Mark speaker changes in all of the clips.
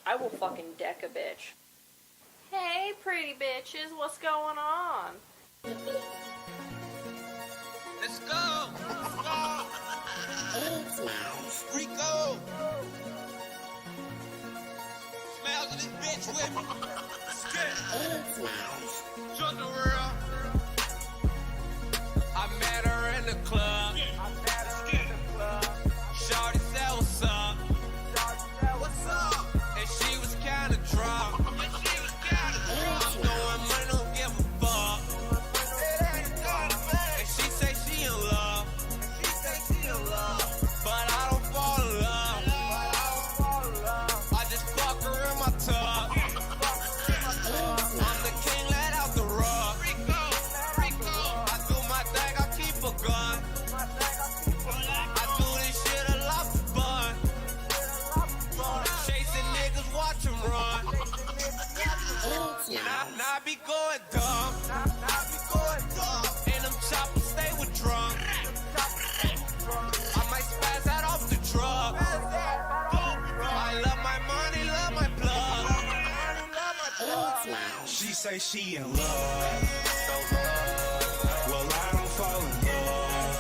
Speaker 1: I will fucking deck a bitch. Hey, pretty bitches, what's going on?
Speaker 2: Let's go! Let's go! Rico! Smells of this bitch with me. Let's get it. Join the world. I met her in the club. Shorty said, what's up? What's up? And she was kinda drunk. Knowing money don't give a fuck. And she say she in love. But I don't fall in love. I just fuck her in my tub. I'm the king, let out the rug. I do my thing, I keep a gun. I do this shit a lot for fun. Chasing niggas, watch them run. Now I be going dumb. And them choppers stay with drunk. I might spaz out off the drug. I love my money, love my blood.
Speaker 3: She say she in love. Well, I don't fall in love.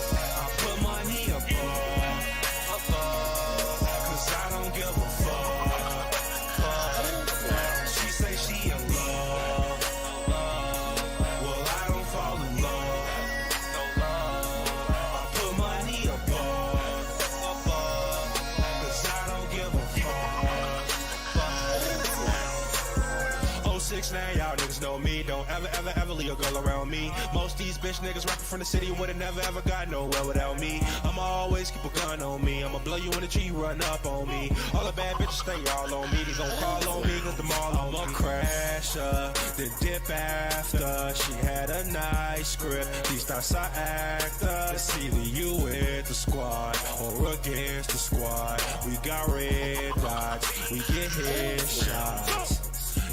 Speaker 3: I put money above. Cause I don't give a fuck. She say she in love. Well, I don't fall in love. I put money above. Cause I don't give a fuck. 069, y'all niggas know me. Don't ever leave a girl around me. Most these bitch niggas rapping from the city would've never ever got nowhere without me. I'ma always keep a gun on me. I'ma blow you in the tree, run up on me. All the bad bitches think y'all on me. They gon' call on me cause them all on me. I'ma crash her, then dip after. She had a nice script. These thoughts I act up. It's either you with the squad or against the squad. We got red dots, we get headshots.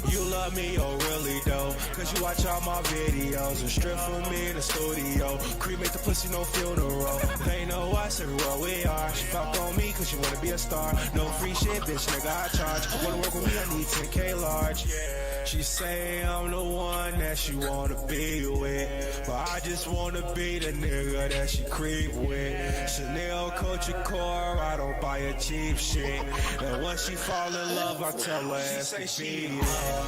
Speaker 3: You love me, oh really though? Cause you watch all my videos and strip for me in the studio. Cremate the pussy, no funeral. They know us everywhere we are. She fuck on me cause she wanna be a star. No free shit, bitch, nigga, I charge. Wanna work with me, I need 10K large. She say I'm the one that she wanna be with, but I just wanna be the nigga that she creep with. Chanel, Coach, Core, I don't buy a cheap shit. And once she fall in love, I tell her ass to beat it. Well,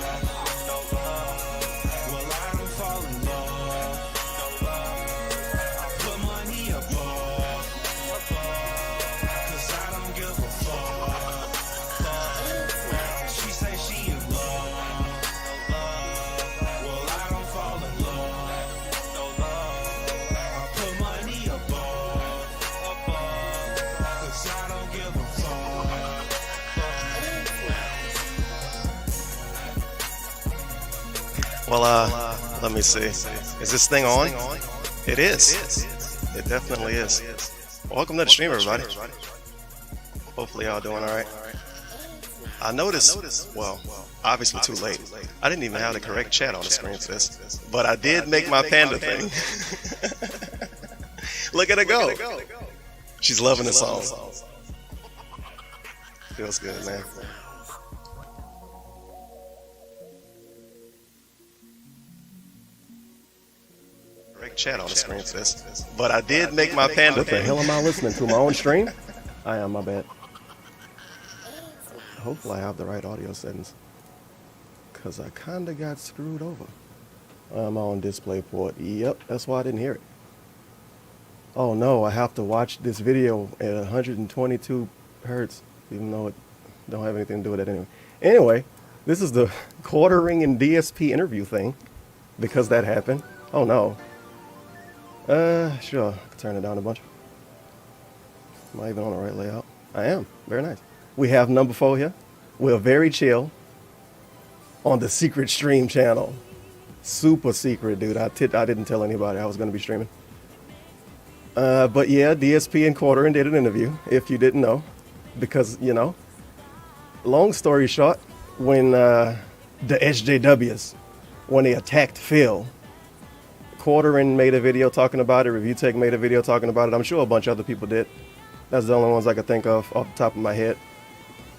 Speaker 3: I don't fall in love. I put money above. Cause I don't give a fuck. She say she in love. Well, I don't fall in love. I put money above. Cause I don't give a fuck.
Speaker 4: Well, let me see. Is this thing on? It is. It definitely is. Welcome to the stream, everybody. Hopefully y'all doing alright. I noticed, well, obviously too late. I didn't even have the correct chat on the screen for this. But I did make my panda thing. Look at her go. She's loving the song. Feels good, man. Chat on the screen for this, but I did make my panda
Speaker 5: What the
Speaker 4: thing.
Speaker 5: hell am I listening to? My own stream? I am, my bad. Hopefully I have the right audio settings, because I kind of got screwed over. I'm on display port. Yep, that's why I didn't hear it. Oh no, I have to watch this video at 122 hertz, even though it don't have anything to do with it anyway. Anyway, this is the quartering and DSP interview thing, because that happened. Oh no. Sure, I can turn it down a bunch. Am I even on the right layout? I am. Very nice. We have number 4 here. We're very chill on the secret stream channel. Super secret, dude. I didn't tell anybody I was going to be streaming. But yeah, DSP and Quartering did an interview, if you didn't know. Because, you know, long story short, when the SJWs, when they attacked Phil, Quartering made a video talking about it. Review Tech made a video talking about it. I'm sure a bunch of other people did. That's the only ones I could think of off the top of my head.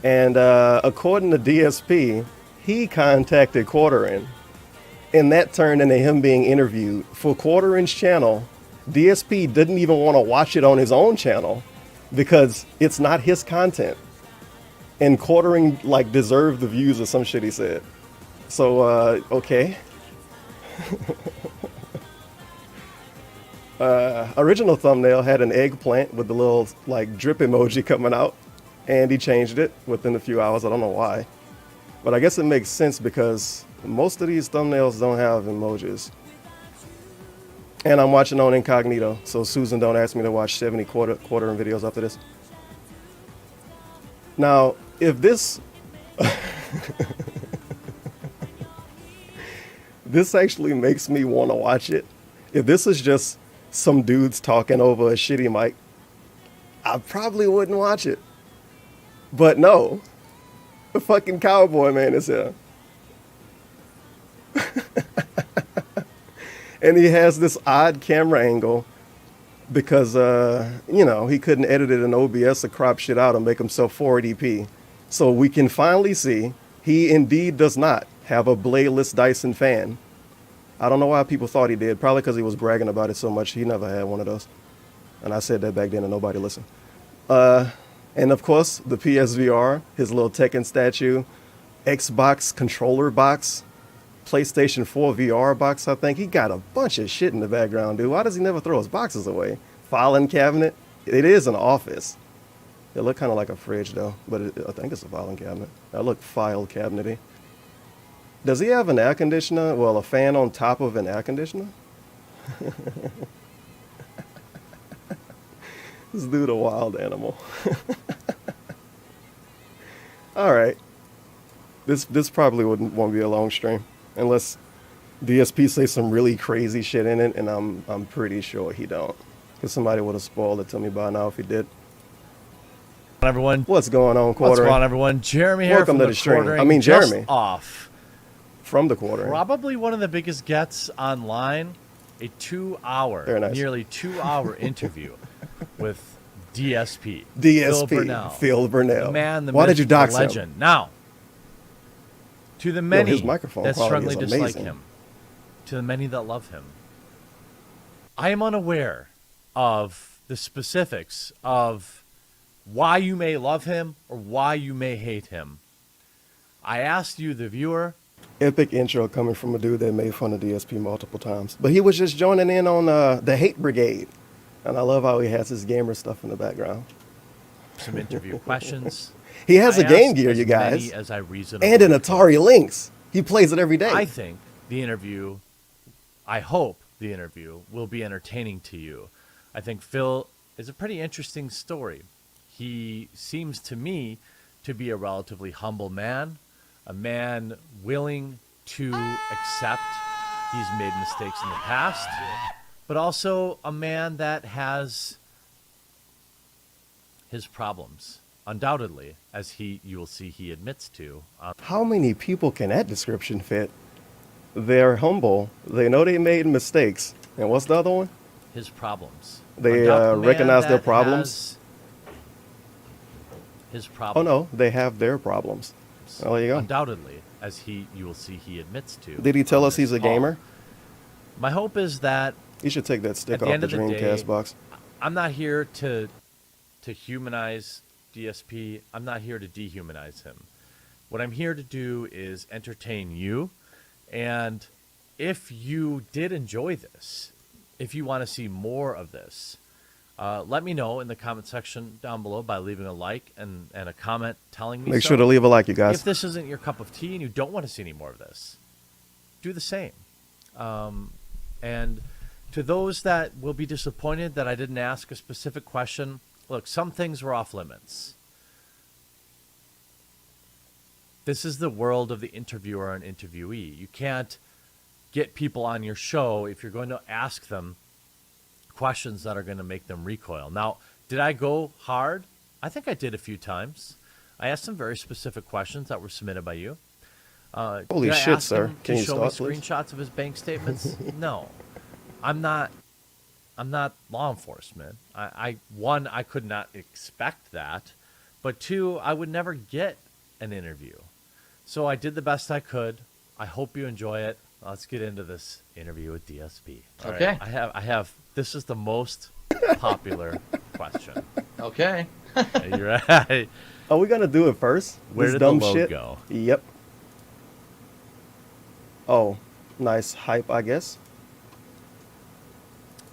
Speaker 5: And according to DSP, he contacted Quarterin, and that turned into him being interviewed. For Quarterin's channel, DSP didn't even want to watch it on his own channel because it's not his content. And Quarterin, like, deserved the views or some shit he said. So, okay. Original thumbnail had an eggplant with the little, like, drip emoji coming out. And he changed it within a few hours. I don't know why. But I guess it makes sense because most of these thumbnails don't have emojis. And I'm watching on incognito, so Susan don't ask me to watch 70 quartering videos after this. Now, if this... this actually makes me want to watch it. If this is just some dudes talking over a shitty mic, I probably wouldn't watch it. But no, the fucking cowboy man is here. And he has this odd camera angle because, you know, he couldn't edit it in OBS to crop shit out and make himself 480p. So we can finally see he indeed does not have a bladeless Dyson fan. I don't know why people thought he did. Probably because he was bragging about it so much. He never had one of those. And I said that back then and nobody listened. And of course, the PSVR, his little Tekken statue, Xbox controller box, PlayStation 4 VR box, I think. He got a bunch of shit in the background, dude. Why does he never throw his boxes away? Filing cabinet. It is an office. It looked kind of like a fridge, though. But I think it's a filing cabinet. That looked file cabinety. Does he have an air conditioner? Well, a fan on top of an air conditioner? This dude a wild animal. All right. This probably won't be a long stream unless DSP say some really crazy shit in it, and I'm pretty sure he don't, because somebody would have spoiled it to me by now if he did.
Speaker 6: Everyone,
Speaker 5: what's going on, Quartering?
Speaker 6: What's going on, everyone? Jeremy here.
Speaker 5: Welcome
Speaker 6: from
Speaker 5: to the stream.
Speaker 6: Quartering.
Speaker 5: I mean,
Speaker 6: Just
Speaker 5: Jeremy.
Speaker 6: Off.
Speaker 5: From the Quartering.
Speaker 6: Probably one of the biggest gets online. A 2-hour,
Speaker 5: nice.
Speaker 6: nearly 2-hour interview with DSP.
Speaker 5: DSP. Phil Burnell.
Speaker 6: The man, the
Speaker 5: Why
Speaker 6: myth,
Speaker 5: did you dox
Speaker 6: the legend.
Speaker 5: him?
Speaker 6: Now, to the many
Speaker 5: his microphone
Speaker 6: that
Speaker 5: quality
Speaker 6: strongly
Speaker 5: is
Speaker 6: dislike
Speaker 5: amazing.
Speaker 6: him, to the many that love him, I am unaware of the specifics of why you may love him or why you may hate him. I asked you, the viewer.
Speaker 5: Epic intro coming from a dude that made fun of DSP multiple times. But he was just joining in on the hate brigade. And I love how he has his gamer stuff in the background.
Speaker 6: Some interview questions.
Speaker 5: He has
Speaker 6: I
Speaker 5: a Game
Speaker 6: asked
Speaker 5: Gear,
Speaker 6: as
Speaker 5: you guys.
Speaker 6: many as I reasonably
Speaker 5: And an
Speaker 6: could.
Speaker 5: Atari Lynx. He plays it every day.
Speaker 6: I think the interview, I hope the interview will be entertaining to you. I think Phil is a pretty interesting story. He seems to me to be a relatively humble man, a man willing to accept he's made mistakes in the past, but also a man that has his problems, undoubtedly, as you will see he admits to.
Speaker 5: How many people can that description fit? They're humble. They know they made mistakes. And what's the other one?
Speaker 6: His problems.
Speaker 5: They recognize their problems.
Speaker 6: His problems.
Speaker 5: Oh no, they have their problems. Well, there you go.
Speaker 6: Undoubtedly, as you will see he admits to.
Speaker 5: Did he tell us he's a
Speaker 6: call.
Speaker 5: gamer?
Speaker 6: My hope is that
Speaker 5: You should take that stick
Speaker 6: at the
Speaker 5: off
Speaker 6: end
Speaker 5: the
Speaker 6: of the
Speaker 5: Dreamcast
Speaker 6: day,
Speaker 5: box.
Speaker 6: I'm not here to humanize DSP. I'm not here to dehumanize him. What I'm here to do is entertain you. And if you did enjoy this, if you want to see more of this, let me know in the comment section down below by leaving a like and a comment telling me
Speaker 5: Make
Speaker 6: so.
Speaker 5: sure to leave a like, you guys.
Speaker 6: If this isn't your cup of tea and you don't want to see any more of this, do the same. And to those that will be disappointed that I didn't ask a specific question, look, some things were off limits. This is the world of the interviewer and interviewee. You can't get people on your show if you're going to ask them questions that are going to make them recoil. Now, did I go hard? I think I did a few times. I asked some very specific questions that were submitted by you.
Speaker 5: Holy
Speaker 6: did I
Speaker 5: shit,
Speaker 6: ask
Speaker 5: sir.
Speaker 6: him
Speaker 5: Can
Speaker 6: to
Speaker 5: you
Speaker 6: show me
Speaker 5: stop, please?
Speaker 6: screenshots of his bank statements? No. I'm not law enforcement. I could not expect that. but 2, I would never get an interview. So I did the best I could. I hope you enjoy it. Let's get into this interview with DSP. All
Speaker 7: Okay.
Speaker 6: right. I have. This is the most popular question.
Speaker 7: Okay.
Speaker 6: Are you ready?
Speaker 5: Are we gonna do it first?
Speaker 6: Where
Speaker 5: This
Speaker 6: did
Speaker 5: dumb
Speaker 6: the load
Speaker 5: shit?
Speaker 6: go?
Speaker 5: Yep. Oh, nice hype, I guess.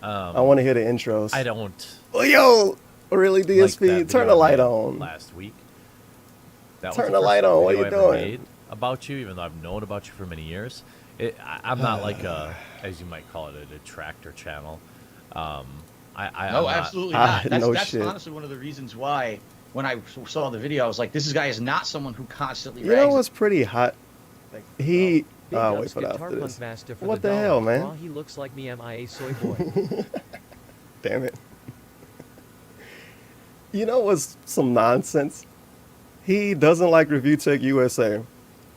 Speaker 5: I want to hear the intros.
Speaker 6: I don't.
Speaker 5: Oh, yo, really,
Speaker 6: like
Speaker 5: DSP?
Speaker 6: that
Speaker 5: Turn
Speaker 6: video
Speaker 5: the
Speaker 6: I
Speaker 5: light
Speaker 6: made
Speaker 5: on.
Speaker 6: last week. That
Speaker 5: Turn
Speaker 6: was
Speaker 5: the
Speaker 6: first
Speaker 5: light on. What
Speaker 6: video
Speaker 5: you
Speaker 6: I ever
Speaker 5: doing?
Speaker 6: made about you, even though I've known about you for many years. I'm not like a, as you might call it, a detractor channel.
Speaker 7: No,
Speaker 6: I'm not-
Speaker 7: absolutely not. That's,
Speaker 5: no
Speaker 7: that's
Speaker 5: shit.
Speaker 7: honestly one of the reasons why when I saw the video, I was like, this guy is not someone who constantly
Speaker 5: You know
Speaker 7: rags.
Speaker 5: what's pretty hot? He.
Speaker 8: Big
Speaker 5: Oh,
Speaker 8: ups
Speaker 5: wait for that
Speaker 8: Guitar
Speaker 5: after
Speaker 8: Punk
Speaker 5: this.
Speaker 8: Master for
Speaker 5: What the
Speaker 8: dollar.
Speaker 5: hell, man?
Speaker 8: Raw, he looks like me, MIA soy boy.
Speaker 5: Damn it. You know what's some nonsense? He doesn't like Review Tech USA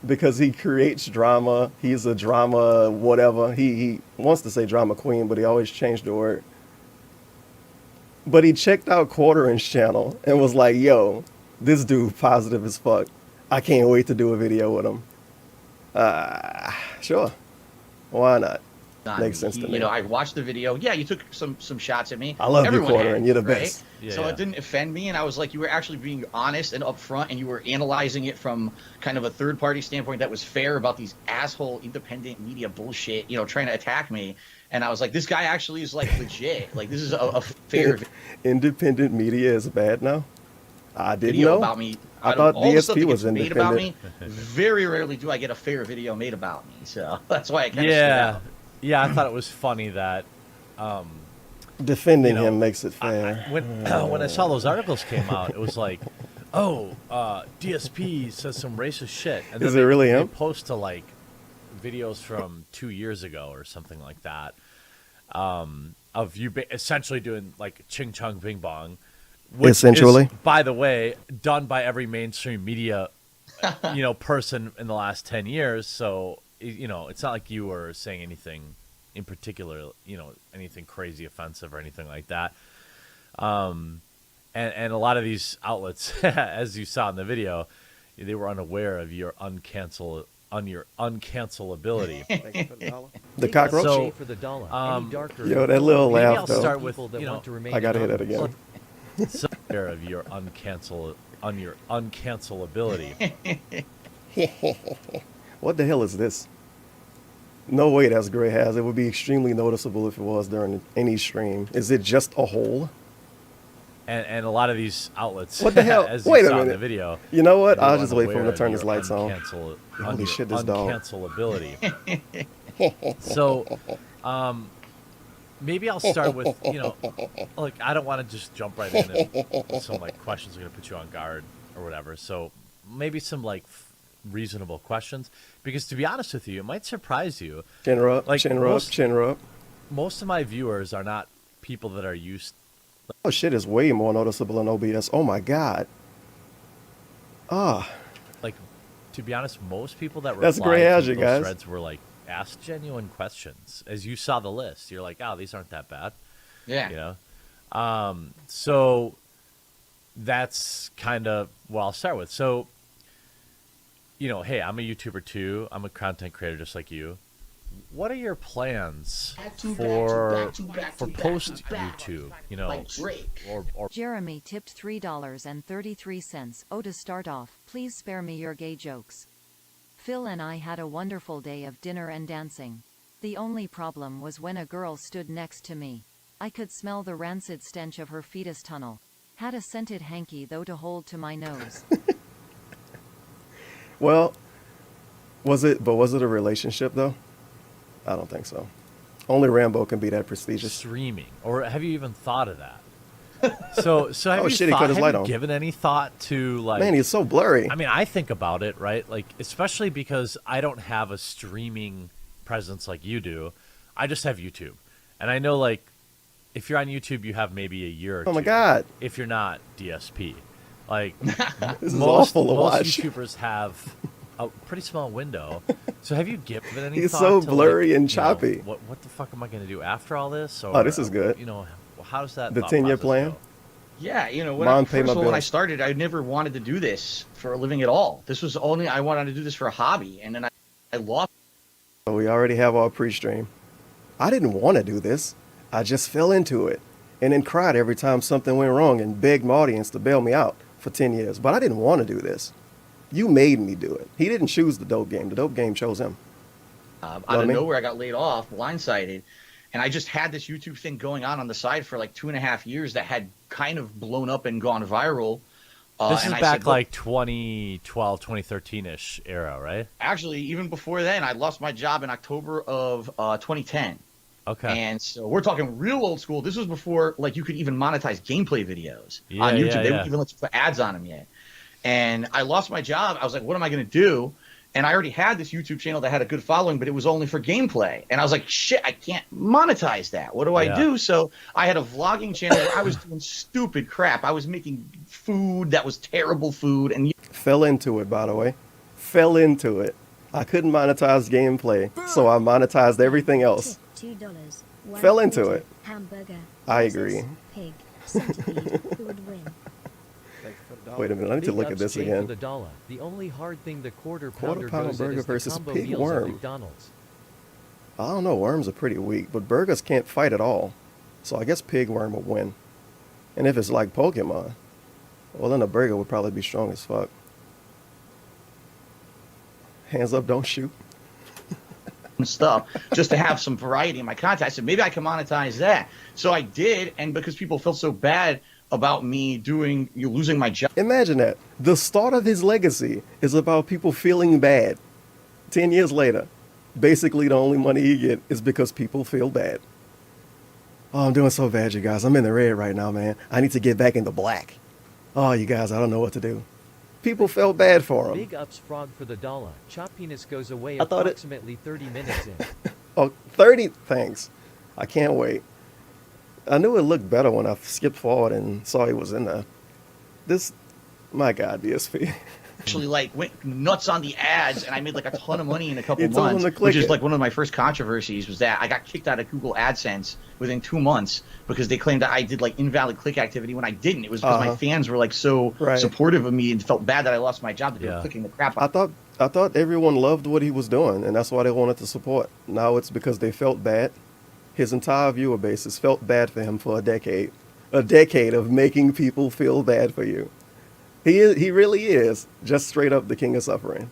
Speaker 5: because he creates drama. He's a drama whatever. He wants to say drama queen, but he always changed the word. But he checked out Quarter Inch channel and was like, yo, this dude positive as fuck. I can't wait to do a video with him. Sure. Why not?
Speaker 7: on
Speaker 5: Makes
Speaker 7: me.
Speaker 5: sense to me.
Speaker 7: You know, I watched the video. Yeah, you took some shots at me.
Speaker 5: I love you,
Speaker 7: Everyone
Speaker 5: Quarter,
Speaker 7: has,
Speaker 5: and you're the
Speaker 7: right?
Speaker 5: best.
Speaker 6: Yeah,
Speaker 7: So
Speaker 6: yeah.
Speaker 7: it didn't offend me, and I was like, you were actually being honest and upfront, and you were analyzing it from kind of a third-party standpoint that was fair about these asshole independent media bullshit, you know, trying to attack me. And I was like, this guy actually is like legit. Like, this is a fair
Speaker 5: Independent media is bad now? I didn't
Speaker 7: video
Speaker 5: know.
Speaker 7: about me.
Speaker 5: I
Speaker 7: Out of
Speaker 5: thought
Speaker 7: all the stuff
Speaker 5: DSP
Speaker 7: that
Speaker 5: was
Speaker 7: gets made about me,
Speaker 5: independent.
Speaker 7: very rarely do I get a fair video made about me. So that's why I kind of
Speaker 6: Yeah, yeah. I thought it was funny that
Speaker 5: Defending
Speaker 6: you know,
Speaker 5: him makes it fair.
Speaker 6: when I saw those articles came out, it was like, oh, DSP says some racist shit. And
Speaker 5: Is
Speaker 6: then
Speaker 5: it really
Speaker 6: they
Speaker 5: him?
Speaker 6: post to like videos from 2 years ago or something like that, of you essentially doing like ching chong bing bong, which
Speaker 5: Essentially.
Speaker 6: is, by the way, done by every mainstream media, person in the last 10 years. So it's not like you were saying anything in particular, anything crazy offensive or anything like that. And a lot of these outlets, as you saw in the video, they were unaware of your uncancelability.
Speaker 5: The
Speaker 8: Big
Speaker 5: cockroach?
Speaker 8: ups
Speaker 6: So,
Speaker 8: Jay for the dollar.
Speaker 6: um,
Speaker 8: Any darker
Speaker 5: Yo, that little
Speaker 6: Maybe
Speaker 5: laugh,
Speaker 6: I'll
Speaker 5: though.
Speaker 6: start with,
Speaker 8: people that want to remain
Speaker 5: I gotta hear that
Speaker 8: anonymous.
Speaker 5: again.
Speaker 6: so aware of your uncancelability.
Speaker 5: What the hell is this? No way that's gray hairs. It would be extremely noticeable if it was during any stream. Is it just a hole?
Speaker 6: And a lot of these outlets,
Speaker 5: What the hell?
Speaker 6: as you
Speaker 5: Wait a
Speaker 6: saw in the
Speaker 5: minute.
Speaker 6: video,
Speaker 5: You know what?
Speaker 6: they were
Speaker 5: I'll just wait for him
Speaker 6: unaware
Speaker 5: to turn
Speaker 6: of
Speaker 5: his
Speaker 6: your
Speaker 5: lights on. Holy
Speaker 6: your
Speaker 5: shit, this dog.
Speaker 6: uncancelability. So, maybe I'll start with, like, I don't want to just jump right in and some, like, questions are going to put you on guard or whatever. So maybe some, like, reasonable questions. Because to be honest with you, it might surprise you.
Speaker 5: Chin rub,
Speaker 6: Like,
Speaker 5: chin rub,
Speaker 6: most-
Speaker 5: chin rub.
Speaker 6: Most of my viewers are not people that are used.
Speaker 5: Oh, shit is way more noticeable in OBS. Oh, my God. Ah,
Speaker 6: Like, to be honest, most people that
Speaker 5: That's
Speaker 6: replied
Speaker 5: gray
Speaker 6: to
Speaker 5: hazard,
Speaker 6: those
Speaker 5: guys.
Speaker 6: threads were like, ask genuine questions. As you saw the list, you're like, oh, these aren't that bad.
Speaker 7: Yeah.
Speaker 6: So that's kind of what I'll start with. So, hey, I'm a YouTuber too. I'm a content creator just like you. What are your plans for post YouTube?
Speaker 7: Like Drake.
Speaker 6: Or
Speaker 9: Jeremy tipped $3.33. Oh, to start off, please spare me your gay jokes. Phil and I had a wonderful day of dinner and dancing. The only problem was when a girl stood next to me. I could smell the rancid stench of her fetus tunnel. Had a scented hanky though to hold to my nose.
Speaker 5: well, was it a relationship, though? I don't think so. Only Rambo can be that prestigious.
Speaker 6: streaming, or have you even thought of that? So have
Speaker 5: Oh,
Speaker 6: you
Speaker 5: shit, he
Speaker 6: thought,
Speaker 5: cut his
Speaker 6: have
Speaker 5: light
Speaker 6: you
Speaker 5: on.
Speaker 6: given any thought to like?
Speaker 5: Man, he's so blurry.
Speaker 6: I mean, I think about it, right? Like, especially because I don't have a streaming presence like you do. I just have YouTube. And I know, like, if you're on YouTube, you have maybe a year or two.
Speaker 5: Oh, my God.
Speaker 6: If you're not, DSP. Like,
Speaker 5: This is
Speaker 6: most
Speaker 5: awful to watch.
Speaker 6: YouTubers have a pretty small window. So have you given any
Speaker 5: He's
Speaker 6: thought
Speaker 5: so
Speaker 6: to,
Speaker 5: blurry
Speaker 6: like,
Speaker 5: and choppy.
Speaker 6: what the fuck am I going to do after all this? Or,
Speaker 5: Oh, this is good.
Speaker 6: how does that
Speaker 5: The
Speaker 6: thought
Speaker 5: 10-year
Speaker 6: process
Speaker 5: plan?
Speaker 6: go?
Speaker 7: Yeah, you know,
Speaker 5: Mom, pay
Speaker 7: first
Speaker 5: my
Speaker 7: of all, when I
Speaker 5: bills.
Speaker 7: started, I never wanted to do this for a living at all. This was only I wanted to do this for a hobby, and then I lost.
Speaker 5: So we already have our pre-stream. I didn't want to do this. I just fell into it and then cried every time something went wrong and begged my audience to bail me out for 10 years. But I didn't want to do this. You made me do it. He didn't choose the dope game. The dope game chose him.
Speaker 7: Out of nowhere, I got laid off, blindsided, and I just had this YouTube thing going on the side for like 2.5 years that had kind of blown up and gone viral.
Speaker 6: This is
Speaker 7: and I
Speaker 6: back
Speaker 7: said,
Speaker 6: like 2012, 2013-ish era, right?
Speaker 7: actually, even before then, I lost my job in October of 2010.
Speaker 6: Okay.
Speaker 7: And so we're talking real old school. This was before like you could even monetize gameplay videos
Speaker 6: Yeah,
Speaker 7: on YouTube.
Speaker 6: yeah,
Speaker 7: They
Speaker 6: yeah.
Speaker 7: wouldn't even let you put ads on them yet. And I lost my job. I was like, what am I going to do? And I already had this YouTube channel that had a good following, but it was only for gameplay. And I was like, shit, I can't monetize that. What do I
Speaker 6: Yeah.
Speaker 7: do? So I had a vlogging channel where I was doing stupid crap. I was making food that was terrible food. And
Speaker 5: Fell into it, by the way. Fell into it. I couldn't monetize gameplay, so I monetized everything else.
Speaker 10: $2.
Speaker 5: Fell into it.
Speaker 10: Hamburger.
Speaker 5: I
Speaker 10: versus
Speaker 5: agree.
Speaker 10: Pig. Centipede. Who would win?
Speaker 5: Wait a minute, I need to
Speaker 8: Big
Speaker 5: look at
Speaker 8: ups,
Speaker 5: this
Speaker 8: Jay, for
Speaker 5: again.
Speaker 8: the dollar. The only hard thing the quarter
Speaker 5: Quarter
Speaker 8: pounder
Speaker 5: pounder
Speaker 8: goes at
Speaker 5: burger
Speaker 8: is the
Speaker 5: versus
Speaker 8: combo
Speaker 5: pig
Speaker 8: meals
Speaker 5: worm.
Speaker 8: at McDonald's.
Speaker 5: I don't know, worms are pretty weak, but burgers can't fight at all. So I guess pig worm would win. And if it's like Pokemon, well then a burger would probably be strong as fuck. Hands up, don't shoot.
Speaker 7: stuff just to have some variety in my content. I said maybe I can monetize that. So I did, and because people felt so bad about me losing my job.
Speaker 5: Imagine that. The start of his legacy is about people feeling bad. 10 years later, basically the only money he get is because people feel bad. Oh, I'm doing so bad, you guys. I'm in the red right now, man. I need to get back into black. Oh, you guys, I don't know what to do. People felt bad for him.
Speaker 8: Big ups, Frog, for the dollar. Chop penis goes away
Speaker 5: I thought it-
Speaker 8: approximately 30 minutes in.
Speaker 5: Oh, 30, thanks. I can't wait. I knew it looked better when I skipped forward and saw he was in there. This, my God, DSP.
Speaker 7: Actually, like went nuts on the ads, and I made like a ton of money in a couple
Speaker 5: You told him
Speaker 7: months,
Speaker 5: to click
Speaker 7: which is
Speaker 5: it.
Speaker 7: like one of my first controversies was that I got kicked out of Google AdSense within 2 months because they claimed that I did like invalid click activity when I didn't. It was because my fans were like so
Speaker 5: Right.
Speaker 7: supportive of me and felt bad that I lost my job that they
Speaker 6: Yeah.
Speaker 7: were clicking the crap
Speaker 5: I thought everyone loved what he was doing, and that's why they wanted to support. Now it's because they felt bad. His entire viewer base has felt bad for him for a decade. A decade of making people feel bad for you. He really is just straight up the king of suffering.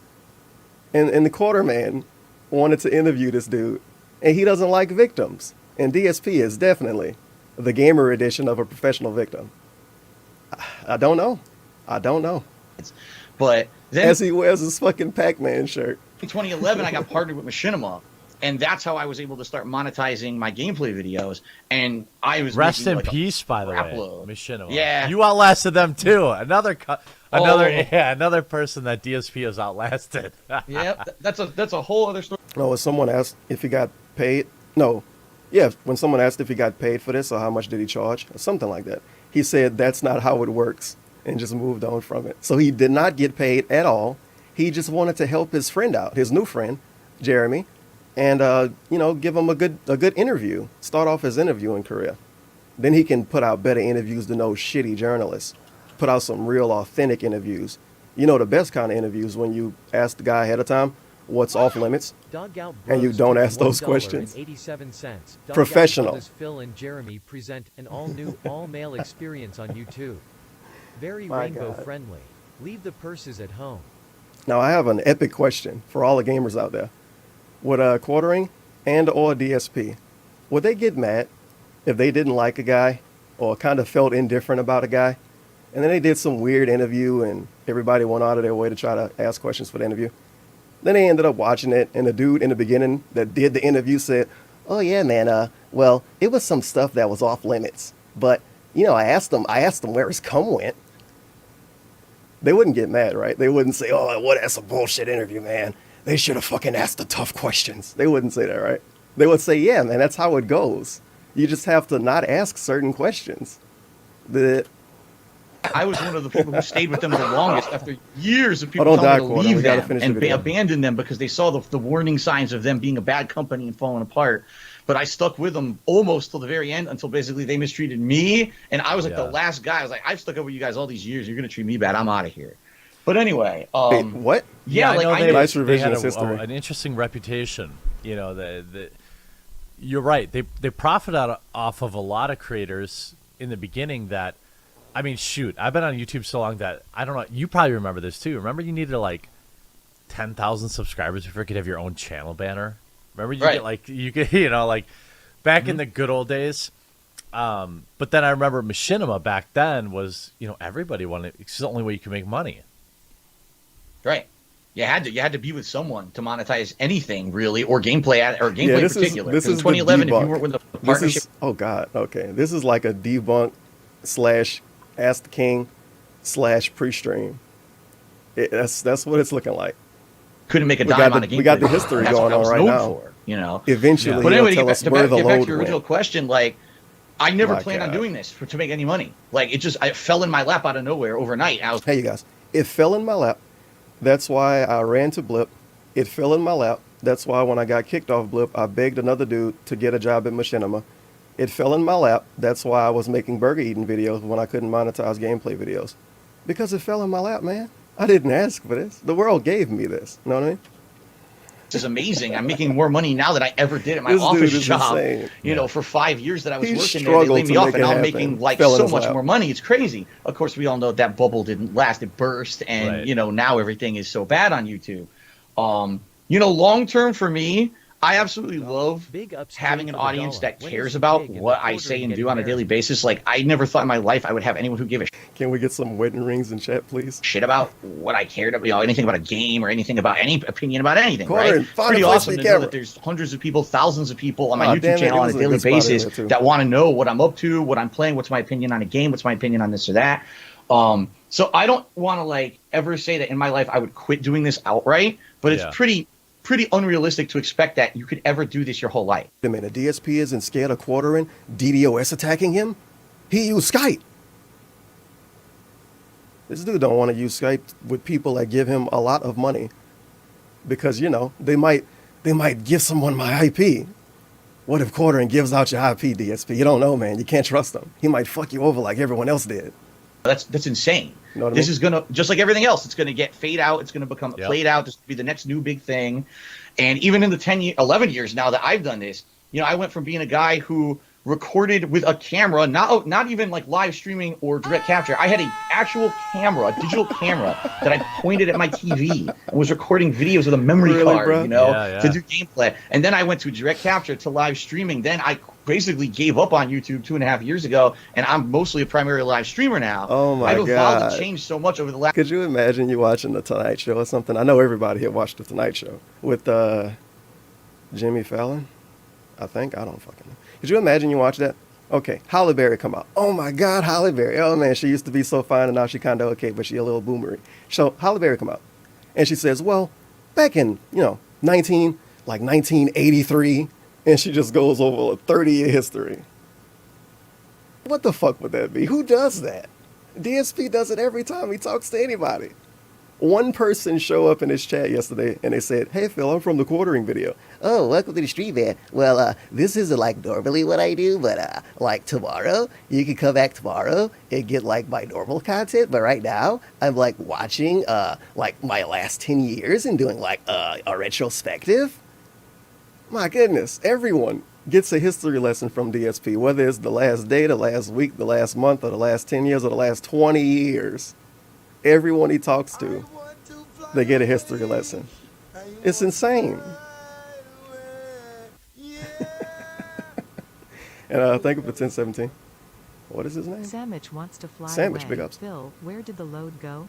Speaker 5: And the Quarterman wanted to interview this dude, and he doesn't like victims. And DSP is definitely the gamer edition of a professional victim. I don't know. I don't know.
Speaker 7: But then
Speaker 5: As he wears his fucking Pac-Man shirt.
Speaker 7: in 2011, I got partnered with Machinima, and that's how I was able to start monetizing my gameplay videos. And I was
Speaker 6: Rest
Speaker 7: making,
Speaker 6: in
Speaker 7: like, a
Speaker 6: peace, by the way,
Speaker 7: crapload.
Speaker 6: Machinima.
Speaker 7: Yeah.
Speaker 6: You outlasted them too. Another
Speaker 7: Oh.
Speaker 6: another person that DSP has outlasted.
Speaker 7: Yeah, that's a whole other story.
Speaker 5: No, when someone asked if he got paid, no, yeah, when someone asked if he got paid for this or how much did he charge, or something like that, he said that's not how it works and just moved on from it. So he did not get paid at all. He just wanted to help his friend out, his new friend, Jeremy, and give him a good interview, start off his interviewing career. Then he can put out better interviews than those shitty journalists. Put out some real authentic interviews. You know, the best kind of interviews when you ask the guy ahead of time what's off limits.
Speaker 8: Dog Out
Speaker 5: And you
Speaker 8: Bros
Speaker 5: don't
Speaker 8: took
Speaker 5: ask those
Speaker 8: $1.87.
Speaker 5: questions.
Speaker 8: Dog Out
Speaker 5: Professional.
Speaker 8: Brothers Phil and Jeremy present an all-new, all-male experience on YouTube. Very
Speaker 5: My
Speaker 8: rainbow
Speaker 5: God.
Speaker 8: friendly. Leave the purses at home.
Speaker 5: Now I have an epic question for all the gamers out there. Would quartering and or DSP, would they get mad if they didn't like a guy or kind of felt indifferent about a guy, and then they did some weird interview and everybody went out of their way to try to ask questions for the interview? Then they ended up watching it, and the dude in the beginning that did the interview said, "Oh yeah, man, well, it was some stuff that was off limits, but I asked him where his cum went." They wouldn't get mad, right? They wouldn't say, "Oh, what? That's a bullshit interview, man. They should have fucking asked the tough questions." They wouldn't say that, right? They would say, "Yeah, man, that's how it goes. You just have to not ask certain questions."
Speaker 7: I was one of the people who stayed with them the longest after years of people
Speaker 5: don't die,
Speaker 7: telling me to
Speaker 5: Quota. We
Speaker 7: leave
Speaker 5: gotta
Speaker 7: them
Speaker 5: finish the
Speaker 7: and
Speaker 5: video.
Speaker 7: abandon them because they saw the warning signs of them being a bad company and falling apart. but I stuck with them almost till the very end until basically they mistreated me, and I was like the last guy. I was like, I've stuck up with you guys all these years. You're gonna treat me bad. I'm out of here. But anyway,
Speaker 5: Wait, what?
Speaker 7: Yeah,
Speaker 6: I
Speaker 7: like
Speaker 6: know
Speaker 7: I
Speaker 6: they,
Speaker 7: knew,
Speaker 5: Nice
Speaker 6: they had
Speaker 5: revisionist history.
Speaker 6: an interesting reputation. You know, you're right. They profit off of a lot of creators in the beginning that, I mean, shoot, I've been on YouTube so long that I don't know. You probably remember this too. Remember, you needed like 10,000 subscribers before you could have your own channel banner. Remember, you could like back in the good old days. But then I remember Machinima back then was, everybody wanted. It's the only way you could make money.
Speaker 7: Right. You had to be with someone to monetize anything really, or gameplay in particular.
Speaker 5: This is
Speaker 7: 2011.
Speaker 5: the
Speaker 7: If you weren't with the partnership,
Speaker 5: oh god, okay. This is like a debunk / Ask the King / pre-stream. That's what it's looking like.
Speaker 7: couldn't make a dime on a game.
Speaker 5: We got the history
Speaker 7: That's
Speaker 5: going
Speaker 7: what I
Speaker 5: on
Speaker 7: was
Speaker 5: right
Speaker 7: known
Speaker 5: now.
Speaker 7: for, you know.
Speaker 5: Eventually,
Speaker 7: But
Speaker 5: he'll
Speaker 7: anyway,
Speaker 5: tell
Speaker 7: to
Speaker 5: us
Speaker 7: get
Speaker 5: where
Speaker 7: back,
Speaker 5: the
Speaker 7: get back
Speaker 5: load
Speaker 7: to your original
Speaker 5: went.
Speaker 7: question, like, I never
Speaker 5: My
Speaker 7: planned on
Speaker 5: God.
Speaker 7: doing this to make any money. Like, I fell in my lap out of nowhere overnight. I was
Speaker 5: Hey, you guys, it fell in my lap. That's why I ran to Blip. It fell in my lap. That's why when I got kicked off Blip, I begged another dude to get a job at Machinima. It fell in my lap. That's why I was making burger eating videos when I couldn't monetize gameplay videos. Because it fell in my lap, man. I didn't ask for this. The world gave me this. You know what I mean?
Speaker 7: This is amazing. I'm making more money now than I ever did at my
Speaker 5: This dude
Speaker 7: office
Speaker 5: is
Speaker 7: job.
Speaker 5: insane.
Speaker 7: You know, for 5 years that I was
Speaker 5: He
Speaker 7: working there, they
Speaker 5: struggled
Speaker 7: laid me
Speaker 5: to
Speaker 7: off,
Speaker 5: make
Speaker 7: and
Speaker 5: it
Speaker 7: now I'm
Speaker 5: happen.
Speaker 7: making like
Speaker 5: Fell in
Speaker 7: so
Speaker 5: his
Speaker 7: much
Speaker 5: lap.
Speaker 7: more money. It's crazy. Of course, we all know that bubble didn't last. It burst, and
Speaker 6: Right.
Speaker 7: you know, now everything is so bad on YouTube. You know, long term for me, I absolutely love
Speaker 8: Big ups
Speaker 7: having
Speaker 8: to
Speaker 7: an
Speaker 8: you for the
Speaker 7: audience
Speaker 8: dollar.
Speaker 7: that
Speaker 8: When
Speaker 7: cares
Speaker 8: is the
Speaker 7: about
Speaker 8: pig and
Speaker 7: what
Speaker 8: the
Speaker 7: I
Speaker 8: quarter
Speaker 7: say and
Speaker 8: getting
Speaker 7: do on a
Speaker 8: married?
Speaker 7: daily basis. Like, I never thought in my life I would have anyone who gave a
Speaker 5: Can we get some wedding rings in chat, please?
Speaker 7: shit about what I cared about, anything about a game or anything about any opinion about anything,
Speaker 5: Quarter,
Speaker 7: right?
Speaker 5: find
Speaker 7: Pretty
Speaker 5: a place
Speaker 7: awesome
Speaker 5: for
Speaker 7: to
Speaker 5: the
Speaker 7: know
Speaker 5: camera.
Speaker 7: that there's hundreds of people, thousands of people on my
Speaker 5: Aw,
Speaker 7: YouTube
Speaker 5: damn it,
Speaker 7: channel
Speaker 5: it
Speaker 7: on
Speaker 5: was
Speaker 7: a
Speaker 5: a
Speaker 7: daily
Speaker 5: good spot in
Speaker 7: basis
Speaker 5: there, too.
Speaker 7: that want to know what I'm up to, what I'm playing, what's my opinion on a game, what's my opinion on this or that. So I don't want to like ever say that in my life I would quit doing this outright, but it's
Speaker 6: Yeah.
Speaker 7: pretty unrealistic to expect that you could ever do this your whole life.
Speaker 5: Wait a minute, DSP isn't scared of quartering DDoS attacking him? He used Skype. This dude don't want to use Skype with people that give him a lot of money because, they might give someone my IP. What if quartering gives out your IP, DSP? You don't know, man. You can't trust him. He might fuck you over like everyone else did.
Speaker 7: That's insane.
Speaker 5: You know what I
Speaker 7: This
Speaker 5: mean?
Speaker 7: is gonna, just like everything else, it's gonna get fade out. It's gonna become
Speaker 6: Yep.
Speaker 7: played out. This will be the next new big thing. And even in the 11 years now that I've done this, I went from being a guy who recorded with a camera, not even like live streaming or direct capture. I had an actual camera, a digital camera that I pointed at my TV and was recording videos with a memory
Speaker 5: Really,
Speaker 7: card,
Speaker 5: bro?
Speaker 6: Yeah.
Speaker 7: to do gameplay. And then I went to direct capture to live streaming. Then I basically gave up on YouTube 2.5 years ago, and I'm mostly a primary live streamer now.
Speaker 5: Oh my
Speaker 7: I've evolved
Speaker 5: God.
Speaker 7: and changed so much over the last.
Speaker 5: Could you imagine you watching The Tonight Show or something? I know everybody here watched The Tonight Show with Jimmy Fallon, I think. I don't fucking know. Could you imagine you watch that? Okay, Halle Berry come out. Oh my God, Halle Berry. Oh man, she used to be so fine and now she kind of okay, but she a little boomery. So Halle Berry come out. And she says, well, back in, 1983, and she just goes over a 30-year history. What the fuck would that be? Who does that? DSP does it every time he talks to anybody. One person show up in his chat yesterday and they said, hey Phil, I'm from the quartering video. Oh, welcome to the stream, man. Well, this isn't like normally what I do, but like tomorrow, you can come back tomorrow and get like my normal content. But right now, I'm like watching like my last 10 years and doing like a retrospective. My goodness, everyone gets a history lesson from DSP, whether it's the last day, the last week, the last month, or the last 10 years, or the last 20 years. Everyone he talks to, they get a history lesson. It's insane. And thank you for 1017. What is his name?
Speaker 9: Sandwich wants to fly
Speaker 5: Sandwich,
Speaker 9: away.
Speaker 5: big ups.
Speaker 9: Phil, where did the load go?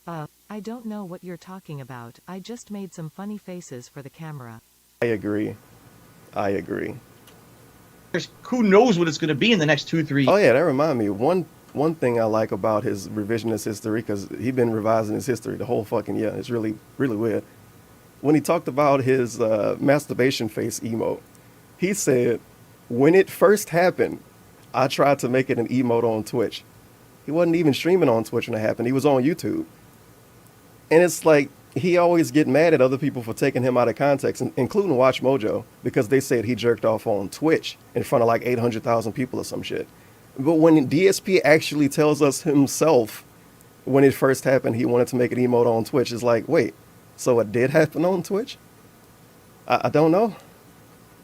Speaker 9: I don't know what you're talking about. I just made some funny faces for the camera.
Speaker 5: I agree.
Speaker 7: Who knows what it's going to be in the next 2-3
Speaker 5: Oh yeah, that reminds me. One thing I like about his revisionist history, because he's been revising his history the whole fucking year. It's really, really weird. When he talked about his masturbation face emote, he said, when it first happened, I tried to make it an emote on Twitch. He wasn't even streaming on Twitch when it happened. He was on YouTube. And it's like, he always get mad at other people for taking him out of context, including Watch Mojo, because they said he jerked off on Twitch in front of like 800,000 people or some shit. But when DSP actually tells us himself when it first happened, he wanted to make an emote on Twitch, it's like, wait, so it did happen on Twitch? I don't know.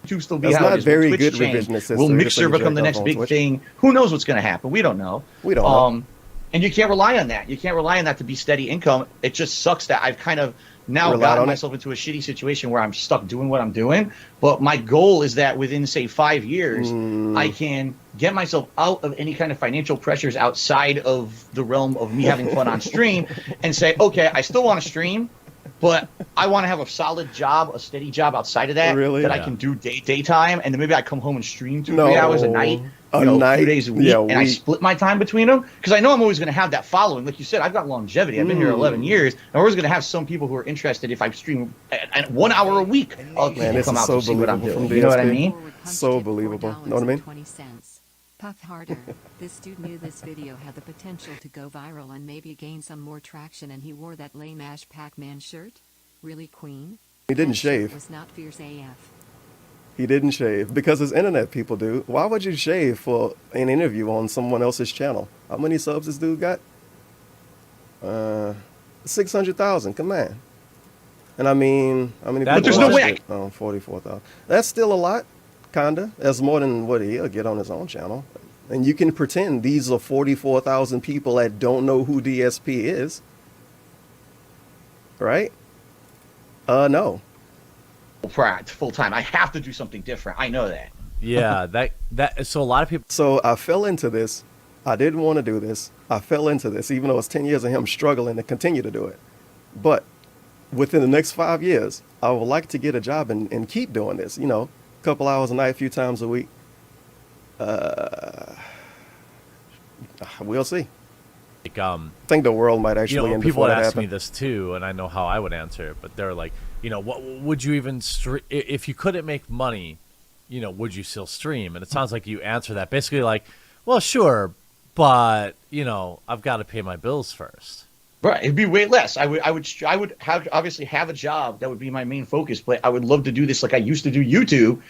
Speaker 7: YouTube still be
Speaker 5: That's
Speaker 7: how
Speaker 5: not
Speaker 7: it is.
Speaker 5: very
Speaker 7: Twitch
Speaker 5: good
Speaker 7: changed.
Speaker 5: revisionist history
Speaker 7: Will
Speaker 5: to
Speaker 7: Mixer
Speaker 5: say
Speaker 7: become the
Speaker 5: jerked
Speaker 7: next
Speaker 5: off on
Speaker 7: big
Speaker 5: Twitch.
Speaker 7: thing? Who knows what's going to happen? We don't know.
Speaker 5: We don't know.
Speaker 7: And you can't rely on that. You can't rely on that to be steady income. It just sucks that I've kind of now
Speaker 5: Relied
Speaker 7: gotten
Speaker 5: on it?
Speaker 7: myself into a shitty situation where I'm stuck doing what I'm doing. But my goal is that within, say, 5 years, I can get myself out of any kind of financial pressures outside of the realm of me having fun on stream and say, okay, I still want to stream, but I want to have a solid job, a steady job outside of that
Speaker 5: Really?
Speaker 7: that I
Speaker 6: Yeah.
Speaker 7: can do daytime, and then maybe I come home and stream 2-3
Speaker 5: No.
Speaker 7: hours a night,
Speaker 5: A
Speaker 7: a
Speaker 5: night?
Speaker 7: few days a week,
Speaker 5: Yeah,
Speaker 7: and I
Speaker 5: week.
Speaker 7: split my time between them because I know I'm always going to have that following. Like you said, I've got longevity. I've been here 11 years, and I'm always going to have some people who are interested if I stream at 1 hour a week. I'll
Speaker 5: Man, this
Speaker 7: come
Speaker 5: is
Speaker 7: out
Speaker 5: so
Speaker 7: to see what I'm
Speaker 5: believable
Speaker 7: doing.
Speaker 5: from
Speaker 7: You know what I
Speaker 5: DSP.
Speaker 7: mean?
Speaker 5: So believable. Know what I mean?
Speaker 9: Puff harder. This dude knew this video had the potential to go viral and maybe gain some more traction, and he wore that lame Ash Pac-Man shirt? Really, Queen?
Speaker 5: He didn't
Speaker 9: That shirt
Speaker 5: shave.
Speaker 9: was not fierce AF.
Speaker 5: He didn't shave because his internet people do. Why would you shave for an interview on someone else's channel? How many subs this dude got? 600,000. Come on. And I mean, how many
Speaker 6: But
Speaker 5: people
Speaker 7: there's no
Speaker 5: watched
Speaker 7: way
Speaker 5: it? Oh, 44,000. That's still a lot, kinda. That's more than what he'll get on his own channel. And you can pretend these are 44,000 people that don't know who DSP is. Right? No.
Speaker 7: Full time. I have to do something different. I know that.
Speaker 6: Yeah, that so a lot of people
Speaker 5: So I fell into this. I didn't want to do this. I fell into this, even though it's 10 years of him struggling to continue to do it. But within the next 5 years, I would like to get a job and keep doing this. You know, a couple hours a night, a few times a week. We'll see.
Speaker 6: like
Speaker 5: I think the world might
Speaker 6: you
Speaker 5: actually
Speaker 6: know,
Speaker 5: end
Speaker 6: people
Speaker 5: before
Speaker 6: would
Speaker 5: that
Speaker 6: ask me
Speaker 5: happens.
Speaker 6: this too, and I know how I would answer it, but they're like, you know, what would you even if you couldn't make money, you know, would you still stream? And it sounds like you answer that basically like, well, sure, but you know, I've got to pay my bills first.
Speaker 7: Right, it'd be way less. I would have obviously have a job that would be my main focus, but I would love to do this like I used to do YouTube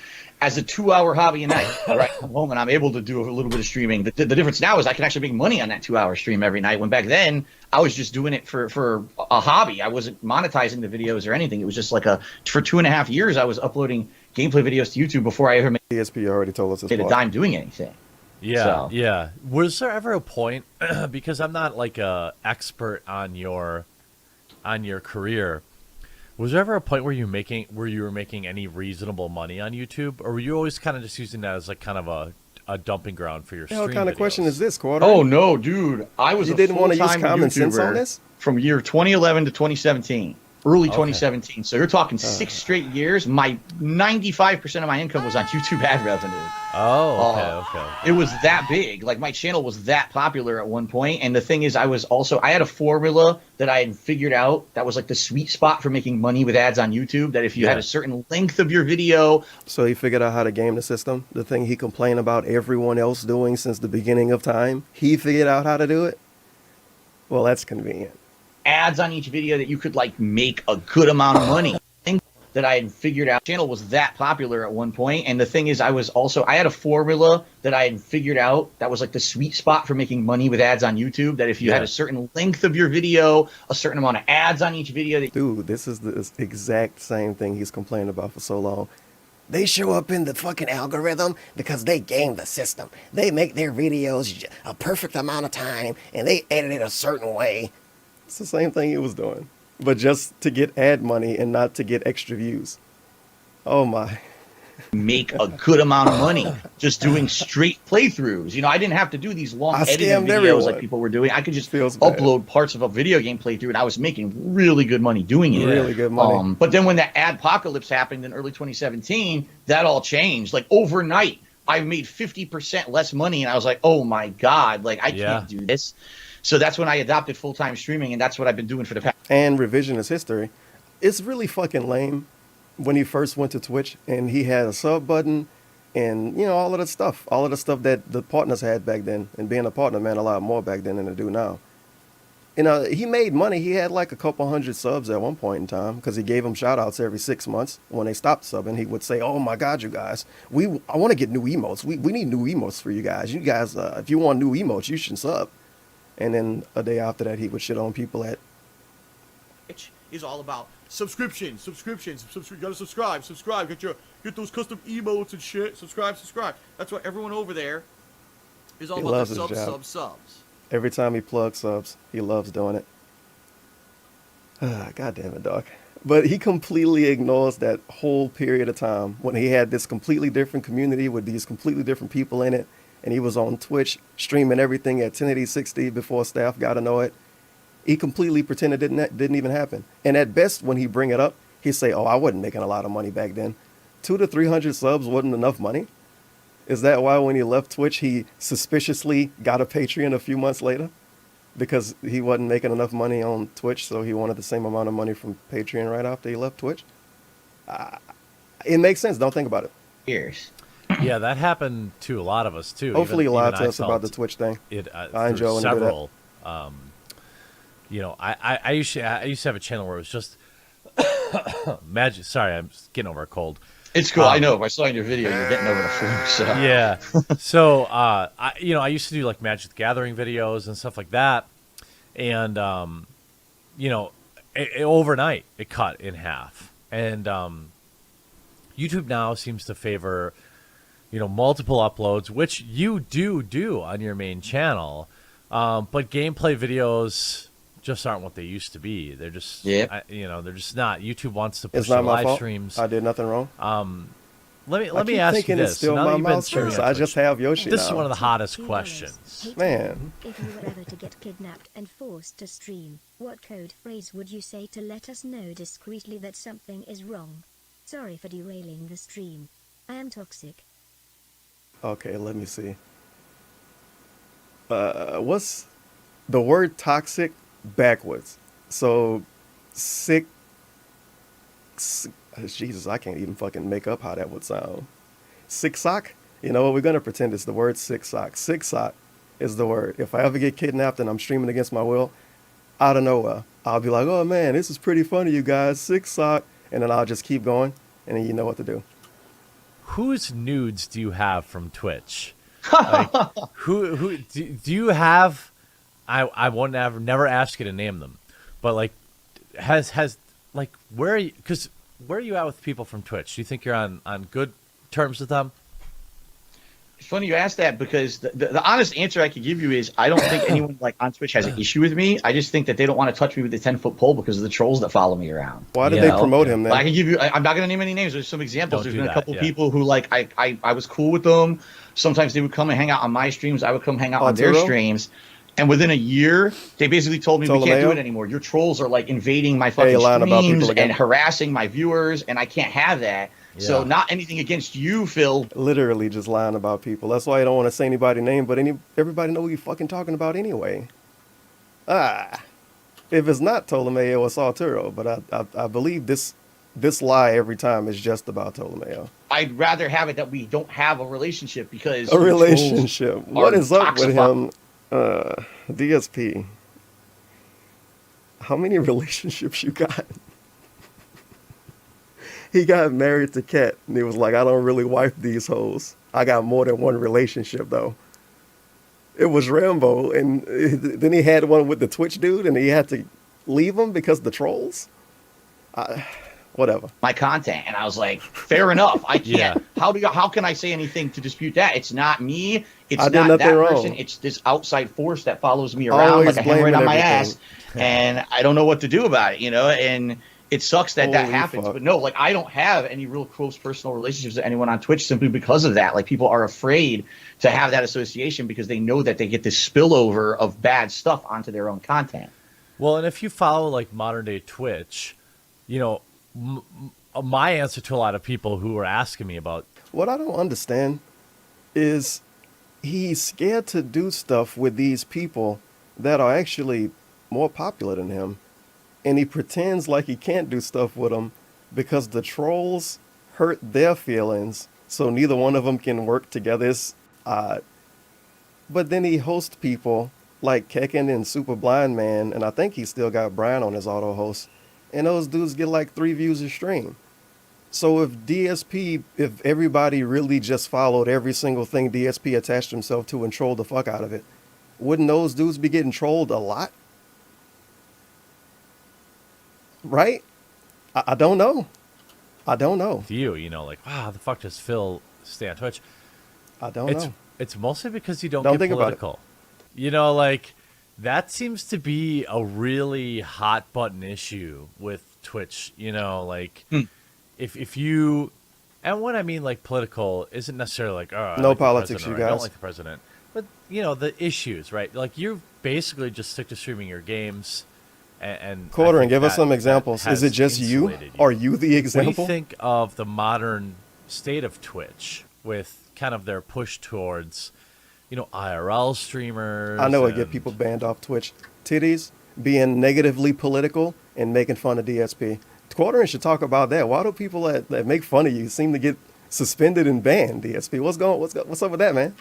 Speaker 7: as a 2-hour hobby a night. All right, at home, and I'm able to do a little bit of streaming. The difference now is I can actually make money on that 2-hour stream every night. When back then I was just doing it for a hobby. I wasn't monetizing the videos or anything. It was just like for 2.5 years I was uploading gameplay videos to YouTube before I ever made
Speaker 5: DSP already told us
Speaker 7: a
Speaker 5: this.
Speaker 7: dime doing anything.
Speaker 6: Yeah,
Speaker 7: So.
Speaker 6: yeah. Was there ever a point because I'm not like a expert on your career? Was there ever a point where you were making any reasonable money on YouTube, or were you always kind of just using that as like kind of a dumping ground for your
Speaker 5: What
Speaker 6: stream
Speaker 5: kind of
Speaker 6: videos?
Speaker 5: question is this, Quarter?
Speaker 7: Oh no, dude! I was
Speaker 5: You
Speaker 7: a
Speaker 5: didn't want to use
Speaker 7: full-time
Speaker 5: common sense
Speaker 7: YouTuber
Speaker 5: on this?
Speaker 7: from year 2011 to 2017. Early
Speaker 6: Okay.
Speaker 7: 2017. So you're talking 6 straight years. My 95% of my income was on YouTube ad revenue.
Speaker 6: Oh, okay.
Speaker 7: It was that big. Like my channel was that popular at one point. And the thing is, I had a formula that I had figured out that was like the sweet spot for making money with ads on YouTube. That if you had
Speaker 6: Yeah.
Speaker 7: a certain length of your video,
Speaker 5: So he figured out how to game the system. The thing he complained about everyone else doing since the beginning of time. He figured out how to do it. Well, that's convenient.
Speaker 7: ads on each video that you could like make a good amount of money. Thing that I had figured out. Channel was that popular at one point, and the thing is, I had a formula that I had figured out that was like the sweet spot for making money with ads on YouTube. That if you had a certain length of your video, a certain amount of ads on each video, that
Speaker 5: Dude, this is the exact same thing he's complained about for so long. They show up in the fucking algorithm because they game the system. They make their videos a perfect amount of time and they edit it a certain way. It's the same thing he was doing, but just to get ad money and not to get extra views. Oh my.
Speaker 7: make a good amount of money just doing straight playthroughs. You know, I didn't have to do these long
Speaker 5: I
Speaker 7: edited
Speaker 5: scammed
Speaker 7: videos
Speaker 5: everyone.
Speaker 7: like people were doing. I could just
Speaker 5: Feels bad.
Speaker 7: upload parts of a video game playthrough, and I was making really good money doing it.
Speaker 5: Really good money.
Speaker 7: But then when the adpocalypse happened in early 2017, that all changed. Like overnight, I made 50% less money, and I was like, oh my God, like I can't do this. So that's when I adopted full-time streaming, and that's what I've been doing for the past.
Speaker 5: And revisionist history. It's really fucking lame when he first went to Twitch and he had a sub button and, you know, all of the stuff that the partners had back then. And being a partner meant a lot more back then than they do now. And he made money. He had like a couple hundred subs at one point in time because he gave them shout outs every 6 months. When they stopped subbing, he would say, "Oh my God, you guys, I want to get new emotes. We need new emotes for you guys. You guys, if you want new emotes, you should sub." And then a day after that, he would shit on people at.
Speaker 11: Twitch is all about subscriptions. You gotta subscribe. Get those custom emotes and shit. Subscribe. That's what everyone over there is all
Speaker 5: He
Speaker 11: about.
Speaker 5: loves
Speaker 11: The
Speaker 5: his job.
Speaker 11: subs.
Speaker 5: Every time he plugs subs, he loves doing it. God damn it, dog. But he completely ignores that whole period of time when he had this completely different community with these completely different people in it. And he was on Twitch streaming everything at 1080-60 before staff got to know it. He completely pretended it didn't even happen. And at best, when he bring it up, he say, "Oh, I wasn't making a lot of money back then. 200 to 300 subs wasn't enough money." Is that why when he left Twitch, he suspiciously got a Patreon a few months later? Because he wasn't making enough money on Twitch, so he wanted the same amount of money from Patreon right after he left Twitch? It makes sense. Don't think about it.
Speaker 7: Years.
Speaker 6: Yeah, that happened to a lot of us too.
Speaker 5: Hopefully,
Speaker 6: even
Speaker 5: you lied to
Speaker 6: I
Speaker 5: us about the Twitch thing. I enjoy when you do that.
Speaker 6: several. You know, I used to have a channel where it was just magic. Sorry, I'm getting over a cold.
Speaker 7: It's cool. I know. If I saw in your video, you're getting over the flu. So.
Speaker 6: Yeah. So, I used to do like Magic the Gathering videos and stuff like that, and overnight it cut in half, and YouTube now seems to favor, multiple uploads, which you do on your main channel, but gameplay videos just aren't what they used to be. They're just, they're just not. YouTube wants to push their live streams.
Speaker 5: I did nothing wrong.
Speaker 6: Let me ask you this.
Speaker 5: It's still
Speaker 6: Now that
Speaker 5: my
Speaker 6: you've been
Speaker 5: mouse
Speaker 6: streaming
Speaker 5: first.
Speaker 6: on
Speaker 5: I
Speaker 6: Twitch,
Speaker 5: just have Yoshi
Speaker 6: this
Speaker 5: now.
Speaker 6: is one of the hottest questions.
Speaker 5: Man.
Speaker 10: If you were ever to get kidnapped and forced to stream, what code phrase would you say to let us know discreetly that something is wrong? Sorry for derailing the stream. I am toxic.
Speaker 5: Okay, let me see. What's the word toxic backwards? So, sick. Jesus, I can't even fucking make up how that would sound. Sick sock? You know what? We're going to pretend it's the word sick sock. Sick sock is the word. If I ever get kidnapped and I'm streaming against my will, out of nowhere, I'll be like, "Oh man, this is pretty funny, you guys. Sick sock." And then I'll just keep going, and then you know what to do.
Speaker 6: Whose nudes do you have from Twitch? Like, who do you have? I won't never ask you to name them, but like, has like where are you? Because where are you at with people from Twitch? Do you think you're on good terms with them?
Speaker 7: It's funny you ask that because the honest answer I could give you is I don't think anyone like on Twitch has an issue with me. I just think that they don't want to touch me with the 10-foot pole because of the trolls that follow me around.
Speaker 5: Why did they promote him then?
Speaker 7: I can give you. I'm not going to name any names. There's some examples.
Speaker 6: Don't
Speaker 7: There's been a couple
Speaker 6: yeah.
Speaker 7: people who like I was cool with them. Sometimes they would come and hang out on my streams. I would come hang out on their streams. And within a year, they basically told me, "We can't do it anymore. Your trolls are like invading my fucking streams and harassing my viewers, and I can't have that." Yeah. So not anything against you, Phil.
Speaker 5: Literally just lying about people. That's why I don't want to say anybody's name, but everybody know who you fucking talking about anyway. If it's not Ptolemaio, it's Arturo, but I believe this lie every time is just about Ptolemaio.
Speaker 7: I'd rather have it that we don't have a relationship because
Speaker 5: a relationship. What is up with him? DSP. How many relationships you got? He got married to Kat, and he was like, "I don't really wife these hoes. I got more than one relationship, though." It was Rambo, and then he had one with the Twitch dude, and he had to leave him because of the trolls. Whatever.
Speaker 7: My content, and I was like, fair enough. I can't. Yeah. How can I say anything to dispute that? It's not me. It's not that person. Wrong. It's this outside force that follows me around like a hammer on my ass, and I don't know what to do about it. And it sucks that that happens. But no, like I don't have any real close personal relationships with anyone on Twitch simply because of that. Like people are afraid to have that association because they know that they get this spillover of bad stuff onto their own content.
Speaker 6: Well, and if you follow like modern day Twitch, my answer to a lot of people who are asking me about
Speaker 5: what I don't understand is he's scared to do stuff with these people that are actually more popular than him. And he pretends like he can't do stuff with them because the trolls hurt their feelings, so neither one of them can work together. But then he hosts people like Kekken and Super Blind Man, and I think he still got Brian on his auto host, and those dudes get like 3 views a stream. So if everybody really just followed every single thing DSP attached himself to and trolled the fuck out of it, wouldn't those dudes be getting trolled a lot? Right? I don't know. I don't know.
Speaker 6: With you, like, wow, how the fuck does Phil stay on Twitch?
Speaker 5: I don't know.
Speaker 6: It's mostly because you don't
Speaker 5: Don't
Speaker 6: get
Speaker 5: think about it.
Speaker 6: political. Like, that seems to be a really hot button issue with Twitch. Like, if you, and what I mean, like, political isn't necessarily like, oh, I
Speaker 5: No
Speaker 6: like the
Speaker 5: politics,
Speaker 6: president,
Speaker 5: you
Speaker 6: or I don't
Speaker 5: guys.
Speaker 6: like the president. But, the issues, right? Like, you basically just stick to streaming your games. And
Speaker 5: Quarter,
Speaker 6: I
Speaker 5: and
Speaker 6: think
Speaker 5: give us some
Speaker 6: that
Speaker 5: examples.
Speaker 6: has
Speaker 5: Is it just you?
Speaker 6: insulated
Speaker 5: Are you the
Speaker 6: What do
Speaker 5: example?
Speaker 6: you think of the modern state of Twitch with kind of their push towards, IRL streamers?
Speaker 5: I know it get
Speaker 6: and-
Speaker 5: people banned off Twitch. Titties being negatively political and making fun of DSP. Quartering should talk about that. Why do people that make fun of you seem to get suspended and banned? DSP, what's up with that, man?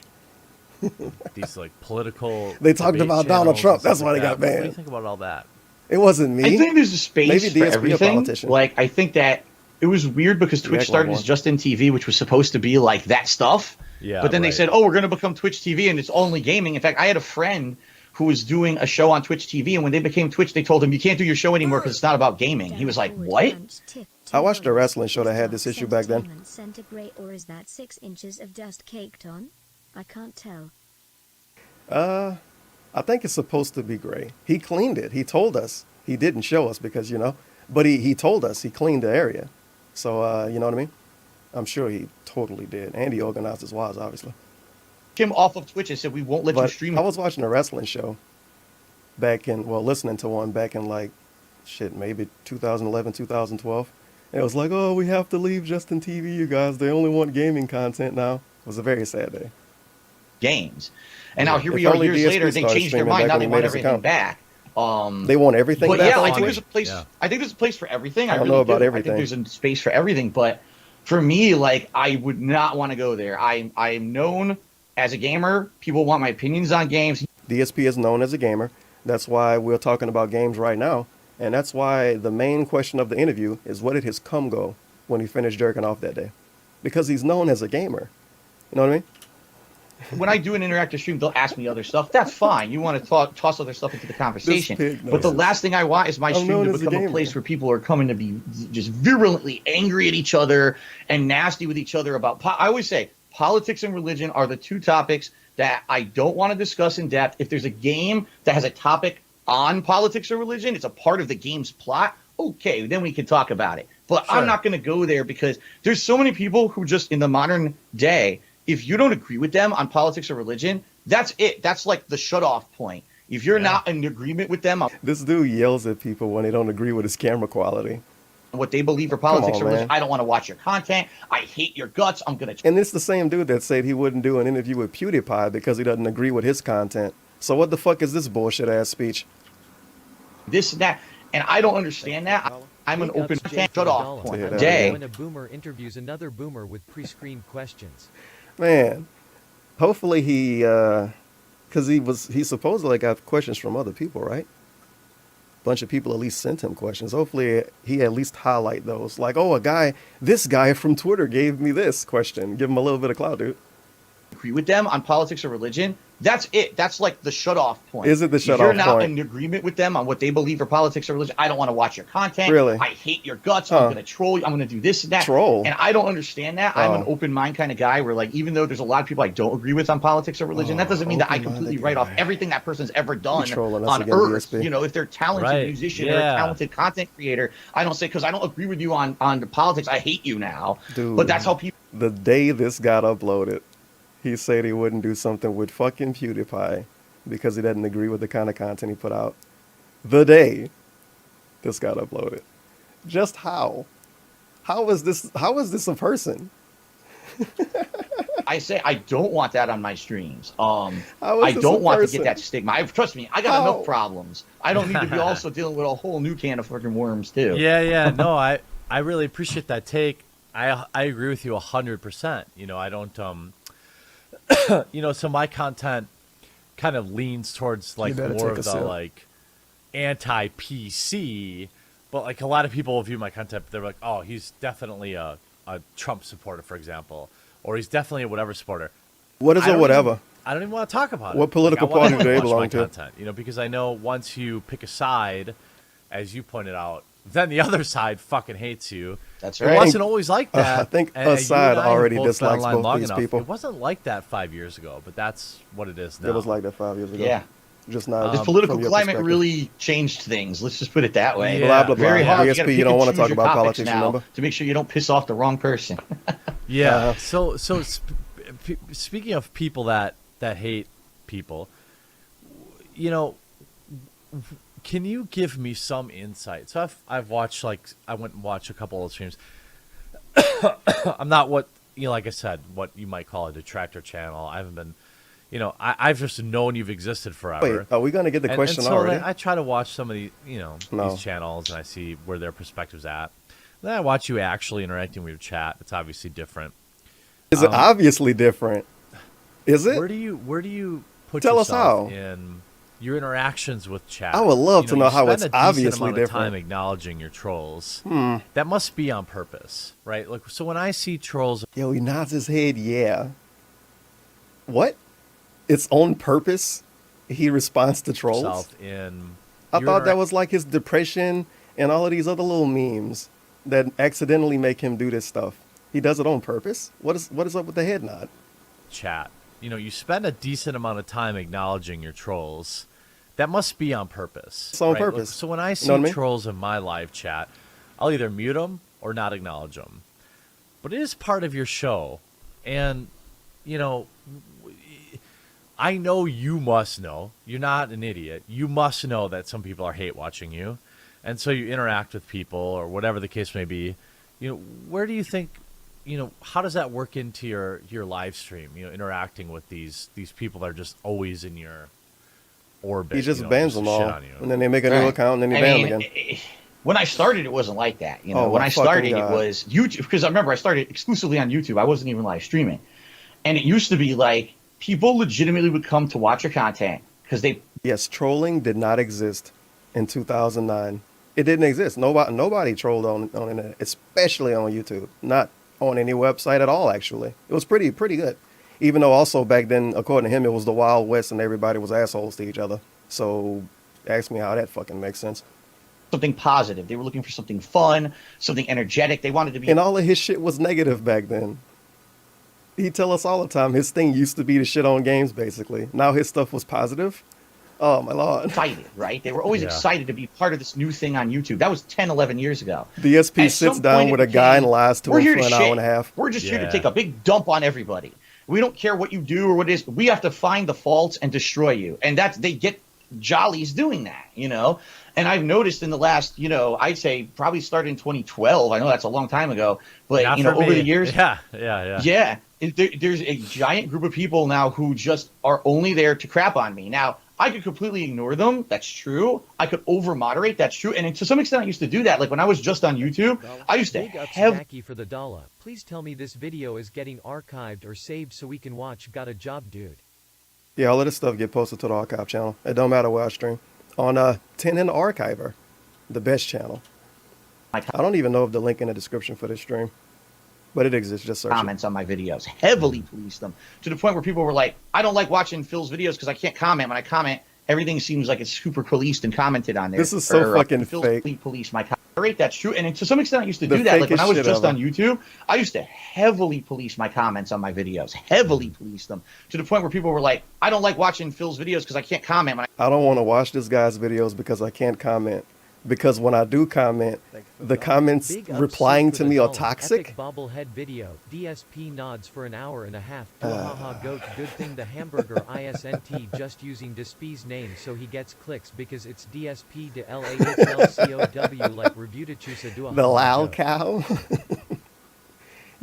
Speaker 6: These like political.
Speaker 5: They talked
Speaker 6: debate
Speaker 5: about Donald
Speaker 6: channels
Speaker 5: Trump.
Speaker 6: and stuff
Speaker 5: That's why
Speaker 6: like
Speaker 5: they got
Speaker 6: that. What do you
Speaker 5: banned.
Speaker 6: think about all that?
Speaker 5: It wasn't me.
Speaker 7: I think there's a space
Speaker 5: Maybe
Speaker 7: for
Speaker 5: DSP a
Speaker 7: everything.
Speaker 5: politician.
Speaker 7: Like, I think that it was weird because
Speaker 5: You
Speaker 7: Twitch
Speaker 5: act like
Speaker 7: started
Speaker 5: one.
Speaker 7: as Justin TV, which was supposed to be like that stuff.
Speaker 6: Yeah.
Speaker 7: But then they
Speaker 6: right.
Speaker 7: said, oh, we're going to become Twitch TV, and it's only gaming. In fact, I had a friend who was doing a show on Twitch TV, and when they became Twitch, they told him, you can't do your show anymore because it's not about gaming. He was like, what?
Speaker 5: I watched a wrestling show that had this issue back then.
Speaker 10: Centigrade, or is that 6 inches of dust caked on? I can't tell.
Speaker 5: I think it's supposed to be gray. He cleaned it. He told us. He didn't show us because, but he told us he cleaned the area. So, you know what I mean? I'm sure he totally did. And he organized his wives, obviously.
Speaker 7: Him off of Twitch and said, we won't let you
Speaker 5: But
Speaker 7: stream.
Speaker 5: I was watching a wrestling show listening to one back in maybe 2011, 2012. And it was like, oh, we have to leave Justin TV, you guys. They only want gaming content now. It was a very sad day.
Speaker 7: Games. And now here
Speaker 5: If
Speaker 7: we are
Speaker 5: only
Speaker 7: years
Speaker 5: DSP
Speaker 7: later, they
Speaker 5: started
Speaker 7: changed their
Speaker 5: streaming
Speaker 7: mind.
Speaker 5: back
Speaker 7: Now
Speaker 5: when
Speaker 7: they
Speaker 5: he
Speaker 7: want
Speaker 5: made his
Speaker 7: everything
Speaker 5: account.
Speaker 7: back.
Speaker 5: They want everything
Speaker 7: But
Speaker 5: back
Speaker 7: yeah,
Speaker 5: on
Speaker 7: I think
Speaker 5: Twitch?
Speaker 7: there's a place.
Speaker 6: Yeah.
Speaker 7: I think there's a place for everything.
Speaker 5: I don't
Speaker 7: really
Speaker 5: know about
Speaker 7: do.
Speaker 5: everything.
Speaker 7: I think there's a space for everything, but for me, like, I would not want to go there. I'm known as a gamer. People want my opinions on games.
Speaker 5: DSP is known as a gamer. That's why we're talking about games right now. And that's why the main question of the interview is, what did his cum go when he finished jerking off that day? Because he's known as a gamer. You know what I mean?
Speaker 7: When I do an interactive stream, they'll ask me other stuff. That's fine. You want to toss other stuff into the conversation.
Speaker 5: This pig
Speaker 7: But the
Speaker 5: knows.
Speaker 7: last thing I want is my
Speaker 5: I'm
Speaker 7: stream
Speaker 5: known
Speaker 7: to
Speaker 5: as a
Speaker 7: become a
Speaker 5: gamer.
Speaker 7: place where people are coming to be just virulently angry at each other and nasty with each other about. I always say politics and religion are the two topics that I don't want to discuss in depth. If there's a game that has a topic on politics or religion, it's a part of the game's plot. Okay, then we can talk about it. But
Speaker 6: Sure.
Speaker 7: I'm not going to go there because there's so many people who just in the modern day, if you don't agree with them on politics or religion, that's it. That's like the shut off point. If you're not in agreement with them on
Speaker 5: This dude yells at people when they don't agree with his camera quality.
Speaker 7: what they believe for politics
Speaker 5: on,
Speaker 7: or religion,
Speaker 5: man.
Speaker 7: I don't want to watch your content. I hate your guts. I'm going to.
Speaker 5: And it's the same dude that said he wouldn't do an interview with PewDiePie because he doesn't agree with his content. So what the fuck is this bullshit ass speech?
Speaker 7: This and that. And I don't understand that. I'm an
Speaker 8: Big
Speaker 7: open
Speaker 8: ups, Jake,
Speaker 7: content
Speaker 8: for
Speaker 7: shut
Speaker 8: the
Speaker 7: off
Speaker 8: dollar.
Speaker 7: point.
Speaker 5: Yeah,
Speaker 8: I love
Speaker 7: Day.
Speaker 8: when a boomer interviews another boomer with pre-screened questions.
Speaker 5: Man, hopefully he, because he supposedly got questions from other people, right? Bunch of people at least sent him questions. Hopefully he at least highlight those. Like, oh, this guy from Twitter gave me this question. Give him a little bit of clout, dude.
Speaker 7: Agree with them on politics or religion. That's it. That's like the shut off point.
Speaker 5: Is it the
Speaker 7: If
Speaker 5: shut
Speaker 7: you're
Speaker 5: off
Speaker 7: not
Speaker 5: point?
Speaker 7: in agreement with them on what they believe for politics or religion, I don't want to watch your content.
Speaker 5: Really?
Speaker 7: I hate your guts.
Speaker 5: Huh.
Speaker 7: I'm going to troll you. I'm going to do this and that.
Speaker 5: Troll?
Speaker 7: And I don't understand that. I'm an
Speaker 5: Oh.
Speaker 7: open mind kind of guy where, like, even though there's a lot of people I don't agree with on politics or religion, that doesn't mean that I
Speaker 5: open-minded
Speaker 7: completely write off
Speaker 5: guy.
Speaker 7: everything that person's ever done
Speaker 5: trolling us
Speaker 7: on
Speaker 5: again,
Speaker 7: Earth.
Speaker 5: DSP.
Speaker 7: You know, if they're a talented
Speaker 6: Right.
Speaker 7: musician or a
Speaker 6: Yeah.
Speaker 7: talented content creator, I don't say because I don't agree with you on the politics, I hate you now.
Speaker 5: Dude.
Speaker 7: But that's how people.
Speaker 5: The day this got uploaded, he said he wouldn't do something with fucking PewDiePie because he doesn't agree with the kind of content he put out. The day this got uploaded. Just how? How is this a person?
Speaker 7: I say I don't want that on my streams.
Speaker 5: How is
Speaker 7: I
Speaker 5: this
Speaker 7: don't
Speaker 5: a
Speaker 7: want to
Speaker 5: person?
Speaker 7: get that stigma. Trust me, I got
Speaker 5: How?
Speaker 7: enough problems. I don't need to be also dealing with a whole new can of fucking worms too.
Speaker 6: Yeah. No, I really appreciate that take. I agree with you 100%. I don't so my content kind of leans towards like
Speaker 5: better
Speaker 6: more
Speaker 5: take
Speaker 6: of
Speaker 5: a
Speaker 6: the
Speaker 5: sip.
Speaker 6: like anti-PC, but like a lot of people view my content, they're like, oh, he's definitely a Trump supporter, for example, or he's definitely a whatever supporter.
Speaker 5: What is
Speaker 6: I
Speaker 5: it,
Speaker 6: don't
Speaker 5: whatever?
Speaker 6: even- I don't even want to talk about it.
Speaker 5: What political
Speaker 6: Like, I wanna
Speaker 5: party do they
Speaker 6: watch
Speaker 5: belong
Speaker 6: my
Speaker 5: to?
Speaker 6: content, you know, because I know once you pick a side, as you pointed out, then the other side fucking hates you.
Speaker 7: That's
Speaker 6: It
Speaker 7: right.
Speaker 6: wasn't always like that.
Speaker 5: I think
Speaker 6: and
Speaker 5: a
Speaker 6: you
Speaker 5: side
Speaker 6: and I have
Speaker 5: already
Speaker 6: both been
Speaker 5: dislikes
Speaker 6: online
Speaker 5: both
Speaker 6: long
Speaker 5: these
Speaker 6: enough.
Speaker 5: people.
Speaker 6: It wasn't like that 5 years ago, but that's what it is now.
Speaker 5: It was like that 5 years ago.
Speaker 7: Yeah.
Speaker 5: Just not.
Speaker 7: This political
Speaker 5: from your
Speaker 7: climate
Speaker 5: perspective.
Speaker 7: really changed things. Let's just put it that way.
Speaker 6: Yeah.
Speaker 5: Blah, blah, blah.
Speaker 7: Very hard.
Speaker 5: DSP,
Speaker 7: gotta
Speaker 5: you
Speaker 7: pick
Speaker 5: don't
Speaker 7: and
Speaker 5: wanna
Speaker 7: choose
Speaker 5: talk
Speaker 7: your
Speaker 5: about
Speaker 7: topics
Speaker 5: politics,
Speaker 7: now
Speaker 5: remember?
Speaker 7: to make sure you don't piss off the wrong person.
Speaker 6: Yeah. So speaking of people that hate people, you know, can you give me some insight? So I've watched, like, I went and watched a couple of streams. I'm not what, you know, like I said, what you might call a detractor channel. I haven't been, you know, I've just known you've existed forever.
Speaker 5: Wait, are we going to get the question
Speaker 6: and so
Speaker 5: already?
Speaker 6: then I try to watch some of the, you know,
Speaker 5: No.
Speaker 6: these channels, and I see where their perspective's at. Then I watch you actually interacting with your chat. It's obviously different.
Speaker 5: Is it obviously different? Is it?
Speaker 6: Where do you put
Speaker 5: Tell us
Speaker 6: yourself
Speaker 5: how.
Speaker 6: in your interactions with chat?
Speaker 5: I would love
Speaker 6: You
Speaker 5: to
Speaker 6: you
Speaker 5: know how
Speaker 6: spend
Speaker 5: it's
Speaker 6: a decent
Speaker 5: obviously
Speaker 6: amount of
Speaker 5: different.
Speaker 6: time acknowledging your trolls. That must be on purpose, right? Like, so when I see trolls,
Speaker 5: Yo, he nods his head, yeah. What? It's on purpose? He responds to trolls?
Speaker 6: yourself in,
Speaker 5: I
Speaker 6: your
Speaker 5: thought that
Speaker 6: intera-
Speaker 5: was like his depression and all of these other little memes that accidentally make him do this stuff. He does it on purpose? What is up with the head nod?
Speaker 6: chat. You know, you spend a decent amount of time acknowledging your trolls. That must be on purpose.
Speaker 5: It's on
Speaker 6: right? Like,
Speaker 5: purpose.
Speaker 6: so when I see
Speaker 5: know what I mean?
Speaker 6: trolls in my live chat, I'll either mute them or not acknowledge them. But it is part of your show. And, you know, I know you must know. You're not an idiot. You must know that some people are hate watching you. And so you interact with people or whatever the case may be. You know, where do you think, you know, how does that work into your live stream? You know, interacting with these people that are just always in your orbit.
Speaker 5: He just
Speaker 6: you know,
Speaker 5: bans
Speaker 6: just
Speaker 5: them
Speaker 6: to shit
Speaker 5: all.
Speaker 6: on you.
Speaker 5: And then they make a new
Speaker 7: Right.
Speaker 5: account and then they
Speaker 7: I
Speaker 5: ban
Speaker 7: mean,
Speaker 5: them again.
Speaker 7: when I started, it wasn't like that. You know,
Speaker 5: Oh,
Speaker 7: when
Speaker 5: my
Speaker 7: I
Speaker 5: fucking
Speaker 7: started,
Speaker 5: God.
Speaker 7: it was YouTube, because I remember I started exclusively on YouTube. I wasn't even live streaming, and it used to be like people legitimately would come to watch your content because they
Speaker 5: Yes, trolling did not exist in 2009. It didn't exist. Nobody trolled on internet, especially on YouTube. Not on any website at all, actually. It was pretty good. Even though also back then, according to him, it was the Wild West and everybody was assholes to each other. So ask me how that fucking makes sense.
Speaker 7: something positive. They were looking for something fun, something energetic. They wanted to be
Speaker 5: And all of his shit was negative back then. He tell us all the time his thing used to be to shit on games, basically. Now his stuff was positive. Oh, my Lord.
Speaker 7: excited, right? They were always
Speaker 6: Yeah.
Speaker 7: excited to be part of this new thing on YouTube. That was 10, 11 years ago.
Speaker 5: DSP
Speaker 7: At
Speaker 5: sits
Speaker 7: some
Speaker 5: down
Speaker 7: point,
Speaker 5: with
Speaker 7: it
Speaker 5: a guy and
Speaker 7: became,
Speaker 5: lies to
Speaker 7: we're
Speaker 5: him
Speaker 7: here
Speaker 5: for
Speaker 7: to
Speaker 5: an hour
Speaker 7: shit.
Speaker 5: and a half.
Speaker 7: We're just here to
Speaker 6: Yeah.
Speaker 7: take a big dump on everybody. We don't care what you do or what it is. We have to find the faults and destroy you. And they get jollies doing that, you know? And I've noticed in the last, you know, I'd say probably started in 2012. I know that's a long time ago, but
Speaker 6: Not
Speaker 7: you know,
Speaker 6: for
Speaker 7: over
Speaker 6: me.
Speaker 7: the years,
Speaker 6: Yeah.
Speaker 7: yeah, there's a giant group of people now who just are only there to crap on me. Now, I could completely ignore them. That's true. I could over moderate. That's true. And to some extent, I used to do that. Like when I was just on YouTube, I used to
Speaker 8: Big up
Speaker 7: have
Speaker 8: Stacky for the dollar. Please tell me this video is getting archived or saved so we can watch. Got a job, dude.
Speaker 5: Yeah, all of this stuff get posted to the archive channel. It don't matter where I stream. On 10 in the Archiver, the best channel. I don't even know if the link in the description for this stream, but it exists. Just search it.
Speaker 7: comments on my videos, heavily policed them to the point where people were like, I don't like watching Phil's videos because I can't comment. When I comment, everything seems like it's super policed and commented on there.
Speaker 5: This is so fucking
Speaker 7: Phil's
Speaker 5: fake.
Speaker 7: police my comment. Right, that's true. And to some extent, I used to
Speaker 5: The
Speaker 7: do that. Like when
Speaker 5: fakest
Speaker 7: I was
Speaker 5: shit
Speaker 7: just
Speaker 5: ever.
Speaker 7: on YouTube, I used to heavily police my comments on my videos, heavily police them to the point where people were like, I don't like watching Phil's videos because I can't comment. When
Speaker 5: I don't want to watch this guy's videos because I can't comment. Because when I do comment, the comments
Speaker 8: Big up
Speaker 5: replying
Speaker 8: Seek
Speaker 5: to
Speaker 8: for
Speaker 5: me
Speaker 8: the
Speaker 5: are
Speaker 8: dollar.
Speaker 5: toxic.
Speaker 8: Epic bobblehead video. DSP nods for an hour and a half. Haha goat. Good thing the hamburger ISNT just using DSP's name so he gets clicks because it's DSP de LAHLCOW like Rebuta do a
Speaker 5: The loud cow.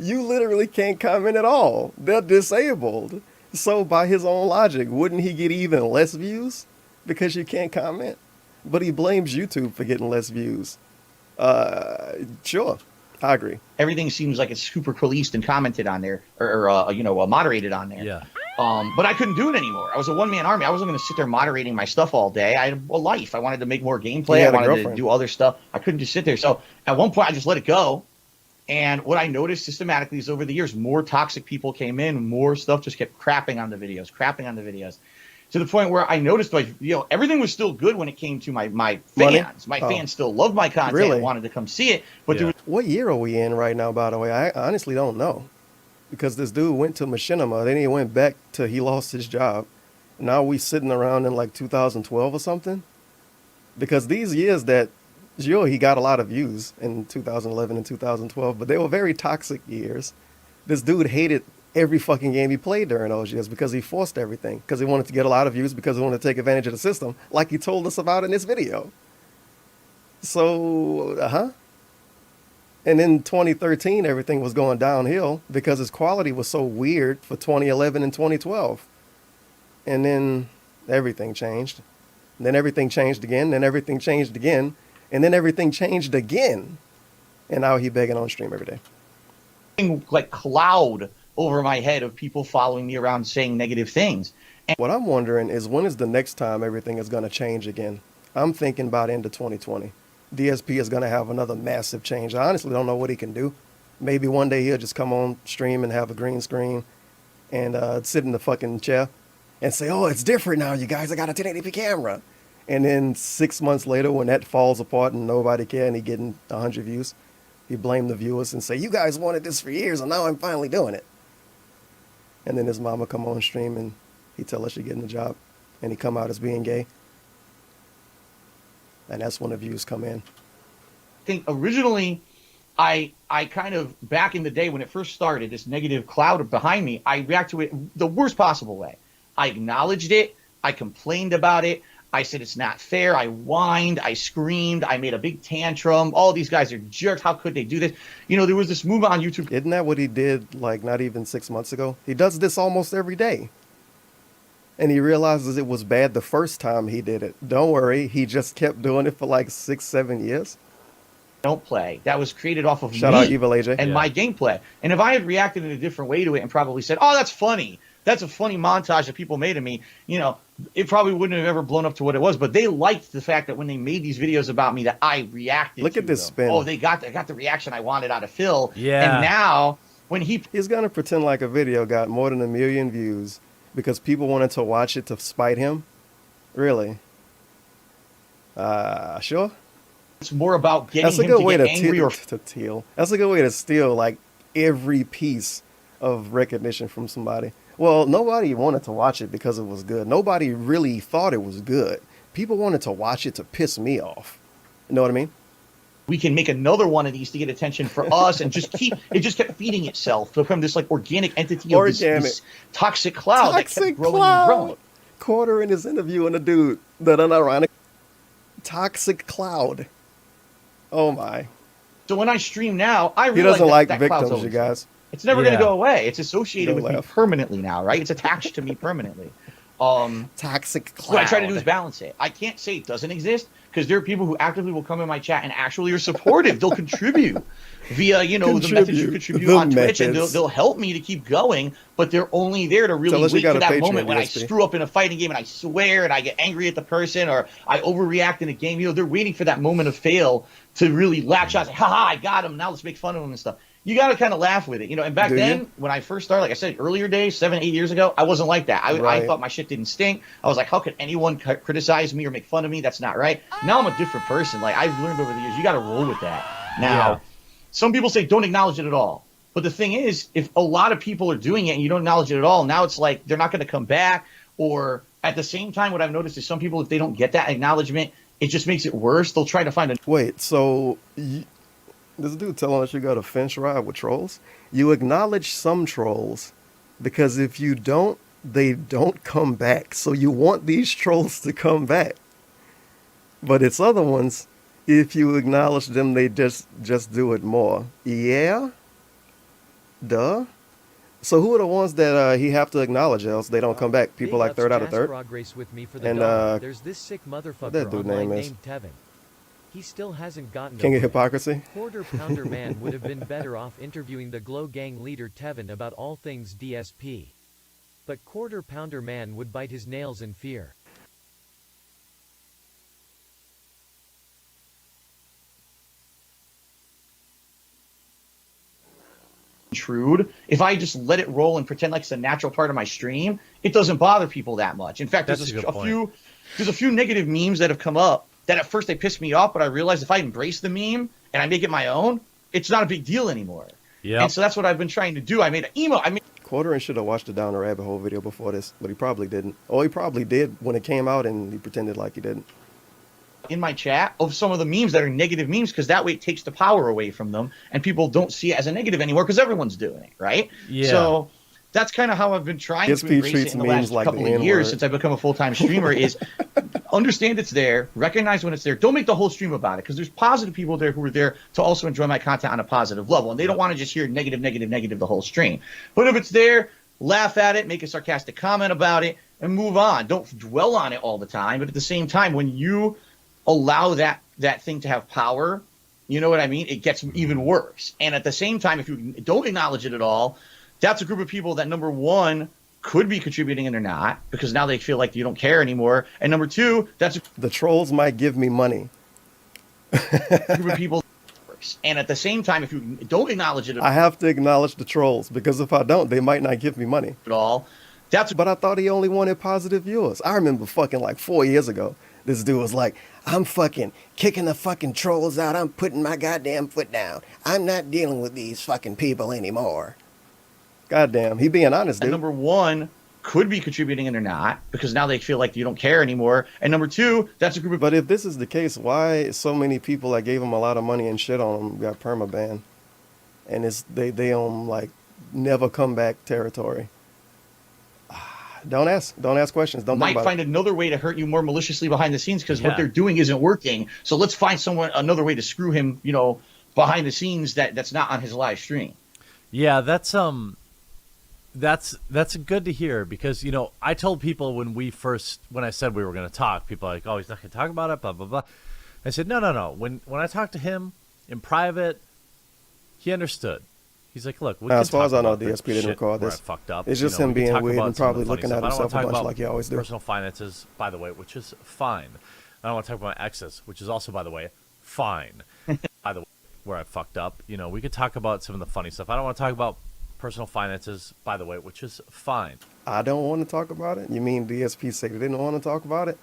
Speaker 5: You literally can't comment at all. They're disabled. So by his own logic, wouldn't he get even less views because you can't comment? But he blames YouTube for getting less views. Sure, I agree.
Speaker 7: everything seems like it's super policed and commented on there or you know, moderated on there.
Speaker 6: Yeah.
Speaker 7: But I couldn't do it anymore. I was a one-man army. I wasn't going to sit there moderating my stuff all day. I had a life. I wanted to make more gameplay. I wanted to do other stuff. I couldn't just sit there. So at one point, I just let it go. And what I noticed systematically is over the years, more toxic people came in, more stuff just kept crapping on the videos, to the point where I noticed, like, everything was still good when it came to my fans. My fans still loved my content and wanted to come see it. But
Speaker 5: what year are we in right now, by the way? I honestly don't know. Because this dude went to Machinima, then he went back to, he lost his job. Now we sitting around in like 2012 or something. Because these years that, sure, he got a lot of views in 2011 and 2012, but they were very toxic years. This dude hated every fucking game he played during those years because he forced everything. Because he wanted to get a lot of views, because he wanted to take advantage of the system, like he told us about in this video. So, And in 2013, everything was going downhill because his quality was so weird for 2011 and 2012. And then everything changed. And then everything changed again. Then everything changed again. And then everything changed again. And now he begging on stream every day.
Speaker 7: Like cloud over my head of people following me around saying negative things. And
Speaker 5: what I'm wondering is, when is the next time everything is going to change again? I'm thinking about end of 2020. DSP is going to have another massive change. I honestly don't know what he can do. Maybe one day he'll just come on stream and have a green screen and sit in the fucking chair and say, oh, it's different now, you guys. I got a 1080p camera. And then 6 months later, when that falls apart and nobody cares and he getting 100 views, he blame the viewers and say, you guys wanted this for years and now I'm finally doing it. And then his mama come on stream and he tell her she getting a job and he come out as being gay. And that's when the views come in.
Speaker 7: I think originally, I kind of, back in the day when it first started, this negative cloud behind me, I reacted to it the worst possible way. I acknowledged it. I complained about it. I said it's not fair. I whined. I screamed. I made a big tantrum. All these guys are jerks. How could they do this? There was this movement on YouTube.
Speaker 5: Isn't that what he did, like, not even 6 months ago? He does this almost every day. And he realizes it was bad the first time he did it. Don't worry, he just kept doing it for like 6-7 years.
Speaker 7: Don't play. That was created off of
Speaker 5: Shout
Speaker 7: me
Speaker 5: out Evil AJ.
Speaker 7: and my gameplay. And if I had reacted in a different way to it and probably said, oh, that's funny. That's a funny montage that people made of me. It probably wouldn't have ever blown up to what it was. But they liked the fact that when they made these videos about me that I reacted
Speaker 5: Look
Speaker 7: to
Speaker 5: at this
Speaker 7: them.
Speaker 5: spin.
Speaker 7: Oh, they got the reaction I wanted out of Phil.
Speaker 6: Yeah.
Speaker 7: And now when
Speaker 5: he's going to pretend like a video got more than 1 million views because people wanted to watch it to spite him? Really? Sure.
Speaker 7: It's more about getting
Speaker 5: That's a
Speaker 7: him
Speaker 5: good
Speaker 7: to
Speaker 5: way
Speaker 7: get
Speaker 5: to
Speaker 7: angry or
Speaker 5: steal. That's a good way to steal like every piece of recognition from somebody. Well, nobody wanted to watch it because it was good. Nobody really thought it was good. People wanted to watch it to piss me off. You know what I mean?
Speaker 7: we can make another one of these to get attention for us, and just kept feeding itself to become this like organic entity of this toxic cloud that kept growing and growing.
Speaker 5: Quarter in his interview, and the dude, that unironic toxic cloud. Oh my.
Speaker 7: So when I stream now, I realize
Speaker 5: he doesn't like
Speaker 7: that
Speaker 5: victims, you guys.
Speaker 7: It's never going to go away. It's associated with me
Speaker 5: laugh.
Speaker 7: permanently now, right? It's attached to me permanently.
Speaker 5: Toxic cloud.
Speaker 7: What I try to do is balance it. I can't say it doesn't exist, because there are people who actively will come in my chat and actually are supportive. They'll contribute via, the methods you contribute on Twitch, and they'll help me to keep going, but they're only there to really wait for that moment when I screw up in a fighting game and I swear and I get angry at the person, or I overreact in a game. They're waiting for that moment of fail to really latch on, say, haha, I got him, now let's make fun of him and stuff. You got to kind of laugh with it, and back then, when I first started, like I said, earlier days, 7-8 years ago, I wasn't like that. I thought my shit didn't stink. I was like, how could anyone criticize me or make fun of me? That's not right. Now I'm a different person. Like, I've learned over the years, you got to roll with that. Now, some people say don't acknowledge it at all. But the thing is, if a lot of people are doing it and you don't acknowledge it at all, now it's like they're not going to come back. Or at the same time, what I've noticed is some people, if they don't get that acknowledgement, it just makes it worse. They'll try to find a...
Speaker 5: Wait, so... This dude telling us you got a fence ride with trolls? You acknowledge some trolls, because if you don't, they don't come back. So you want these trolls to come back. But it's other ones, if you acknowledge them, they just do it more. Yeah? Duh? So who are the ones that he have to acknowledge, else they don't come back? People like Third Out of Third?
Speaker 8: And there's this sick motherfucker
Speaker 5: that dude
Speaker 8: online
Speaker 5: name is?
Speaker 8: named Tevin. He still hasn't gotten
Speaker 5: King of
Speaker 8: over it.
Speaker 5: Hypocrisy?
Speaker 8: Quarter Pounder Man would have been better off interviewing the Glow Gang leader Tevin about all things DSP. But Quarter Pounder Man would bite his nails in fear.
Speaker 7: Intrude. If I just let it roll and pretend like it's a natural part of my stream, it doesn't bother people that much. In fact,
Speaker 6: That's
Speaker 7: there's
Speaker 6: a good point.
Speaker 7: there's a few negative memes that have come up that at first they pissed me off, but I realized if I embrace the meme and I make it my own, it's not a big deal anymore.
Speaker 6: Yeah.
Speaker 7: And so that's what I've been trying to do. I made an emo.
Speaker 5: Quarter and should have watched the Down the Rabbit Hole video before this, but he probably didn't. Or he probably did when it came out and he pretended like he didn't.
Speaker 7: In my chat of some of the memes that are negative memes, because that way it takes the power away from them and people don't see it as a negative anymore because everyone's doing it, right?
Speaker 6: Yeah.
Speaker 7: So that's kind of how I've been trying
Speaker 5: DSP
Speaker 7: to embrace
Speaker 5: treats
Speaker 7: it in the
Speaker 5: memes
Speaker 7: last
Speaker 5: like
Speaker 7: couple
Speaker 5: the
Speaker 7: of years
Speaker 5: N-word.
Speaker 7: since I've become a full-time streamer is understand it's there, recognize when it's there. Don't make the whole stream about it because there's positive people there who are there to also enjoy my content on a positive level, and they don't want to just hear negative, negative, negative the whole stream. But if it's there, laugh at it, make a sarcastic comment about it, and move on. Don't dwell on it all the time. But at the same time, when you allow that thing to have power, you know what I mean? It gets even worse. And at the same time, if you don't acknowledge it at all, that's a group of people that, number one, could be contributing and they're not, because now they feel like you don't care anymore. And number two, that's
Speaker 5: The trolls might give me money.
Speaker 7: a group of people. And at the same time, if you don't acknowledge it
Speaker 5: I have to acknowledge the trolls because if I don't, they might not give me money.
Speaker 7: at all, that's
Speaker 5: But I thought he only wanted positive viewers. I remember fucking like 4 years ago, this dude was like, I'm fucking kicking the fucking trolls out. I'm putting my goddamn foot down. I'm not dealing with these fucking people anymore. Goddamn, he being honest,
Speaker 7: and
Speaker 5: dude.
Speaker 7: number one, could be contributing and they're not, because now they feel like you don't care anymore. And number two, that's a group of
Speaker 5: But if this is the case, why so many people that gave him a lot of money and shit on him got permaban? And it's they on like never come back territory. Don't ask questions. Don't think
Speaker 7: might
Speaker 5: about
Speaker 7: find
Speaker 5: it.
Speaker 7: another way to hurt you more maliciously behind the scenes because
Speaker 6: Yeah.
Speaker 7: what they're doing isn't working. So let's find another way to screw him, behind the scenes that's not on his live stream.
Speaker 6: Yeah, that's good to hear because I told people when I said we were going to talk, people are like, oh, he's not going to talk about it, blah blah blah. I said no. When I talked to him in private, he understood. He's like, look, we can
Speaker 5: As far
Speaker 6: talk
Speaker 5: as I know,
Speaker 6: about the
Speaker 5: DSP didn't
Speaker 6: shit
Speaker 5: record
Speaker 6: where
Speaker 5: this.
Speaker 6: I fucked up.
Speaker 5: It's just
Speaker 6: we
Speaker 5: him
Speaker 6: can
Speaker 5: being
Speaker 6: talk
Speaker 5: weird
Speaker 6: about
Speaker 5: and
Speaker 6: some of
Speaker 5: probably
Speaker 6: the funny
Speaker 5: looking
Speaker 6: stuff.
Speaker 5: at
Speaker 6: I don't wanna
Speaker 5: himself a
Speaker 6: talk
Speaker 5: bunch
Speaker 6: about
Speaker 5: like he always do.
Speaker 6: Personal finances, by the way, which is fine. I don't want to talk about my exes, which is also, by the way, fine. By the way, where I fucked up. We could talk about some of the funny stuff. I don't want to talk about personal finances, by the way, which is fine.
Speaker 5: I don't want to talk about it. You mean DSP said they didn't want to talk about it?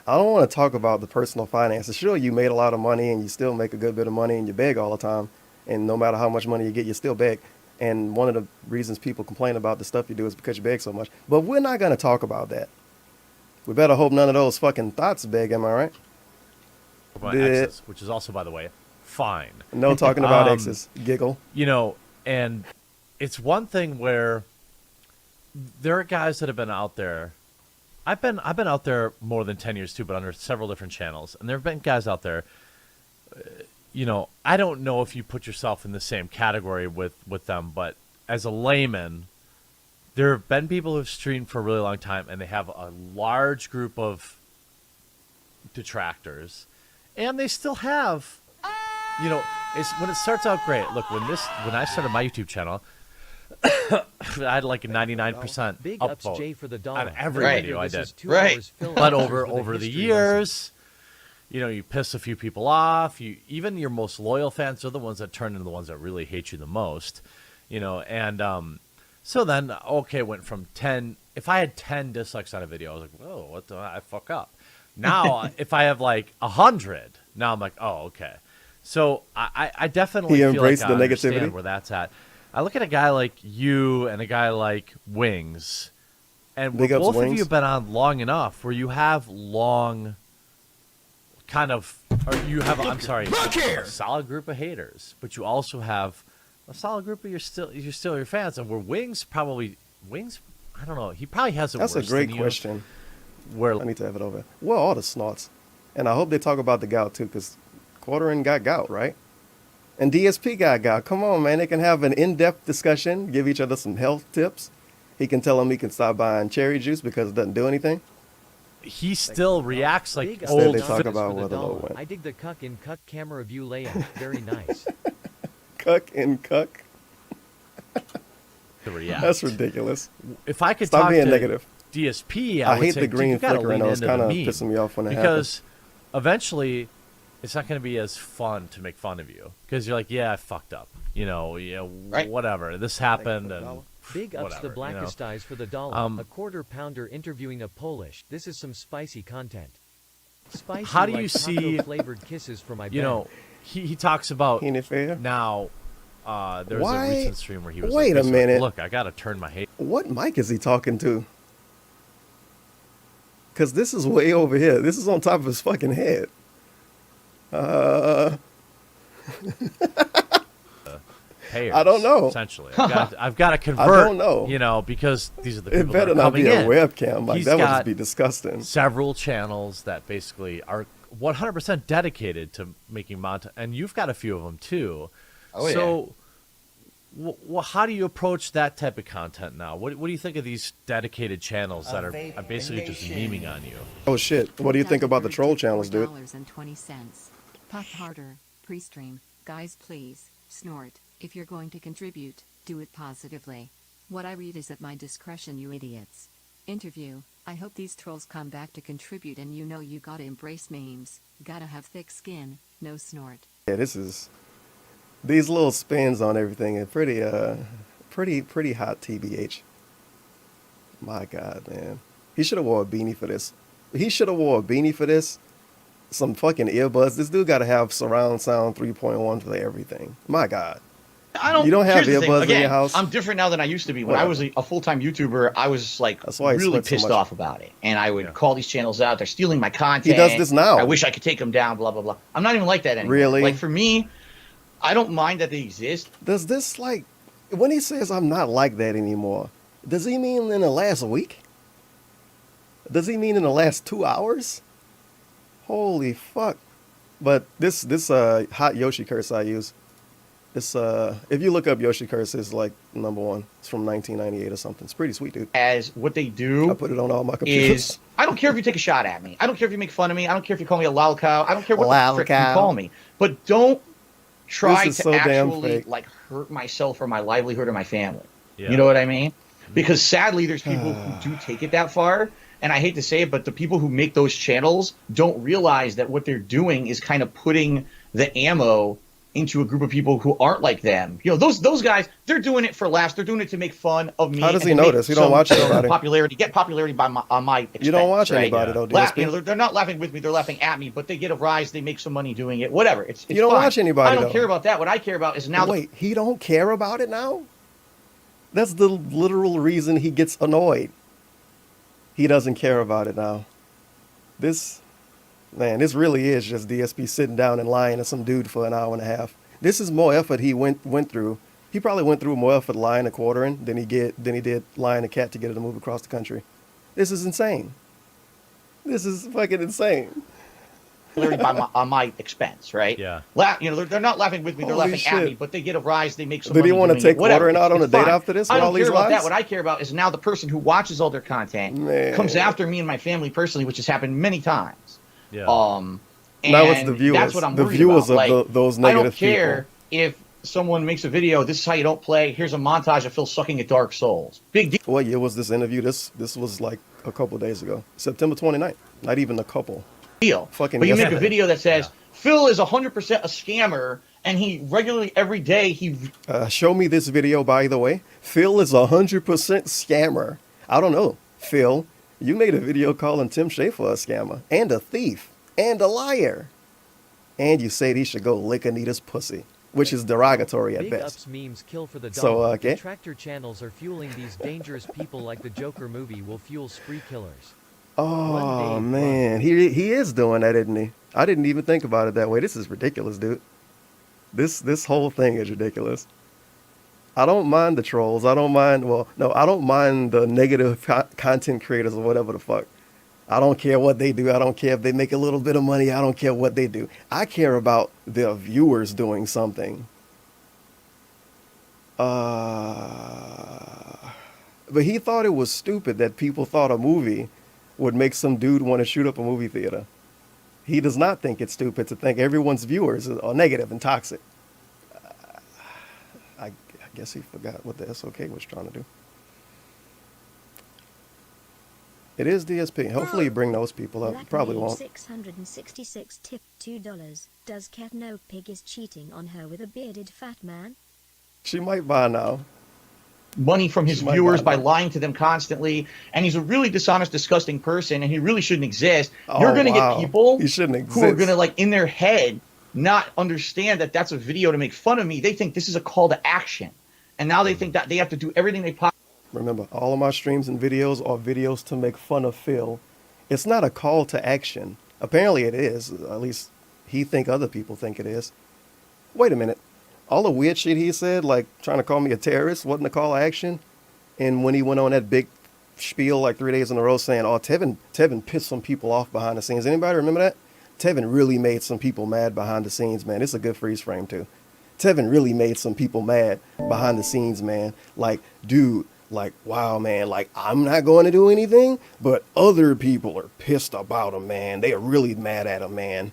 Speaker 5: I don't want to talk about the personal finances. Sure, you made a lot of money and you still make a good bit of money and you beg all the time. And no matter how much money you get, you still beg. And one of the reasons people complain about the stuff you do is because you beg so much. But we're not going to talk about that. We better hope none of those fucking thoughts beg, am I right?
Speaker 6: My
Speaker 5: Yeah.
Speaker 6: exes, which is also, by the way, fine.
Speaker 5: No talking about exes. Giggle.
Speaker 6: And it's one thing where there are guys that have been out there. I've been out there more than 10 years too, but under several different channels. And there have been guys out there, I don't know if you put yourself in the same category with them, but as a layman, there have been people who've streamed for a really long time and they have a large group of detractors, and they still have, it's when it starts out great. Look, when I started my YouTube channel, I had like a 99%
Speaker 8: Big ups
Speaker 6: upvote
Speaker 8: Jay for the dollar.
Speaker 6: on every
Speaker 7: Right.
Speaker 6: video I
Speaker 8: This
Speaker 6: did.
Speaker 8: is 2
Speaker 7: Right.
Speaker 8: hours Phil
Speaker 6: But
Speaker 8: answers
Speaker 6: over
Speaker 8: with a
Speaker 6: the
Speaker 8: history lesson.
Speaker 6: years, you piss a few people off. Even your most loyal fans are the ones that turn into the ones that really hate you the most. And so then it went from 10. If I had 10 dislikes on a video, I was like, whoa, what the I fuck up. Now if I have like 100, now I'm like, oh, okay. So I definitely
Speaker 5: He
Speaker 6: feel like
Speaker 5: embraced
Speaker 6: I
Speaker 5: the
Speaker 6: understand
Speaker 5: negativity?
Speaker 6: where that's at. I look at a guy like you and a guy like Wings, and
Speaker 5: Big ups,
Speaker 6: both of
Speaker 5: Wings.
Speaker 6: you have been on long enough where you have long a solid group of haters, but you also have a solid group of you're still your fans. And where Wings, I don't know, he probably has it
Speaker 5: That's a
Speaker 6: worse
Speaker 5: great
Speaker 6: than you.
Speaker 5: question.
Speaker 6: Where
Speaker 5: I need to have it over. Well, all the snorts. And I hope they talk about the gout too, because Quarterin got gout, right? And DSP got gout. Come on, man. They can have an in-depth discussion, give each other some health tips. He can tell him he can stop buying cherry juice because it doesn't do anything.
Speaker 6: he still reacts like
Speaker 8: Big
Speaker 5: Instead,
Speaker 6: old
Speaker 5: they
Speaker 8: ups
Speaker 5: talk
Speaker 8: for the
Speaker 5: about where the
Speaker 8: dollar.
Speaker 5: low went.
Speaker 8: I dig the cuck in cuck camera view layout. Very nice.
Speaker 5: Cuck and cuck.
Speaker 6: to react.
Speaker 5: That's ridiculous.
Speaker 6: If I could
Speaker 5: Stop
Speaker 6: talk
Speaker 5: being
Speaker 6: to
Speaker 5: negative.
Speaker 6: DSP,
Speaker 5: I
Speaker 6: would
Speaker 5: hate
Speaker 6: say,
Speaker 5: the
Speaker 6: "Dude,
Speaker 5: green
Speaker 6: you gotta
Speaker 5: flickering.
Speaker 6: lean
Speaker 5: It's
Speaker 6: into
Speaker 5: kind
Speaker 6: the
Speaker 5: of
Speaker 6: meme,"
Speaker 5: pissing me off when it
Speaker 6: because eventually it's not going to be as fun to make fun of you because you're like, yeah, I fucked up, whatever, this happened, and
Speaker 8: Big ups
Speaker 6: whatever,
Speaker 8: the blackest eyes for the dollar. A quarter pounder interviewing a Polish. This is some spicy content. Spicy.
Speaker 6: How do
Speaker 8: like
Speaker 6: you see?
Speaker 8: flavored kisses for my bed.
Speaker 6: He talks about now. There was
Speaker 5: Why?
Speaker 6: a recent stream where he was
Speaker 5: Wait
Speaker 6: like,
Speaker 5: a minute.
Speaker 6: Look, I gotta turn my hate.
Speaker 5: What mic is he talking to? Because this is way over here. This is on top of his fucking head.
Speaker 6: Payers,
Speaker 5: I don't know.
Speaker 6: Essentially, I've got to convert.
Speaker 5: I don't know.
Speaker 6: Because these are the
Speaker 5: It
Speaker 6: people
Speaker 5: better
Speaker 6: that are
Speaker 5: not
Speaker 6: coming
Speaker 5: be a
Speaker 6: in.
Speaker 5: webcam. Like,
Speaker 6: He's
Speaker 5: that would
Speaker 6: got
Speaker 5: just be disgusting.
Speaker 6: Several channels that basically are 100% dedicated to making content, and you've got a few of them too.
Speaker 7: Oh, yeah.
Speaker 6: So, how do you approach that type of content now? What do you think of these dedicated channels that are basically just memeing on you?
Speaker 5: Oh shit! What do you think about the troll channels, dude?
Speaker 12: $4.20. Pop harder. Pre-stream. Guys, please. Snort. If you're going to contribute, do it positively. What I read is at my discretion, you idiots. Interview. I hope these trolls come back to contribute, and you gotta embrace memes. Gotta have thick skin. No snort.
Speaker 5: Yeah, these little spins on everything are pretty hot, TBH. My God, man. He should have wore a beanie for this. Some fucking earbuds. This dude got to have surround sound 3.1 for everything. My God. You don't have
Speaker 7: here's the thing.
Speaker 5: earbuds in
Speaker 7: Again,
Speaker 5: your house?
Speaker 7: I'm different now than I used to be. When I was a full-time YouTuber, I was like
Speaker 5: why he
Speaker 7: really
Speaker 5: sweats so
Speaker 7: pissed
Speaker 5: much.
Speaker 7: off about it. And I would call these channels out. They're stealing my content.
Speaker 5: He does this now.
Speaker 7: I wish I could take them down, blah, blah, blah. I'm not even like that anymore.
Speaker 5: Really?
Speaker 7: Like, for me, I don't mind that they exist.
Speaker 5: Does this, like, when he says I'm not like that anymore, does he mean in the last week? Does he mean in the last 2 hours? Holy fuck. But this hot Yoshi curse I use, this if you look up Yoshi curse, it's like #1. It's from 1998 or something. It's pretty sweet, dude.
Speaker 7: As what they do
Speaker 5: I put it on all my computers.
Speaker 7: is, I don't care if you take a shot at me. I don't care if you make fun of me. I don't care if you call me a lol cow. I don't care what the frick you
Speaker 5: Lolcow.
Speaker 7: call me. But don't try
Speaker 5: This is
Speaker 7: to
Speaker 5: so damn
Speaker 7: actually
Speaker 5: fake.
Speaker 7: like hurt myself or my livelihood or my family.
Speaker 6: Yeah.
Speaker 7: You know what I mean? Because sadly, there's people who do take it that far. And I hate to say it, but the people who make those channels don't realize that what they're doing is kind of putting the ammo into a group of people who aren't like them. Those guys, they're doing it for laughs. They're doing it to make fun of me.
Speaker 5: How does
Speaker 7: and
Speaker 5: he
Speaker 7: to
Speaker 5: know
Speaker 7: make
Speaker 5: this? He don't watch anybody.
Speaker 7: Get popularity on my expense.
Speaker 5: You don't watch
Speaker 7: right?
Speaker 5: anybody, though,
Speaker 7: Laugh,
Speaker 5: DSP.
Speaker 7: they're not laughing with me. They're laughing at me, but they get a rise. They make some money doing it. Whatever. It's
Speaker 5: You don't
Speaker 7: fine.
Speaker 5: watch anybody,
Speaker 7: I don't
Speaker 5: though.
Speaker 7: care about that. What I care about is now.
Speaker 5: Wait, he don't care about it now? That's the literal reason he gets annoyed. He doesn't care about it now. This really is just DSP sitting down and lying to some dude for an hour and a half. This is more effort he went through. He probably went through more effort lying to quartering than he did lying to Cat to get her to move across the country. This is insane. This is fucking insane.
Speaker 7: On my expense, right?
Speaker 6: Yeah.
Speaker 7: They're not laughing with me. They're
Speaker 5: Holy
Speaker 7: laughing at
Speaker 5: shit.
Speaker 7: me, but they get a rise. They make some
Speaker 5: Did
Speaker 7: money.
Speaker 5: he want to
Speaker 7: doing
Speaker 5: take
Speaker 7: it. Whatever.
Speaker 5: quartering out on a
Speaker 7: It's
Speaker 5: date
Speaker 7: fine.
Speaker 5: after this
Speaker 7: I
Speaker 5: with
Speaker 7: don't
Speaker 5: all
Speaker 7: care
Speaker 5: these
Speaker 7: about that.
Speaker 5: lies?
Speaker 7: What I care about is now the person who watches all their content
Speaker 5: Man.
Speaker 7: comes after me and my family personally, which has happened many times.
Speaker 6: Yeah.
Speaker 7: And
Speaker 5: Now it's the viewers.
Speaker 7: That's what I'm
Speaker 5: The
Speaker 7: worried
Speaker 5: viewers
Speaker 7: about.
Speaker 5: of those
Speaker 7: I don't
Speaker 5: negative
Speaker 7: care if someone makes a video. This is how you don't play. Here's a montage of Phil sucking at Dark Souls. Big deal.
Speaker 5: What year was this interview? This was like a couple days ago. September 29th. Not even a couple. Fucking
Speaker 7: But you make a
Speaker 5: yesterday.
Speaker 7: video that says Phil is 100% a scammer, and he regularly every day he.
Speaker 5: Show me this video, by the way. Phil is 100% scammer. I don't know. Phil, you made a video calling Tim Schafer a scammer and a thief and a liar. And you said he should go lick Anita's pussy, which is derogatory at
Speaker 8: Big
Speaker 5: best.
Speaker 8: ups memes kill for the dollar.
Speaker 5: So, okay.
Speaker 8: Detractor channels are fueling these dangerous people like the Joker movie will fuel spree killers.
Speaker 5: Oh, man. He is doing that, isn't he? I didn't even think about it that way. This is ridiculous, dude. This whole thing is ridiculous. I don't mind the trolls. I don't mind the negative content creators or whatever the fuck. I don't care what they do. I don't care if they make a little bit of money. I don't care what they do. I care about their viewers doing something. But he thought it was stupid that people thought a movie would make some dude want to shoot up a movie theater. He does not think it's stupid to think everyone's viewers are negative and toxic. I I guess he forgot what the SOK was trying to do. It is DSP. Hopefully you bring those people up. Probably won't.
Speaker 10: 666 tip $2. Does Kat know Pig is cheating on her with a bearded fat man?
Speaker 5: She might buy now.
Speaker 7: Money from his
Speaker 5: She might
Speaker 7: viewers
Speaker 5: buy
Speaker 7: by
Speaker 5: now.
Speaker 7: lying to them constantly, and he's a really dishonest, disgusting person, and he really shouldn't exist. You're
Speaker 5: Oh,
Speaker 7: going to
Speaker 5: wow.
Speaker 7: get people
Speaker 5: He shouldn't
Speaker 7: who are
Speaker 5: exist.
Speaker 7: going to, like, in their head, not understand that that's a video to make fun of me. They think this is a call to action, and now they think that they have to do everything they possibly.
Speaker 5: Remember, all of my streams and videos are videos to make fun of Phil. It's not a call to action. Apparently it is. At least he think other people think it is. Wait a minute. All the weird shit he said, like trying to call me a terrorist, wasn't a call to action. And when he went on that big spiel like 3 days in a row saying, oh, Tevin pissed some people off behind the scenes. Anybody remember that? Tevin really made some people mad behind the scenes, man. It's a good freeze frame, too. Tevin really made some people mad behind the scenes, man. Like, dude, like, wow, man, like, I'm not going to do anything, but other people are pissed about him, man. They are really mad at him, man.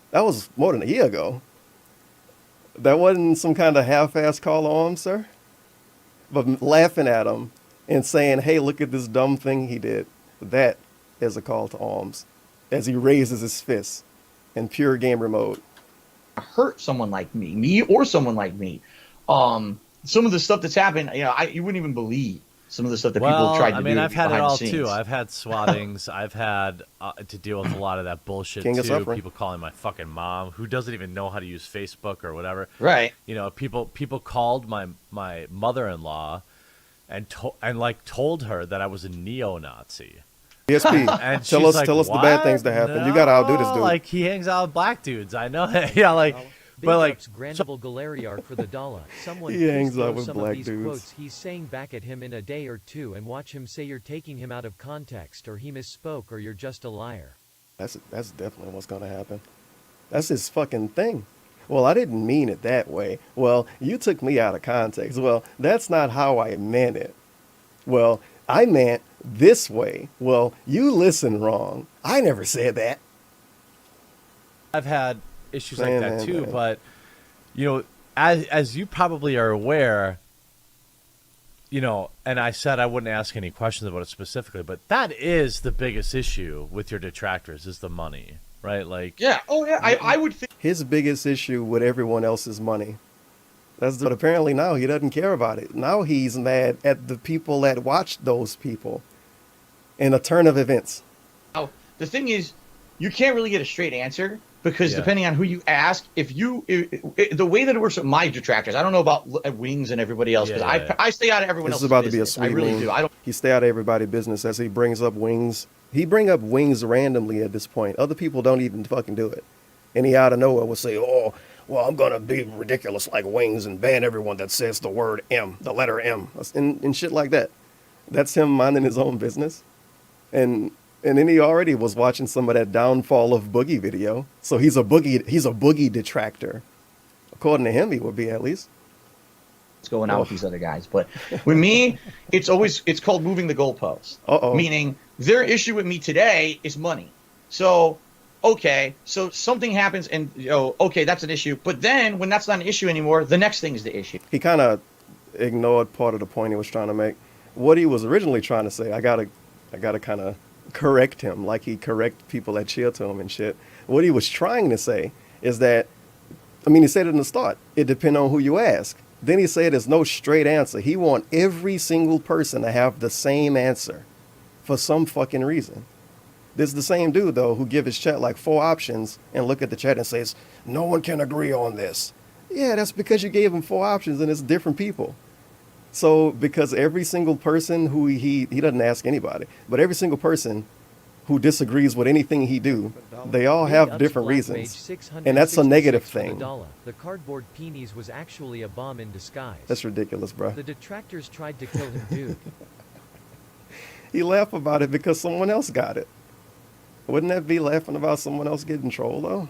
Speaker 5: That was more than a year ago. That wasn't some kind of half-ass call on, sir? But laughing at him and saying, hey, look at this dumb thing he did. That is a call to arms as he raises his fist in pure gamer mode.
Speaker 7: hurt someone like me or someone like me. Some of the stuff that's happened, you know, you wouldn't even believe some of the stuff that people have tried to do.
Speaker 6: I mean, I've had it
Speaker 7: behind the
Speaker 6: all
Speaker 7: scenes.
Speaker 6: too. I've had swattings. I've had to deal with a lot of that bullshit
Speaker 5: King of
Speaker 6: too.
Speaker 5: suffering.
Speaker 6: People calling my fucking mom, who doesn't even know how to use Facebook or whatever.
Speaker 7: Right.
Speaker 6: You know, people called my mother-in-law and told her that I was a neo-Nazi.
Speaker 5: DSP,
Speaker 6: And
Speaker 5: tell
Speaker 6: she's
Speaker 5: us the
Speaker 6: "What?
Speaker 5: bad things that happen. You gotta outdo this
Speaker 6: No,
Speaker 5: dude.
Speaker 6: Like, he hangs out with black dudes. I know that. Yeah, like,
Speaker 8: Big
Speaker 6: but like,
Speaker 8: ups Grandible Galeriarch for the dollar. Someone
Speaker 5: He
Speaker 8: please
Speaker 5: hangs
Speaker 8: throw
Speaker 5: out with
Speaker 8: some
Speaker 5: black
Speaker 8: of these
Speaker 5: dudes.
Speaker 8: quotes he's saying back at him in a day or two and watch him say you're taking him out of context or he misspoke or you're just a liar.
Speaker 5: That's definitely what's gonna happen. That's his fucking thing. Well, I didn't mean it that way. Well, you took me out of context. Well, that's not how I meant it. Well, I meant this way. Well, you listened wrong. I never said that.
Speaker 6: I've had issues like
Speaker 5: Man,
Speaker 6: that
Speaker 5: man,
Speaker 6: too.
Speaker 5: man.
Speaker 6: But you know, as you probably are aware, you know, and I said I wouldn't ask any questions about it specifically, but that is the biggest issue with your detractors is the money, right? Like,
Speaker 7: Yeah. Oh, yeah. I would think.
Speaker 5: His biggest issue with everyone else's money. But apparently now he doesn't care about it. Now he's mad at the people that watched those people in a turn of events.
Speaker 7: Oh, the thing is, you can't really get a straight answer because
Speaker 6: Yeah.
Speaker 7: depending on who you ask, the way that it works with my detractors, I don't know about Wings and everybody else because
Speaker 6: Yeah.
Speaker 7: I stay out of everyone
Speaker 5: This is
Speaker 7: else's
Speaker 5: about to be a
Speaker 7: business.
Speaker 5: sweet
Speaker 7: I really
Speaker 5: meme.
Speaker 7: do. I don't.
Speaker 5: He stay out of everybody's business as he brings up Wings. He bring up Wings randomly at this point. Other people don't even fucking do it. And he out of nowhere will say, oh, well, I'm going to be ridiculous like Wings and ban everyone that says the word M, the letter M, and shit like that. That's him minding his own business. And then he already was watching some of that downfall of Boogie video. So he's a Boogie detractor. According to him, he would be at least.
Speaker 7: What's going on with these other guys? But with me, it's called moving the goalposts.
Speaker 5: Uh-oh.
Speaker 7: Meaning their issue with me today is money. So okay, so something happens and okay, that's an issue. But then when that's not an issue anymore, the next thing is the issue.
Speaker 5: He kind of ignored part of the point he was trying to make. What he was originally trying to say, I gotta kind of correct him, like he correct people that cheer to him and shit. What he was trying to say is that, I mean, he said it in the start. It depends on who you ask. Then he said there's no straight answer. He want every single person to have the same answer, for some fucking reason. This is the same dude though who give his chat like 4 options and look at the chat and says no one can agree on this. Yeah, that's because you gave him 4 options and it's different people. So because every single person who he doesn't ask anybody, but every single person who disagrees with anything he do, they all
Speaker 8: Big
Speaker 5: have
Speaker 8: ups
Speaker 5: different
Speaker 8: Black
Speaker 5: reasons.
Speaker 8: Mage 666
Speaker 5: And that's a negative
Speaker 8: for the
Speaker 5: thing.
Speaker 8: dollar. The cardboard peonies was actually a bomb in disguise.
Speaker 5: That's ridiculous, bro.
Speaker 8: The detractors tried to kill him, dude.
Speaker 5: He laughed about it because someone else got it. Wouldn't that be laughing about someone else getting trolled though?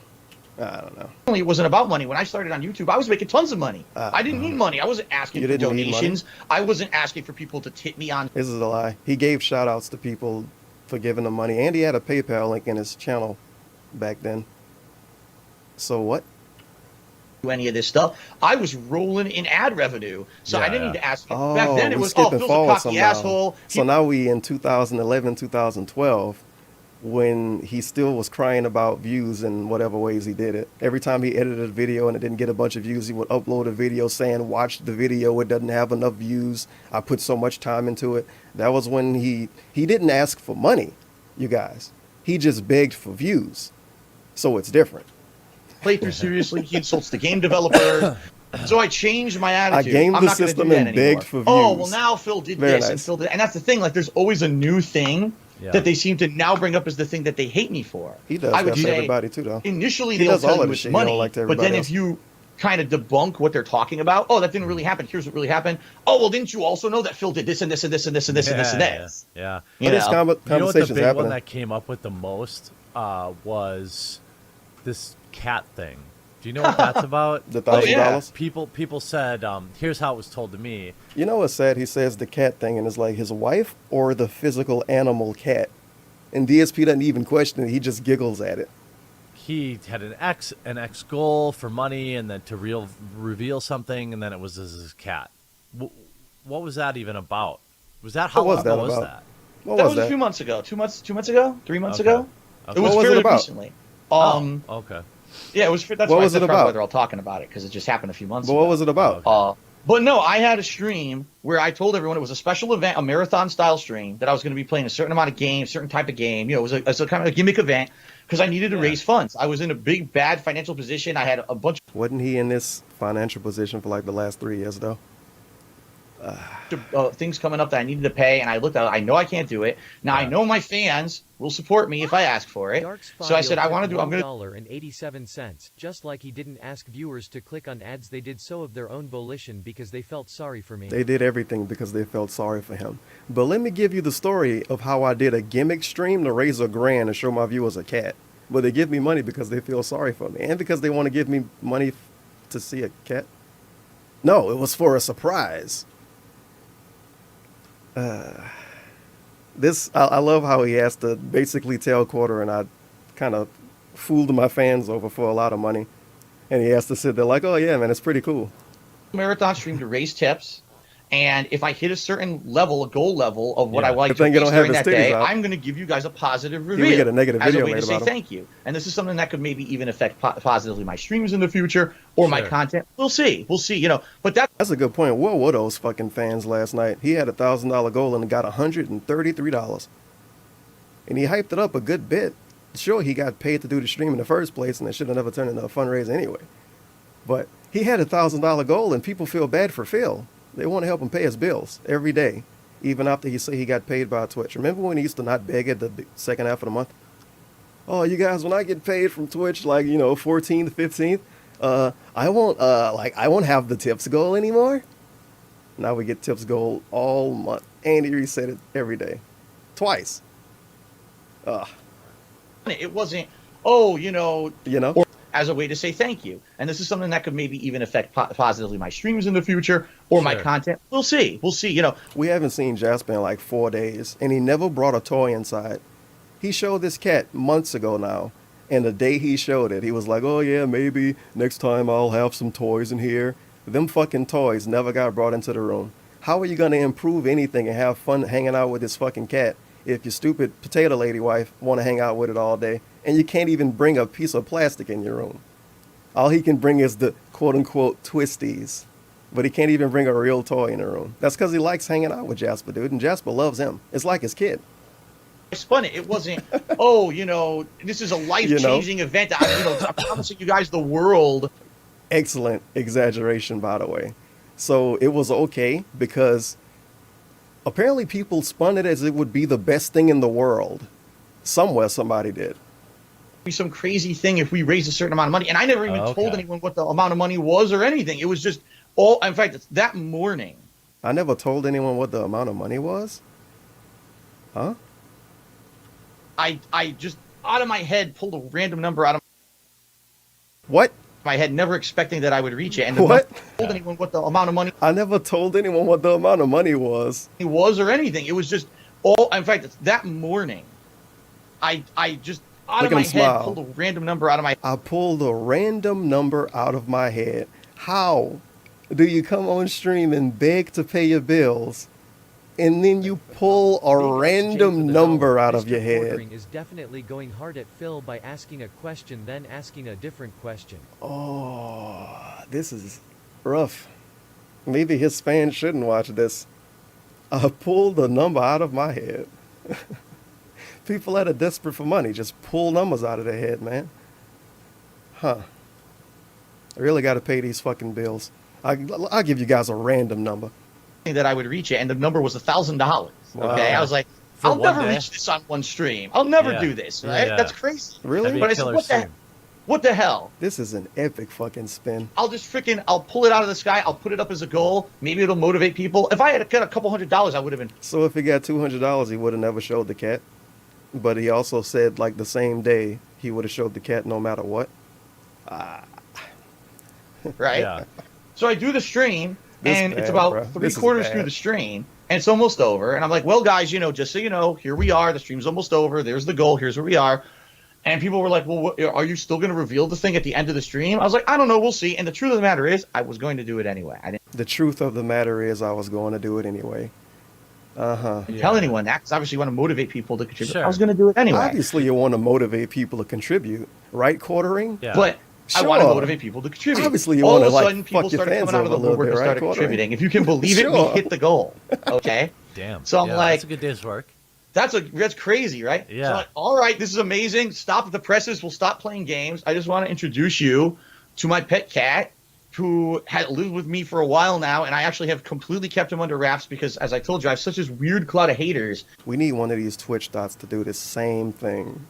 Speaker 5: I don't know.
Speaker 7: It wasn't about money. When I started on YouTube, I was making tons of money. I didn't need money. I wasn't asking
Speaker 5: You
Speaker 7: for
Speaker 5: didn't need money?
Speaker 7: donations. I wasn't asking for people to tip me on.
Speaker 5: This is a lie. He gave shout outs to people for giving him money. And he had a PayPal link in his channel back then. So what?
Speaker 7: any of this stuff. I was rolling in ad revenue, so I didn't need to ask you.
Speaker 5: Oh,
Speaker 7: Back then it
Speaker 5: we
Speaker 7: was,
Speaker 5: skipping
Speaker 7: Phil's a
Speaker 5: forward
Speaker 7: cocky
Speaker 5: somehow.
Speaker 7: asshole.
Speaker 5: So now we in 2011, 2012, when he still was crying about views in whatever ways he did it. Every time he edited a video and it didn't get a bunch of views, he would upload a video saying, watch the video, it doesn't have enough views. I put so much time into it. That was when he didn't ask for money, you guys. He just begged for views. So it's different.
Speaker 7: Playthrough seriously, he insults the game developers. So I changed my attitude.
Speaker 5: I gamed
Speaker 7: I'm
Speaker 5: the
Speaker 7: not gonna
Speaker 5: system
Speaker 7: do that
Speaker 5: and begged
Speaker 7: anymore.
Speaker 5: for
Speaker 7: Oh,
Speaker 5: views.
Speaker 7: well now Phil did
Speaker 5: Very
Speaker 7: this and
Speaker 5: nice.
Speaker 7: Phil did, and that's the thing. Like, there's always a new thing that they seem to now bring up as the thing that they hate me for.
Speaker 5: He does
Speaker 7: I would
Speaker 5: that to
Speaker 7: say
Speaker 5: everybody too, though.
Speaker 7: initially
Speaker 5: He
Speaker 7: they'll
Speaker 5: does all
Speaker 7: tell
Speaker 5: of
Speaker 7: you
Speaker 5: the
Speaker 7: it's
Speaker 5: shit you don't
Speaker 7: money,
Speaker 5: like to
Speaker 7: but then
Speaker 5: everybody
Speaker 7: if you kind of debunk what they're talking about, oh, that didn't really happen. Here's what really happened. Oh, well, didn't you also know that Phil did this and this and this and this and this and this and this?
Speaker 6: Yeah.
Speaker 7: You
Speaker 5: But it's
Speaker 7: know?
Speaker 6: You know what the
Speaker 5: conversations
Speaker 6: big
Speaker 5: happening.
Speaker 6: one that came up with the most was this cat thing. Do you know what that's about?
Speaker 5: The $1,000?
Speaker 6: People said, here's how it was told to me.
Speaker 5: You know what's sad? He says the cat thing, and it's like his wife or the physical animal cat. And DSP doesn't even question it. He just giggles at it.
Speaker 6: He had an ex goal for money, and then to reveal something, and then it was his cat. What was that even about? Was that how
Speaker 5: What was
Speaker 6: long
Speaker 5: that
Speaker 6: was
Speaker 5: about?
Speaker 6: that?
Speaker 5: What
Speaker 7: That
Speaker 5: was
Speaker 7: was a
Speaker 5: that?
Speaker 7: few months ago. 2 months ago? 3 months
Speaker 6: Okay.
Speaker 7: ago?
Speaker 6: Okay.
Speaker 7: It was
Speaker 5: What was it
Speaker 7: fairly
Speaker 5: about?
Speaker 7: recently.
Speaker 6: Okay.
Speaker 7: Yeah, it was. That's
Speaker 5: What
Speaker 7: why,
Speaker 5: was it
Speaker 7: that's probably
Speaker 5: about?
Speaker 7: why they're all talking about it, because it just happened a few months
Speaker 5: But
Speaker 7: ago.
Speaker 5: what was it about?
Speaker 7: But no, I had a stream where I told everyone it was a special event, a marathon style stream, that I was going to be playing a certain amount of games, certain type of game. You know, it was a kind of a gimmick event because I needed to raise funds. I was in a big, bad financial position. I had a bunch
Speaker 5: Wasn't he in this financial position for like the last 3 years, though?
Speaker 7: of things coming up that I needed to pay, and I looked at it. I know I can't do it. Now, I know my fans will support me if I ask for it. So I said, I want to do I'm going to
Speaker 8: $1.87. Just like he didn't ask viewers to click on ads, they did so of their own volition because they felt sorry for me.
Speaker 5: They did everything because they felt sorry for him. But let me give you the story of how I did a gimmick stream to raise $1,000 to show my viewers a cat. But they give me money because they feel sorry for me and because they want to give me money to see a cat. No, it was for a surprise. I love how he has to basically tell Quarter, and I kind of fooled my fans over for a lot of money. And he has to sit there like, oh yeah, man, it's pretty cool.
Speaker 7: marathon stream to raise tips. And if I hit a certain level, a goal level of what I like
Speaker 5: But
Speaker 7: to
Speaker 5: then you
Speaker 7: raise
Speaker 5: don't have
Speaker 7: during
Speaker 5: his
Speaker 7: that
Speaker 5: titties
Speaker 7: day,
Speaker 5: out.
Speaker 7: I'm going to give you guys a positive
Speaker 5: we
Speaker 7: review
Speaker 5: get a negative
Speaker 7: as a
Speaker 5: video
Speaker 7: way to
Speaker 5: made
Speaker 7: say
Speaker 5: about him.
Speaker 7: thank you. And this is something that could maybe even affect positively my streams in the future or my content. We'll see. We'll see. You know, but
Speaker 5: That's a good point. Where were those fucking fans last night? He had $1,000 goal and got $133. And he hyped it up a good bit. Sure, he got paid to do the stream in the first place, and it should have never turned into a fundraiser anyway. But he had $1,000 goal, and people feel bad for Phil. They want to help him pay his bills every day, even after he say he got paid by Twitch. Remember when he used to not beg at the second half of the month? Oh, you guys, when I get paid from Twitch, like, 14th, 15th, I won't have the tips goal anymore. Now we get tips goal all month. And he reset it every day. Twice.
Speaker 7: it wasn't, or as a way to say thank you. And this is something that could maybe even affect positively my streams in the future or my content. We'll see. We'll see.
Speaker 5: We haven't seen Jasper in like 4 days, and he never brought a toy inside. He showed this cat months ago now, and the day he showed it, he was like, oh yeah, maybe next time I'll have some toys in here. Them fucking toys never got brought into the room. How are you going to improve anything and have fun hanging out with this fucking cat if your stupid potato lady wife want to hang out with it all day, and you can't even bring a piece of plastic in your room? All he can bring is the quote-unquote twisties, but he can't even bring a real toy in the room. That's because he likes hanging out with Jasper, dude, and Jasper loves him. It's like his kid.
Speaker 7: I spun it. It wasn't, this is a life-changing event. I'm promising you guys the world.
Speaker 5: Excellent exaggeration, by the way. So it was okay because apparently people spun it as it would be the best thing in the world. Somewhere somebody did.
Speaker 7: Be some crazy thing if we raised a certain amount of money. And I never even told anyone what the amount of money was or anything. It was just in fact, that morning.
Speaker 5: I never told anyone what the amount of money was? Huh?
Speaker 7: I just out of my head pulled a random number out of
Speaker 5: what?
Speaker 7: My head, never expecting that I would reach it. And
Speaker 5: what?
Speaker 7: Told anyone what the amount of money
Speaker 5: I never told anyone what the amount of money was.
Speaker 7: Or anything. It was just in fact, that morning. I just out
Speaker 5: Look
Speaker 7: of
Speaker 5: at
Speaker 7: my
Speaker 5: him
Speaker 7: head,
Speaker 5: smile.
Speaker 7: pulled a random number out of my.
Speaker 5: I pulled a random number out of my head. How do you come on stream and beg to pay your bills, and then you pull a
Speaker 8: Big XJ for
Speaker 5: random
Speaker 8: the
Speaker 5: number
Speaker 8: dollar.
Speaker 5: out of
Speaker 8: Mr.
Speaker 5: your head?
Speaker 8: Bordering is definitely going hard at Phil by asking a question, then asking a different question.
Speaker 5: Oh, this is rough. Maybe his fans shouldn't watch this. I pulled a number out of my head. People that are desperate for money just pull numbers out of their head, man. Huh. I really got to pay these fucking bills. I'll give you guys a random number.
Speaker 7: That I would reach it, and the number was $1,000. Okay,
Speaker 5: Wow.
Speaker 7: I was like,
Speaker 6: For
Speaker 7: I'll
Speaker 6: one
Speaker 7: never
Speaker 6: day?
Speaker 7: reach this on one stream. I'll never
Speaker 6: Yeah.
Speaker 7: do this, right?
Speaker 6: Yeah.
Speaker 7: That's crazy.
Speaker 5: Really?
Speaker 6: That'd be
Speaker 7: But
Speaker 6: a
Speaker 7: I said,
Speaker 6: killer
Speaker 7: what the,
Speaker 6: stream.
Speaker 7: what the hell?
Speaker 5: This is an epic fucking spin.
Speaker 7: I'll pull it out of the sky. I'll put it up as a goal. Maybe it'll motivate people. If I had got a couple $100s, I would have been.
Speaker 5: So if he got $200, he would have never showed the cat. But he also said like the same day he would have showed the cat no matter what.
Speaker 7: Right?
Speaker 6: Yeah.
Speaker 7: So I do the stream,
Speaker 5: This
Speaker 7: and it's
Speaker 5: bad,
Speaker 7: about
Speaker 5: bro.
Speaker 7: three
Speaker 5: This is
Speaker 7: quarters
Speaker 5: bad.
Speaker 7: through the stream, and it's almost over. And I'm like, well, guys, just so you know, here we are. The stream's almost over. There's the goal. Here's where we are. And people were like, well, are you still going to reveal the thing at the end of the stream? I was like, I don't know. We'll see. And the truth of the matter is, I was going to do it anyway. I didn't
Speaker 5: The truth of the matter is I was going to do it anyway. Uh-huh.
Speaker 7: tell anyone that because obviously you want to motivate people to contribute.
Speaker 6: Sure.
Speaker 7: I was going to do it anyway.
Speaker 5: Obviously you want to motivate people to contribute, right, Quartering?
Speaker 6: Yeah.
Speaker 7: But I want to
Speaker 5: Sure.
Speaker 7: motivate people to contribute.
Speaker 5: Obviously you
Speaker 7: All
Speaker 5: wanna,
Speaker 7: of a
Speaker 5: like,
Speaker 7: sudden, people
Speaker 5: fuck your
Speaker 7: started
Speaker 5: fans
Speaker 7: coming out of
Speaker 5: over
Speaker 7: the
Speaker 5: a little
Speaker 7: woodwork
Speaker 5: bit,
Speaker 7: and
Speaker 5: right,
Speaker 7: started
Speaker 5: Quartering?
Speaker 7: contributing. If you can believe it, we
Speaker 5: Sure.
Speaker 7: hit the goal. Okay?
Speaker 6: Damn.
Speaker 7: So I'm
Speaker 6: Yeah,
Speaker 7: like-
Speaker 6: that's a good day's work.
Speaker 7: That's crazy, right?
Speaker 6: Yeah.
Speaker 7: So I'm like, all right, this is amazing. Stop the presses. We'll stop playing games. I just want to introduce you to my pet cat, who had lived with me for a while now, and I actually have completely kept him under wraps because, as I told you, I have such this weird cloud of haters
Speaker 5: We need one of these Twitch dots to do the same thing.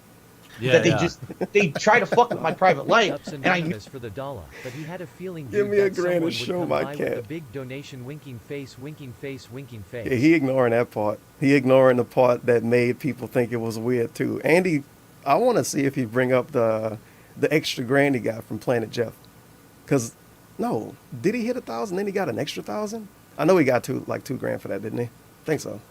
Speaker 6: Yeah.
Speaker 7: that they
Speaker 6: yeah.
Speaker 7: they try to fuck with my private life,
Speaker 8: Ups
Speaker 7: and I knew
Speaker 8: Anonymous for the dollar, but he had a feeling
Speaker 5: Give
Speaker 8: dude,
Speaker 5: me a
Speaker 8: that
Speaker 5: grand to
Speaker 8: someone would
Speaker 5: show
Speaker 8: come
Speaker 5: my
Speaker 8: by with
Speaker 5: cat.
Speaker 8: a big donation, winking face, winking face, winking face.
Speaker 5: Yeah, he ignoring that part. He ignoring the part that made people think it was weird too. Andy, I want to see if he bring up the extra grand he got from Planet Jeff. Cause no, did he hit 1,000? Then he got an extra 1,000. I know he got $2,000 for that, didn't he? Think so.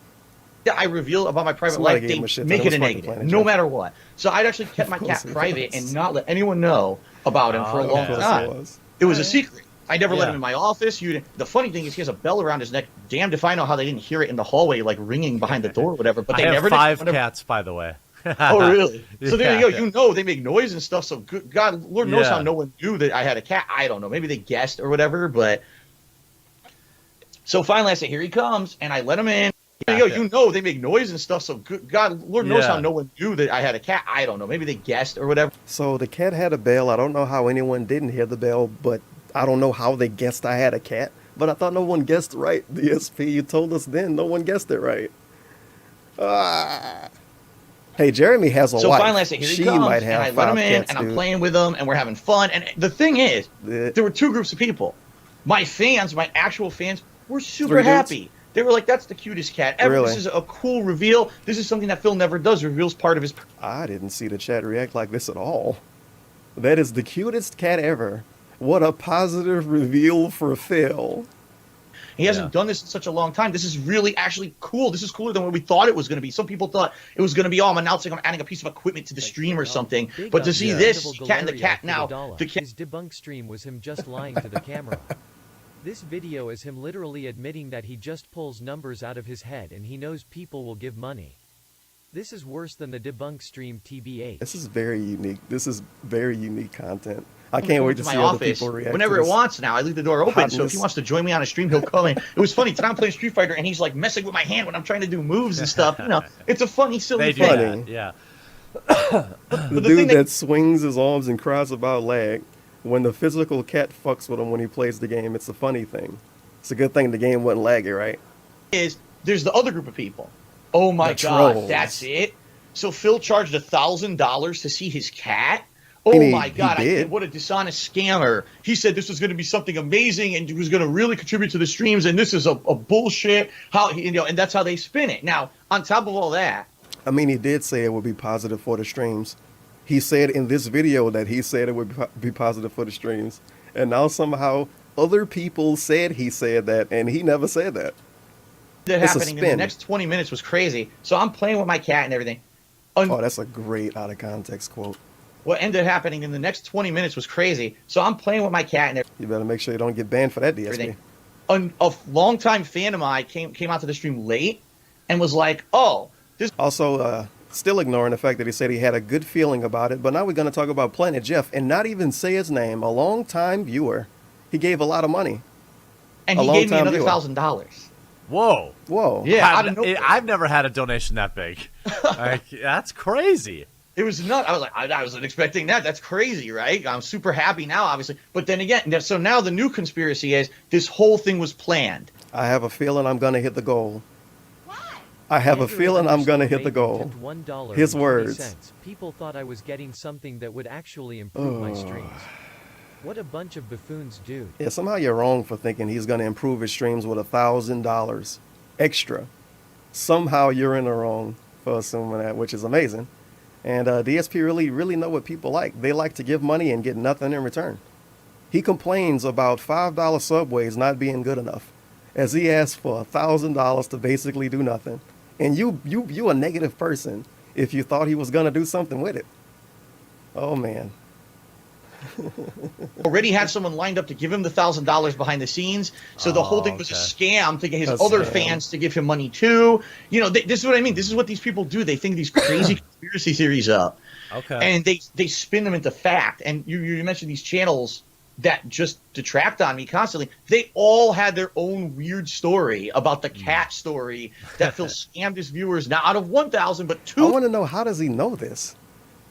Speaker 7: that I reveal about my private
Speaker 5: Somebody
Speaker 7: life,
Speaker 5: gave
Speaker 7: they
Speaker 5: him a shit
Speaker 7: make
Speaker 5: ton.
Speaker 7: it
Speaker 5: It
Speaker 7: a
Speaker 5: was fucking
Speaker 7: negative,
Speaker 5: Planet
Speaker 7: no
Speaker 5: Jeff.
Speaker 7: matter what. So I'd actually kept my
Speaker 5: Of
Speaker 7: cat
Speaker 5: course it
Speaker 7: private
Speaker 5: was.
Speaker 7: and not let anyone know about him for a
Speaker 6: Oh,
Speaker 7: long
Speaker 6: okay.
Speaker 5: Of course
Speaker 7: time.
Speaker 5: it was.
Speaker 7: It was a secret. I never let
Speaker 6: Yeah.
Speaker 7: him in my office. The funny thing is, he has a bell around his neck. Damned if I know how they didn't hear it in the hallway, like ringing behind the door or whatever. But
Speaker 6: I
Speaker 7: they
Speaker 6: have
Speaker 7: never
Speaker 6: 5
Speaker 7: did. Whenever-
Speaker 6: cats, by the way.
Speaker 7: Oh, really? So there you
Speaker 6: Yeah.
Speaker 7: go. You know they make noise and stuff. So good God, Lord knows
Speaker 6: Yeah.
Speaker 7: how no one knew that I had a cat. I don't know. Maybe they guessed or whatever. But so finally, I said, "Here he comes," and I let him in. There you go. You know they make noise and stuff. So good God, Lord knows
Speaker 6: Yeah.
Speaker 7: how no one knew that I had a cat. I don't know. Maybe they guessed or whatever.
Speaker 5: So the cat had a bell. I don't know how anyone didn't hear the bell, but I don't know how they guessed I had a cat. But I thought no one guessed right. DSP, you told us then no one guessed it right. Ah. Hey, Jeremy has a
Speaker 7: So
Speaker 5: wife.
Speaker 7: finally, I said, "Here
Speaker 5: She
Speaker 7: he comes,"
Speaker 5: might
Speaker 7: and
Speaker 5: have
Speaker 7: I let
Speaker 5: 5
Speaker 7: him in,
Speaker 5: cats,
Speaker 7: and I'm
Speaker 5: dude.
Speaker 7: playing with him, and we're having fun. And the thing is,
Speaker 5: Yeah.
Speaker 7: there were 2 groups of people. My fans, my actual fans, were super
Speaker 5: 3 dudes?
Speaker 7: happy. They were like, "That's the cutest cat ever.
Speaker 5: Really?
Speaker 7: This is a cool reveal. This is something that Phil never does. Reveals part of his."
Speaker 5: I didn't see the chat react like this at all. That is the cutest cat ever. What a positive reveal for Phil.
Speaker 7: He hasn't done this in such a long time. This is really actually cool. This is cooler than what we thought it was going to be. Some people thought it was going to be, I'm announcing I'm adding a piece of equipment to the stream or something.
Speaker 8: Big
Speaker 7: But to
Speaker 8: up
Speaker 7: see
Speaker 8: to
Speaker 7: this,
Speaker 8: Civil
Speaker 7: Cat and the
Speaker 8: Galeria
Speaker 7: Cat
Speaker 8: for
Speaker 7: now,
Speaker 8: dollar.
Speaker 7: the cat.
Speaker 8: His debunk stream was him just lying to the camera. This video is him literally admitting that he just pulls numbers out of his head and he knows people will give money. This is worse than the debunk stream TBH.
Speaker 5: This is very unique. This is very unique content. I can't wait to
Speaker 7: my
Speaker 5: see other
Speaker 7: office
Speaker 5: people react.
Speaker 7: whenever
Speaker 5: to
Speaker 7: it
Speaker 5: this.
Speaker 7: wants now. I leave the door open, so if
Speaker 5: Hotness.
Speaker 7: he wants to join me on a stream, he'll come in. It was funny. Tonight I'm playing Street Fighter, and he's like messing with my hand when I'm trying to do moves and stuff. It's a funny, silly
Speaker 6: They do
Speaker 7: thing.
Speaker 6: that. Yeah.
Speaker 5: The
Speaker 7: the
Speaker 5: dude
Speaker 7: thing
Speaker 5: that swings his arms and cries about lag, when the physical cat fucks with him when he plays the game, it's a funny thing. It's a good thing the game wasn't laggy, right?
Speaker 7: Is there's the other group of people. Oh my
Speaker 5: The
Speaker 7: God,
Speaker 5: trolls.
Speaker 7: that's it. So Phil charged $1,000 to see his cat. Oh
Speaker 5: And he-
Speaker 7: my God!
Speaker 5: he did.
Speaker 7: What a dishonest scammer! He said this was going to be something amazing and he was going to really contribute to the streams, and this is a bullshit. And that's how they spin it. Now, on top of all that,
Speaker 5: I mean, he did say it would be positive for the streams. He said in this video that he said it would be positive for the streams. And now somehow other people said he said that, and he never said that.
Speaker 7: that
Speaker 5: It's a
Speaker 7: happening in the
Speaker 5: spin.
Speaker 7: next 20 minutes was crazy. So I'm playing with my cat and everything.
Speaker 5: Oh, that's a great out of context quote.
Speaker 7: What ended up happening in the next 20 minutes was crazy. So I'm playing with my cat and
Speaker 5: You better make sure you don't get banned for that DSP.
Speaker 7: everything. A longtime fan of mine came out to the stream late and was like, "Oh, this."
Speaker 5: Also, still ignoring the fact that he said he had a good feeling about it. But now we're going to talk about Planet Jeff and not even say his name. A long-time viewer. He gave a lot of money.
Speaker 7: And he gave me another $1,000.
Speaker 6: Whoa.
Speaker 5: Whoa.
Speaker 7: Yeah, out of nowhere.
Speaker 6: I've never had a donation that big. Like, that's crazy.
Speaker 7: It was nuts. I was like, I wasn't expecting that. That's crazy, right? I'm super happy now, obviously. But then again, so now the new conspiracy is this whole thing was planned.
Speaker 5: I have a feeling I'm going to hit the goal. I have a feeling I'm going to hit the goal. His words.
Speaker 8: People thought I was getting something that would actually improve my streams. What a bunch of buffoons, dude.
Speaker 5: Yeah, somehow you're wrong for thinking he's going to improve his streams with $1,000 extra. Somehow you're in the wrong for assuming that, which is amazing. And DSP really know what people like. They like to give money and get nothing in return. He complains about $5 subways not being good enough, as he asks for $1,000 to basically do nothing. And you a negative person if you thought he was going to do something with it. Oh, man.
Speaker 7: Already had someone lined up to give him the $1,000 behind the scenes, so the whole thing was a scam to get his other fans to give him money too. You know, this is what I mean. This is what these people do. They think these crazy conspiracy theories up, and they spin them into fact. And you mentioned these channels that just detract on me constantly. They all had their own weird story about the cat story that Phil scammed his viewers. Not out of 1,000, but 2.
Speaker 5: I want to know, how does he know this?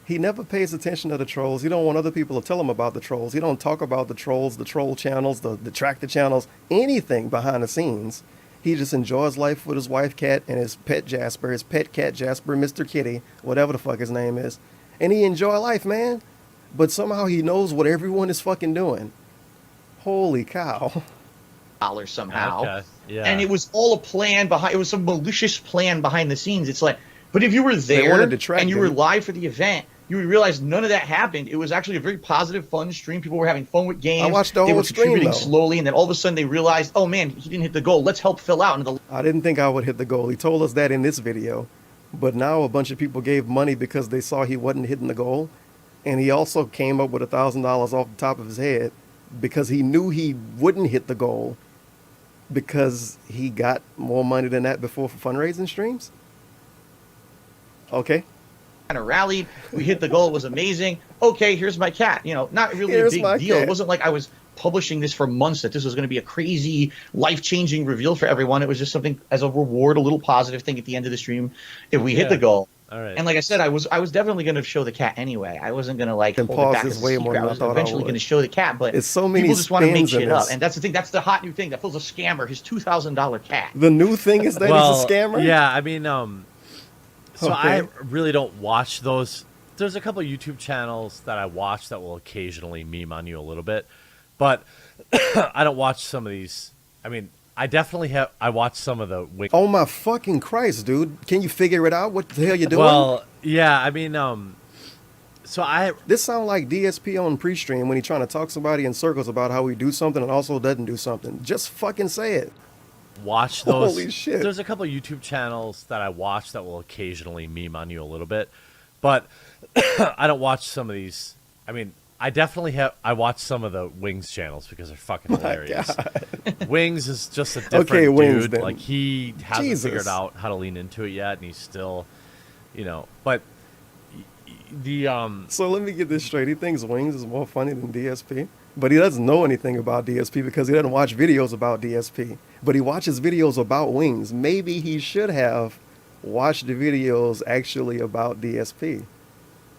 Speaker 5: He never pays attention to the trolls. He don't want other people to tell him about the trolls. He don't talk about the trolls, the troll channels, the detractor channels, anything behind the scenes. He just enjoys life with his wife Cat and his pet Jasper, his pet cat Jasper, Mr. Kitty, whatever the fuck his name is. And he enjoy life, man. But somehow he knows what everyone is fucking doing. Holy cow.
Speaker 7: Somehow.
Speaker 6: Okay. Yeah.
Speaker 7: And it was all a plan behind. It was some malicious plan behind the scenes. It's like, but if you were there and you were live for the event, you would realize none of that happened. It was actually a very positive, fun stream. People were having fun with games.
Speaker 5: I watched the
Speaker 7: They
Speaker 5: whole
Speaker 7: were
Speaker 5: stream,
Speaker 7: contributing
Speaker 5: though.
Speaker 7: slowly, and then all of a sudden they realized, oh man, he didn't hit the goal. Let's help Phil out. And
Speaker 5: I didn't think I would hit the goal. He told us that in this video. But now a bunch of people gave money because they saw he wasn't hitting the goal. And he also came up with $1,000 off the top of his head because he knew he wouldn't hit the goal because he got more money than that before for fundraising streams. Okay.
Speaker 7: kind of rallied. We hit the goal. It was amazing. Okay, here's my cat. You know, not really
Speaker 5: Here's
Speaker 7: a big
Speaker 5: my
Speaker 7: deal.
Speaker 5: cat.
Speaker 7: It wasn't like I was publishing this for months that this was going to be a crazy, life-changing reveal for everyone. It was just something as a reward, a little positive thing at the end of the stream if we hit the goal.
Speaker 6: All right.
Speaker 7: And like I said, I was definitely going to show the cat anyway. I wasn't going to like
Speaker 5: And
Speaker 7: hold it
Speaker 5: pause
Speaker 7: back
Speaker 5: this
Speaker 7: as a
Speaker 5: way
Speaker 7: secret.
Speaker 5: more than
Speaker 7: I
Speaker 5: I
Speaker 7: was
Speaker 5: thought I
Speaker 7: eventually
Speaker 5: would.
Speaker 7: going to show the cat, but
Speaker 5: It's so many
Speaker 7: people just want to make
Speaker 5: spins in
Speaker 7: shit up.
Speaker 5: this.
Speaker 7: And that's the thing. That's the hot new thing. That Phil's a scammer. His $2,000 cat.
Speaker 5: The new thing is that
Speaker 6: well,
Speaker 5: he's a scammer?
Speaker 6: Yeah, I mean, so
Speaker 5: Okay.
Speaker 6: I really don't watch those. There's a couple of YouTube channels that I watch that will occasionally meme on you a little bit, but I don't watch some of these. I mean, I definitely have. I watch some of the.
Speaker 5: Oh my fucking Christ, dude! Can you figure it out? What the hell you doing?
Speaker 6: Well, yeah, I mean, so I.
Speaker 5: This sound like DSP on pre-stream when he trying to talk somebody in circles about how he do something and also doesn't do something. Just fucking say it.
Speaker 6: Watch those.
Speaker 5: Holy shit.
Speaker 6: There's a couple of YouTube channels that I watch that will occasionally meme on you a little bit, but I don't watch some of these. I mean, I definitely have. I watch some of the Wings channels because they're fucking hilarious. Wings is just a different
Speaker 5: Okay, Wings,
Speaker 6: dude.
Speaker 5: then.
Speaker 6: Like he hasn't
Speaker 5: Jesus.
Speaker 6: figured out how to lean into it yet, and he's still, you know. But the
Speaker 5: So let me get this straight. He thinks Wings is more funny than DSP, but he doesn't know anything about DSP because he doesn't watch videos about DSP. But he watches videos about Wings. Maybe he should have watched the videos actually about DSP.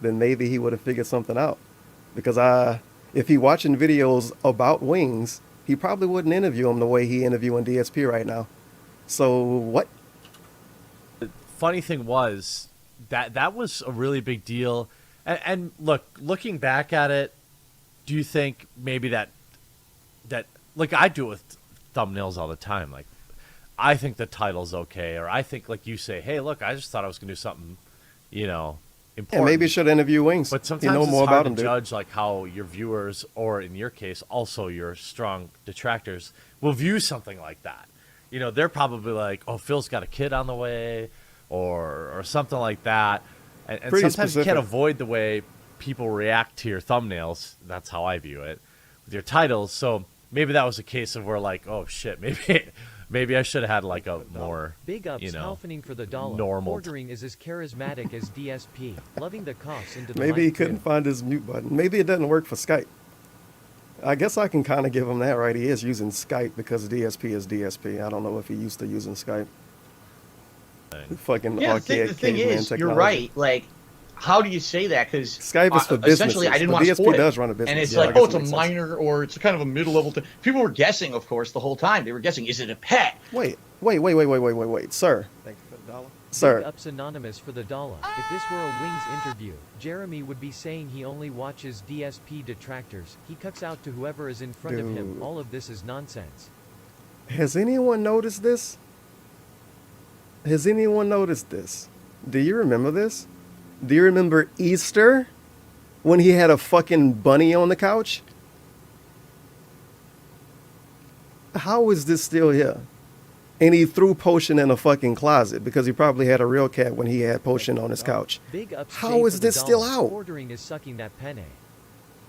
Speaker 5: Then maybe he would have figured something out. Because if he watching videos about Wings, he probably wouldn't interview him the way he interviewing DSP right now. So what?
Speaker 6: funny thing was that was a really big deal. And look, looking back at it, do you think maybe that like I do it with thumbnails all the time, like I think the title's okay, or I think like you say, hey, look, I just thought I was gonna do something, you know, important.
Speaker 5: And maybe you should interview Wings.
Speaker 6: But
Speaker 5: you
Speaker 6: sometimes
Speaker 5: know
Speaker 6: it's
Speaker 5: more
Speaker 6: hard
Speaker 5: about
Speaker 6: to
Speaker 5: him, dude.
Speaker 6: judge like how your viewers, or in your case, also your strong detractors, will view something like that. You know, they're probably like, oh, Phil's got a kid on the way, or something like that. And
Speaker 5: Pretty
Speaker 6: sometimes you can't
Speaker 5: specific.
Speaker 6: avoid the way people react to your thumbnails. That's how I view it with your titles. So maybe that was a case of where like, oh shit, maybe I should have had like a more,
Speaker 8: Big ups,
Speaker 6: you know,
Speaker 8: Halfening for the dollar.
Speaker 6: normal.
Speaker 8: Ordering is as charismatic as DSP. Loving the coughs into the
Speaker 5: Maybe he
Speaker 8: mic,
Speaker 5: couldn't
Speaker 8: too.
Speaker 5: find his mute button. Maybe it doesn't work for Skype. I guess I can kind of give him that, right? He is using Skype because DSP is DSP. I don't know if he used to using Skype. Fucking
Speaker 7: Yeah,
Speaker 5: archaic
Speaker 7: the thing
Speaker 5: caveman
Speaker 7: is,
Speaker 5: technology.
Speaker 7: you're right. Like, how do you say that? Because
Speaker 5: Skype is for
Speaker 7: essentially,
Speaker 5: businesses,
Speaker 7: I didn't
Speaker 5: but
Speaker 7: want to
Speaker 5: DSP
Speaker 7: spoil it.
Speaker 5: does run a business.
Speaker 7: And it's
Speaker 5: Yeah, I
Speaker 7: like,
Speaker 5: guess
Speaker 7: oh,
Speaker 5: it
Speaker 7: it's a
Speaker 5: makes sense.
Speaker 7: minor or it's a kind of a middle-level thing. People were guessing, of course, the whole time. They were guessing, is it a pet?
Speaker 5: Wait, sir. Thank you for the dollar.
Speaker 8: Big
Speaker 5: Sir,
Speaker 8: ups Anonymous for the dollar. If this were a Wings interview, Jeremy would be saying he only watches DSP detractors. He cuts out to whoever is in front of him.
Speaker 5: Dude.
Speaker 8: All of this is nonsense.
Speaker 5: has anyone noticed this? Has anyone noticed this? Do you remember this? Do you remember Easter when he had a fucking bunny on the couch? How is this still here? And he threw Potion in a fucking closet because he probably had a real cat when he had Potion on his couch.
Speaker 8: Big ups
Speaker 5: How
Speaker 8: Jay
Speaker 5: is
Speaker 8: for the
Speaker 5: this still
Speaker 8: dollar.
Speaker 5: out?
Speaker 8: Ordering is sucking that penne.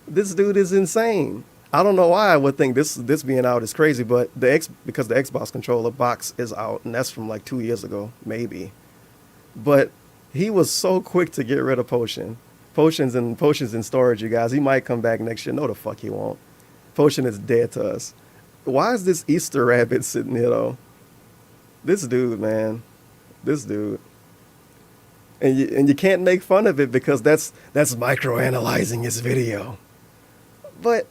Speaker 5: This dude is insane. I don't know why I would think this being out is crazy, but because the Xbox controller box is out, and that's from like 2 years ago, maybe. But he was so quick to get rid of Potion. Potion's in storage, you guys. He might come back next year. No, the fuck he won't. Potion is dead to us. Why is this Easter rabbit sitting here though? This dude, man. This dude. And you can't make fun of it because that's microanalyzing his video. But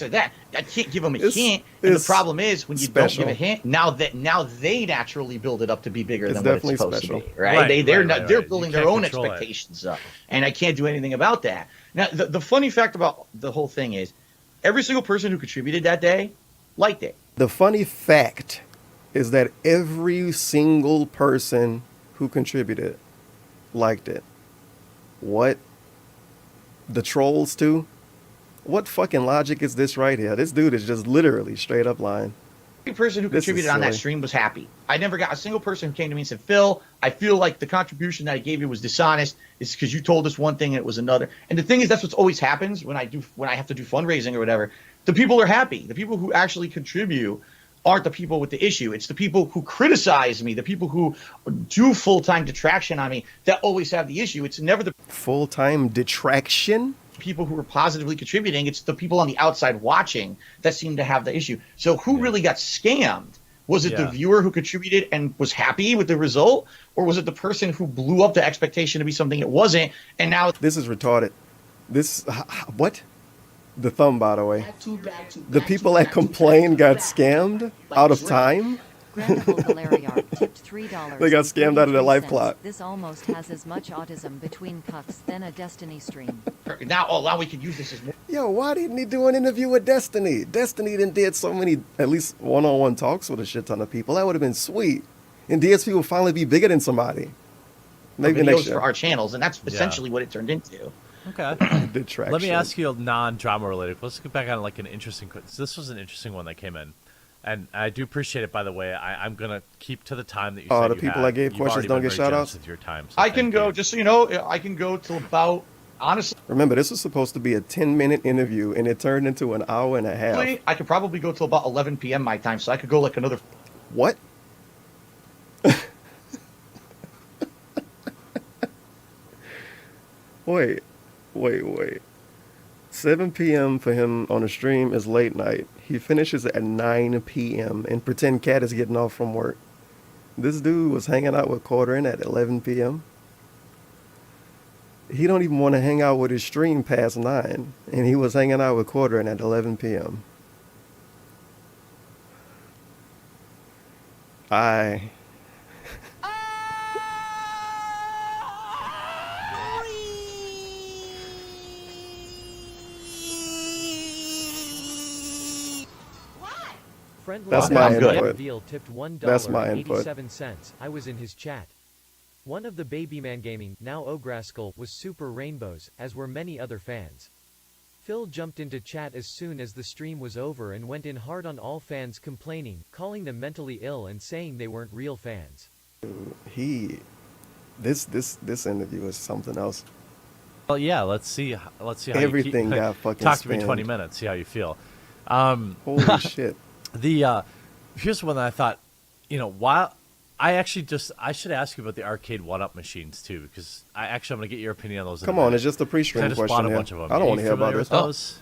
Speaker 7: So that I can't give them a
Speaker 5: It's-
Speaker 7: hint. And the
Speaker 5: it's
Speaker 7: problem is when you
Speaker 5: special.
Speaker 7: don't give a hint, now they naturally build it up to be bigger
Speaker 5: It's
Speaker 7: than what it's
Speaker 5: definitely
Speaker 7: supposed
Speaker 5: special.
Speaker 7: to be, right? They're
Speaker 6: Right.
Speaker 7: they're
Speaker 6: You
Speaker 7: building their
Speaker 6: can't
Speaker 7: own
Speaker 6: control it.
Speaker 7: expectations up, and I can't do anything about that. Now, the funny fact about the whole thing is, every single person who contributed that day liked it.
Speaker 5: the funny fact is that every single person who contributed liked it. What? The trolls too? What fucking logic is this right here? This dude is just literally straight up lying.
Speaker 7: Every person who
Speaker 5: This is
Speaker 7: contributed on that
Speaker 5: silly.
Speaker 7: stream was happy. I never got a single person who came to me and said, "Phil, I feel like the contribution that I gave you was dishonest. It's because you told us one thing and it was another." And the thing is, that's what's always happens when I have to do fundraising or whatever. The people are happy. The people who actually contribute aren't the people with the issue. It's the people who criticize me, the people who do full-time detraction on me that always have the issue. It's never the
Speaker 5: Full-time detraction?
Speaker 7: people who are positively contributing. It's the people on the outside watching that seem to have the issue. So who really got scammed? Was it the
Speaker 6: Yeah.
Speaker 7: viewer who contributed and was happy with the result? Or was it the person who blew up the expectation to be something it wasn't? And now
Speaker 5: This is retarded. What? The thumb, by the way. The people that complain got scammed out of time?
Speaker 9: Grandpa Valeriark tipped $3.
Speaker 5: They got scammed out of their life
Speaker 9: 33
Speaker 5: plot.
Speaker 9: This almost has as much autism between cucks than a Destiny stream.
Speaker 7: now we can use this as more.
Speaker 5: Yo, why didn't he do an interview with Destiny? Destiny did so many, at least one-on-one talks with a shit ton of people. That would have been sweet. And DSP will finally be bigger than somebody. Maybe
Speaker 7: videos
Speaker 5: next
Speaker 7: for
Speaker 5: year.
Speaker 7: our channels, and that's essentially what it turned into.
Speaker 6: Okay.
Speaker 5: Detraction.
Speaker 6: Let me ask you a non-drama related. Let's get back on like an interesting. This was an interesting one that came in, and I do appreciate it. By the way, I'm gonna keep to the time that you.
Speaker 5: Oh,
Speaker 6: said
Speaker 5: the
Speaker 6: you
Speaker 5: people
Speaker 6: had.
Speaker 5: that gave
Speaker 6: You've
Speaker 5: questions
Speaker 7: already
Speaker 5: don't
Speaker 7: been
Speaker 5: get
Speaker 7: very
Speaker 5: shout outs?
Speaker 6: With your time, so
Speaker 7: I can
Speaker 6: thank
Speaker 7: go,
Speaker 6: you.
Speaker 7: just so you know, I can go till about, honestly,
Speaker 5: Remember, this was supposed to be a 10-minute interview, and it turned into an hour and a half.
Speaker 7: I could probably go till about 11 p.m. my time, so I could go like another.
Speaker 5: What? Wait. 7 p.m. for him on the stream is late night. He finishes at 9 p.m. and pretend Cat is getting off from work. This dude was hanging out with Quarterin at 11 p.m. He don't even want to hang out with his stream past 9, and he was hanging out with Quarterin at 11 p.m. I
Speaker 8: Friendly
Speaker 5: That's my input.
Speaker 8: Veal tipped
Speaker 5: That's my input.
Speaker 8: $1.87. I was in his chat. One of the Babyman Gaming, now Ograscal, was super rainbows, as were many other fans. Phil jumped into chat as soon as the stream was over and went in hard on all fans complaining, calling them mentally ill and saying they weren't real fans.
Speaker 5: This interview is something else.
Speaker 6: Well, yeah. Let's see how
Speaker 5: Everything
Speaker 6: you
Speaker 5: got fucking
Speaker 6: talk to me
Speaker 5: spammed.
Speaker 6: 20 minutes. See how you feel.
Speaker 5: Holy shit.
Speaker 6: Here's one that I thought, while I should ask you about the arcade one-up machines too, because I'm gonna get your opinion on those.
Speaker 5: Come on, it's just a pre-stream
Speaker 6: I just
Speaker 5: question
Speaker 6: bought a
Speaker 5: here.
Speaker 6: bunch of them.
Speaker 5: I don't
Speaker 6: Are
Speaker 5: want to
Speaker 6: you
Speaker 5: hear about
Speaker 6: familiar
Speaker 5: this.
Speaker 6: with those?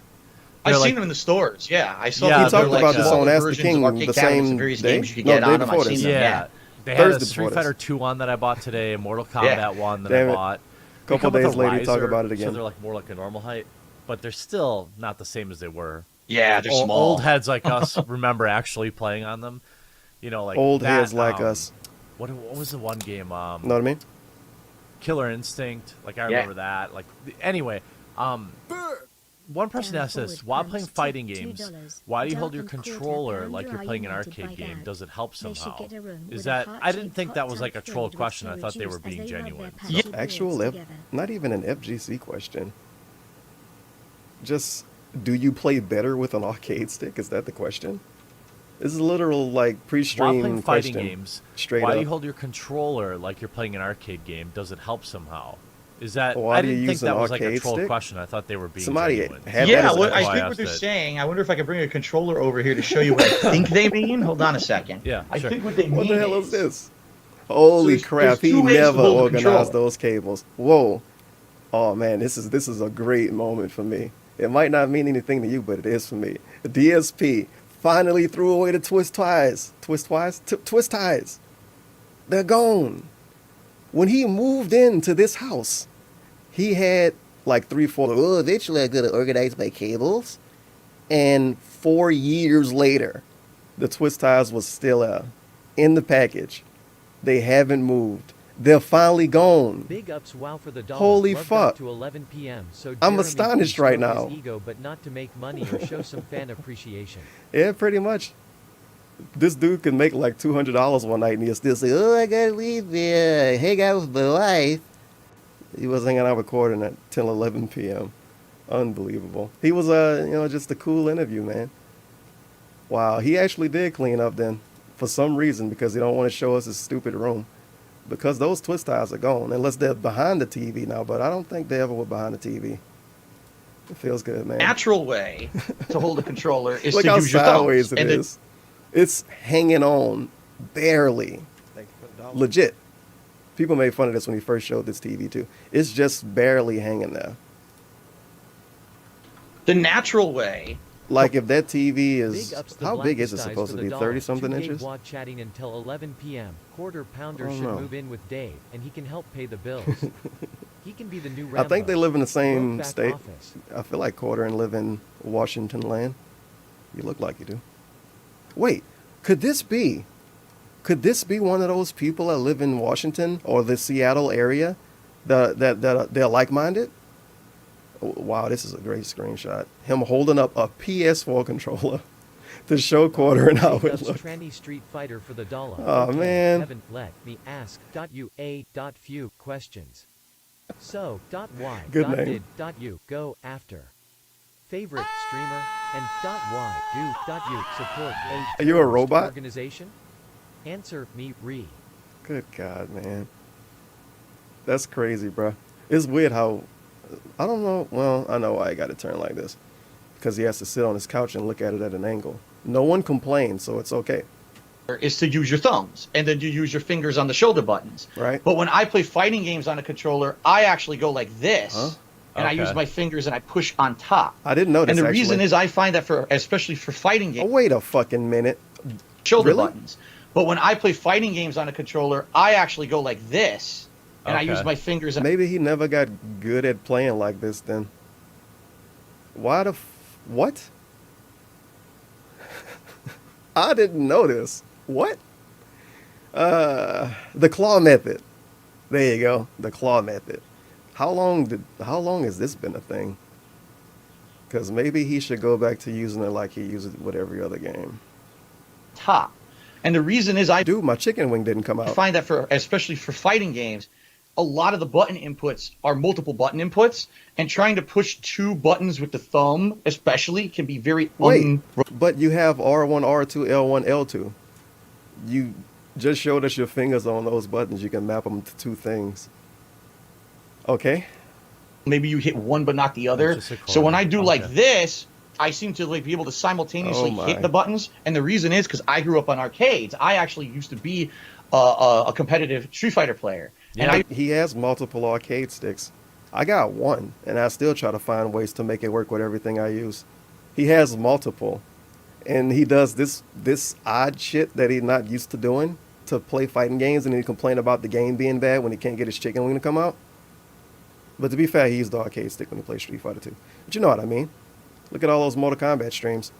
Speaker 7: I've
Speaker 6: They're
Speaker 7: seen them in the stores. Yeah, I saw.
Speaker 6: Yeah,
Speaker 7: them.
Speaker 5: He talked
Speaker 7: They're
Speaker 5: about this
Speaker 7: all
Speaker 5: on
Speaker 7: the
Speaker 5: Ask the
Speaker 7: versions of
Speaker 5: King
Speaker 7: arcade
Speaker 5: the
Speaker 7: cabinets and
Speaker 5: same
Speaker 7: various
Speaker 5: day.
Speaker 7: games you could
Speaker 5: No,
Speaker 7: get
Speaker 5: day
Speaker 7: on them.
Speaker 5: before
Speaker 7: I've seen
Speaker 5: this.
Speaker 7: them.
Speaker 6: Yeah. They had
Speaker 5: Thursday
Speaker 6: a
Speaker 5: before
Speaker 6: Street
Speaker 5: this.
Speaker 6: Fighter 2 one that I bought today, a Mortal
Speaker 7: Yeah.
Speaker 6: Kombat one that
Speaker 5: Damn
Speaker 6: I
Speaker 5: it.
Speaker 6: bought.
Speaker 5: Couple
Speaker 6: They come with
Speaker 5: days
Speaker 6: a
Speaker 5: later, you talk
Speaker 6: riser,
Speaker 5: about it again.
Speaker 6: So they're like more like a normal height, but they're still not the same as they were.
Speaker 7: Yeah, they're small.
Speaker 6: Old heads like us remember actually playing on them. Like
Speaker 5: Old
Speaker 6: that,
Speaker 5: heads like us.
Speaker 6: What was the one game?
Speaker 5: Know what I mean?
Speaker 6: Killer Instinct. Like I remember that. Like anyway, one person asked this: while playing fighting games, why do you hold your controller like you're playing an arcade game? Does it help somehow? Is that? I didn't think that was like a troll question. I thought they were being genuine. So.
Speaker 5: Not even an FGC question. Just, do you play better with an arcade stick? Is that the question? This is a literal like
Speaker 6: While
Speaker 5: pre-stream
Speaker 6: playing
Speaker 5: question.
Speaker 6: fighting games,
Speaker 5: Straight
Speaker 6: why
Speaker 5: up.
Speaker 6: do you hold your controller like you're playing an arcade game? Does it help somehow? Is that?
Speaker 5: Why
Speaker 6: I
Speaker 5: do you
Speaker 6: didn't think
Speaker 5: use an
Speaker 6: that was like a
Speaker 5: arcade
Speaker 6: troll
Speaker 5: stick?
Speaker 6: question. I thought they were being
Speaker 5: Somebody
Speaker 6: genuine.
Speaker 5: had that
Speaker 7: Yeah,
Speaker 5: as a
Speaker 7: what, I
Speaker 5: question.
Speaker 7: think what they're saying. I wonder if I could bring a controller over here to show you what I think they mean. Hold on a second.
Speaker 6: Yeah,
Speaker 7: I
Speaker 6: sure.
Speaker 7: think what they mean
Speaker 5: What the hell is this? Holy
Speaker 7: So
Speaker 5: crap!
Speaker 7: there's
Speaker 5: He
Speaker 7: two ways to
Speaker 5: never
Speaker 7: hold the
Speaker 5: organized
Speaker 7: controller.
Speaker 5: those cables. Whoa! Oh man, this is a great moment for me. It might not mean anything to you, but it is for me. The DSP finally threw away the twist ties. Twist ties. They're gone. When he moved into this house, he had like 3-4. Oh, eventually I'm gonna organize my cables. And 4 years later, the twist ties was still in the package. They haven't moved. They're finally gone.
Speaker 8: Big ups, wow, for the dollar.
Speaker 5: Holy
Speaker 8: Love
Speaker 5: fuck.
Speaker 8: got to 11 p.m. So
Speaker 5: I'm
Speaker 8: Jeremy
Speaker 5: astonished
Speaker 8: can
Speaker 5: right
Speaker 8: stroke
Speaker 5: now.
Speaker 8: his ego, but not to make money or show some fan appreciation.
Speaker 5: Yeah, pretty much. This dude can make like $200 one night and he'll still say, oh, I gotta leave there, hang out with my wife. He was hanging out recording at 10, 11 p.m. Unbelievable. He was, just a cool interview, man. Wow, he actually did clean up then for some reason because he don't want to show us his stupid room. Because those twist ties are gone, unless they're behind the TV now, but I don't think they ever were behind the TV. It feels good, man.
Speaker 7: Natural way to hold a controller is
Speaker 5: Look
Speaker 7: to
Speaker 5: how
Speaker 7: use your
Speaker 5: sideways
Speaker 7: thumbs.
Speaker 5: it is. It's hanging on, barely. Legit. People made fun of this when he first showed this TV too. It's just barely hanging there.
Speaker 7: The natural way.
Speaker 5: Like if that TV is,
Speaker 8: Big ups the
Speaker 5: how big is it
Speaker 8: Blackest Eyes
Speaker 5: supposed
Speaker 8: for
Speaker 5: to
Speaker 8: the
Speaker 5: be?
Speaker 8: dollar.
Speaker 5: 30 something
Speaker 8: 2 gig
Speaker 5: inches?
Speaker 8: wad chatting until 11 p.m. Quarter pounder
Speaker 5: I don't
Speaker 8: should
Speaker 5: know.
Speaker 8: move in with Dave, and he can help pay the bills. He can be the new
Speaker 5: I
Speaker 8: Rambo.
Speaker 5: think they live in the same
Speaker 8: Brokeback
Speaker 5: state.
Speaker 8: Office.
Speaker 5: I feel like Quarter and live in Washington land. You look like you do. Wait, could this be one of those people that live in Washington or the Seattle area that they're like-minded? Wow, this is a great screenshot. Him holding up a PS4 controller to show Quarter and how
Speaker 8: Big
Speaker 5: it
Speaker 8: ups
Speaker 5: looks.
Speaker 8: Tranny Street Fighter for the dollar.
Speaker 5: Aw,
Speaker 8: Okay,
Speaker 5: man.
Speaker 8: Haven't let me ask. You a few questions. So why
Speaker 5: Good name.
Speaker 8: did you go after favorite streamer and why do you support a
Speaker 5: Are you a
Speaker 8: terrorist
Speaker 5: robot?
Speaker 8: organization? Answer me re.
Speaker 5: Good God, man. That's crazy, bro. It's weird how, I don't know, well, I know why I got it turned like this. Because he has to sit on his couch and look at it at an angle. No one complains, so it's okay.
Speaker 7: Is to use your thumbs, and then you use your fingers on the shoulder buttons.
Speaker 5: Right.
Speaker 7: But when I play fighting games on a controller, I actually go like this,
Speaker 5: Huh?
Speaker 7: and I
Speaker 6: Okay.
Speaker 7: use my fingers and I push on top.
Speaker 5: I didn't know this,
Speaker 7: And the
Speaker 5: actually.
Speaker 7: reason is I find that especially for fighting
Speaker 5: Oh,
Speaker 7: games,
Speaker 5: wait a fucking minute.
Speaker 7: shoulder
Speaker 5: really?
Speaker 7: buttons. But when I play fighting games on a controller, I actually go like this, and I
Speaker 6: Okay.
Speaker 7: use my fingers and
Speaker 5: Maybe he never got good at playing like this then. Why the what? I didn't know this. What? The claw method. There you go. The claw method. How long has this been a thing? Because maybe he should go back to using it like he uses it with every other game.
Speaker 7: top. And the reason is I
Speaker 5: Dude, my chicken wing didn't come out.
Speaker 7: find that especially for fighting games, a lot of the button inputs are multiple button inputs, and trying to push two buttons with the thumb, especially, can be very
Speaker 5: Wait, but you have R1, R2, L1, L2. Just show that your fingers on those buttons. You can map them to two things. Okay.
Speaker 7: Maybe you hit one but not the other. So when I do like this, I seem to like be able to simultaneously hit the buttons. And the reason is because I grew up on arcades. I actually used to be a competitive Street Fighter player.
Speaker 5: Yeah. And he has multiple arcade sticks. I got one, and I still try to find ways to make it work with everything I use. He has multiple, and he does this odd shit that he's not used to doing to play fighting games, and he complain about the game being bad when he can't get his chicken wing to come out. But to be fair, he used the arcade stick when he played Street Fighter 2. But you know what I mean. Look at all those Mortal Kombat streams.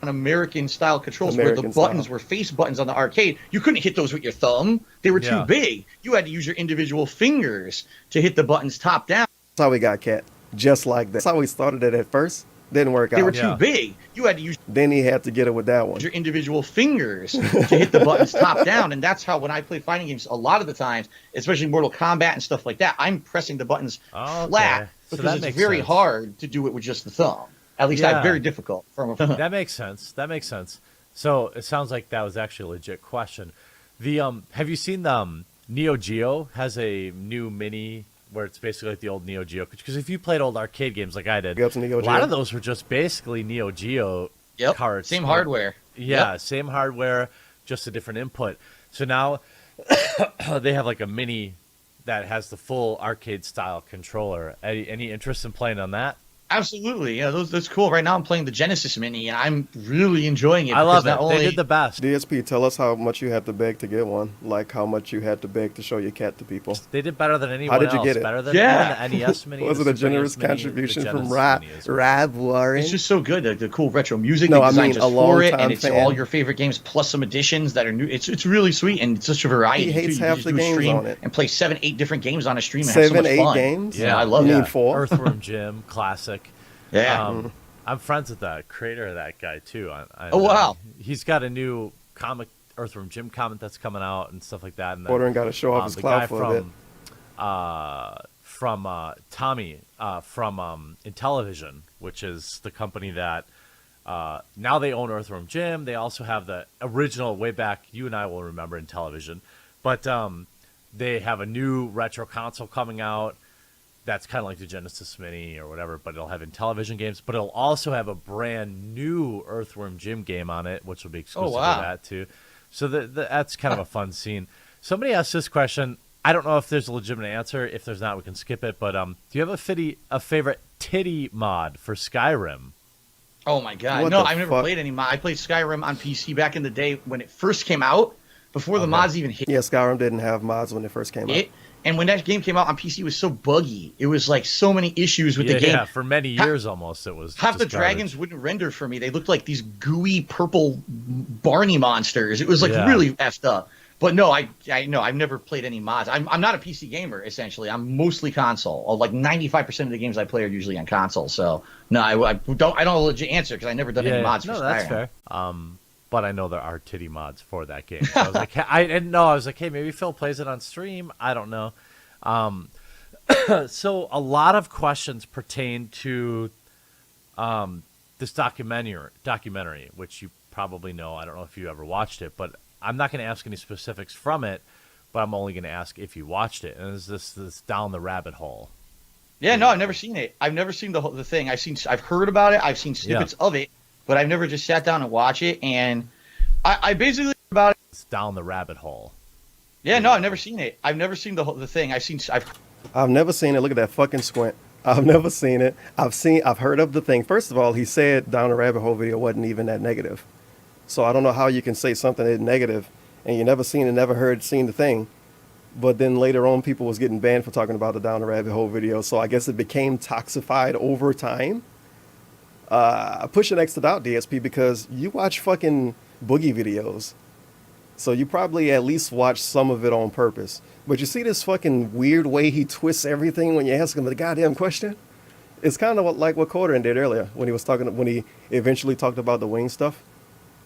Speaker 7: On American-style controls where the buttons were face buttons on the arcade. You couldn't hit those with your thumb. They were too big. You had to use your individual fingers to hit the buttons top down.
Speaker 5: That's how we got Cat. Just like that. That's how we started it at first. Didn't work out.
Speaker 7: They were too big. You had to use...
Speaker 5: Then he had to get it with that one.
Speaker 7: Your individual fingers to hit the buttons top down. And that's how when I play fighting games, a lot of the times, especially Mortal Kombat and stuff like that, I'm pressing the buttons flat because it's very hard to do it with just the thumb. At least very difficult.
Speaker 6: That makes sense. That makes sense. So it sounds like that was actually a legit question. The have you seen the Neo Geo has a new mini where it's basically like the old Neo Geo? Because if you played old arcade games like I did, a lot of those were just basically Neo Geo cards.
Speaker 7: Same hardware.
Speaker 6: Yeah, same hardware, just a different input. So now they have like a mini that has the full arcade style controller. Any interest in playing on that?
Speaker 7: Absolutely, yeah, that's cool. Right now, I'm playing the Genesis Mini, and I'm really enjoying it.
Speaker 6: I love it. They did the best.
Speaker 5: DSP, tell us how much you had to beg to get one. Like how much you had to beg to show your cat to people.
Speaker 6: They did better than anyone
Speaker 5: else. How did you
Speaker 6: else.
Speaker 5: get it?
Speaker 6: Better than the NES Mini.
Speaker 5: Was it a generous contribution from Rob Warren?
Speaker 7: It's just so good. The cool retro music.
Speaker 5: No,
Speaker 7: they
Speaker 5: I
Speaker 7: designed
Speaker 5: mean
Speaker 7: just
Speaker 5: a long
Speaker 7: for it,
Speaker 5: time
Speaker 7: and it's
Speaker 5: fan.
Speaker 7: all your favorite games plus some additions that are new. It's really sweet and it's such a variety.
Speaker 5: He hates
Speaker 7: too. You
Speaker 5: half
Speaker 7: just
Speaker 5: the
Speaker 7: do a
Speaker 5: games
Speaker 7: stream
Speaker 5: on it.
Speaker 7: and play 7-8 different games on a stream. And have so much
Speaker 5: 7-8
Speaker 7: fun.
Speaker 5: games?
Speaker 7: Yeah, I love that.
Speaker 5: 4?
Speaker 6: Earthworm Jim, classic.
Speaker 7: Yeah.
Speaker 6: I'm friends with the creator of that guy too.
Speaker 7: Oh wow!
Speaker 6: He's got a new comic, Earthworm Jim comic that's coming out and stuff like that. And
Speaker 5: Ordering got to show off his clout for a bit.
Speaker 6: From Tommy from Intellivision, which is the company that now they own Earthworm Jim. They also have the original way back. You and I will remember Intellivision, but they have a new retro console coming out. That's kind of like the Genesis Mini or whatever, but it'll have Intellivision games. But it'll also have a brand new Earthworm Jim game on it, which will be exclusive to that too. So that's kind of a fun scene. Somebody asked this question. I don't know if there's a legitimate answer. If there's not, we can skip it. But do you have a favorite titty mod for Skyrim?
Speaker 7: Oh my god! No, I've never played any mod. I played Skyrim on PC back in the day when it first came out, before the mods even hit.
Speaker 5: Yeah, Skyrim didn't have mods when it first came out.
Speaker 7: And when that game came out on PC, it was so buggy. It was like so many issues with the game.
Speaker 6: Yeah, for many years almost it was.
Speaker 7: Half the dragons wouldn't render for me. They looked like these gooey purple Barney monsters. It was like really effed up. But no, I've never played any mods. I'm not a PC gamer essentially. I'm mostly console. Like 95% of the games I play are usually on console. So no, I don't have a legit answer because I never done any mods for Skyrim.
Speaker 6: No, that's fair. But I know there are titty mods for that game. So I was like, I didn't know. I was like, hey, maybe Phil plays it on stream. I don't know. So a lot of questions pertain to this documentary, which you probably know. I don't know if you ever watched it, but I'm not going to ask any specifics from it. But I'm only going to ask if you watched it. And it's this Down the Rabbit Hole.
Speaker 7: Yeah, no, I've never seen it. I've never seen the thing. I've heard about it. I've seen snippets of it. But I've never just sat down and watched it, and I basically about it.
Speaker 6: It's Down the Rabbit Hole.
Speaker 7: Yeah, no, I've never seen it. I've never seen the thing.
Speaker 5: I've never seen it. Look at that fucking squint. I've never seen it. I've heard of the thing. First of all, he said Down the Rabbit Hole video wasn't even that negative. So I don't know how you can say something is negative, and you never seen it, seen the thing. But then later on, people was getting banned for talking about the Down the Rabbit Hole video. So I guess it became toxified over time. Push an X out, DSP, because you watch fucking boogie videos. So you probably at least watch some of it on purpose. But you see this fucking weird way he twists everything when you ask him the goddamn question? It's kind of like what Corderin did earlier when he eventually talked about the wing stuff.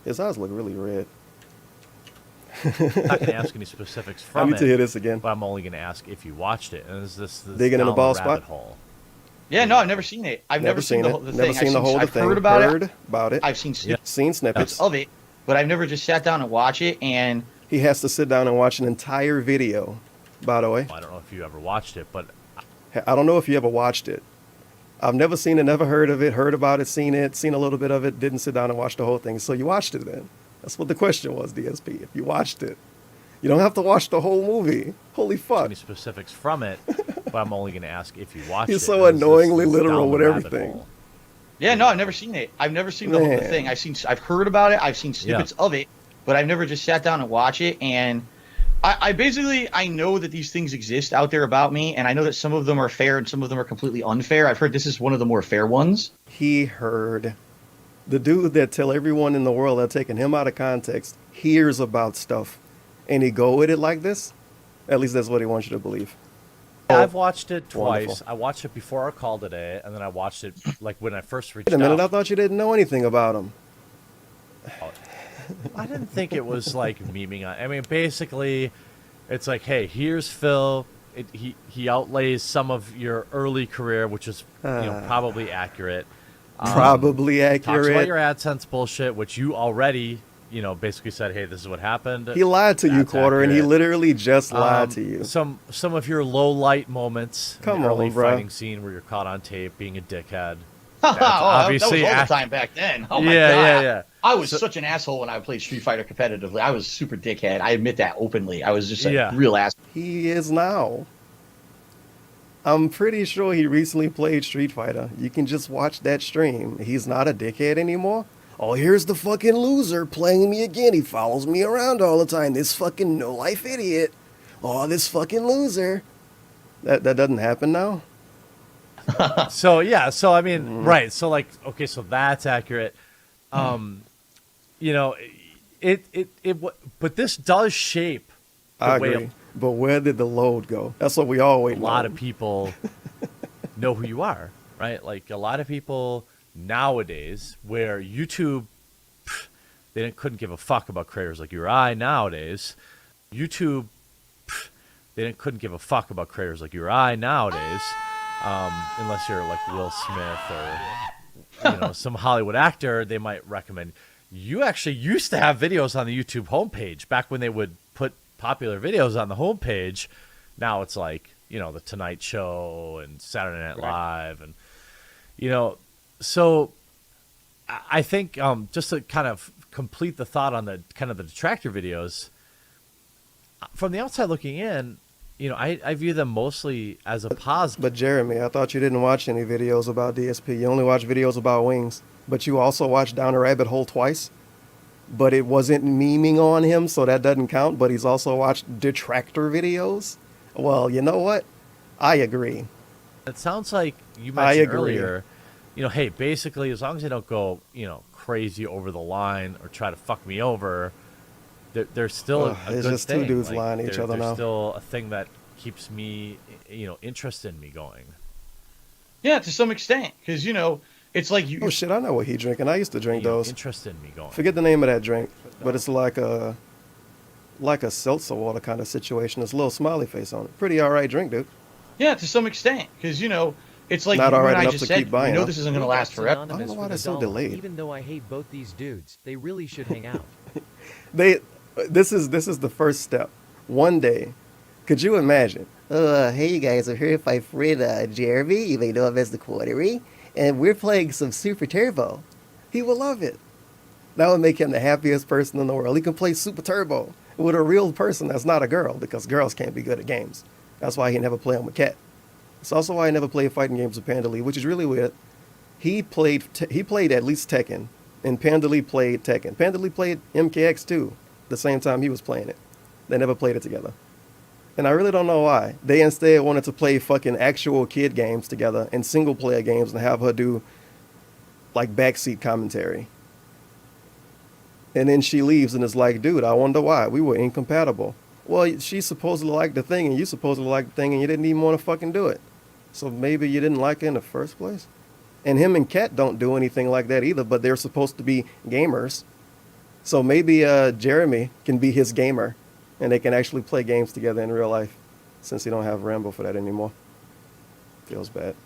Speaker 5: His eyes look really red.
Speaker 6: I'm not going to ask any specifics from it.
Speaker 5: I need to hear this again.
Speaker 6: But I'm only going to ask if you watched it. And is this
Speaker 5: digging in the ball
Speaker 6: spot?
Speaker 5: Hole.
Speaker 7: Yeah, no, I've never seen it. I've never seen the thing.
Speaker 5: Never seen the whole thing.
Speaker 7: I've heard about
Speaker 5: it.
Speaker 7: I've seen
Speaker 5: snippets
Speaker 7: of it, but I've never just sat down and watched it. And
Speaker 5: He has to sit down and watch an entire video, by the way.
Speaker 6: I don't know if you ever watched it, but
Speaker 5: I don't know if you ever watched it. I've never seen it, never heard of it, heard about it, seen a little bit of it, didn't sit down and watch the whole thing. So you watched it then. That's what the question was, DSP. If you watched it. You don't have to watch the whole movie. Holy fuck.
Speaker 6: any specifics from it, but I'm only going to ask if you watched it.
Speaker 5: He's so annoyingly literal with everything.
Speaker 7: Yeah, no, I've never seen it. I've never seen the whole thing. I've heard about it. I've seen snippets of it, but I've never just sat down and watched it. And I basically know that these things exist out there about me, and I know that some of them are fair and some of them are completely unfair. I've heard this is one of the more fair ones.
Speaker 5: He heard. The dude that tell everyone in the world that taking him out of context hears about stuff, and he go with it like this. At least that's what he wants you to believe.
Speaker 6: I've watched it twice.
Speaker 5: Wonderful.
Speaker 6: I watched it before our call today, and then I watched it like when I first reached
Speaker 5: Wait a minute,
Speaker 6: out.
Speaker 5: I thought you didn't know anything about him.
Speaker 6: I didn't think it was like memeing on. I mean, basically, it's like, hey, here's Phil. He outlays some of your early career, which is probably accurate.
Speaker 5: Probably accurate.
Speaker 6: Talks about your AdSense bullshit, which you already, basically said, hey, this is what happened.
Speaker 5: He lied to you, Quarter,
Speaker 6: accurate.
Speaker 5: and he literally just lied to you.
Speaker 6: Some of your low light moments.
Speaker 5: Come
Speaker 6: the early
Speaker 5: on, bro.
Speaker 6: fighting scene where you're caught on tape being a dickhead.
Speaker 7: Obviously, that was all the time back then. Oh my God.
Speaker 6: Yeah.
Speaker 7: I was such an asshole when I played Street Fighter competitively. I was super dickhead. I admit that openly. I was just a real ass.
Speaker 5: He is now. I'm pretty sure he recently played Street Fighter. You can just watch that stream. He's not a dickhead anymore. Oh, here's the fucking loser playing me again. He follows me around all the time. This fucking no-life idiot. Oh, this fucking loser. That doesn't happen now?
Speaker 6: So I mean, right. So like, okay, so that's accurate. But this does shape the
Speaker 5: I
Speaker 6: way
Speaker 5: agree. But where did the load go? That's what we all wait.
Speaker 6: a lot of people know who you are, right? Like a lot of people nowadays, where YouTube, couldn't give a fuck about creators like you or I nowadays. YouTube, couldn't give a fuck about creators like you or I nowadays, unless you're like Will Smith or some Hollywood actor. They might recommend. You actually used to have videos on the YouTube homepage back when they would put popular videos on the homepage. Now it's like, The Tonight Show and Saturday Night Live. And, so I think just to kind of complete the thought on the kind of the detractor videos, from the outside looking in, I view them mostly as a positive.
Speaker 5: But Jeremy, I thought you didn't watch any videos about DSP. You only watch videos about wings. But you also watched Down a Rabbit Hole twice. But it wasn't memeing on him, so that doesn't count. But he's also watched detractor videos. Well, you know what? I agree.
Speaker 6: It sounds like you mentioned earlier, hey, basically, as long as they don't go, crazy over the line or try to fuck me over, there's still a
Speaker 5: it's
Speaker 6: good
Speaker 5: just
Speaker 6: thing.
Speaker 5: two dudes
Speaker 6: Like,
Speaker 5: lying to each other
Speaker 6: there's
Speaker 5: now.
Speaker 6: still a thing that keeps me, interested in me going.
Speaker 7: Yeah, to some extent, because it's like you.
Speaker 5: Oh shit! I know what he drinking. I used to drink those.
Speaker 6: Interested in me going.
Speaker 5: Forget the name of that drink, but it's like a seltzer water kind of situation. There's a little smiley face on it. Pretty alright drink, dude.
Speaker 7: Yeah, to some extent, because it's like
Speaker 5: Not
Speaker 7: you
Speaker 5: alright
Speaker 7: and I
Speaker 5: enough
Speaker 7: just
Speaker 5: to
Speaker 7: said.
Speaker 5: keep buying, huh?
Speaker 7: This isn't going to last forever.
Speaker 5: I don't know why they're
Speaker 8: for
Speaker 5: so
Speaker 8: the dollar.
Speaker 5: delayed.
Speaker 8: Even though I hate both these dudes, they really should hang out.
Speaker 5: This is the first step. One day, could you imagine? Hey, you guys are here with my friend Jeremy. You may know him as the Quartery, and we're playing some Super Turbo. He will love it. That would make him the happiest person in the world. He can play Super Turbo with a real person that's not a girl, because girls can't be good at games. That's why he never played them with Cat. It's also why I never played fighting games with Panda Lee, which is really weird. He played at least Tekken, and Panda Lee played Tekken. Panda Lee played MKX too, the same time he was playing it. They never played it together. And I really don't know why. They instead wanted to play fucking actual kid games together and single player games and have her do like backseat commentary. And then she leaves and is like, dude, I wonder why. We were incompatible. Well, she supposedly liked the thing and you supposedly liked the thing and you didn't even want to fucking do it. So maybe you didn't like it in the first place? And him and Kat don't do anything like that either, but they're supposed to be gamers. So maybe Jeremy can be his gamer and they can actually play games together in real life, since he don't have Rambo for that anymore. Feels bad.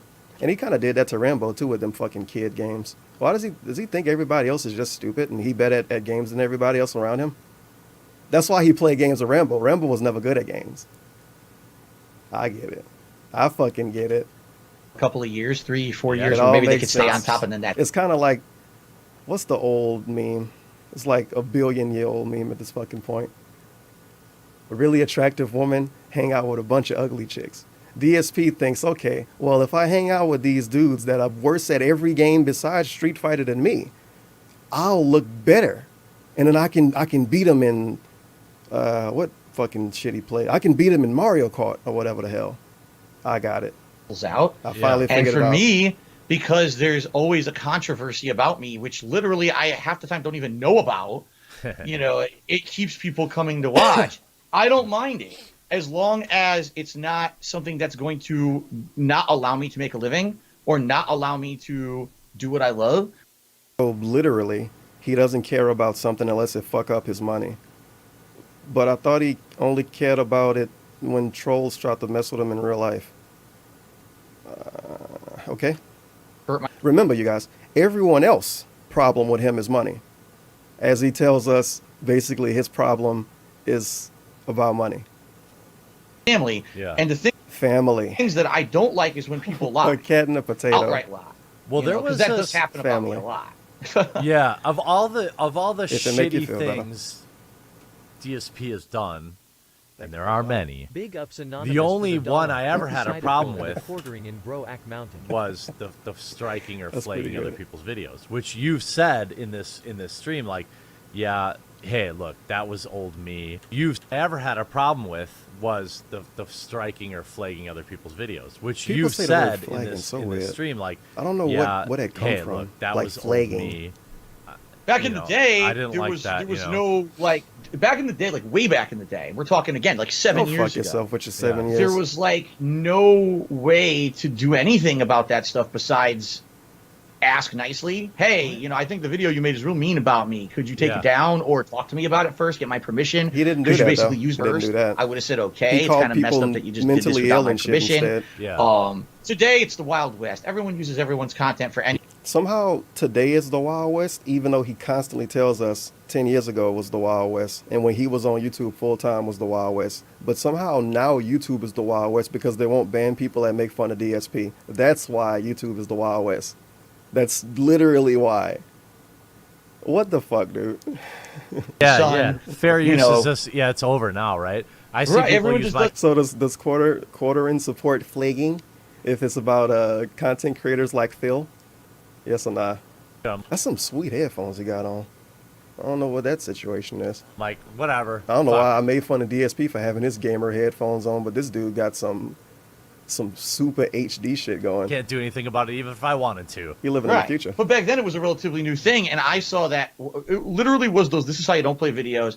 Speaker 5: And he kind of did that to Rambo too with them fucking kid games. Why does he think everybody else is just stupid and he better at games than everybody else around him? That's why he played games with Rambo. Rambo was never good at games. I get it. I fucking get it.
Speaker 7: A couple of years, 3-4
Speaker 5: It
Speaker 7: years,
Speaker 5: all
Speaker 7: where maybe they
Speaker 5: makes
Speaker 7: could stay on
Speaker 5: sense.
Speaker 7: top of the net.
Speaker 5: It's kind of like, what's the old meme? It's like a billion-year-old meme at this fucking point. A really attractive woman hang out with a bunch of ugly chicks. DSP thinks, okay, well, if I hang out with these dudes that are worse at every game besides Street Fighter than me, I'll look better, and then I can beat them in what fucking shit he played. I can beat him in Mario Kart or whatever the hell. I got it.
Speaker 7: Out.
Speaker 5: I finally
Speaker 7: And
Speaker 5: figured it
Speaker 7: for
Speaker 5: out.
Speaker 7: me, because there's always a controversy about me, which literally I half the time don't even know about, you know, it keeps people coming to watch. I don't mind it as long as it's not something that's going to not allow me to make a living or not allow me to do what I love.
Speaker 5: So literally, he doesn't care about something unless it fuck up his money. But I thought he only cared about it when trolls tried to mess with him in real life. Okay. Remember, you guys, everyone else problem with him is money. As he tells us, basically his problem is about money.
Speaker 7: Family.
Speaker 6: Yeah.
Speaker 7: And the
Speaker 5: Family.
Speaker 7: things that I don't like is when people lie.
Speaker 5: A cat and a potato.
Speaker 7: Outright lie.
Speaker 6: Well,
Speaker 7: You
Speaker 6: there
Speaker 7: know, 'cause
Speaker 6: was
Speaker 7: that
Speaker 6: a
Speaker 7: does happen about me a
Speaker 5: family.
Speaker 7: lot.
Speaker 6: Yeah, of all the
Speaker 5: If it make you
Speaker 6: shitty
Speaker 5: feel better.
Speaker 6: things DSP has done, and there are many,
Speaker 8: Big ups anonymous
Speaker 6: the
Speaker 8: for
Speaker 6: only
Speaker 8: the
Speaker 6: one
Speaker 8: dollar.
Speaker 6: I ever had a
Speaker 8: Decided
Speaker 6: problem
Speaker 8: for the
Speaker 6: with
Speaker 8: quartering in Broack Mountain.
Speaker 6: was the striking or
Speaker 5: That's pretty
Speaker 6: flaking other
Speaker 5: good.
Speaker 6: people's videos, which you've said in this stream, like, yeah, hey, look, that was old me. You've ever had a problem with was the striking or flagging other people's videos, which
Speaker 5: People
Speaker 6: you've
Speaker 5: say the word
Speaker 6: said in
Speaker 5: flagging,
Speaker 6: this
Speaker 5: so
Speaker 6: in this
Speaker 5: weird.
Speaker 6: stream, like,
Speaker 5: I don't know
Speaker 6: yeah,
Speaker 5: what it come
Speaker 6: hey,
Speaker 5: from.
Speaker 6: Look, that
Speaker 5: Like
Speaker 6: was
Speaker 5: flagging.
Speaker 6: old me.
Speaker 7: Back
Speaker 6: You
Speaker 7: in
Speaker 6: know,
Speaker 7: the day,
Speaker 6: I didn't
Speaker 7: there
Speaker 6: like
Speaker 7: was
Speaker 6: that,
Speaker 7: there was
Speaker 6: you know.
Speaker 7: no back in the day, like way back in the day. We're talking again like 7
Speaker 5: Go
Speaker 7: years
Speaker 5: fuck
Speaker 7: ago.
Speaker 5: yourself with your 7
Speaker 6: Yeah.
Speaker 5: years.
Speaker 7: There was like no way to do anything about that stuff besides ask nicely. Hey, you know, I think the video you made is real mean about me. Could you take
Speaker 6: Yeah.
Speaker 7: it down or talk to me about it first? Get my permission.
Speaker 5: He didn't do
Speaker 7: Could you
Speaker 5: that,
Speaker 7: basically
Speaker 5: though.
Speaker 7: use
Speaker 5: He didn't
Speaker 7: first?
Speaker 5: do that.
Speaker 7: I would have said okay.
Speaker 5: He
Speaker 7: It's
Speaker 5: called
Speaker 7: kind of messed
Speaker 5: people
Speaker 7: up that you just did this
Speaker 5: mentally
Speaker 7: without
Speaker 5: ill
Speaker 7: my
Speaker 5: and shit
Speaker 7: permission.
Speaker 5: instead.
Speaker 6: Yeah.
Speaker 7: Today it's the Wild West. Everyone uses everyone's content for any.
Speaker 5: Somehow today is the Wild West, even though he constantly tells us 10 years ago was the Wild West, and when he was on YouTube full time was the Wild West. But somehow now YouTube is the Wild West because they won't ban people that make fun of DSP. That's why YouTube is the Wild West. That's literally why. What the fuck, dude?
Speaker 6: Yeah,
Speaker 7: Son,
Speaker 6: yeah. Fair
Speaker 7: you
Speaker 6: use
Speaker 7: know.
Speaker 6: is just, yeah, it's over now, right? I see
Speaker 7: Right,
Speaker 6: people
Speaker 7: everyone
Speaker 6: use
Speaker 7: just
Speaker 6: my
Speaker 5: So does quartering support flagging if it's about content creators like Phil? Yes or nah? That's some sweet headphones he got on. I don't know what that situation is.
Speaker 6: like whatever.
Speaker 5: I don't know
Speaker 6: Fuck.
Speaker 5: why I made fun of DSP for having his gamer headphones on, but this dude got some super HD shit going.
Speaker 6: Can't do anything about it even if I wanted to.
Speaker 5: He living in the future.
Speaker 7: But back then it was a relatively new thing, and I saw that it literally was those "This is how you don't play" videos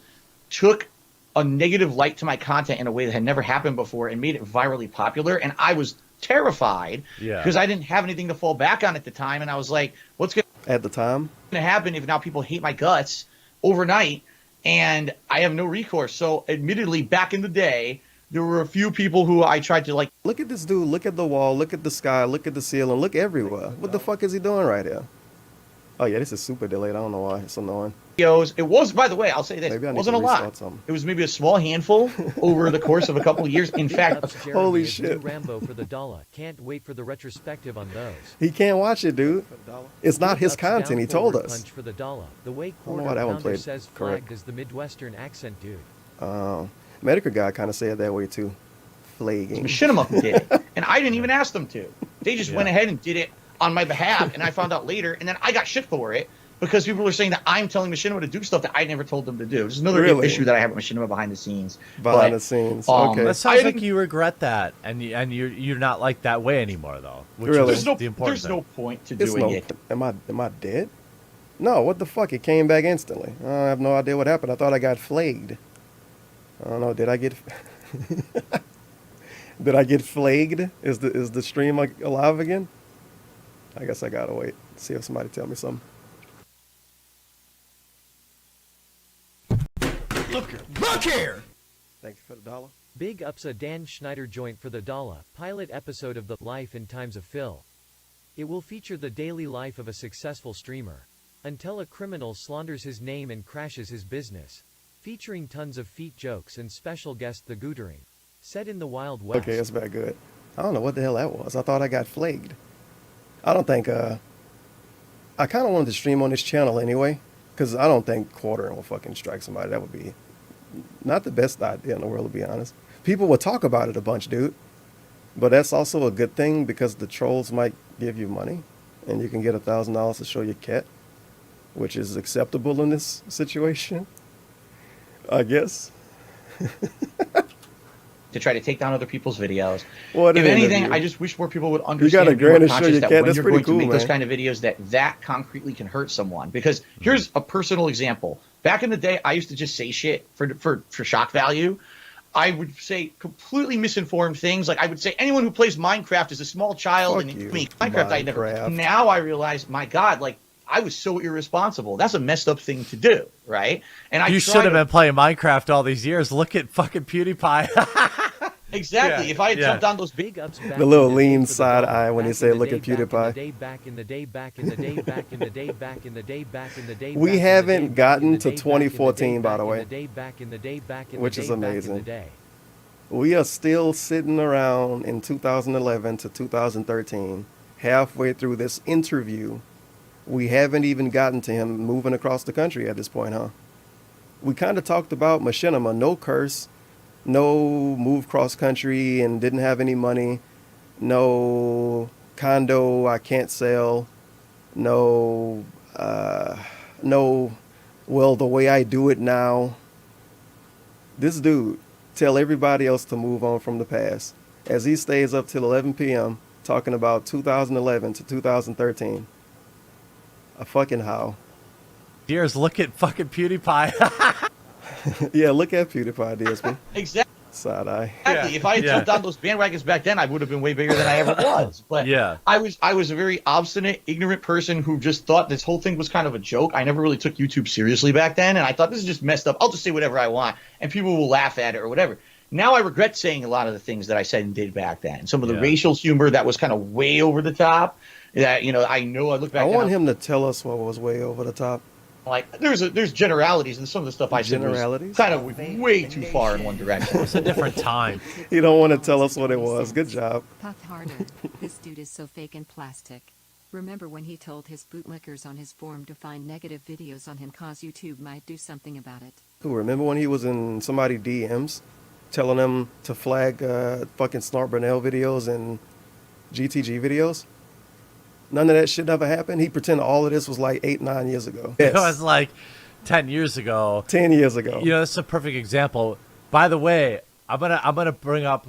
Speaker 7: took a negative light to my content in a way that had never happened before and made it virally popular, and I was terrified
Speaker 6: Yeah.
Speaker 7: because I didn't have anything to fall back on at the time, and I was like, what's going
Speaker 5: At the time,
Speaker 7: to happen if now people hate my guts overnight and I have no recourse? So admittedly, back in the day, there were a few people who I tried to like.
Speaker 5: look at this dude. Look at the wall. Look at the sky. Look at the ceiling. Look everywhere. What the fuck is he doing right here? Oh yeah, this is super delayed. I don't know why. It's annoying.
Speaker 7: Videos. It was, by the way, I'll say this,
Speaker 5: Maybe I
Speaker 7: it
Speaker 5: need
Speaker 7: wasn't
Speaker 5: to
Speaker 7: a lot.
Speaker 5: restart something.
Speaker 7: It was maybe a small handful over the course of a couple of years. In fact,
Speaker 8: Ups Jeremy
Speaker 5: Holy
Speaker 8: is
Speaker 5: shit.
Speaker 8: New Rambo for the dollar. Can't wait for the retrospective on those.
Speaker 5: He can't watch it, dude. It's not his
Speaker 8: Ups
Speaker 5: content. He
Speaker 8: down
Speaker 5: told
Speaker 8: forward
Speaker 5: us.
Speaker 8: Punch for the dollar. The way
Speaker 5: don't know
Speaker 8: quarter
Speaker 5: why that one
Speaker 8: pounder
Speaker 5: played
Speaker 8: says
Speaker 5: correct.
Speaker 8: flagged is the Midwestern accent dude.
Speaker 5: Medical guy kind of said that way too. Flagging.
Speaker 7: Machinima who did it, and I didn't even ask them to. They just went
Speaker 6: Yeah.
Speaker 7: ahead and did it on my behalf, and I found out later, and then I got shit for it because people were saying that I'm telling Machinima to do stuff that I never told them to do. This is another
Speaker 5: Really?
Speaker 7: issue that I have with Machinima behind the scenes.
Speaker 5: Behind
Speaker 7: But,
Speaker 5: the scenes.
Speaker 7: um,
Speaker 5: Okay.
Speaker 6: That sounds
Speaker 7: I
Speaker 6: like
Speaker 7: didn't-
Speaker 6: you regret that, and you're not like that way anymore, though. Which
Speaker 5: Really?
Speaker 6: is
Speaker 7: There's
Speaker 6: the important
Speaker 7: no
Speaker 6: thing.
Speaker 7: point to
Speaker 5: It's
Speaker 7: doing
Speaker 5: no.
Speaker 7: it.
Speaker 5: Am I dead? No. What the fuck? It came back instantly. I have no idea what happened. I thought I got flagged. I don't know. Did I get? Did I get flagged? Is the stream like alive again? I guess I gotta wait. See if somebody tell me something.
Speaker 2: Look here!
Speaker 5: Thank you for the dollar.
Speaker 8: Big ups a Dan Schneider joint for the dollar. Pilot episode of The Life in Times of Phil. It will feature the daily life of a successful streamer. Until a criminal slanders his name and crashes his business. featuring tons of feet jokes and special guest The Gootering. Set in the Wild West.
Speaker 5: Okay, that's very good. I don't know what the hell that was. I thought I got flagged. I don't think, I kind of wanted to stream on this channel anyway, because I don't think quartering will fucking strike somebody. That would be not the best idea in the world, to be honest. People will talk about it a bunch, dude. But that's also a good thing because the trolls might give you money and you can get $1,000 to show your cat, which is acceptable in this situation, I guess.
Speaker 7: To try to take down other people's videos.
Speaker 5: What
Speaker 7: If
Speaker 5: an
Speaker 7: anything,
Speaker 5: interview.
Speaker 7: I just wish more people would understand.
Speaker 5: You got a
Speaker 7: and be more
Speaker 5: grand to show
Speaker 7: conscious
Speaker 5: your
Speaker 7: that
Speaker 5: cat.
Speaker 7: when
Speaker 5: That's
Speaker 7: you're
Speaker 5: pretty
Speaker 7: going
Speaker 5: cool,
Speaker 7: to make those
Speaker 5: man.
Speaker 7: kind of videos, that concretely can hurt someone. Because here's a personal example. Back in the day, I used to just say shit for shock value. I would say completely misinformed things. Like I would say anyone who plays Minecraft is a small child
Speaker 5: Fuck
Speaker 7: and
Speaker 5: you,
Speaker 7: Minecraft. I never.
Speaker 5: Minecraft.
Speaker 7: Now I realize, my God, like I was so irresponsible. That's a messed up thing to do, right? And I
Speaker 6: You
Speaker 7: try
Speaker 6: should have
Speaker 7: to-
Speaker 6: been playing Minecraft all these years. Look at fucking PewDiePie.
Speaker 7: Exactly.
Speaker 6: Yeah,
Speaker 7: If I had
Speaker 6: yeah.
Speaker 7: jumped on those
Speaker 8: Big ups back
Speaker 5: The little
Speaker 8: in the day
Speaker 5: lean
Speaker 8: for the
Speaker 5: side
Speaker 8: dog.
Speaker 5: eye when he
Speaker 8: Back
Speaker 5: said,
Speaker 8: in the
Speaker 5: "Look
Speaker 8: day,
Speaker 5: at
Speaker 8: back in the
Speaker 5: PewDiePie."
Speaker 8: day, back in the day, back in the day, back in the day, back in the day, back in the day.
Speaker 5: We
Speaker 8: back in the
Speaker 5: haven't
Speaker 8: day,
Speaker 5: gotten
Speaker 8: back in
Speaker 5: to
Speaker 8: the day,
Speaker 5: 2014, by the way,
Speaker 8: back in the day, back in the day, back in the
Speaker 5: which
Speaker 8: day,
Speaker 5: is
Speaker 8: back in the
Speaker 5: amazing.
Speaker 8: day.
Speaker 5: We are still sitting around in 2011 to 2013, halfway through this interview. We haven't even gotten to him moving across the country at this point, huh? We kind of talked about Machinima, no curse, no move cross country and didn't have any money, no condo I can't sell, no, well, the way I do it now. This dude tell everybody else to move on from the past as he stays up till 11 p.m. talking about 2011 to 2013. A fucking how.
Speaker 6: Years, look at fucking PewDiePie.
Speaker 5: Yeah, look at PewDiePie, DSP.
Speaker 7: Exactly.
Speaker 5: Side eye.
Speaker 7: Exactly. If I had jumped on those bandwagons back then, I would have been way bigger than I ever was. But
Speaker 6: Yeah.
Speaker 7: I was a very obstinate, ignorant person who just thought this whole thing was kind of a joke. I never really took YouTube seriously back then, and I thought this is just messed up. I'll just say whatever I want, and people will laugh at it or whatever. Now I regret saying a lot of the things that I said and did back then. Some of the
Speaker 6: Yeah.
Speaker 7: racial humor that was kind of way over the top. That I know I look back.
Speaker 5: I want
Speaker 7: then,
Speaker 5: him to tell us what was way over the top.
Speaker 7: like there's generalities, and some of the stuff I said was
Speaker 5: Generalities?
Speaker 7: kind of way too far in one direction.
Speaker 6: It's a different time.
Speaker 5: He don't want to tell us what it was. Good job.
Speaker 12: Puff harder. This dude is so fake and plastic. Remember when he told his bootlickers on his forum to find negative videos on him cause YouTube might do something about it?
Speaker 5: Who remember when he was in somebody DMs telling them to flag fucking Snort Burnell videos and GTG videos? None of that shit ever happened. He pretended all of this was like 8-9 years ago.
Speaker 6: It was like 10 years ago.
Speaker 5: 10 years ago.
Speaker 6: You know, this is a perfect example. By the way, I'm gonna bring up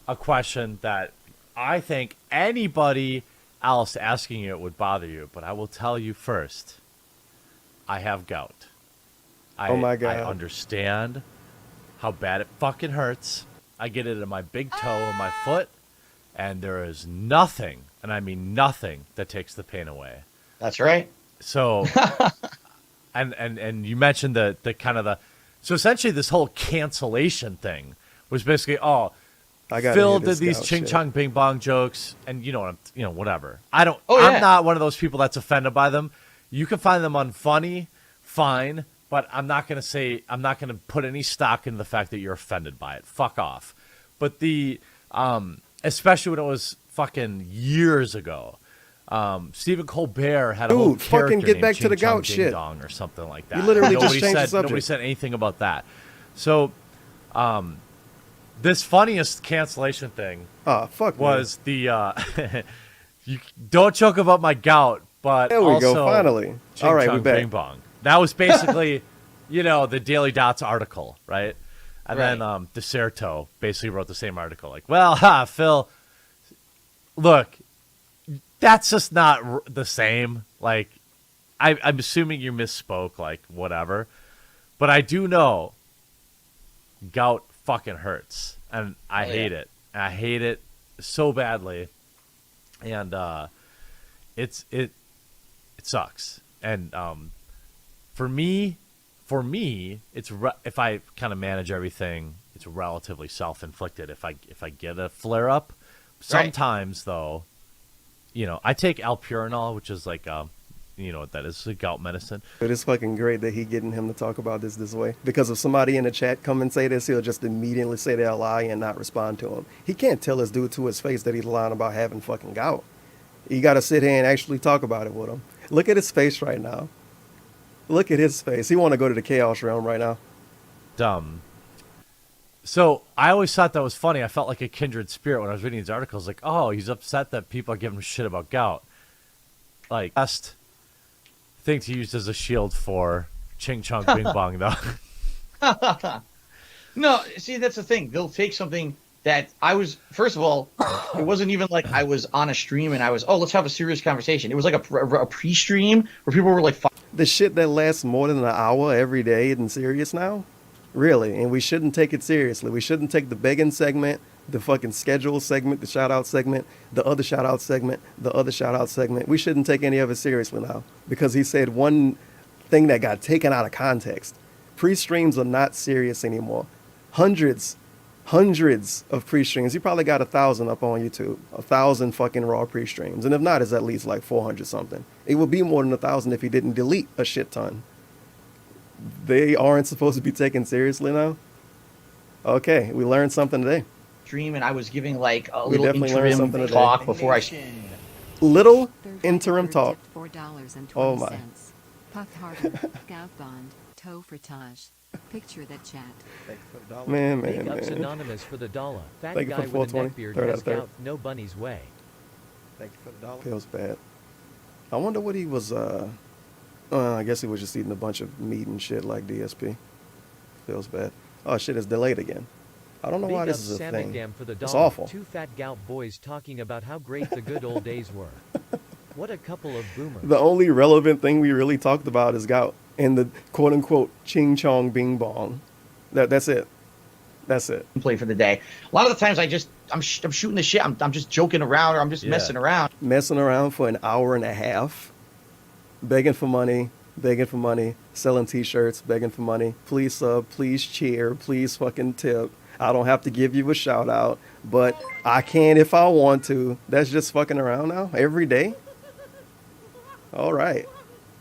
Speaker 6: a question that I think anybody else asking it would bother you, but I will tell you first. I have gout.
Speaker 5: Oh my God.
Speaker 6: I understand how bad it fucking hurts. I get it in my big toe and my foot, and there is nothing, and I mean nothing, that takes the pain away.
Speaker 7: That's right.
Speaker 6: So, and you mentioned the kind of so essentially this whole cancellation thing was basically,
Speaker 5: I gotta
Speaker 6: Phil
Speaker 5: hear
Speaker 6: did
Speaker 5: this
Speaker 6: these
Speaker 5: gout
Speaker 6: ching
Speaker 5: shit.
Speaker 6: chong bing bong jokes, and whatever. I'm
Speaker 7: yeah.
Speaker 6: not one of those people that's offended by them. You can find them unfunny, fine, but I'm not gonna put any stock in the fact that you're offended by it. Fuck off. But especially when it was fucking years ago. Stephen Colbert had a whole
Speaker 5: Dude, fucking
Speaker 6: character
Speaker 5: get
Speaker 6: named
Speaker 5: back to the
Speaker 6: Ching Chong
Speaker 5: gout
Speaker 6: Ding
Speaker 5: shit.
Speaker 6: Dong or something like that.
Speaker 5: You literally just
Speaker 6: Nobody
Speaker 5: changed the
Speaker 6: said,
Speaker 5: subject.
Speaker 6: Nobody said anything about that. So, this funniest cancellation thing
Speaker 5: Fuck
Speaker 6: was the you don't joke about my gout, but
Speaker 5: There we
Speaker 6: also
Speaker 5: go, finally.
Speaker 6: Ching
Speaker 5: All right,
Speaker 6: Chong
Speaker 5: we back.
Speaker 6: Bing Bong. That was basically, the Daily Dots article, right? And
Speaker 7: Right.
Speaker 6: then DeSerto basically wrote the same article, like, well, Phil, look, that's just not the same. Like, I'm assuming you misspoke, like, whatever. But I do know gout fucking hurts, and I hate it. And I hate it so badly, and it sucks. And for me, it's if I kind of manage everything, it's relatively self-inflicted. If I get a flare up, sometimes though, I take alpurinol, which is like You know what that is? It's gout medicine.
Speaker 5: But it's fucking great that he getting him to talk about this way. Because if somebody in the chat come and say this, he'll just immediately say they're lying and not respond to him. He can't tell this dude to his face that he's lying about having fucking gout. You got to sit here and actually talk about it with him. Look at his face right now. Look at his face. He want to go to the chaos realm right now.
Speaker 6: Dumb. So I always thought that was funny. I felt like a kindred spirit when I was reading these articles. Like, oh, he's upset that people are giving him shit about gout. Like, best thing to use as a shield for Ching Chong Bing Bong, though.
Speaker 7: No, see, that's the thing. They'll take something that I was, first of all, it wasn't even like I was on a stream and I was, oh, let's have a serious conversation. It was like a pre-stream where people were like,
Speaker 5: the shit that lasts more than an hour every day isn't serious now? Really? And we shouldn't take it seriously. We shouldn't take the begging segment, the fucking schedule segment, the shout-out segment, the other shout-out segment, the other shout-out segment. We shouldn't take any of it seriously now because he said one thing that got taken out of context. Pre-streams are not serious anymore. Hundreds of pre-streams. He probably got 1,000 up on YouTube. 1,000 fucking raw pre-streams. And if not, it's at least like 400 something. It would be more than 1,000 if he didn't delete a shit ton. They aren't supposed to be taken seriously now? Okay, we learned something today.
Speaker 7: Stream and I was giving like a
Speaker 5: We
Speaker 7: little
Speaker 5: definitely learned
Speaker 7: interim
Speaker 5: something today.
Speaker 7: talk before I...
Speaker 5: Little
Speaker 12: Third
Speaker 5: interim talk.
Speaker 12: $4.20.
Speaker 5: Oh my.
Speaker 12: Puff harder. Gout bond. Toe frottage. Picture that chat.
Speaker 5: Man.
Speaker 8: Big ups Anonymous for the dollar. Fat
Speaker 5: Thank you
Speaker 8: guy
Speaker 5: for
Speaker 8: with a
Speaker 5: 420.
Speaker 8: neck beard
Speaker 5: Third out
Speaker 8: has
Speaker 5: of third.
Speaker 8: gout, no bunny's way.
Speaker 11: Thank you for the dollar.
Speaker 5: Feels bad. I wonder what he was, I guess he was just eating a bunch of meat and shit like DSP. Feels bad. Oh shit, it's delayed again. I don't know why
Speaker 8: Big
Speaker 5: this
Speaker 8: ups
Speaker 5: is a
Speaker 8: Sam
Speaker 5: thing.
Speaker 8: McDam for the
Speaker 5: It's
Speaker 8: dollar.
Speaker 5: awful.
Speaker 8: Two fat gout boys talking about how great the good old days were. What a couple of boomers.
Speaker 5: The only relevant thing we really talked about is gout and the quote unquote ching chong bing bong. That's it. That's it.
Speaker 7: Play for the day. A lot of the times I'm shooting the shit. I'm just joking around or I'm just messing around.
Speaker 5: Messing around for an hour and a half, begging for money, selling t-shirts, begging for money. Please sub, please cheer, please fucking tip. I don't have to give you a shout out, but I can if I want to. That's just fucking around now every day. All right.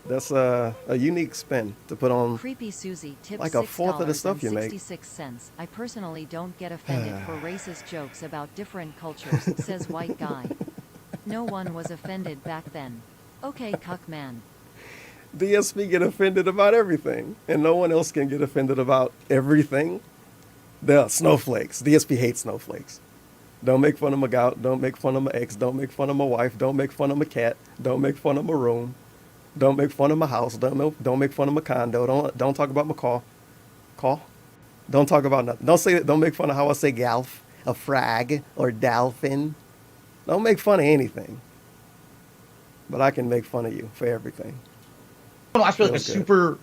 Speaker 5: That's a unique spin to put on.
Speaker 9: Creepy Susie tips
Speaker 5: like a fourth of the stuff you make.
Speaker 9: $6.66. I personally don't get offended for racist jokes about different cultures, says white guy. No one was offended back then. Okay, cuck man.
Speaker 5: DSP get offended about everything, and no one else can get offended about everything. The snowflakes. DSP hates snowflakes. Don't make fun of my gout. Don't make fun of my ex. Don't make fun of my wife. Don't make fun of my cat. Don't make fun of my room. Don't make fun of my house. Don't make fun of my condo. Don't talk about my car. Don't talk about nothing. Don't make fun of how I say galf, a frag, or dolphin. Don't make fun of anything. But I can make fun of you for everything.
Speaker 7: I feel like a
Speaker 5: Feels good.
Speaker 7: super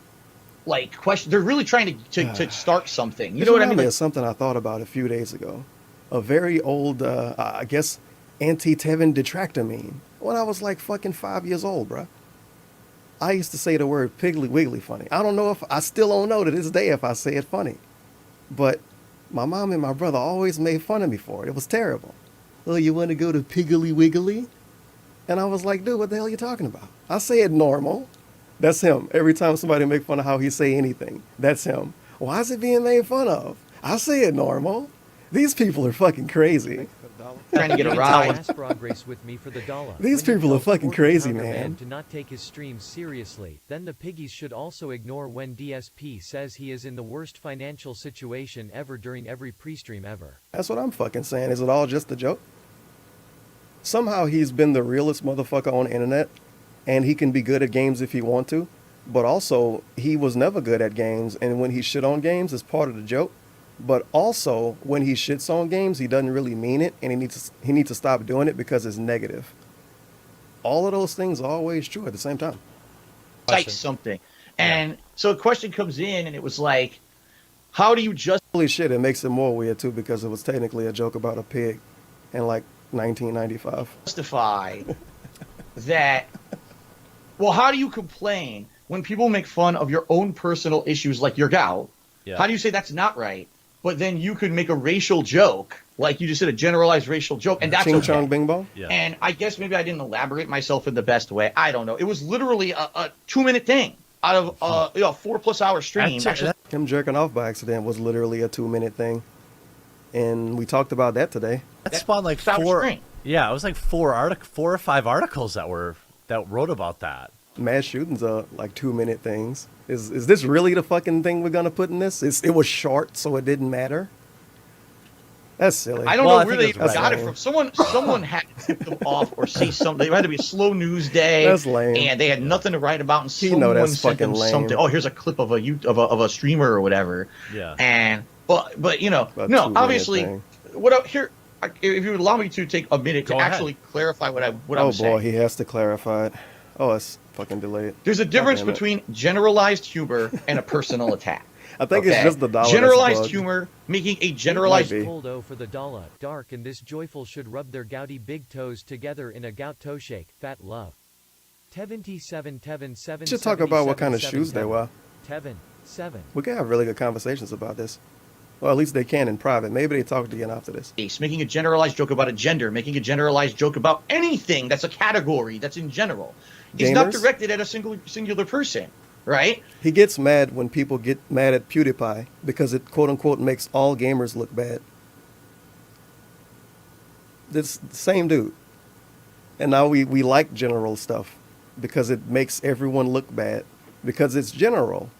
Speaker 7: question. They're really trying to start something. You know what I mean?
Speaker 5: It's something I thought about a few days ago. A very old, I guess, anti-Tevin detractor meme. When I was like fucking 5 years old, bruh. I used to say the word piggly wiggly funny. I still don't know to this day if I say it funny. But my mom and my brother always made fun of me for it. It was terrible. Oh, you want to go to Piggly Wiggly? And I was like, dude, what the hell are you talking about? I say it normal. That's him. Every time somebody make fun of how he say anything, that's him. Why is it being made fun of? I say it normal. These people are fucking crazy.
Speaker 7: Trying to get a
Speaker 8: Big
Speaker 7: ride.
Speaker 8: ups Progress with me for the dollar.
Speaker 5: These
Speaker 8: When you
Speaker 5: people are
Speaker 8: tell
Speaker 5: fucking
Speaker 8: Sporty
Speaker 5: crazy,
Speaker 8: Tucker
Speaker 5: man.
Speaker 8: To not take his streams seriously, then the piggies should also ignore when DSP says he is in the worst financial situation ever during every pre-stream ever.
Speaker 5: That's what I'm fucking saying. Is it all just a joke? Somehow he's been the realest motherfucker on the internet, and he can be good at games if he want to, but also he was never good at games, and when he shit on games, it's part of the joke. But also, when he shits on games, he doesn't really mean it, and he needs to stop doing it because it's negative. All of those things are always true at the same time.
Speaker 7: Cite something. And so a question comes in, and it was like, how do you just...
Speaker 5: Holy shit, it makes it more weird, too, because it was technically a joke about a pig in, like, 1995.
Speaker 7: justify that? Well, how do you complain when people make fun of your own personal issues like your gout?
Speaker 6: Yeah.
Speaker 7: How do you say that's not right? But then you could make a racial joke like you just did a generalized racial joke, and that's
Speaker 5: Ching
Speaker 7: okay.
Speaker 5: chong bing bong.
Speaker 6: Yeah.
Speaker 7: And I guess maybe I didn't elaborate myself in the best way. I don't know. It was literally a 2-minute thing out of a 4+ hour stream.
Speaker 5: Him jerking off by accident was literally a 2-minute thing, and we talked about that today.
Speaker 6: That spawned like four. Yeah, it was like 4 or 5 articles that wrote about that.
Speaker 5: Mass shootings are like 2-minute things. Is this really the fucking thing we're gonna put in this? It was short, so it didn't matter. That's silly.
Speaker 7: I don't know where they got it from. Someone had to tip them off or say something. It had to be a slow news day.
Speaker 5: That's lame.
Speaker 7: And they had nothing to write about. And
Speaker 5: someone
Speaker 7: that's sent them something. Oh, here's a clip of a streamer or whatever.
Speaker 6: Yeah.
Speaker 7: And but you know, no, obviously, if you would allow me to take a minute to actually clarify what I'm saying.
Speaker 5: Oh boy, he has to clarify it. Oh, it's fucking delayed.
Speaker 7: There's a difference between generalized humor and a personal attack.
Speaker 5: I think it's just the dollar.
Speaker 7: Generalized humor, making a generalized.
Speaker 8: Coldo for the dollar. Dark and this joyful should rub their gouty big toes together in a gout toe shake. Fat love. Tevin 7.
Speaker 5: Should talk about what kind of shoes they wear.
Speaker 8: Tevin 7.
Speaker 5: We can have really good conversations about this. Well, at least they can in private. Maybe they talk again after this.
Speaker 7: Making a generalized joke about a gender, making a generalized joke about anything that's a category that's in general. It's not directed at a singular person, right?
Speaker 5: He gets mad when people get mad at PewDiePie because it quote unquote makes all gamers look bad. This same dude. And now we like general stuff because it makes everyone look bad because it's general.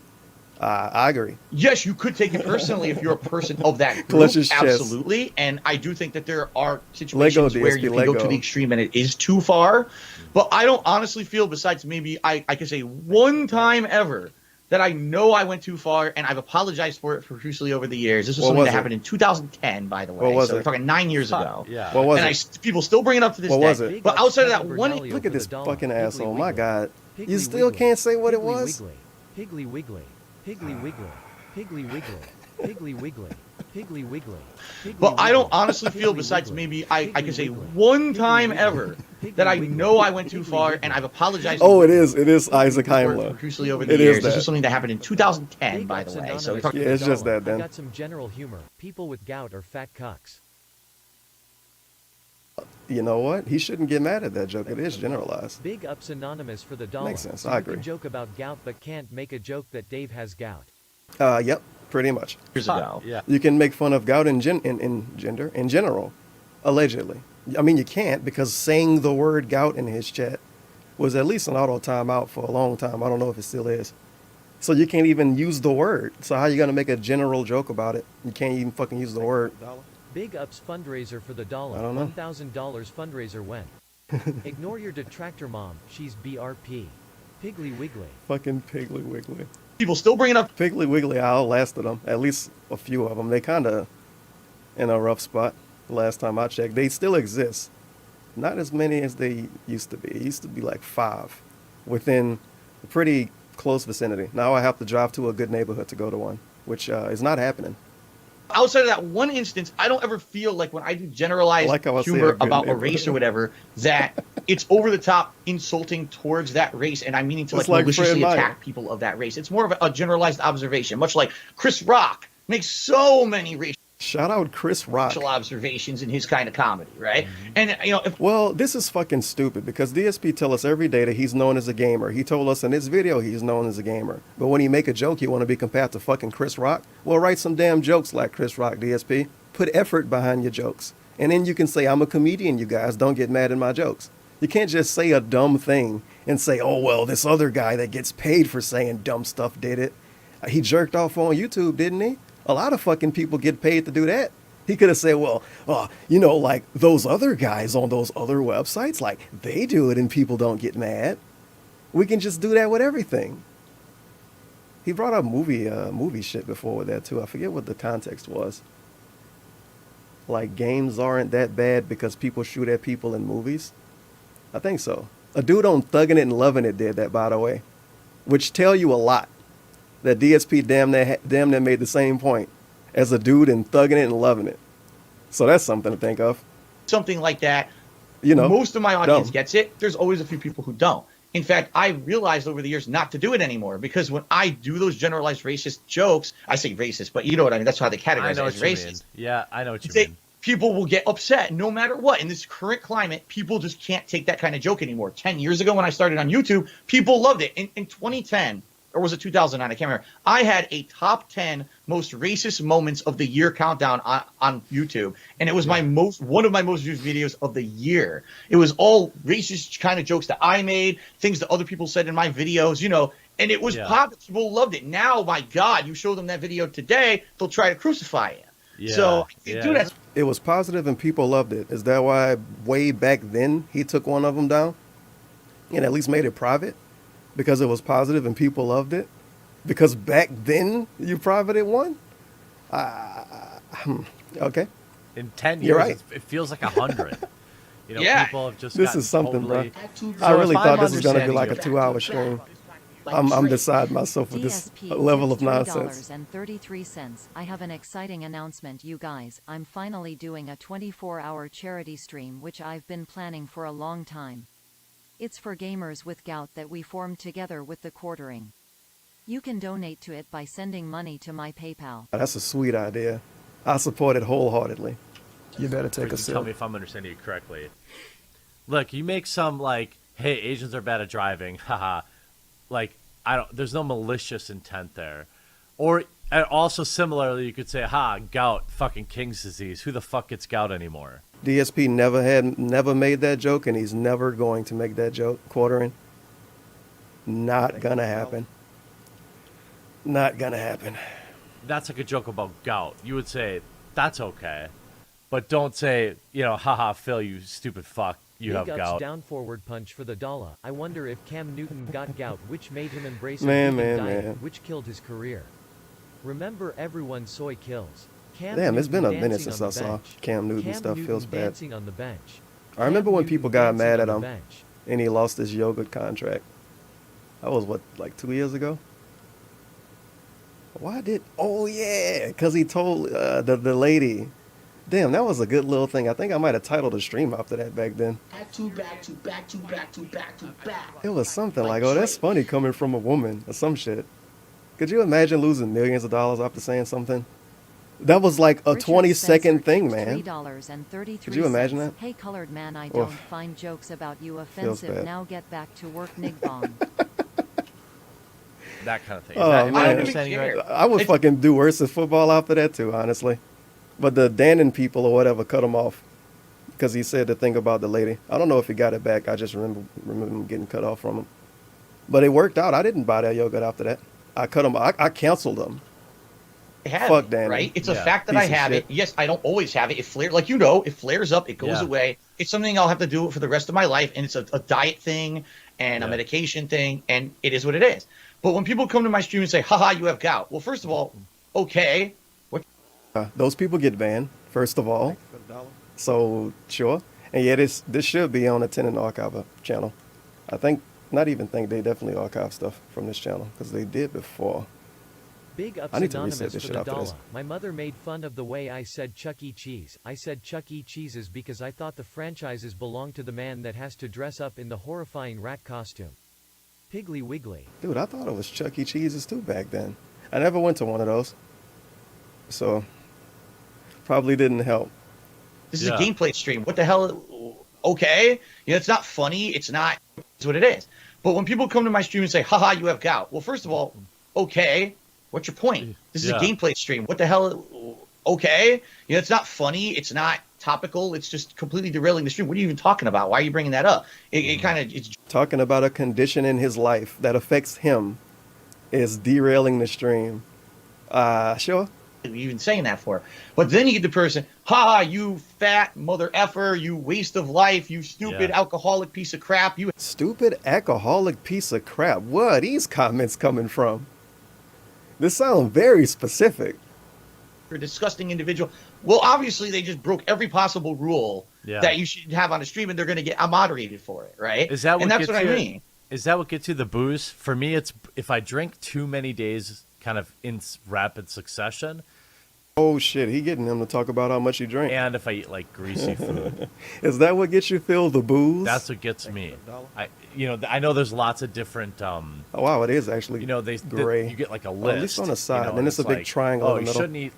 Speaker 5: I agree.
Speaker 7: Yes, you could take it personally if you're a person of that group. Absolutely. And I do think that there are situations where you can go to the extreme and it is too far. But I don't honestly feel, besides maybe I can say one time ever, that I know I went too far, and I've apologized for it profusely over the years. This was something that happened in 2010, by the way. So we're talking 9 years ago.
Speaker 6: Yeah.
Speaker 5: What was it?
Speaker 7: People still bring it up to this day.
Speaker 5: What was it?
Speaker 7: But outside of that one...
Speaker 5: Look at this fucking asshole. My God. You still can't say what it was?
Speaker 8: Piggly Wiggly. Piggly Wiggly. Piggly Wiggly. Piggly Wiggly. Piggly Wiggly.
Speaker 7: But I don't honestly feel, besides maybe I can say one time ever, that I know I went too far, and I've apologized.
Speaker 5: Oh, it is Isaac Heimler.
Speaker 7: Profusely over the years. This was something that happened in 2010, by the way. So
Speaker 5: yeah, it's just that then.
Speaker 8: I got some general humor. People with gout are fat cucks.
Speaker 5: You know what? He shouldn't get mad at that joke. It is generalized.
Speaker 8: Big ups anonymous for the dollar.
Speaker 5: Makes sense.
Speaker 8: So
Speaker 5: I
Speaker 8: you
Speaker 5: agree.
Speaker 8: can joke about gout but can't make a joke that Dave has gout.
Speaker 5: Yep, pretty much.
Speaker 7: Years ago.
Speaker 6: Yeah.
Speaker 5: You can make fun of gout in gender in general, allegedly. I mean, you can't because saying the word gout in his chat was at least an auto timeout for a long time. I don't know if it still is. So you can't even use the word. So how are you going to make a general joke about it? You can't even fucking use the word.
Speaker 8: Big ups fundraiser for the dollar.
Speaker 5: I don't know.
Speaker 8: $1,000 fundraiser went. Ignore your detractor mom. She's BRP. Piggly Wiggly.
Speaker 5: Fucking Piggly Wiggly.
Speaker 7: People still bring it up.
Speaker 5: Piggly Wiggly outlasted them. At least a few of them. They kind of in a rough spot. Last time I checked, they still exist. Not as many as they used to be. It used to be like 5 within a pretty close vicinity. Now I have to drive to a good neighborhood to go to one, which is not happening.
Speaker 7: Outside of that one instance, I don't ever feel like when I do generalized humor about a race or whatever, that it's over the top insulting towards that race, and I'm meaning to like maliciously attack people of that race. It's more of a generalized observation, much like Chris Rock makes so many racial.
Speaker 5: Shout out Chris Rock.
Speaker 7: Observations in his kind of comedy, right? And you know,
Speaker 5: well, this is fucking stupid because DSP tell us every day that he's known as a gamer. He told us in this video he's known as a gamer. But when he make a joke, you want to be compared to fucking Chris Rock? Well, write some damn jokes like Chris Rock, DSP. Put effort behind your jokes. And then you can say, I'm a comedian, you guys. Don't get mad at my jokes. You can't just say a dumb thing and say, oh, well, this other guy that gets paid for saying dumb stuff did it. He jerked off on YouTube, didn't he? A lot of fucking people get paid to do that. He could have said, well, you know, like those other guys on those other websites, like they do it and people don't get mad. We can just do that with everything. He brought up movie shit before with that too. I forget what the context was. Like games aren't that bad because people shoot at people in movies. I think so. A dude on Thuggin' It and Lovin' It did that, by the way, which tell you a lot. That DSP damn near made the same point as a dude in Thuggin' It and Lovin' It. So that's something to think of.
Speaker 7: Something like that.
Speaker 5: You know,
Speaker 7: most of my audience gets it. There's always a few people who don't. In fact, I realized over the years not to do it anymore because when I do those generalized racist jokes, I say racist, but you know what I mean. That's how they categorize it as racist.
Speaker 6: Yeah, I know what you mean.
Speaker 7: people will get upset no matter what. In this current climate, people just can't take that kind of joke anymore. 10 years ago when I started on YouTube, people loved it. In 2010, or was it 2009? I can't remember. I had a top 10 most racist moments of the year countdown on YouTube. And it was one of my most viewed videos of the year. It was all racist kind of jokes that I made, things that other people said in my videos, you know, and it was popular. People loved it. Now, my God, you show them that video today, they'll try to crucify you.
Speaker 6: Yeah.
Speaker 7: So, dude, that's
Speaker 5: It was positive and people loved it. Is that why way back then he took one of them down and at least made it private? Because it was positive and people loved it? Because back then you privated one? Okay.
Speaker 6: In 10 years,
Speaker 5: You're right.
Speaker 6: it feels like 100. You know,
Speaker 7: Yeah.
Speaker 6: people have just
Speaker 5: This
Speaker 6: gotten
Speaker 5: is something,
Speaker 6: totally...
Speaker 5: bro.
Speaker 7: So
Speaker 5: I really
Speaker 7: if
Speaker 5: thought
Speaker 7: I'm
Speaker 5: this was going to be like a
Speaker 7: understanding
Speaker 5: 2-hour stream. I'm beside myself with this
Speaker 9: DSP
Speaker 5: level of
Speaker 9: tips
Speaker 5: nonsense.
Speaker 9: $3.33. I have an exciting announcement, you guys. I'm finally doing a 24-hour charity stream, which I've been planning for a long time. It's for gamers with gout that we formed together with the quartering. You can donate to it by sending money to my PayPal.
Speaker 5: That's a sweet idea. I support it wholeheartedly. You better take a
Speaker 6: Tell
Speaker 5: sip.
Speaker 6: me if I'm understanding you correctly. Look, you make some like, hey, Asians are bad at driving, haha. Like, there's no malicious intent there. Or and also similarly, you could say, gout, fucking King's disease. Who the fuck gets gout anymore?
Speaker 5: DSP never made that joke, and he's never going to make that joke. Quartering. Not gonna happen. Not gonna happen.
Speaker 6: That's like a joke about gout. You would say, that's okay. But don't say, you know, Phil, you stupid fuck. You have
Speaker 8: Big ups
Speaker 6: gout.
Speaker 8: down forward punch for the dollar. I wonder if Cam Newton got gout, which made him embrace a
Speaker 5: Man,
Speaker 8: vegan
Speaker 5: man,
Speaker 8: diet,
Speaker 5: man.
Speaker 8: which killed his career. Remember, everyone soy kills. Cam
Speaker 5: Damn, it's been a
Speaker 8: Newton
Speaker 5: minute
Speaker 8: dancing
Speaker 5: since
Speaker 8: on
Speaker 5: I
Speaker 8: the
Speaker 5: saw
Speaker 8: bench.
Speaker 5: Cam Newton
Speaker 8: Cam
Speaker 5: stuff.
Speaker 8: Newton
Speaker 5: Feels bad.
Speaker 8: dancing on the bench.
Speaker 5: I remember
Speaker 8: Cam
Speaker 5: when people
Speaker 8: Newton
Speaker 5: got
Speaker 8: dancing
Speaker 5: mad at
Speaker 8: on
Speaker 5: him
Speaker 8: the bench.
Speaker 5: and he lost his yogurt contract. That was what, like 2 years ago? Why did? Oh yeah, because he told the lady. Damn, that was a good little thing. I think I might have titled a stream after that back then. It was something like, oh, that's funny coming from a woman or some shit. Could you imagine losing millions of dollars after saying something? That was like a
Speaker 9: Richard
Speaker 5: 20-second
Speaker 9: Spencer
Speaker 5: thing,
Speaker 9: tips
Speaker 5: man.
Speaker 9: $3.33.
Speaker 5: Could you imagine that?
Speaker 9: Hey, colored man, I
Speaker 5: Oof.
Speaker 9: don't find jokes about you offensive.
Speaker 5: bad.
Speaker 9: Now get back to work, Nigbong.
Speaker 6: That kind of thing.
Speaker 5: Oh,
Speaker 6: Am I
Speaker 5: man.
Speaker 6: understanding you right?
Speaker 5: I would fucking do worse at football after that too, honestly. But the Dannon people or whatever cut him off because he said the thing about the lady. I don't know if he got it back. I just remember him getting cut off from him. But it worked out. I didn't buy that yogurt after that. I cut him. I canceled them.
Speaker 7: have
Speaker 5: Fuck
Speaker 7: it,
Speaker 5: Danny.
Speaker 7: right? It's a
Speaker 6: Yeah.
Speaker 7: fact that
Speaker 5: Piece
Speaker 7: I
Speaker 5: of
Speaker 7: have
Speaker 5: shit.
Speaker 7: it. Yes, I don't always have it. It flares, like, you know, it flares up, it goes
Speaker 6: Yeah.
Speaker 7: away. It's something I'll have to do for the rest of my life, and it's a diet thing and a
Speaker 6: Yeah.
Speaker 7: medication thing, and it is what it is. But when people come to my stream and say, haha, you have gout. Well, first of all, okay. What?
Speaker 5: Those people get banned, first of all. So, sure. And yeah, this should be on the Tenant Archive channel. I think, not even think, they definitely archive stuff from this channel because they did before.
Speaker 8: Big ups
Speaker 5: I need to
Speaker 8: anonymous
Speaker 5: reset this
Speaker 8: for
Speaker 5: shit
Speaker 8: the
Speaker 5: after this.
Speaker 8: dollar. My mother made fun of the way I said Chuck E. Cheese. I said Chuck E. Cheese's because I thought the franchises belonged to the man that has to dress up in the horrifying rat costume. Piggly Wiggly.
Speaker 5: Dude, I thought it was Chuck E. Cheese's too back then. I never went to one of those. So, probably didn't help.
Speaker 7: This is
Speaker 6: Yeah.
Speaker 7: a gameplay stream. What the hell? Okay. You know, it's not funny. It's what it is. But when people come to my stream and say, haha, you have gout. Well, first of all, okay. What's your point? This is
Speaker 6: Yeah.
Speaker 7: a gameplay stream. What the hell? Okay. You know, it's not funny. It's not topical. It's just completely derailing the stream. What are you even talking about? Why are you bringing that up? It kind of, it's
Speaker 5: Talking about a condition in his life that affects him is derailing the stream. Sure.
Speaker 7: even saying that for. But then you get the person, ha, you fat mother effer, you waste of life, you stupid
Speaker 6: Yeah.
Speaker 7: alcoholic piece of crap. You
Speaker 5: Stupid alcoholic piece of crap. Where are these comments coming from? This sounds very specific.
Speaker 7: are a disgusting individual. Well, obviously they just broke every possible rule
Speaker 6: Yeah.
Speaker 7: that you should have on a stream, and they're going to get moderated for it, right?
Speaker 6: Is that what
Speaker 7: and that's
Speaker 6: gets
Speaker 7: what I
Speaker 6: you?
Speaker 7: mean.
Speaker 6: Is that what gets you the booze? For me, it's if I drink too many days, kind of in rapid succession,
Speaker 5: Oh shit, he getting him to talk about how much he drank.
Speaker 6: and if I eat like greasy food.
Speaker 5: Is that what gets you, Phil? The booze?
Speaker 6: That's what gets me. I know there's lots of different.
Speaker 5: Oh wow, it is actually.
Speaker 6: You know,
Speaker 5: gray.
Speaker 6: you get like a
Speaker 5: Oh,
Speaker 6: list.
Speaker 5: at least on the side.
Speaker 6: you know,
Speaker 5: Then it's a big
Speaker 6: like,
Speaker 5: triangle
Speaker 6: Oh,
Speaker 5: in the
Speaker 6: you
Speaker 5: middle.
Speaker 6: shouldn't eat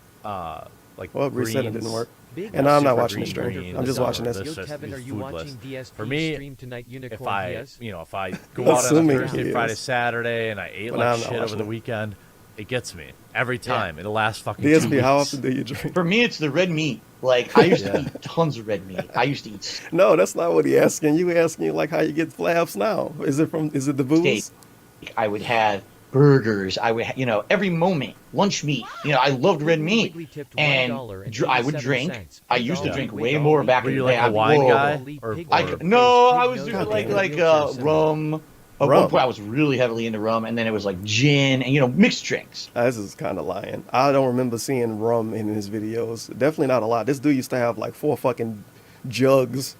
Speaker 6: like
Speaker 5: Well, reset it
Speaker 6: greens,
Speaker 5: didn't work.
Speaker 8: Big
Speaker 5: And I'm not
Speaker 8: Super
Speaker 5: watching the
Speaker 8: Green
Speaker 5: stream.
Speaker 8: Wonder
Speaker 5: I'm just
Speaker 8: for the
Speaker 5: watching
Speaker 8: summer.
Speaker 5: this.
Speaker 8: Yo, Kevin, are you watching DSP
Speaker 6: For me,
Speaker 8: stream tonight? Unicorn
Speaker 6: if I,
Speaker 8: PS?
Speaker 6: if I go out on a
Speaker 5: Assuming
Speaker 6: Thursday,
Speaker 5: he
Speaker 6: Friday,
Speaker 5: is.
Speaker 6: Saturday, and I ate
Speaker 5: But
Speaker 6: like
Speaker 5: I'm not
Speaker 6: shit over
Speaker 5: watching
Speaker 6: the
Speaker 5: it.
Speaker 6: weekend, it gets me every time. It'll last fucking 2
Speaker 5: DSP,
Speaker 6: weeks.
Speaker 5: how often do you drink?
Speaker 7: For me, it's the red meat. Like I used to eat tons of red meat. I used to eat
Speaker 5: No, that's not what he asking. You asking like how you get flabs now. Is it the booze?
Speaker 7: steak. I would have burgers. I would, every moment lunch meat. I loved red meat,
Speaker 8: Wiggly tipped
Speaker 7: and I would drink. I used to drink way more back
Speaker 6: Were
Speaker 7: in
Speaker 6: you
Speaker 7: the
Speaker 6: like
Speaker 7: day.
Speaker 6: a wine
Speaker 7: Whoa.
Speaker 6: guy? Or
Speaker 7: No, I was doing
Speaker 5: God
Speaker 7: like
Speaker 5: damn it.
Speaker 7: rum. At one point, I was really heavily into rum, and then it was like gin and mixed drinks.
Speaker 5: This is kind of lying. I don't remember seeing rum in his videos. Definitely not a lot. This dude used to have like 4 fucking jugs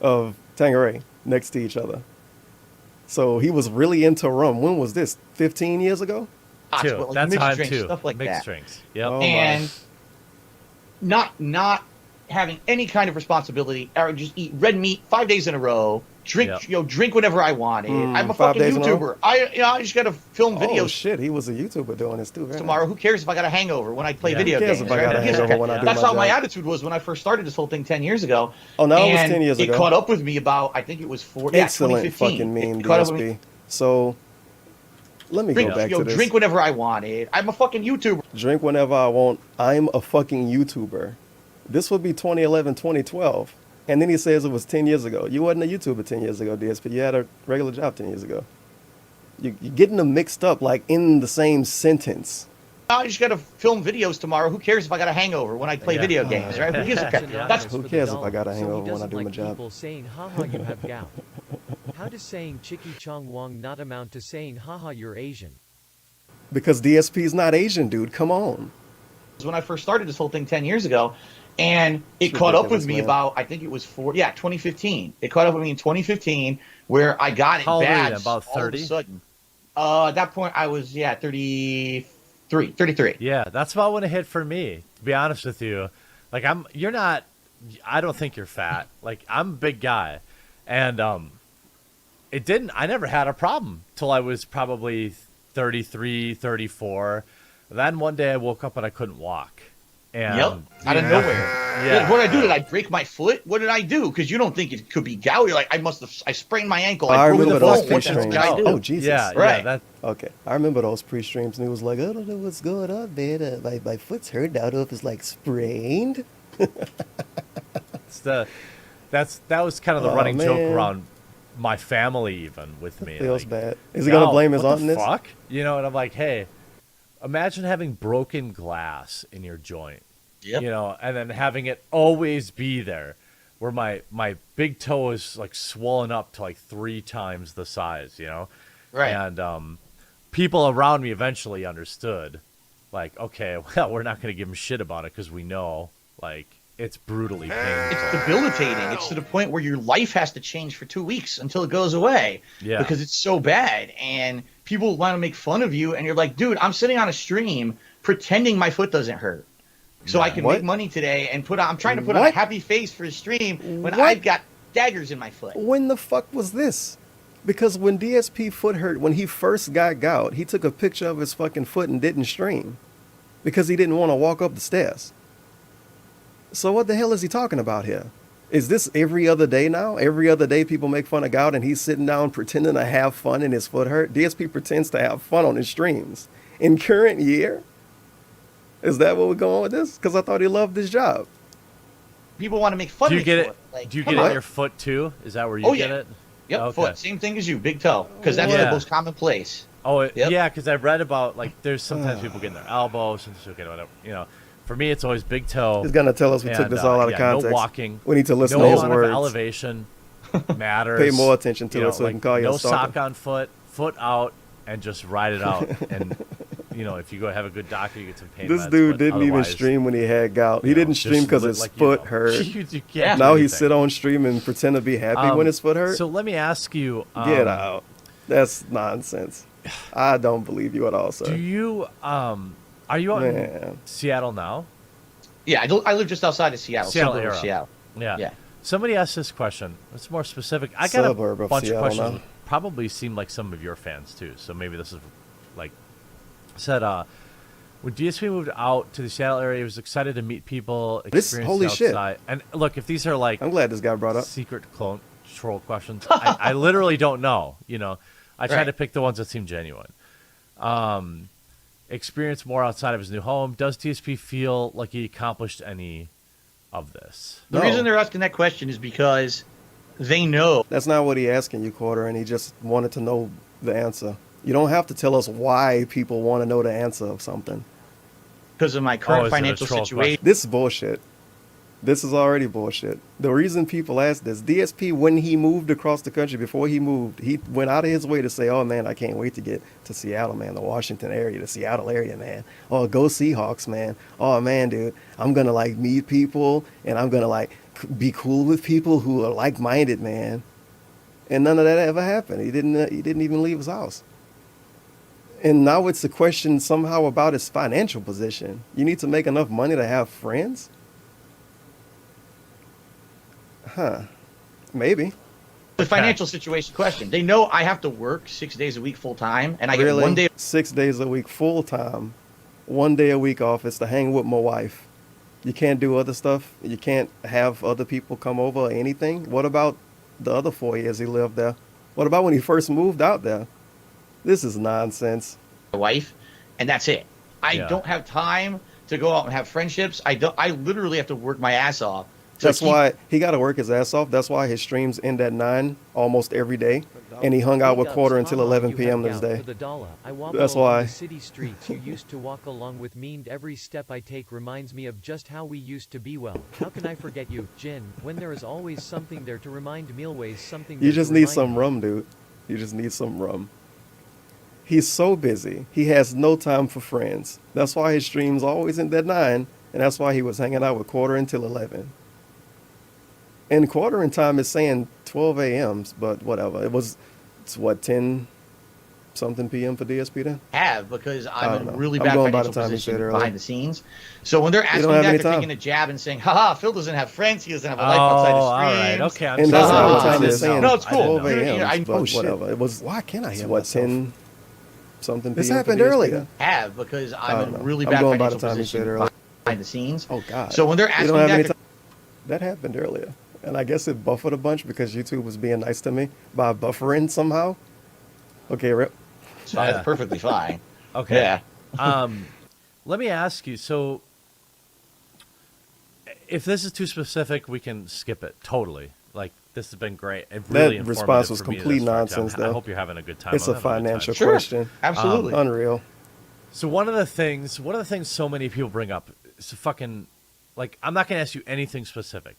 Speaker 5: of Tanqueray next to each other. So he was really into rum. When was this? 15 years ago?
Speaker 6: Too.
Speaker 7: But, like,
Speaker 6: That's
Speaker 7: mixed
Speaker 6: time
Speaker 7: drinks,
Speaker 6: too.
Speaker 7: stuff like
Speaker 6: mixed
Speaker 7: that.
Speaker 6: drinks. Yep.
Speaker 5: Oh,
Speaker 7: And not having any kind of responsibility, or just eat red meat 5 days in a row. Drink, drink whatever I wanted. I'm a
Speaker 5: 5
Speaker 7: fucking
Speaker 5: days in a row?
Speaker 7: YouTuber. I just gotta film
Speaker 5: Oh
Speaker 7: videos
Speaker 5: shit, he was a YouTuber doing this too. Very
Speaker 7: tomorrow.
Speaker 5: nice.
Speaker 7: Who cares if I got a hangover when I play
Speaker 6: Yeah.
Speaker 7: video
Speaker 5: Who cares
Speaker 7: games?
Speaker 5: if I got a
Speaker 7: Who gives
Speaker 5: hangover when I do
Speaker 7: That's
Speaker 5: my
Speaker 7: how my
Speaker 5: job?
Speaker 7: attitude was when I first started this whole thing 10 years ago.
Speaker 5: Oh, no, it was
Speaker 7: And
Speaker 5: 10 years ago.
Speaker 7: It caught up with me about, I think it was
Speaker 5: Excellent
Speaker 7: 2015.
Speaker 5: fucking meme,
Speaker 7: It caught up with me.
Speaker 5: DSP. So let me
Speaker 7: Drink,
Speaker 5: go back to this.
Speaker 7: drink whatever I wanted. I'm a fucking YouTuber.
Speaker 5: Drink whenever I want. I'm a fucking YouTuber. This would be 2011, 2012. And then he says it was 10 years ago. You wasn't a YouTuber 10 years ago, DSP. You had a regular job 10 years ago. You're getting them mixed up like in the same sentence.
Speaker 7: I just gotta film videos tomorrow. Who cares if I got a hangover when I play video games, right? Who gives a crap? That's
Speaker 5: Who cares if I got a hangover when I do my job?
Speaker 8: People saying, haha, you have gout. How does saying Chiki Chong Wong not amount to saying, haha, you're Asian?
Speaker 5: Because DSP's not Asian, dude. Come on.
Speaker 7: when I first started this whole thing 10 years ago. And it
Speaker 5: It's
Speaker 7: caught up with
Speaker 5: ridiculous,
Speaker 7: me
Speaker 5: man.
Speaker 7: about, I think it was 2015. It caught up with me in 2015 where I got it
Speaker 6: How old are you
Speaker 7: bad
Speaker 6: then? About
Speaker 7: all of a
Speaker 6: 30?
Speaker 7: sudden. At that point, I was, 33.
Speaker 6: Yeah, that's about when it hit for me, to be honest with you. Like, I don't think you're fat. Like, I'm a big guy. And I never had a problem till I was probably 33, 34. Then one day I woke up and I couldn't walk. And
Speaker 7: Yep, out of nowhere.
Speaker 6: Yeah.
Speaker 7: What did I do? Did I break my foot? What did I do? Because you don't think it could be gout. You're like, I sprained my ankle.
Speaker 5: I
Speaker 7: broke
Speaker 5: remember
Speaker 7: the
Speaker 5: those
Speaker 7: bone. What the hell
Speaker 5: pre-streams.
Speaker 7: did I do?
Speaker 5: Oh, Jesus.
Speaker 6: Yeah,
Speaker 7: Right.
Speaker 6: yeah.
Speaker 5: Okay, I remember those pre-streams, and it was like, I don't know what's going on, man. My foot's hurt. I don't know if it's like sprained.
Speaker 6: That was kind of the
Speaker 5: Oh,
Speaker 6: running joke
Speaker 5: man.
Speaker 6: around my family, even with me.
Speaker 5: Feels
Speaker 6: like,
Speaker 5: bad. Is he gonna
Speaker 6: "Yo,
Speaker 5: blame his
Speaker 6: what
Speaker 5: aunt
Speaker 6: the
Speaker 5: in this?
Speaker 6: Fuck? You know, and I'm like, hey, imagine having broken glass in your joint.
Speaker 7: Yep.
Speaker 6: You know, and then having it always be there, where my big toe is like swollen up to like 3 times the size. You know,
Speaker 7: Right.
Speaker 6: And people around me eventually understood, like, okay, well, we're not going to give him shit about it because we know, like, it's brutally painful.
Speaker 7: It's debilitating. It's to the point where your life has to change for 2 weeks until it goes away.
Speaker 6: Yeah.
Speaker 7: Because it's so bad. And people want to make fun of you. And you're like, dude, I'm sitting on a stream pretending my foot doesn't hurt. So I can
Speaker 5: What?
Speaker 7: make money today and I'm trying to put on a
Speaker 5: What?
Speaker 7: happy face for the stream when
Speaker 5: What?
Speaker 7: I've got daggers in my foot.
Speaker 5: When the fuck was this? Because when DSP foot hurt, when he first got gout, he took a picture of his fucking foot and didn't stream because he didn't want to walk up the stairs. So what the hell is he talking about here? Is this every other day now? Every other day people make fun of gout and he's sitting down pretending to have fun and his foot hurt? DSP pretends to have fun on his streams. In current year? Is that what we're going with this? Because I thought he loved his job.
Speaker 7: People want to make fun
Speaker 6: Do you
Speaker 7: of
Speaker 6: get
Speaker 7: your
Speaker 6: it?
Speaker 7: foot. Like,
Speaker 6: Do you
Speaker 7: come
Speaker 6: get it
Speaker 7: on.
Speaker 6: in your foot too? Is that where you
Speaker 7: Oh,
Speaker 6: get
Speaker 7: yeah.
Speaker 6: it?
Speaker 7: Yep,
Speaker 6: Okay.
Speaker 7: foot. Same thing as you, big toe. Because that's
Speaker 6: Yeah.
Speaker 7: the most common place.
Speaker 6: Oh,
Speaker 7: Yep.
Speaker 6: yeah, because I've read about, like, there's sometimes people get in their elbows, sometimes people get whatever. You know, for me, it's always big toe.
Speaker 5: He's going to tell us we took
Speaker 6: and,
Speaker 5: this all out of
Speaker 6: yeah,
Speaker 5: context.
Speaker 6: No walking.
Speaker 5: We need to listen
Speaker 6: no
Speaker 5: to his
Speaker 6: amount
Speaker 5: words.
Speaker 6: of elevation matters.
Speaker 5: Pay more attention to
Speaker 6: You know,
Speaker 5: it so we
Speaker 6: like,
Speaker 5: can call you
Speaker 6: no
Speaker 5: a stalker.
Speaker 6: sock on foot, foot out, and just ride it out. And, you know, if you go have a good doctor, you get some pain
Speaker 5: This
Speaker 6: meds,
Speaker 5: dude
Speaker 6: but
Speaker 5: didn't even
Speaker 6: otherwise,
Speaker 5: stream when he had gout. He
Speaker 6: you know,
Speaker 5: didn't stream
Speaker 6: just
Speaker 5: because
Speaker 6: live
Speaker 5: his
Speaker 6: like you
Speaker 5: foot
Speaker 6: know.
Speaker 5: hurt.
Speaker 6: You can't do
Speaker 5: Now he
Speaker 6: anything.
Speaker 5: sit on stream and pretend to be happy when his foot hurt.
Speaker 6: So let me ask you.
Speaker 5: Get out. That's nonsense. I don't believe you at all, sir.
Speaker 6: Do you, are you out in
Speaker 5: Man.
Speaker 6: Seattle now?
Speaker 7: Yeah, I live just outside of Seattle.
Speaker 6: Seattle
Speaker 7: suburb of
Speaker 6: area.
Speaker 7: Seattle.
Speaker 6: Yeah.
Speaker 7: Yeah.
Speaker 6: Somebody asked this question. It's more specific. I got
Speaker 5: Suburb
Speaker 6: a
Speaker 5: of
Speaker 6: bunch
Speaker 5: Seattle
Speaker 6: of questions
Speaker 5: now.
Speaker 6: that probably seem like some of your fans too. So maybe this is like said. When DSP moved out to the Seattle area, he was excited to meet people,
Speaker 5: This-
Speaker 6: experience
Speaker 5: holy
Speaker 6: the
Speaker 5: shit.
Speaker 6: outside. And look, if these are like
Speaker 5: I'm glad this got brought up.
Speaker 6: secret control questions, I literally don't know. You know, I try
Speaker 7: Right.
Speaker 6: to pick the ones that seem genuine. Experience more outside of his new home. Does DSP feel like he accomplished any of this?
Speaker 7: The reason they're asking that question is because they know.
Speaker 5: That's not what he asking you, Quarter, and he just wanted to know the answer. You don't have to tell us why people want to know the answer of something.
Speaker 7: Because of my current
Speaker 6: is it a
Speaker 7: financial
Speaker 6: troll
Speaker 7: situation.
Speaker 5: This is bullshit. This is already bullshit. The reason people ask this, DSP, when he moved across the country, before he moved, he went out of his way to say, oh man, I can't wait to get to Seattle, man, the Washington area, the Seattle area, man. Oh, go Seahawks, man. Oh man, dude, I'm going to like meet people and I'm going to like be cool with people who are like-minded, man. And none of that ever happened. He didn't even leave his house. And now it's a question somehow about his financial position. You need to make enough money to have friends? Huh. Maybe.
Speaker 7: The financial situation question. They know I have to work 6 days a week full time, and I get
Speaker 5: Really?
Speaker 7: 1 day.
Speaker 5: 6 days a week full time, 1 day a week off. It's to hang with my wife. You can't do other stuff. You can't have other people come over or anything. What about the other 4 years he lived there? What about when he first moved out there? This is nonsense.
Speaker 7: Wife, and that's it. I
Speaker 6: Yeah.
Speaker 7: don't have time to go out and have friendships. I literally have to work my ass off. to
Speaker 5: That's
Speaker 7: keep-
Speaker 5: why he got to work his ass off. That's why his streams end at 9 almost every day. And he hung out with Quarter until 11 p.m. this day. That's why.
Speaker 8: The city streets you used to walk along with me. Every step I take reminds me of just how we used to be. Well, how can I forget you, Jin, when there is always something there to remind me, always something
Speaker 5: You
Speaker 8: there
Speaker 5: just
Speaker 8: to
Speaker 5: need
Speaker 8: remind
Speaker 5: some
Speaker 8: me.
Speaker 5: rum, dude. You just need some rum. He's so busy. He has no time for friends. That's why his streams always end at 9, and that's why he was hanging out with Quarter until 11. And Quarter in time is saying 12 a.m.s, but whatever. It's what, 10 something p.m. for DSP then?
Speaker 7: have because
Speaker 5: I
Speaker 7: I'm
Speaker 5: don't
Speaker 7: in a
Speaker 5: know.
Speaker 7: really
Speaker 5: I'm
Speaker 7: bad
Speaker 5: going by the
Speaker 7: financial
Speaker 5: time you said
Speaker 7: position
Speaker 5: earlier.
Speaker 7: behind the scenes. So when they're asking
Speaker 5: don't
Speaker 7: me
Speaker 5: have
Speaker 7: that,
Speaker 5: any
Speaker 7: they're
Speaker 5: time.
Speaker 7: taking a jab and saying, haha, Phil doesn't have friends. He doesn't have a life outside of
Speaker 6: all
Speaker 7: streams.
Speaker 6: right. Okay, I'm
Speaker 5: And that's
Speaker 6: sorry.
Speaker 5: not what
Speaker 6: I
Speaker 5: time
Speaker 6: didn't
Speaker 5: is saying.
Speaker 6: know.
Speaker 7: No, it's cool.
Speaker 5: 12
Speaker 7: Yeah,
Speaker 5: a.m.
Speaker 7: I-
Speaker 5: but
Speaker 7: oh, shit.
Speaker 5: whatever. It was,
Speaker 13: Why can't I
Speaker 5: it's
Speaker 13: hear
Speaker 5: what,
Speaker 13: myself?
Speaker 5: 10 something This p.m. happened for DSP earlier. then?
Speaker 7: have because
Speaker 5: I
Speaker 7: I'm
Speaker 5: don't
Speaker 7: in a
Speaker 5: know.
Speaker 7: really
Speaker 5: I'm
Speaker 7: bad
Speaker 5: going by the
Speaker 7: financial
Speaker 5: time you
Speaker 7: position
Speaker 5: said earlier.
Speaker 7: behind the scenes.
Speaker 5: Oh, God.
Speaker 7: So when they're
Speaker 5: You
Speaker 7: asking
Speaker 5: don't
Speaker 7: me
Speaker 5: have
Speaker 7: that,
Speaker 5: any time. That happened earlier. And I guess it buffered a bunch because YouTube was being nice to me by buffering somehow. Okay, Rip.
Speaker 7: it's fine. It's perfectly fine.
Speaker 6: Okay.
Speaker 7: Yeah.
Speaker 6: Let me ask you. So, if this is too specific, we can skip it totally. Like this has been great. It really
Speaker 5: That
Speaker 6: informative
Speaker 5: response was
Speaker 6: for me
Speaker 5: complete
Speaker 6: thus far,
Speaker 5: nonsense,
Speaker 6: Tim. I
Speaker 5: though.
Speaker 6: hope you're having a good time.
Speaker 5: It's
Speaker 6: I'm
Speaker 5: a
Speaker 6: having good time.
Speaker 5: financial
Speaker 7: Sure.
Speaker 5: question.
Speaker 7: Absolutely.
Speaker 5: Unreal.
Speaker 6: So one of the things so many people bring up is fucking, like, I'm not gonna ask you anything specific,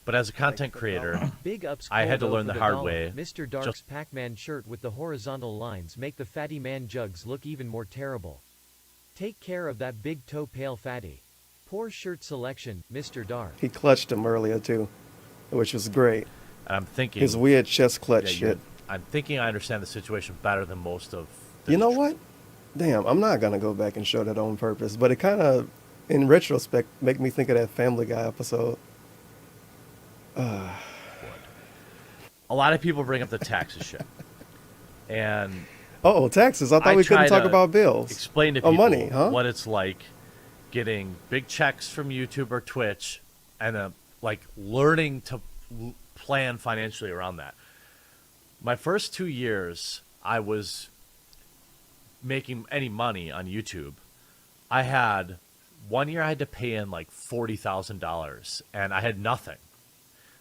Speaker 6: but as a content creator,
Speaker 8: Big ups
Speaker 6: I had to
Speaker 8: Coldo
Speaker 6: learn
Speaker 8: for
Speaker 6: the hard
Speaker 8: dollar.
Speaker 6: way.
Speaker 8: Mr. Dark's Pac-Man shirt with the horizontal lines make the fatty man jugs look even more terrible. Take care of that big toe pale fatty. Poor shirt selection, Mr. Dark.
Speaker 5: He clutched him earlier, too, which was great.
Speaker 6: And I'm thinking
Speaker 5: His weird chest clutch
Speaker 6: yeah,
Speaker 5: shit.
Speaker 6: I'm thinking I understand the situation better than most of.
Speaker 5: You know what? Damn, I'm not going to go back and show that on purpose, but it kind of, in retrospect, make me think of that Family Guy episode.
Speaker 6: A lot of people bring up the taxes shit, and
Speaker 5: Oh, taxes. I thought we couldn't
Speaker 6: try
Speaker 5: talk
Speaker 6: to
Speaker 5: about bills.
Speaker 6: explain to
Speaker 5: Oh,
Speaker 6: people
Speaker 5: money, huh?
Speaker 6: what it's like getting big checks from YouTube or Twitch, and like learning to plan financially around that. My first 2 years, I was making any money on YouTube. I had 1 year I had to pay in like $40,000, and I had nothing.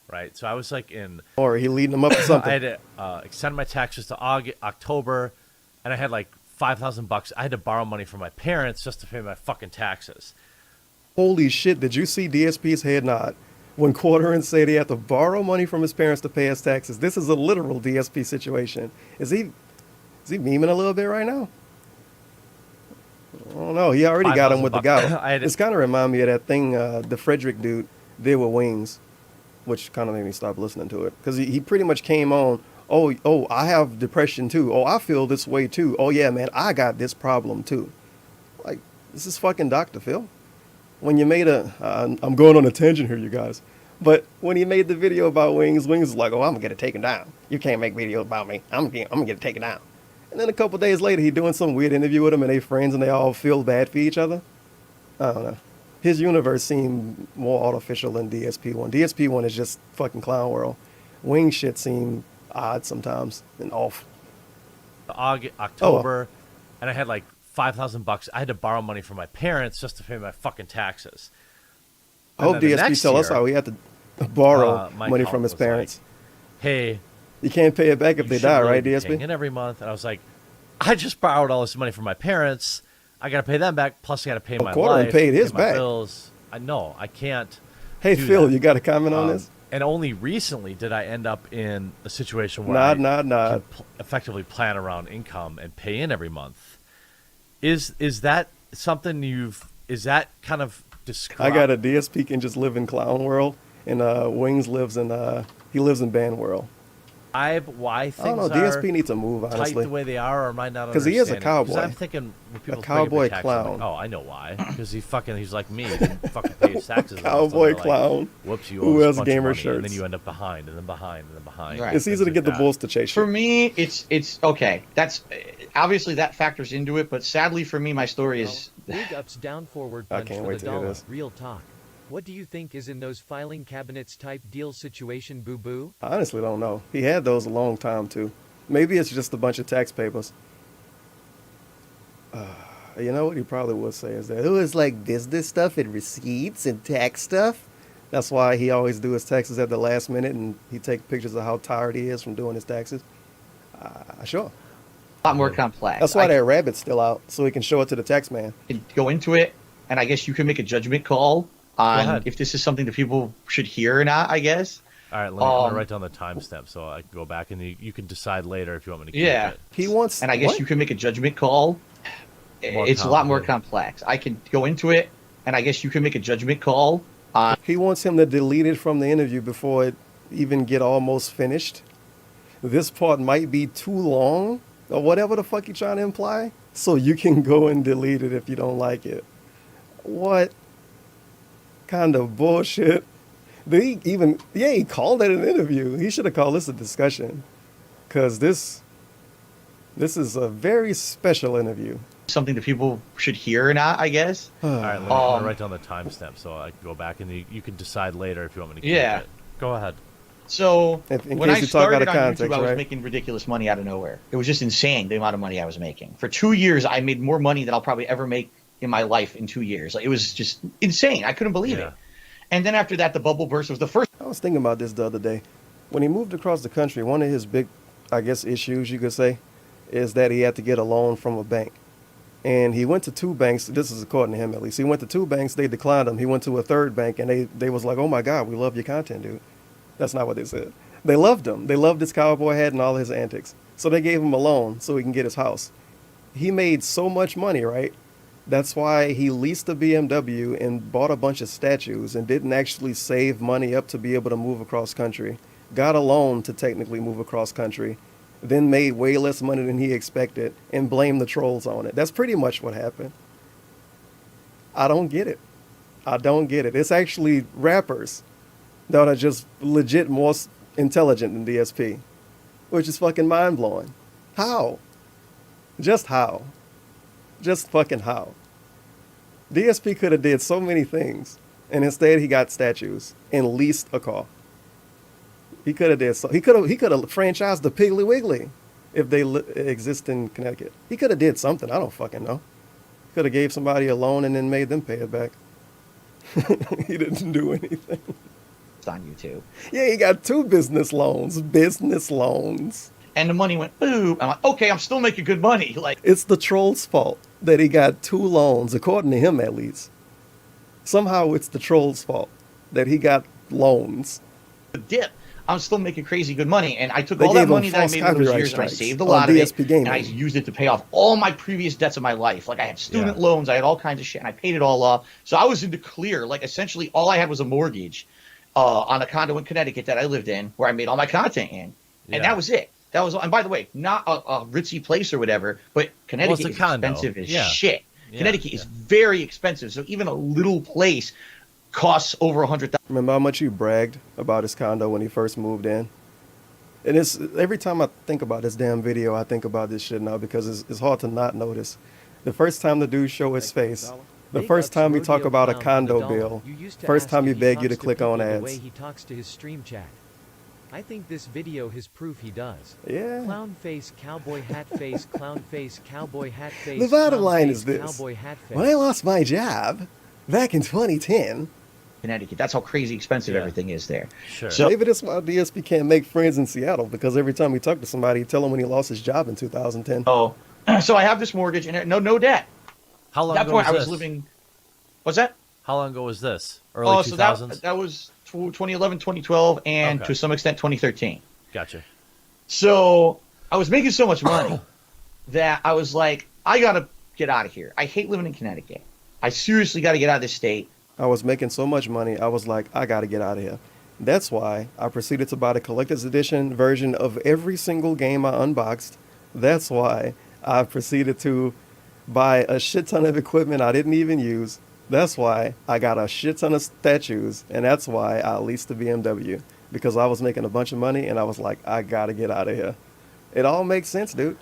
Speaker 6: Right, so I was like in.
Speaker 5: Or he leading him up to something.
Speaker 6: I had to extend my taxes to October, and I had like $5,000. I had to borrow money from my parents just to pay my fucking taxes.
Speaker 5: Holy shit, did you see DSP's head nod? When Quarterin said he had to borrow money from his parents to pay his taxes. This is a literal DSP situation. Is he memeing a little bit right now? I don't know. He already got him with the gout. It's kind of remind me of that thing the Frederick dude did with Wings, which kind of made me stop listening to it. Because he pretty much came on, oh, I have depression too. Oh, I feel this way too. Oh, yeah, man, I got this problem too. Like, this is fucking Dr. Phil. When you made I'm going on a tangent here, you guys. But when he made the video about Wings was like, oh, I'm going to get it taken down. You can't make videos about me. I'm going to get it taken down. And then a couple days later, he doing some weird interview with him, and they friends, and they all feel bad for each other. I don't know. His universe seemed more artificial than DSP one. DSP one is just fucking clown world. Wing shit seemed odd sometimes and off.
Speaker 6: October, and I had like $5,000. I had to borrow money from my parents just to pay my fucking taxes.
Speaker 5: I hope DSP tell us how he had to borrow money from his parents.
Speaker 6: Like, hey,
Speaker 5: you can't pay it back if they die, right, DSP?
Speaker 6: And every month, and I was like, I just borrowed all this money from my parents. I got to pay them back. Plus, I got to pay my life,
Speaker 5: and paid his
Speaker 6: pay my
Speaker 5: back.
Speaker 6: bills. I know I can't.
Speaker 5: Hey Phil, you got a comment on this?
Speaker 6: And only recently did I end up in a situation where I can effectively plan around income and pay in every month. Is that something is that kind of described?
Speaker 5: I got a DSP can just live in clown world, and Wings lives in band world.
Speaker 6: Why things
Speaker 5: I don't know. DSP needs to move, honestly.
Speaker 6: Tight the way they are, or am I not
Speaker 5: because he is a cowboy.
Speaker 6: I'm thinking when people
Speaker 5: a cowboy clown.
Speaker 6: Like, oh, I know why. Because he's like me. He didn't fucking pay his taxes.
Speaker 5: Cowboy clown.
Speaker 6: Like, whoops, you
Speaker 5: who has
Speaker 6: owe
Speaker 5: gamer
Speaker 6: shirts, and then you end up behind, and then behind, and then behind.
Speaker 7: Right.
Speaker 5: It's easy to get the bulls to chase you.
Speaker 7: For me, it's okay. That's obviously that factors into it, but sadly for me, my story is.
Speaker 8: Big ups, down, forward
Speaker 5: I
Speaker 8: punch
Speaker 5: can't
Speaker 8: for
Speaker 5: wait
Speaker 8: the
Speaker 5: to hear
Speaker 8: dollar.
Speaker 5: this.
Speaker 8: Real talk. What do you think is in those filing cabinets type deal situation, boo boo?
Speaker 5: I honestly don't know. He had those a long time too. Maybe it's just a bunch of tax papers. You know what he probably would say is that it was like business stuff and receipts and tax stuff. That's why he always do his taxes at the last minute, and he take pictures of how tired he is from doing his taxes. Sure.
Speaker 7: A lot more complex.
Speaker 5: That's why that rabbit's still out, so he can show it to the tax man.
Speaker 7: Go into it, and I guess you can make a judgment call on if this is something that people should hear or not, I guess.
Speaker 6: All right, let me write down the timestamp so I can go back, and you can decide later if you want me to keep it.
Speaker 5: He wants...
Speaker 7: And I guess you can make a judgment call. It's a lot more complex. I can go into it, and I guess you can make a judgment call.
Speaker 5: He wants him to delete it from the interview before it even get almost finished. This part might be too long, or whatever the fuck you trying to imply, so you can go and delete it if you don't like it. What kind of bullshit? He called it an interview. He should have called this a discussion, because this is a very special interview.
Speaker 7: Something that people should hear or not, I guess.
Speaker 6: All right, let me write down the timestamp so I can go back, and you can decide later if you want me to keep it. Go ahead.
Speaker 7: So when I started on
Speaker 5: context,
Speaker 7: YouTube, I was making ridiculous money out of nowhere. It was just insane, the amount of money I was making. For 2 years, I made more money than I'll probably ever make in my life in 2 years. Like, it was just insane. I couldn't believe it. And then after that, the bubble burst. Was the first.
Speaker 5: I was thinking about this the other day. When he moved across the country, one of his big, I guess, issues, you could say, is that he had to get a loan from a bank. And he went to 2 banks. This is according to him, at least. He went to 2 banks. They declined him. He went to a 3rd bank, and they was like, oh, my God, we love your content, dude. That's not what they said. They loved him. They loved his cowboy hat and all his antics. So they gave him a loan so he can get his house. He made so much money, right? That's why he leased a BMW and bought a bunch of statues and didn't actually save money up to be able to move across country. Got a loan to technically move across country. Then made way less money than he expected and blamed the trolls on it. That's pretty much what happened. I don't get it. I don't get it. It's actually rappers that are just legit more intelligent than DSP, which is fucking mind-blowing. How? Just how? Just fucking how? DSP could have did so many things, and instead he got statues and leased a car. He could have did so. He could have franchised the Piggly Wiggly if they exist in Connecticut. He could have did something. I don't fucking know. Could have gave somebody a loan and then made them pay it back. He didn't do anything.
Speaker 7: It's on YouTube.
Speaker 5: Yeah, he got 2 business loans. Business loans.
Speaker 7: And the money went boom. I'm like, okay, I'm still making good money. Like,
Speaker 5: it's the troll's fault that he got 2 loans, according to him at least. Somehow it's the troll's fault that he got loans.
Speaker 7: The dip. I'm still making crazy good money, and I took all that money that I made in those years and I saved a lot of it, and I used it to pay off all my previous debts of my life. Like, I had student loans, I had all kinds of shit, and I paid it all off. So I was in the clear. Like, essentially, all I had was a mortgage on a condo in Connecticut that I lived in, where I made all my content in, and that was it. That was, and by the way, not a ritzy place or whatever, but Connecticut is expensive as shit. Connecticut is very expensive, so even a little place costs over $100,000.
Speaker 5: Remember how much he bragged about his condo when he first moved in? And it's every time I think about this damn video, I think about this shit now because it's hard to not notice. The first time the dude show his face, the
Speaker 8: Big
Speaker 5: first
Speaker 8: ups
Speaker 5: time we talk
Speaker 8: Rodeo
Speaker 5: about a
Speaker 8: Clown for the
Speaker 5: condo
Speaker 8: dollar.
Speaker 5: bill,
Speaker 8: You used to
Speaker 5: first
Speaker 8: ask
Speaker 5: time he
Speaker 8: if
Speaker 5: begged you to
Speaker 8: talks
Speaker 5: click on
Speaker 8: people The way
Speaker 5: ads.
Speaker 8: he talks to his stream chat. I think this video is proof he does.
Speaker 5: Yeah.
Speaker 8: Clown face, cowboy hat face, clown face, cowboy hat face.
Speaker 5: The bottom
Speaker 8: clown
Speaker 5: line
Speaker 8: face,
Speaker 5: is this.
Speaker 8: Cowboy hat face.
Speaker 5: When I lost my job back in 2010,
Speaker 7: Connecticut. That's how crazy expensive everything is there.
Speaker 6: Sure.
Speaker 7: So
Speaker 5: maybe that's why DSP can't make friends in Seattle, because every time we talk to somebody, he tell him when he lost his job in 2010.
Speaker 7: so I have this mortgage and no debt.
Speaker 6: How long
Speaker 7: At that
Speaker 6: ago
Speaker 7: point, I
Speaker 6: was
Speaker 7: was
Speaker 6: this?
Speaker 7: living. What's that?
Speaker 6: How long ago was this? Early
Speaker 7: So
Speaker 6: 2000s?
Speaker 7: that was 2011, 2012, and
Speaker 6: Okay.
Speaker 7: to some extent 2013.
Speaker 6: Gotcha.
Speaker 7: So I was making so much money that I was like, I gotta get out of here. I hate living in Connecticut. I seriously got to get out of this state.
Speaker 5: I was making so much money, I was like, I got to get out of here. That's why I proceeded to buy the collector's edition version of every single game I unboxed. That's why I proceeded to buy a shit ton of equipment I didn't even use. That's why I got a shit ton of statues. And that's why I leased the BMW. Because I was making a bunch of money and I was like, I got to get out of here. It all makes sense, dude.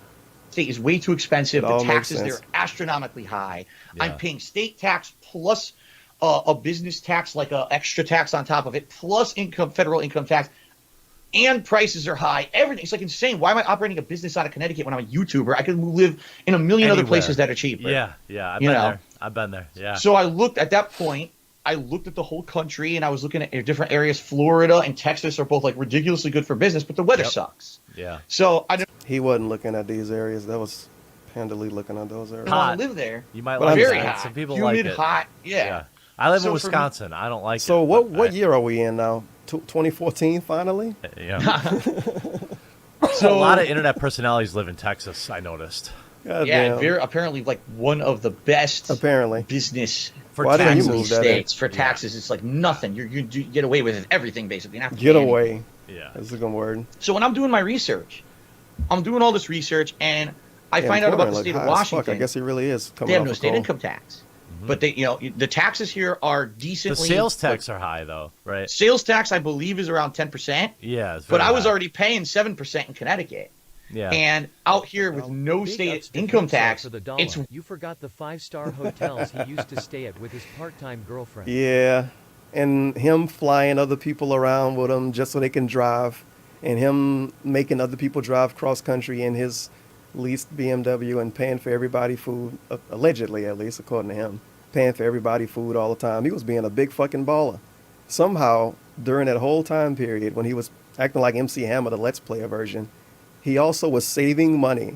Speaker 7: State is way too expensive.
Speaker 5: It
Speaker 7: The
Speaker 5: all makes
Speaker 7: taxes there
Speaker 5: sense.
Speaker 7: are astronomically high.
Speaker 6: Yeah.
Speaker 7: I'm paying state tax plus a business tax, like a extra tax on top of it, plus federal income tax, and prices are high. Everything's like insane. Why am I operating a business out of Connecticut when I'm a YouTuber? I could live in a million other
Speaker 6: Anywhere.
Speaker 7: places that are cheaper.
Speaker 6: Yeah, I've been there. I've been there. Yeah.
Speaker 7: So I looked at that point. I looked at the whole country and I was looking at different areas. Florida and Texas are both like ridiculously good for business, but the weather sucks.
Speaker 6: Yeah.
Speaker 7: So I didn't
Speaker 5: He wasn't looking at these areas. That was Panda Lee looking at those areas.
Speaker 7: want to live there.
Speaker 6: You might
Speaker 5: But
Speaker 6: like
Speaker 5: I'm
Speaker 6: it.
Speaker 7: Very
Speaker 5: saying-
Speaker 7: hot.
Speaker 6: Some people
Speaker 7: Humid,
Speaker 6: like it.
Speaker 7: hot. Yeah.
Speaker 6: I live
Speaker 7: So
Speaker 6: in
Speaker 7: for me-
Speaker 6: Wisconsin. I don't like
Speaker 5: So
Speaker 6: it.
Speaker 5: what
Speaker 6: but
Speaker 5: year are we in now? 2014 finally?
Speaker 6: Yeah.
Speaker 7: So
Speaker 6: A lot of internet personalities live in Texas, I noticed.
Speaker 5: God
Speaker 7: yeah,
Speaker 5: damn.
Speaker 7: very apparently like one of the best
Speaker 5: Apparently.
Speaker 7: business
Speaker 6: For
Speaker 5: Why didn't you
Speaker 7: friendly
Speaker 5: move that in?
Speaker 7: states for taxes. It's like nothing. You get away with everything basically. Not
Speaker 5: Get
Speaker 7: anything.
Speaker 5: away.
Speaker 6: Yeah.
Speaker 5: That's a good word.
Speaker 7: So when I'm doing my research, I'm doing all this research and I find out about the state of Washington.
Speaker 5: I guess he really is coming
Speaker 7: They have
Speaker 5: off
Speaker 7: no
Speaker 5: a
Speaker 7: state
Speaker 5: cold.
Speaker 7: income tax, but they, the taxes here are
Speaker 6: The
Speaker 7: decently.
Speaker 6: sales tax are high, though, right?
Speaker 7: Sales tax, I believe, is around 10%.
Speaker 6: Yeah. It's
Speaker 7: But
Speaker 6: very
Speaker 7: I was
Speaker 6: high.
Speaker 7: already paying 7% in Connecticut,
Speaker 6: Yeah.
Speaker 7: and out here with no
Speaker 8: Big
Speaker 7: state
Speaker 8: ups to
Speaker 7: income
Speaker 8: himself
Speaker 7: tax,
Speaker 8: for the dollar.
Speaker 7: it's
Speaker 8: You forgot the 5-star hotels he used to stay at with his part-time girlfriend.
Speaker 5: Yeah. And him flying other people around with him just so they can drive. And him making other people drive cross country in his leased BMW and paying for everybody food, allegedly at least, according to him. Paying for everybody food all the time. He was being a big fucking baller. Somehow, during that whole time period, when he was acting like MC Hammer, the Let's Player version, he also was saving money.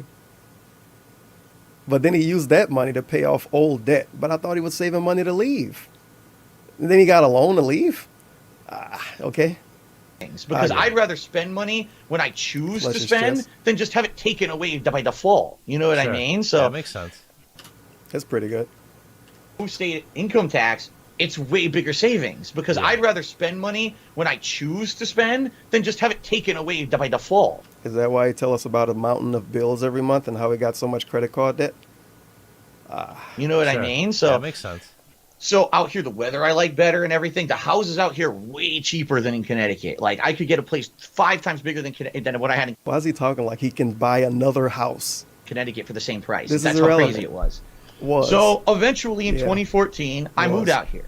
Speaker 5: But then he used that money to pay off old debt. But I thought he was saving money to leave. And then he got a loan to leave? Okay.
Speaker 7: things because
Speaker 5: I agree.
Speaker 7: I'd rather spend money when I choose
Speaker 5: Bless
Speaker 7: to
Speaker 5: his
Speaker 7: spend
Speaker 5: chest.
Speaker 7: than just have it taken away by default. You know what I
Speaker 6: Sure.
Speaker 7: mean? So
Speaker 6: Yeah, that makes sense.
Speaker 5: That's pretty good.
Speaker 7: state income tax, it's way bigger savings because
Speaker 6: Yeah.
Speaker 7: I'd rather spend money when I choose to spend than just have it taken away by default.
Speaker 5: Is that why you tell us about a mountain of bills every month and how he got so much credit card debt?
Speaker 7: You know what I
Speaker 6: Sure.
Speaker 7: mean?
Speaker 6: Yeah,
Speaker 7: So
Speaker 6: that makes sense.
Speaker 7: So out here, the weather I like better and everything. The houses out here are way cheaper than in Connecticut. Like I could get a place 5 times bigger than what I had in
Speaker 5: Why is he talking like he can buy another house?
Speaker 7: Connecticut for the same price.
Speaker 5: This is
Speaker 7: That's how
Speaker 5: irrelevant.
Speaker 7: crazy it was.
Speaker 5: Was.
Speaker 7: So eventually in
Speaker 5: Yeah.
Speaker 7: 2014, I
Speaker 5: Was.
Speaker 7: moved out here,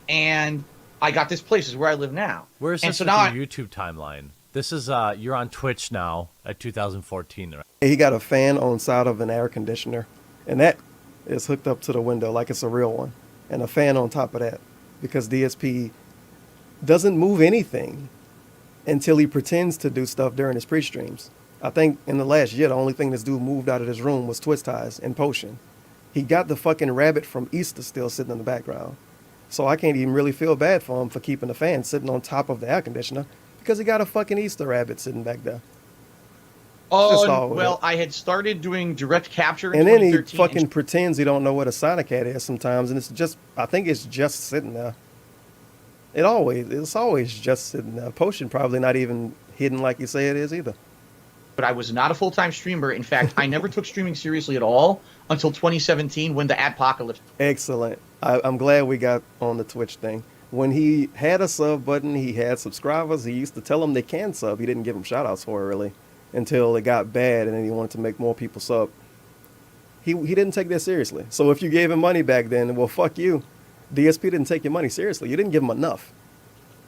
Speaker 7: and I got this place. This is where I live now.
Speaker 6: Where's
Speaker 7: and
Speaker 6: this
Speaker 7: so
Speaker 6: with
Speaker 7: now
Speaker 6: your YouTube timeline? This is you're on Twitch now at 2014, right?
Speaker 5: He got a fan on side of an air conditioner, and that is hooked up to the window like it's a real one, and a fan on top of that, because DSP doesn't move anything until he pretends to do stuff during his pre-streams. I think in the last year, the only thing this dude moved out of his room was twist ties and potion. He got the fucking rabbit from Easter still sitting in the background. So I can't even really feel bad for him for keeping the fan sitting on top of the air conditioner because he got a fucking Easter rabbit sitting back there. Just
Speaker 7: Oh,
Speaker 5: all
Speaker 7: well,
Speaker 5: it.
Speaker 7: I had started doing direct capture in
Speaker 5: And then he
Speaker 7: 2013.
Speaker 5: fucking pretends he don't know what a Sonic hat is sometimes, and it's just, I think it's just sitting there. It's always just sitting there. Potion probably not even hidden like you say it is either.
Speaker 7: But I was not a full-time streamer. In fact, I never took streaming seriously at all until 2017 when the adpocalypse.
Speaker 5: Excellent. I'm glad we got on the Twitch thing. When he had a sub button, he had subscribers. He used to tell them they can sub. He didn't give them shout outs for it really until it got bad and then he wanted to make more people sub. He didn't take that seriously. So if you gave him money back then, well, fuck you. DSP didn't take your money seriously. You didn't give him enough.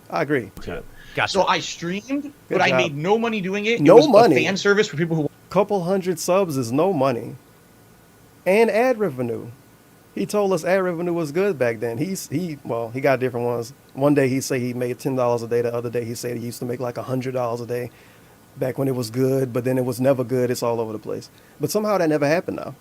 Speaker 5: I agree.
Speaker 6: Okay. Gotcha.
Speaker 7: So I streamed, but
Speaker 5: Good
Speaker 7: I
Speaker 5: job.
Speaker 7: made no money doing it.
Speaker 5: No
Speaker 7: It was
Speaker 5: money.
Speaker 7: a fan service for people who.
Speaker 5: Couple hundred subs is no money. And ad revenue. He told us ad revenue was good back then. He got different ones. One day he said he made $10 a day. The other day he said he used to make like $100 a day back when it was good, but then it was never good. It's all over the place. But somehow that never happened now.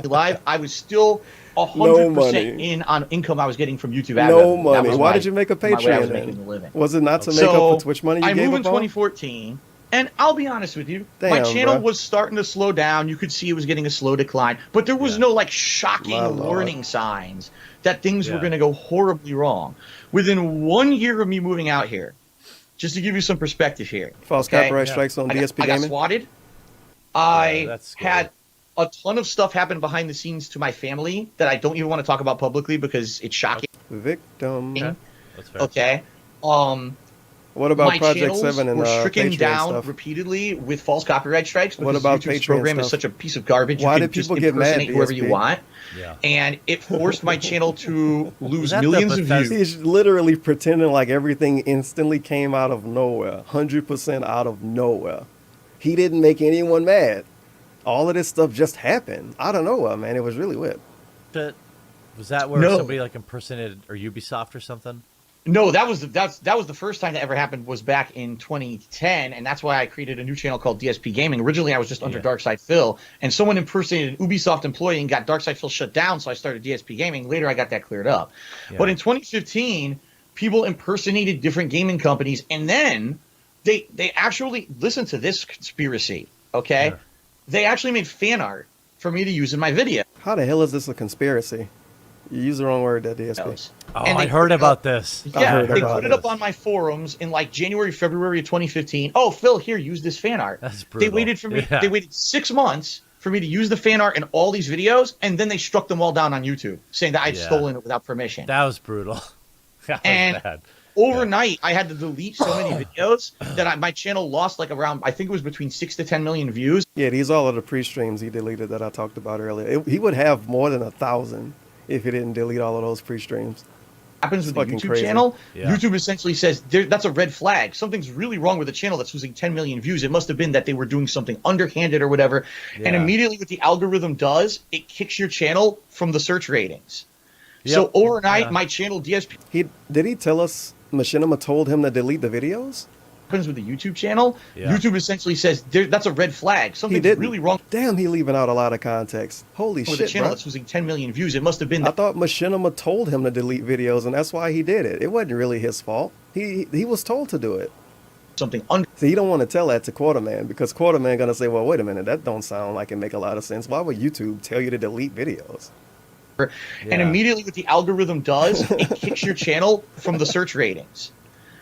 Speaker 7: Live, I was still 100% in on income I was getting from YouTube ad
Speaker 5: No
Speaker 7: revenue. That
Speaker 5: money.
Speaker 7: was
Speaker 5: Why
Speaker 7: my-
Speaker 5: did you make a
Speaker 7: my way I
Speaker 5: Patreon
Speaker 7: was making a
Speaker 5: then?
Speaker 7: living.
Speaker 5: Was it not to make up
Speaker 7: So
Speaker 5: for Twitch money you
Speaker 7: I
Speaker 5: gave
Speaker 7: moved in
Speaker 5: up on?
Speaker 7: 2014, and I'll be honest with you, my
Speaker 5: Damn,
Speaker 7: channel
Speaker 5: bro.
Speaker 7: was starting to slow down. You could see it was getting a slow decline, but there was no like shocking
Speaker 5: My Lord.
Speaker 7: warning signs that things were
Speaker 6: Yeah.
Speaker 7: going to go horribly wrong. Within 1 year of me moving out here, just to give you some perspective here.
Speaker 5: False
Speaker 7: okay?
Speaker 5: copyright strikes on DSP
Speaker 7: I got
Speaker 5: Gaming?
Speaker 7: swatted. I
Speaker 6: that's scary.
Speaker 7: had a ton of stuff happen behind the scenes to my family that I don't even want to talk about publicly because it's shocking.
Speaker 5: Victim.
Speaker 6: Okay. That's fair.
Speaker 7: Okay.
Speaker 5: What about
Speaker 7: my
Speaker 5: Project
Speaker 7: channels
Speaker 5: 7 and
Speaker 7: were stricken
Speaker 5: Patreon
Speaker 7: down
Speaker 5: stuff?
Speaker 7: repeatedly with false copyright strikes because
Speaker 5: What about
Speaker 7: YouTube's
Speaker 5: Patreon
Speaker 7: program is
Speaker 5: stuff?
Speaker 7: such a piece of garbage.
Speaker 5: Why
Speaker 7: You
Speaker 5: did
Speaker 7: can just
Speaker 5: people get mad,
Speaker 7: impersonate whoever you
Speaker 5: DSP?
Speaker 7: want,
Speaker 6: Yeah.
Speaker 7: and it forced my channel to lose
Speaker 6: that the
Speaker 7: millions of
Speaker 6: Bethesda-
Speaker 7: views.
Speaker 5: He's literally pretending like everything instantly came out of nowhere. 100% out of nowhere. He didn't make anyone mad. All of this stuff just happened out of nowhere, man. It was really weird.
Speaker 6: Was that where
Speaker 7: No.
Speaker 6: somebody like impersonated or Ubisoft or something?
Speaker 7: No, that was the first time that ever happened was back in 2010, and that's why I created a new channel called DSP Gaming. Originally, I was just under Darkside Phil, and someone impersonated an Ubisoft employee and got Darkside Phil shut down, so I started DSP Gaming. Later, I got that cleared up.
Speaker 6: Yeah.
Speaker 7: But in 2015, people impersonated different gaming companies, and then they actually listen to this conspiracy. Okay,
Speaker 6: Yeah.
Speaker 7: they actually made fan art for me to use in my video.
Speaker 5: How the hell is this a conspiracy? You used the wrong word there, DSP.
Speaker 6: Oh,
Speaker 7: And
Speaker 6: I
Speaker 7: they
Speaker 6: heard
Speaker 7: put it
Speaker 6: about
Speaker 7: up-
Speaker 6: this.
Speaker 7: Yeah,
Speaker 5: heard
Speaker 7: they
Speaker 5: about
Speaker 7: put it up on my forums in like January, February of 2015. Oh, Phil, here, use this fan art.
Speaker 6: That's
Speaker 7: They
Speaker 6: brutal.
Speaker 7: waited for me.
Speaker 6: Yeah.
Speaker 7: They waited 6 months for me to use the fan art in all these videos, and then they struck them all down on YouTube, saying that I'd
Speaker 6: Yeah.
Speaker 7: stolen it without permission.
Speaker 6: That was brutal. That was
Speaker 7: And
Speaker 6: bad.
Speaker 7: overnight, I had to delete so many videos that my channel lost like around, I think it was between 6 to 10 million views.
Speaker 5: Yeah, these all are the pre-streams he deleted that I talked about earlier. He would have more than 1,000 if he didn't delete all of those pre-streams.
Speaker 7: Happens with the
Speaker 5: fucking
Speaker 7: YouTube
Speaker 5: crazy.
Speaker 7: channel.
Speaker 6: Yeah.
Speaker 7: YouTube essentially says that's a red flag. Something's really wrong with the channel that's losing 10 million views. It must have been that they were doing something underhanded or whatever. And
Speaker 6: Yeah.
Speaker 7: immediately what the algorithm does, it kicks your channel from the search ratings. So
Speaker 6: Yep.
Speaker 7: overnight,
Speaker 6: Yeah.
Speaker 7: my channel DSP
Speaker 5: Did he tell us Machinima told him to delete the videos?
Speaker 7: happens with the YouTube channel.
Speaker 6: Yeah.
Speaker 7: YouTube essentially says that's a red flag.
Speaker 5: He
Speaker 7: Something's
Speaker 5: didn't.
Speaker 7: really wrong
Speaker 5: Damn, he leaving out a lot of context. Holy
Speaker 7: with the
Speaker 5: shit,
Speaker 7: channel
Speaker 5: bro.
Speaker 7: that's losing 10 million views. It must have been
Speaker 5: I
Speaker 7: that
Speaker 5: thought Machinima told him to delete videos, and that's why he did it. It wasn't really his fault. He was told to do it.
Speaker 7: something under.
Speaker 5: See, you don't want to tell that to Quarterman because Quarterman gonna say, "Well, wait a minute, that don't sound like it make a lot of sense. Why would YouTube tell you to delete videos?"
Speaker 7: And
Speaker 6: Yeah.
Speaker 7: immediately what the algorithm does, it kicks your channel from the search ratings.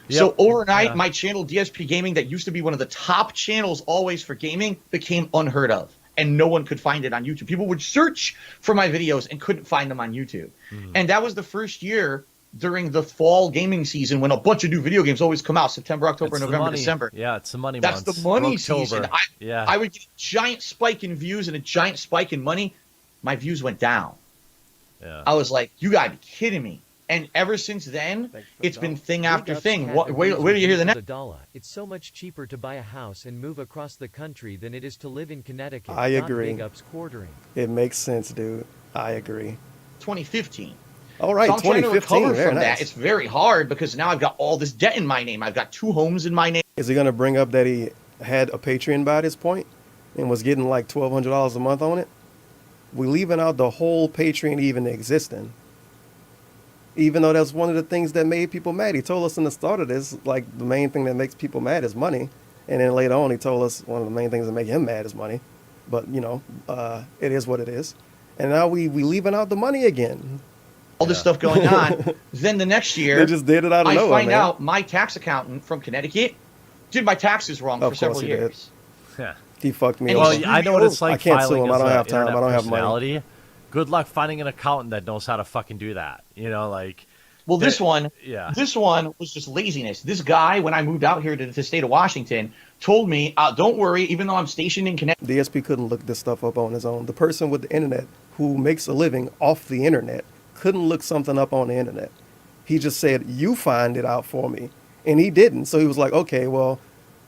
Speaker 6: Yep.
Speaker 7: So overnight,
Speaker 6: Yeah.
Speaker 7: my channel DSP Gaming, that used to be one of the top channels always for gaming, became unheard of, and no one could find it on YouTube. People would search for my videos and couldn't find them on YouTube. And that was the first year during the fall gaming season when a bunch of new video games always come out: September, October,
Speaker 6: It's the
Speaker 7: November,
Speaker 6: money.
Speaker 7: December.
Speaker 6: Yeah, it's the money
Speaker 7: That's
Speaker 6: months.
Speaker 7: the money
Speaker 6: October.
Speaker 7: season.
Speaker 6: Yeah.
Speaker 7: I would get a giant spike in views and a giant spike in money. My views went down.
Speaker 6: Yeah.
Speaker 7: I was like, you gotta be kidding me. And ever since then, it's been thing after thing.
Speaker 8: Had
Speaker 7: Wait till you hear the next.
Speaker 8: $1. It's so much cheaper to buy a house and move across the country than it is to live in Connecticut.
Speaker 5: I
Speaker 8: Not
Speaker 5: agree.
Speaker 8: Big ups quartering.
Speaker 5: It makes sense, dude. I agree.
Speaker 7: 2015.
Speaker 5: All right,
Speaker 7: So I'm trying to
Speaker 5: 2015.
Speaker 7: recover
Speaker 5: Very
Speaker 7: from
Speaker 5: nice.
Speaker 7: that. It's very hard because now I've got all this debt in my name. I've got 2 homes in my name.
Speaker 5: Is he gonna bring up that he had a Patreon by this point and was getting like $1,200 a month on it? We leaving out the whole Patreon even existing. Even though that's one of the things that made people mad. He told us in the start of this, like, the main thing that makes people mad is money. And then later on, he told us one of the main things that make him mad is money. But, you know, it is what it is. And now we leaving out the money again.
Speaker 7: All this stuff going on. Then the next year,
Speaker 5: They just did it out of
Speaker 7: I
Speaker 5: nowhere,
Speaker 7: find
Speaker 5: man.
Speaker 7: out my tax accountant from Connecticut did my taxes wrong
Speaker 5: Of
Speaker 7: for
Speaker 5: course
Speaker 7: several
Speaker 5: he did.
Speaker 7: years.
Speaker 6: Yeah.
Speaker 5: He fucked me
Speaker 7: And
Speaker 5: over.
Speaker 6: Well, I know what it's like.
Speaker 5: I can't sue
Speaker 6: filing
Speaker 5: him. I
Speaker 6: as
Speaker 5: don't
Speaker 6: a
Speaker 5: have time. I
Speaker 6: internet
Speaker 5: don't have money.
Speaker 6: personality. Good luck finding an accountant that knows how to fucking do that. You know, like
Speaker 7: Well, this one,
Speaker 6: yeah.
Speaker 7: this one was just laziness. This guy, when I moved out here to the state of Washington, told me, "Don't worry, even though I'm stationed in Connecticut."
Speaker 5: DSP couldn't look this stuff up on his own. The person with the internet who makes a living off the internet couldn't look something up on the internet. He just said, "You find it out for me," and he didn't. So he was like, "Okay, well,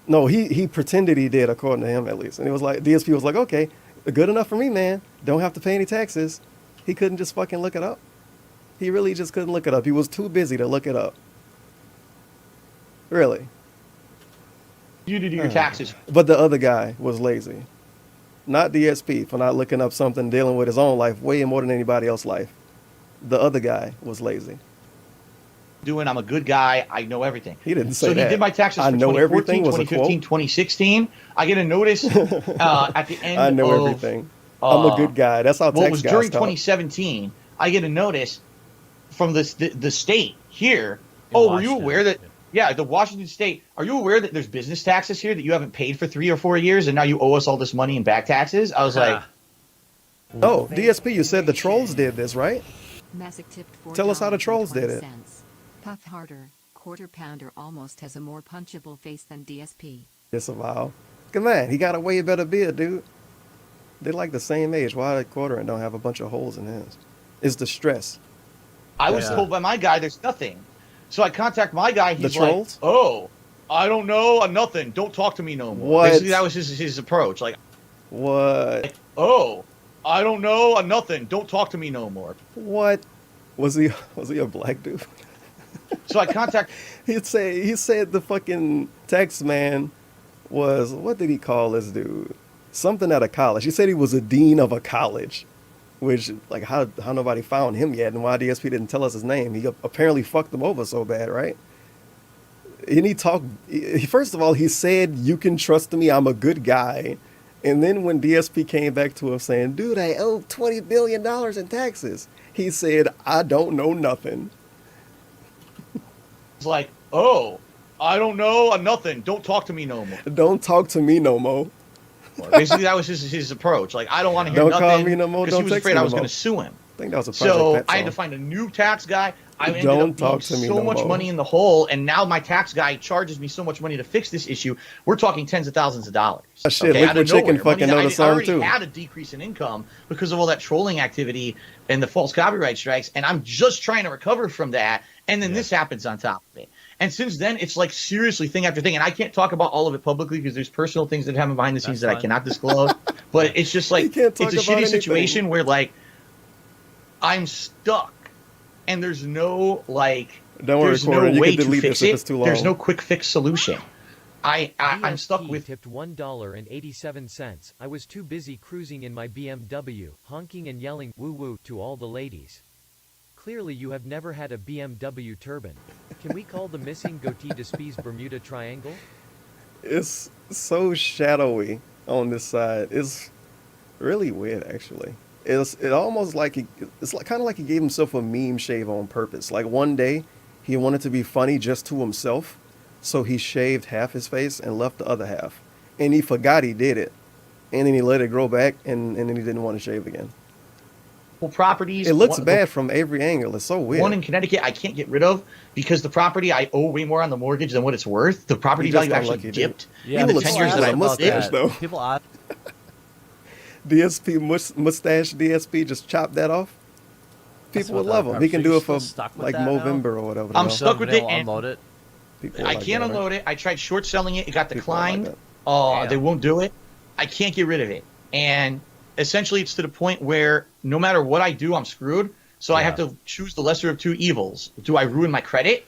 Speaker 5: no." He pretended he did, according to him at least. And it was like DSP was like, "Okay, good enough for me, man. Don't have to pay any taxes." He couldn't just fucking look it up. He really just couldn't look it up. He was too busy to look it up. Really.
Speaker 7: You to do your taxes.
Speaker 5: But the other guy was lazy. Not DSP for not looking up something, dealing with his own life way more than anybody else's life. The other guy was lazy.
Speaker 7: I'm a good guy. I know everything.
Speaker 5: He didn't say
Speaker 7: so
Speaker 5: that.
Speaker 7: he did my taxes
Speaker 5: I
Speaker 7: for
Speaker 5: know
Speaker 7: 2014,
Speaker 5: everything was a
Speaker 7: 2015,
Speaker 5: quote.
Speaker 7: 2016. I get a notice at the end
Speaker 5: I know
Speaker 7: of,
Speaker 5: everything. I'm a good guy. That's how
Speaker 7: well, it
Speaker 5: tax
Speaker 7: was
Speaker 5: guys
Speaker 7: during
Speaker 5: talk.
Speaker 7: 2017. I get a notice from the state here.
Speaker 6: In
Speaker 7: Oh, were you
Speaker 6: Washington.
Speaker 7: aware that? Yeah, the Washington state. Are you aware that there's business taxes here that you haven't paid for 3 or 4 years, and now you owe us all this money in back taxes? I was like,
Speaker 5: Oh, DSP, you said the trolls did this, right?
Speaker 12: Masick tipped
Speaker 5: Tell us how the trolls did it.
Speaker 12: $4.20. Puff harder. Quarter pounder almost has a more punchable face than DSP.
Speaker 5: Disavow. Come on, he got a way better beard, dude. They're like the same age. Why quarter and don't have a bunch of holes in his? It's the stress.
Speaker 7: I was
Speaker 6: Yeah.
Speaker 7: told by my guy there's nothing. So I contact my guy. He's
Speaker 5: The
Speaker 7: like,
Speaker 5: trolls?
Speaker 7: oh, I don't know, nothing. Don't talk to me no more.
Speaker 5: What?
Speaker 7: Basically, that was his approach. Like,
Speaker 5: What?
Speaker 7: oh, I don't know, nothing. Don't talk to me no more.
Speaker 5: What? Was he a black dude?
Speaker 7: So I contact.
Speaker 5: He said the fucking tax man was, what did he call this dude? Something at a college. He said he was a dean of a college, which, like, how nobody found him yet, and why DSP didn't tell us his name. He apparently fucked them over so bad, right? And first of all, he said, "You can trust me, I'm a good guy." And then when DSP came back to him saying, "Dude, I owe $20 billion in taxes," he said, "I don't know nothing."
Speaker 7: It's like, oh, I don't know, nothing. Don't talk to me no more.
Speaker 5: Don't talk to me no more.
Speaker 7: Basically, that was his approach. Like, I don't want to hear
Speaker 5: Don't
Speaker 7: nothing.
Speaker 5: call me no more,
Speaker 7: Because he
Speaker 5: don't
Speaker 7: was
Speaker 5: text
Speaker 7: afraid
Speaker 5: me
Speaker 7: I
Speaker 5: no
Speaker 7: was going
Speaker 5: more.
Speaker 7: to sue him.
Speaker 5: I think that was a Project
Speaker 7: So
Speaker 5: Pet
Speaker 7: I had to
Speaker 5: song.
Speaker 7: find a new tax guy. I ended
Speaker 5: Don't
Speaker 7: up being
Speaker 5: talk to me
Speaker 7: so
Speaker 5: no
Speaker 7: much
Speaker 5: more.
Speaker 7: money in the hole, and now my tax guy charges me so much money to fix this issue. We're talking tens of thousands of dollars.
Speaker 5: Oh, shit,
Speaker 7: out
Speaker 5: Liquid
Speaker 7: of
Speaker 5: Chicken
Speaker 7: nowhere.
Speaker 5: fucking
Speaker 7: Money that
Speaker 5: know the song,
Speaker 7: I already
Speaker 5: too.
Speaker 7: had a decrease in income because of all that trolling activity and the false copyright strikes, and I'm just trying to recover from that, and then this happens on top of it. And since then, it's like seriously thing after thing, and I can't talk about all of it publicly because there's personal things that happen behind the scenes that I cannot disclose. But it's just like
Speaker 5: You can't
Speaker 7: it's
Speaker 5: talk
Speaker 7: a
Speaker 5: about
Speaker 7: shitty
Speaker 5: anything.
Speaker 7: situation where like I'm stuck, and there's no like
Speaker 5: Don't worry,
Speaker 7: there's no
Speaker 5: Corey, you
Speaker 7: way
Speaker 5: can
Speaker 7: to
Speaker 5: delete
Speaker 7: fix
Speaker 5: this if
Speaker 7: it.
Speaker 5: it's too long.
Speaker 7: There's no quick fix solution. I'm stuck
Speaker 8: DSP
Speaker 7: with.
Speaker 8: tipped $1.87. I was too busy cruising in my BMW, honking and yelling "woo woo" to all the ladies. Clearly you have never had a BMW turban. Can we call the missing goatee DSP's Bermuda Triangle?
Speaker 5: It's so shadowy on this side. It's really weird, actually. It almost like it's like kind of like he gave himself a meme shave on purpose. Like one day, he wanted to be funny just to himself, so he shaved half his face and left the other half, and he forgot he did it, and then he let it grow back, and then he didn't want to shave again.
Speaker 7: Properties.
Speaker 5: It looks
Speaker 7: one-
Speaker 5: bad from every angle. It's so weird.
Speaker 7: One in Connecticut I can't get rid of because the property I owe way more on the mortgage than what it's worth. The property
Speaker 5: You just
Speaker 7: value
Speaker 5: don't
Speaker 7: actually
Speaker 5: like it,
Speaker 7: dipped
Speaker 6: Yeah,
Speaker 7: in the
Speaker 5: People
Speaker 7: 10
Speaker 5: look
Speaker 7: years that
Speaker 5: stupid
Speaker 7: I
Speaker 5: on
Speaker 7: bought
Speaker 5: mustache,
Speaker 7: it.
Speaker 5: though.
Speaker 6: People odd.
Speaker 5: DSP mustache DSP just chop that off.
Speaker 6: That's
Speaker 5: People would
Speaker 6: what
Speaker 5: love
Speaker 6: that
Speaker 5: him. He can
Speaker 6: property-
Speaker 5: do it
Speaker 6: still
Speaker 5: for
Speaker 6: stuck with
Speaker 5: like
Speaker 6: that now?
Speaker 5: Movember or whatever.
Speaker 7: I'm
Speaker 5: you know?
Speaker 7: stuck with
Speaker 6: Somebody
Speaker 7: it
Speaker 6: will
Speaker 7: and
Speaker 6: unload it.
Speaker 5: People
Speaker 7: I
Speaker 5: like
Speaker 7: can't
Speaker 5: that, right?
Speaker 7: unload it. I tried short selling it. It got
Speaker 5: People like
Speaker 7: declined.
Speaker 5: that.
Speaker 7: They won't do it. I can't get rid of it. And essentially it's to the point where no matter what I do, I'm screwed. So I have to choose the lesser of two evils. Do I ruin my credit?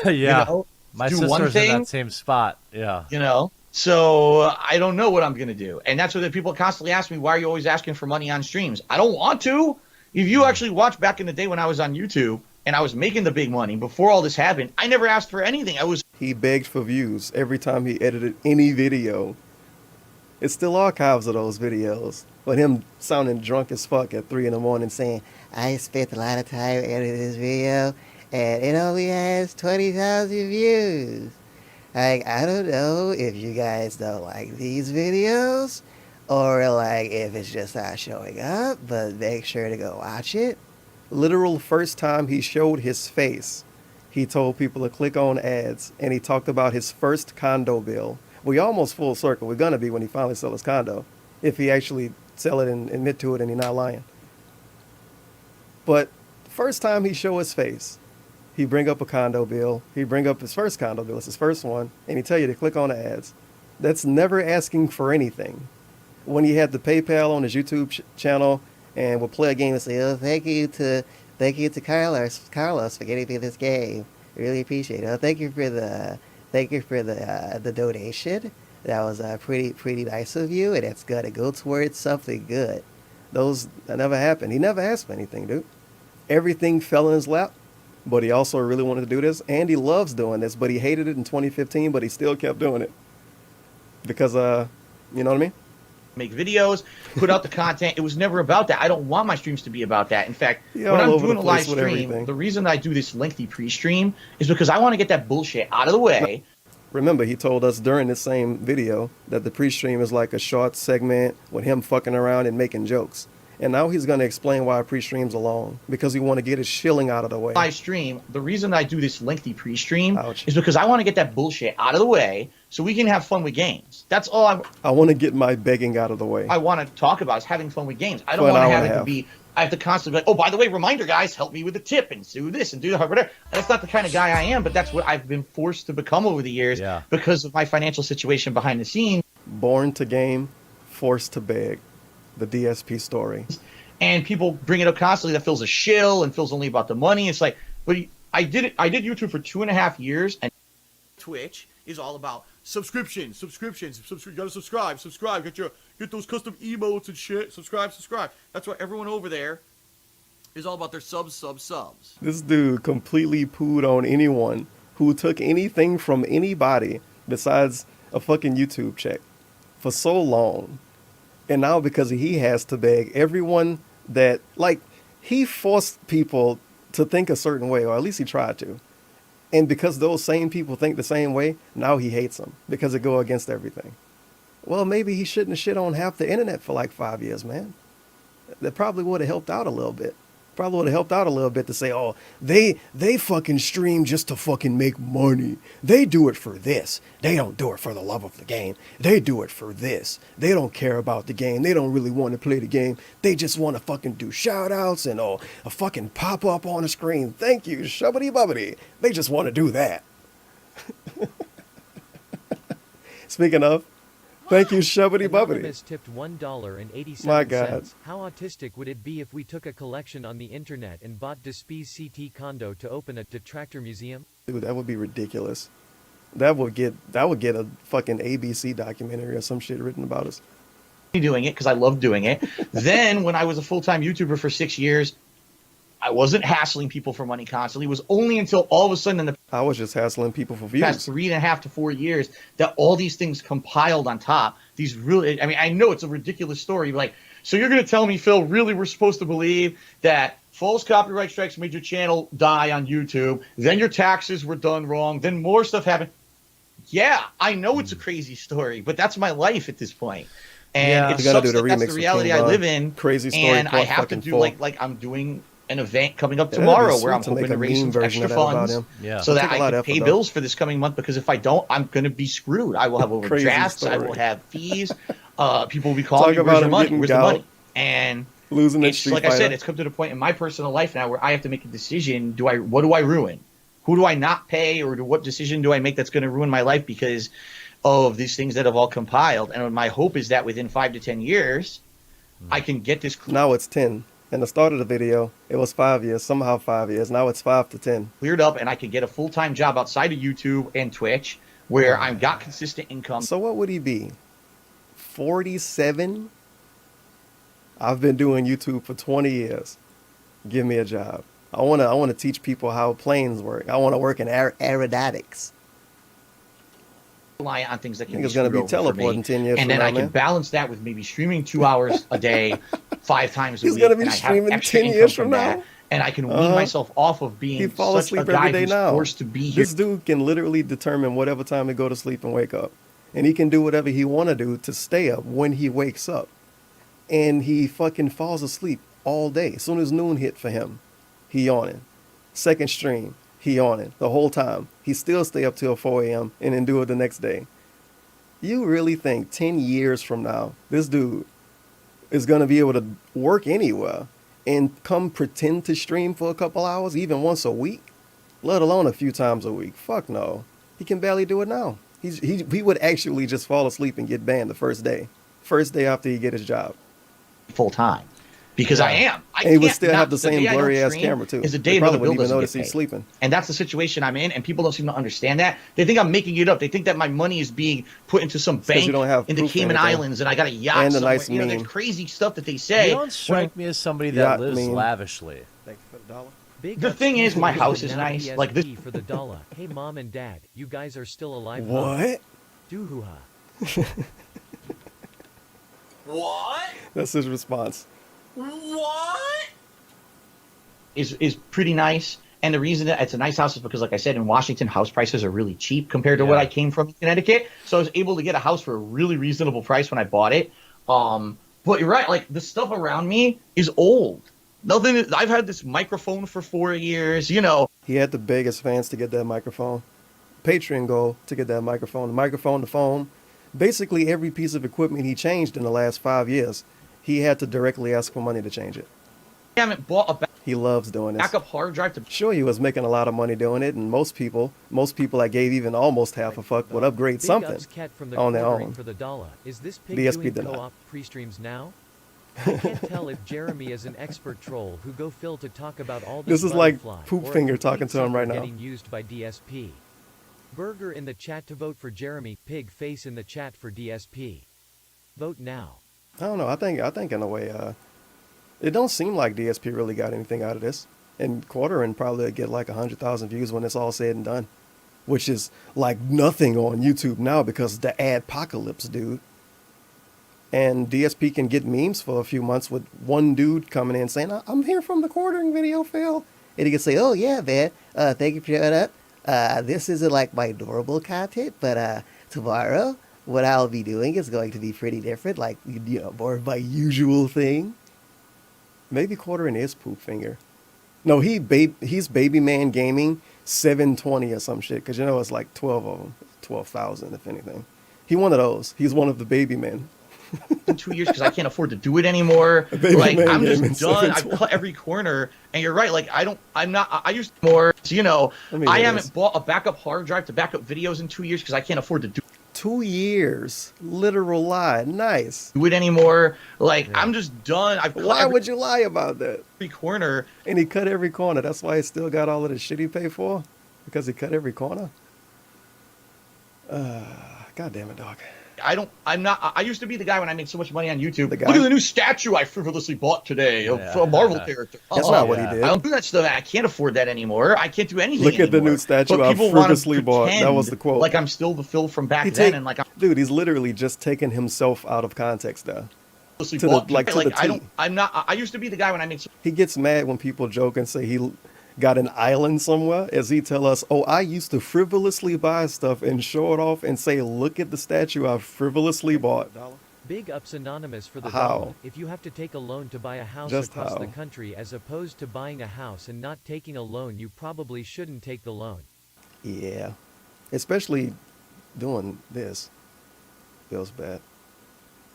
Speaker 6: Yeah.
Speaker 7: You know,
Speaker 6: My
Speaker 7: do one
Speaker 6: sister's in
Speaker 7: thing?
Speaker 6: that same spot. Yeah.
Speaker 7: You know? So I don't know what I'm going to do. And that's what the people constantly ask me, why are you always asking for money on streams? I don't want to. If you actually watch back in the day when I was on YouTube and I was making the big money before all this happened, I never asked for anything. I was
Speaker 5: He begged for views every time he edited any video. It's still archives of those videos. But him sounding drunk as fuck at 3 in the morning saying, "I spent a lot of time editing this video and it only has 20,000 views. Like, I don't know if you guys don't like these videos or like if it's just not showing up, but make sure to go watch it." Literal first time he showed his face he told people to click on ads, and he talked about his first condo bill. We almost full circle. We're gonna be when he finally sell his condo, if he actually sell it and admit to it, and he's not lying. But first time he show his face, he bring up a condo bill. He bring up his first condo bill. It's his first one, and he tell you to click on the ads. That's never asking for anything. When he had the PayPal on his YouTube channel and would play a game and say, "Oh, thank you to Carlos for getting me this game. Really appreciate it. Oh, thank you for the donation. That was pretty nice of you, and it's gonna go towards something good." Those that never happened. He never asked for anything, dude. Everything fell in his lap, but he also really wanted to do this, and he loves doing this, but he hated it in 2015, but he still kept doing it. Because, you know what I mean?
Speaker 7: Make videos, put out the content. It was never about that. I don't want my streams to be about that. In fact,
Speaker 5: Yeah,
Speaker 7: when
Speaker 5: all
Speaker 7: I'm
Speaker 5: over
Speaker 7: doing
Speaker 5: the
Speaker 7: a live
Speaker 5: place with
Speaker 7: stream,
Speaker 5: everything.
Speaker 7: the reason I do this lengthy pre-stream is because I want to get that bullshit out of the way.
Speaker 5: Remember, he told us during this same video that the pre-stream is like a short segment with him fucking around and making jokes. And now he's going to explain why pre-streams are long, because he want to get his shilling out of the way.
Speaker 7: Live stream, the reason I do this lengthy pre-stream
Speaker 5: Ouch.
Speaker 7: is because I want to get that bullshit out of the way so we can have fun with games. That's all
Speaker 5: I want to get my begging out of the way.
Speaker 7: I want to talk about is having fun with games. I don't
Speaker 5: For an
Speaker 7: want to
Speaker 5: hour
Speaker 7: have
Speaker 5: and
Speaker 7: it
Speaker 5: a
Speaker 7: to
Speaker 5: half.
Speaker 7: be, I have to constantly be like, oh, by the way, reminder, guys, help me with the tip and do this and do that, whatever. That's not the kind of guy I am, but that's what I've been forced to become over the years because of my financial situation behind the scenes.
Speaker 5: Born to game, forced to beg. The DSP story.
Speaker 7: And people bring it up constantly that Phil's a shill and Phil's only about the money. It's like, but I did YouTube for 2.5 years, and
Speaker 11: Twitch is all about subscriptions. You gotta subscribe. Get those custom emotes and shit. Subscribe. That's why everyone over there is all about their subs.
Speaker 5: This dude completely pooed on anyone who took anything from anybody besides a fucking YouTube check for so long. And now because he has to beg everyone that, like, he forced people to think a certain way, or at least he tried to. And because those same people think the same way, now he hates them because it go against everything. Well, maybe he shouldn't have shit on half the internet for like 5 years, man. That probably would have helped out a little bit. Probably would have helped out a little bit to say, oh, they fucking stream just to fucking make money. They do it for this. They don't do it for the love of the game. They do it for this. They don't care about the game. They don't really want to play the game. They just want to fucking do shout outs and a fucking pop up on the screen. Thank you, shubbity bubbity. They just want to do that. Speaking of, thank you, Shubbity Bubbity.
Speaker 8: Anonymous tipped $1.87.
Speaker 5: My God.
Speaker 8: How autistic would it be if we took a collection on the internet and bought DSP's CT condo to open a detractor museum?
Speaker 5: Dude, that would be ridiculous. That would get a fucking ABC documentary or some shit written about us.
Speaker 7: doing it because I love doing it. Then when I was a full-time YouTuber for 6 years, I wasn't hassling people for money constantly. It was only until all of a sudden in the
Speaker 5: I was just hassling people for views.
Speaker 7: past 3.5 to 4 years that all these things compiled on top. These really, I mean, I know it's a ridiculous story. Like, so you're going to tell me, Phil, really we're supposed to believe that false copyright strikes made your channel die on YouTube, then your taxes were done wrong, then more stuff happened. Yeah, I know it's a crazy story, but that's my life at this point. And it sucks that that's the reality I live in.
Speaker 5: Crazy story.
Speaker 7: And I have to do like I'm doing an event coming up tomorrow where I'm hoping to raise some extra funds so that I can pay bills for this coming month, because if I don't, I'm going to be screwed. I will have overdrafts. I will have fees. People will be calling me, where's your money? Where's the money? And
Speaker 5: losing
Speaker 7: it's like I said, it's come to the point in my personal life now where I have to make a decision. What do I ruin? Who do I not pay, or what decision do I make that's going to ruin my life because of these things that have all compiled? And my hope is that within 5 to 10 years, I can get this.
Speaker 5: Now it's 10. In the start of the video, it was 5 years, somehow 5 years. Now it's 5 to 10.
Speaker 7: Cleared up, and I could get a full-time job outside of YouTube and Twitch where I've got consistent income.
Speaker 5: So what would he be? 47? I've been doing YouTube for 20 years. Give me a job. I want to teach people how planes work. I want to work in aeronautics.
Speaker 7: Rely on things that can
Speaker 5: Nigga's
Speaker 7: be
Speaker 5: gonna be
Speaker 7: screwed over for me.
Speaker 5: teleporting 10 years
Speaker 7: and
Speaker 5: from
Speaker 7: then
Speaker 5: now,
Speaker 7: I can
Speaker 5: man.
Speaker 7: balance that with maybe streaming 2 hours a day, 5 times a
Speaker 5: He's
Speaker 7: week.
Speaker 5: gonna be
Speaker 7: and I have
Speaker 5: streaming
Speaker 7: extra
Speaker 5: 10
Speaker 7: income
Speaker 5: years from
Speaker 7: that,
Speaker 5: now?
Speaker 7: and I can wean myself off of being
Speaker 5: He fall
Speaker 7: such
Speaker 5: asleep
Speaker 7: a guy
Speaker 5: every day
Speaker 7: who's
Speaker 5: now.
Speaker 7: forced to be here.
Speaker 5: This dude can literally determine whatever time to go to sleep and wake up. And he can do whatever he want to do to stay up when he wakes up. And he fucking falls asleep all day. As soon as noon hit for him, he yawning. Second stream, he on it the whole time. He still stay up till 4 a.m. and then do it the next day. You really think 10 years from now, this dude is going to be able to work anywhere and come pretend to stream for a couple hours, even once a week, let alone a few times a week? Fuck no. He can barely do it now. He would actually just fall asleep and get banned the first day after he get his job.
Speaker 7: Full time. Because I am.
Speaker 5: And he would still have the same blurry ass camera too.
Speaker 7: Is the day
Speaker 5: they probably
Speaker 7: the bill
Speaker 5: wouldn't even
Speaker 7: doesn't
Speaker 5: notice
Speaker 7: get
Speaker 5: he's
Speaker 7: paid.
Speaker 5: sleeping.
Speaker 7: And that's the situation I'm in, and people don't seem to understand that. They think I'm making it up. They think that my money is being put into some bank
Speaker 5: you don't have
Speaker 7: in the
Speaker 5: proof or
Speaker 7: Cayman
Speaker 5: anything.
Speaker 7: Islands, and I got a yacht
Speaker 5: And a
Speaker 7: somewhere.
Speaker 5: nice
Speaker 7: You know,
Speaker 5: meme.
Speaker 7: there's crazy stuff that they say.
Speaker 6: You don't strike me as somebody that
Speaker 5: Yacht
Speaker 6: lives
Speaker 5: meme.
Speaker 6: lavishly.
Speaker 5: Thank you for the dollar.
Speaker 8: Big
Speaker 7: The
Speaker 8: ups
Speaker 7: thing
Speaker 8: to
Speaker 7: is, my
Speaker 8: you,
Speaker 7: house is
Speaker 8: now
Speaker 7: nice,
Speaker 8: DSP
Speaker 7: like this-
Speaker 8: for the dollar. Hey, mom and dad, you guys are still alive? huh?
Speaker 5: What?
Speaker 8: Doo-hoo-ha.
Speaker 2: What?
Speaker 5: That's his response.
Speaker 2: What?
Speaker 7: is pretty nice. And the reason that it's a nice house is because, like I said, in Washington, house prices are really cheap compared to what I came from in Connecticut. So I was able to get a house for a really reasonable price when I bought it. But you're right, like the stuff around me is old. Nothing. I've had this microphone for 4 years. You know,
Speaker 5: He had to beg his fans to get that microphone. Patreon goal to get that microphone. The microphone, the phone. Basically every piece of equipment he changed in the last 5 years, he had to directly ask for money to change it.
Speaker 7: I haven't bought a
Speaker 5: He loves doing this.
Speaker 7: backup hard drive to.
Speaker 5: Sure, he was making a lot of money doing it, and most people I gave even almost half a fuck would upgrade
Speaker 8: Big
Speaker 5: something
Speaker 8: ups, Cat from the
Speaker 5: on their
Speaker 8: quartering
Speaker 5: own.
Speaker 8: for the dollar. Is this pig
Speaker 5: DSP
Speaker 8: doing
Speaker 5: did not.
Speaker 8: co-op pre-streams now? I can't tell if Jeremy is an expert troll who go Phil to talk about all
Speaker 5: This
Speaker 8: this
Speaker 5: is like
Speaker 8: butterfly,
Speaker 5: Poop
Speaker 8: or a
Speaker 5: Finger
Speaker 8: complete
Speaker 5: talking to him
Speaker 8: sucker
Speaker 5: right now.
Speaker 8: Getting used by DSP. Burger in the chat to vote for Jeremy. Pig face in the chat for DSP. Vote now.
Speaker 5: I don't know. I think in a way, it don't seem like DSP really got anything out of this. And Quartering probably get like 100,000 views when it's all said and done, which is like nothing on YouTube now because the adpocalypse, dude. And DSP can get memes for a few months with one dude coming in saying, "I'm here from the Quartering video, Phil," and he can say, "Oh yeah, man, thank you for showing up. This isn't like my normal content, but tomorrow what I'll be doing is going to be pretty different, like, you know, more of my usual thing." Maybe Quartering is Poop Finger. No, he's Baby Man Gaming 720 or some shit, because you know it's like 12 of them, 12,000 if anything. He one of those. He's one of the baby men.
Speaker 7: In 2 years because I can't afford to do it anymore.
Speaker 5: Baby
Speaker 7: Like
Speaker 5: man
Speaker 7: I'm
Speaker 5: gaming
Speaker 7: just done. I've
Speaker 5: 720.
Speaker 7: cut every corner, and you're right. Like I used more. So, you know,
Speaker 5: Let me
Speaker 7: I
Speaker 5: hear
Speaker 7: haven't
Speaker 5: this.
Speaker 7: bought a backup hard drive to back up videos in 2 years because I can't afford to do
Speaker 5: 2 years. Literal lie. Nice.
Speaker 7: it anymore. Like I'm just done. I've cut
Speaker 5: Why
Speaker 7: every
Speaker 5: would you lie about that?
Speaker 7: corner.
Speaker 5: And he cut every corner. That's why he still got all of the shit he paid for? Because he cut every corner? God damn it, dog.
Speaker 7: I used to be the guy when I made so much money on YouTube.
Speaker 5: The guy?
Speaker 7: Look at the new statue I frivolously bought today of a Marvel character.
Speaker 5: That's not what he did.
Speaker 7: I don't do that stuff. I can't afford that anymore. I can't do anything
Speaker 5: Look at the
Speaker 7: anymore.
Speaker 5: new statue
Speaker 7: But
Speaker 5: I
Speaker 7: people wanna
Speaker 5: frivolously bought. That
Speaker 7: pretend
Speaker 5: was the quote.
Speaker 7: Like I'm still the Phil from back
Speaker 5: He
Speaker 7: then,
Speaker 5: take-
Speaker 7: and like I'm
Speaker 5: Dude, he's literally just taking himself out of context now.
Speaker 7: frivolously
Speaker 5: to the-
Speaker 7: bought.
Speaker 5: like, to the
Speaker 7: I
Speaker 5: T.
Speaker 7: don't. I'm not. I used to be the guy when I made.
Speaker 5: He gets mad when people joke and say he got an island somewhere, as he tell us, "Oh, I used to frivolously buy stuff and show it off and say, look at the statue I frivolously bought."
Speaker 8: Big ups Anonymous for the
Speaker 5: How?
Speaker 8: dollar. If you have to take a loan to buy a house
Speaker 5: Just
Speaker 8: across the
Speaker 5: how?
Speaker 8: country as opposed to buying a house and not taking a loan, you probably shouldn't take the loan.
Speaker 5: Yeah, especially doing this feels bad.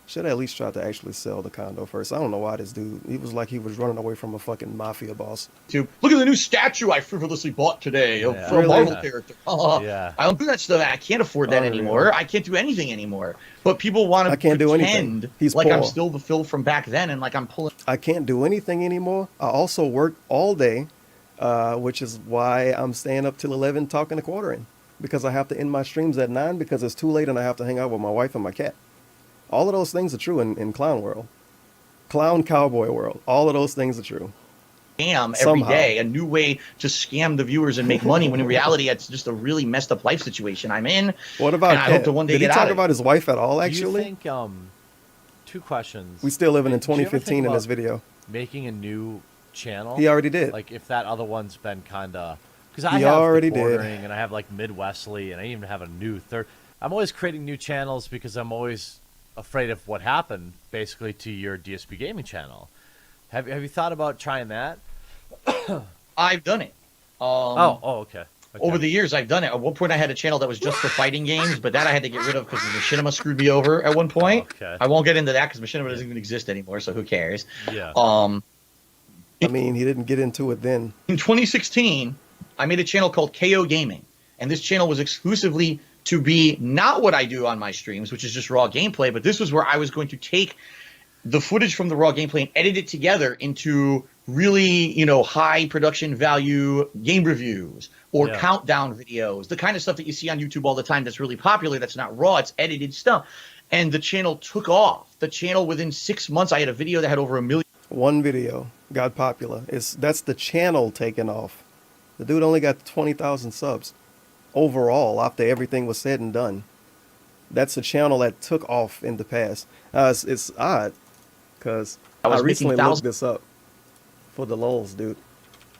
Speaker 5: Should at least try to actually sell the condo first. I don't know why this dude, he was like he was running away from a fucking mafia boss.
Speaker 7: Look at the new statue I frivolously bought today of
Speaker 6: Yeah.
Speaker 7: a
Speaker 5: Really?
Speaker 7: Marvel character.
Speaker 6: Yeah.
Speaker 7: I don't do that stuff. I can't afford that
Speaker 5: Oh,
Speaker 7: anymore.
Speaker 5: really?
Speaker 7: I can't do anything anymore. But people want to
Speaker 5: I can't do anything.
Speaker 7: pretend
Speaker 5: He's
Speaker 7: like I'm
Speaker 5: poor.
Speaker 7: still the Phil from back then, and like I'm pulling.
Speaker 5: I can't do anything anymore. I also work all day, which is why I'm staying up till 11 talking to Quartering, because I have to end my streams at 9 because it's too late and I have to hang out with my wife and my cat. All of those things are true in clown world. Clown cowboy world. All of those things are true.
Speaker 7: Scam every
Speaker 5: Somehow.
Speaker 7: day, a new way to scam the viewers and make money. When in reality, it's just a really messed up life situation I'm in.
Speaker 5: What about
Speaker 7: And I hope
Speaker 5: Cat?
Speaker 7: to one day
Speaker 5: Did he
Speaker 7: get
Speaker 5: talk
Speaker 7: out of
Speaker 5: about his wife at all,
Speaker 6: Do
Speaker 5: actually?
Speaker 6: you think, two questions.
Speaker 5: We still living in
Speaker 6: Do you ever think
Speaker 5: 2015 in this
Speaker 6: about
Speaker 5: video.
Speaker 6: Making a new channel?
Speaker 5: He already did.
Speaker 6: Like, if that other one's been kind of... Because I
Speaker 5: He
Speaker 6: have
Speaker 5: already
Speaker 6: the
Speaker 5: did.
Speaker 6: Quartering, and I have, like, Midwestly, and I even have a new third... I'm always creating new channels because I'm always afraid of what happened, basically, to your DSP Gaming channel. Have you thought about trying that?
Speaker 7: I've done it.
Speaker 6: Okay.
Speaker 7: Over the years, I've done it. At one point, I had a channel that was just for fighting games, but that I had to get rid of because Machinima screwed me over at one point.
Speaker 6: Okay.
Speaker 7: I won't get into that because Machinima doesn't even exist anymore, so who cares?
Speaker 6: Yeah.
Speaker 5: I mean, he didn't get into it then.
Speaker 7: In 2016, I made a channel called KO Gaming, and this channel was exclusively to be not what I do on my streams, which is just raw gameplay, but this was where I was going to take the footage from the raw gameplay and edit it together into really, high production value game reviews or countdown videos, the kind of stuff that you see on YouTube all the time that's really popular, that's not raw, it's edited stuff. And the channel took off. The channel, within 6 months, I had a video that had over 1 million.
Speaker 5: One video got popular. That's the channel taking off. The dude only got 20,000 subs overall after everything was said and done. That's a channel that took off in the past. It's odd because I recently looked this up for the lulz, dude.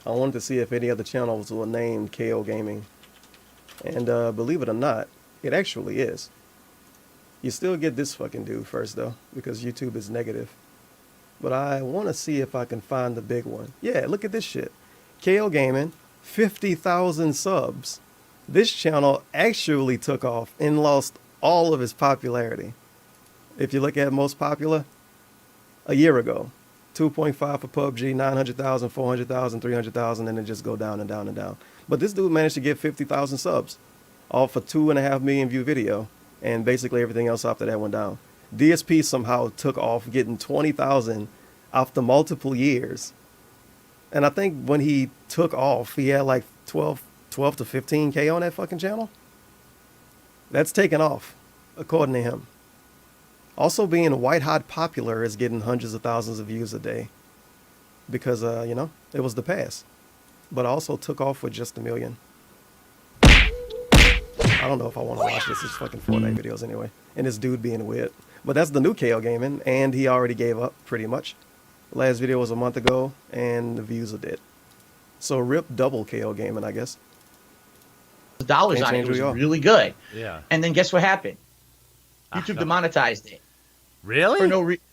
Speaker 5: I wanted to see if any other channels were named KO Gaming. And believe it or not, it actually is. You still get this fucking dude first, though, because YouTube is negative. But I want to see if I can find the big one. Yeah, look at this shit. KO Gaming, 50,000 subs. This channel actually took off and lost all of its popularity. If you look at most popular, a year ago, 2.5 for PUBG, 900,000, 400,000, 300,000, and it just go down and down and down. But this dude managed to get 50,000 subs off a 2.5 million view video, and basically everything else after that went down. DSP somehow took off, getting 20,000 after multiple years. And I think when he took off, he had like 12 to 15K on that fucking channel. That's taken off, according to him. Also being white hot popular is getting hundreds of thousands of views a day. Because, it was the past. But also took off with just 1 million. I don't know if I want to watch this. It's fucking Fortnite videos anyway. And this dude being weird. But that's the new KO Gaming, and he already gave up, pretty much. Last video was a month ago, and the views are dead. So rip double KO Gaming, I guess.
Speaker 7: Dollars on it was really good.
Speaker 6: Yeah.
Speaker 7: And then guess what happened? YouTube demonetized it.
Speaker 6: Really?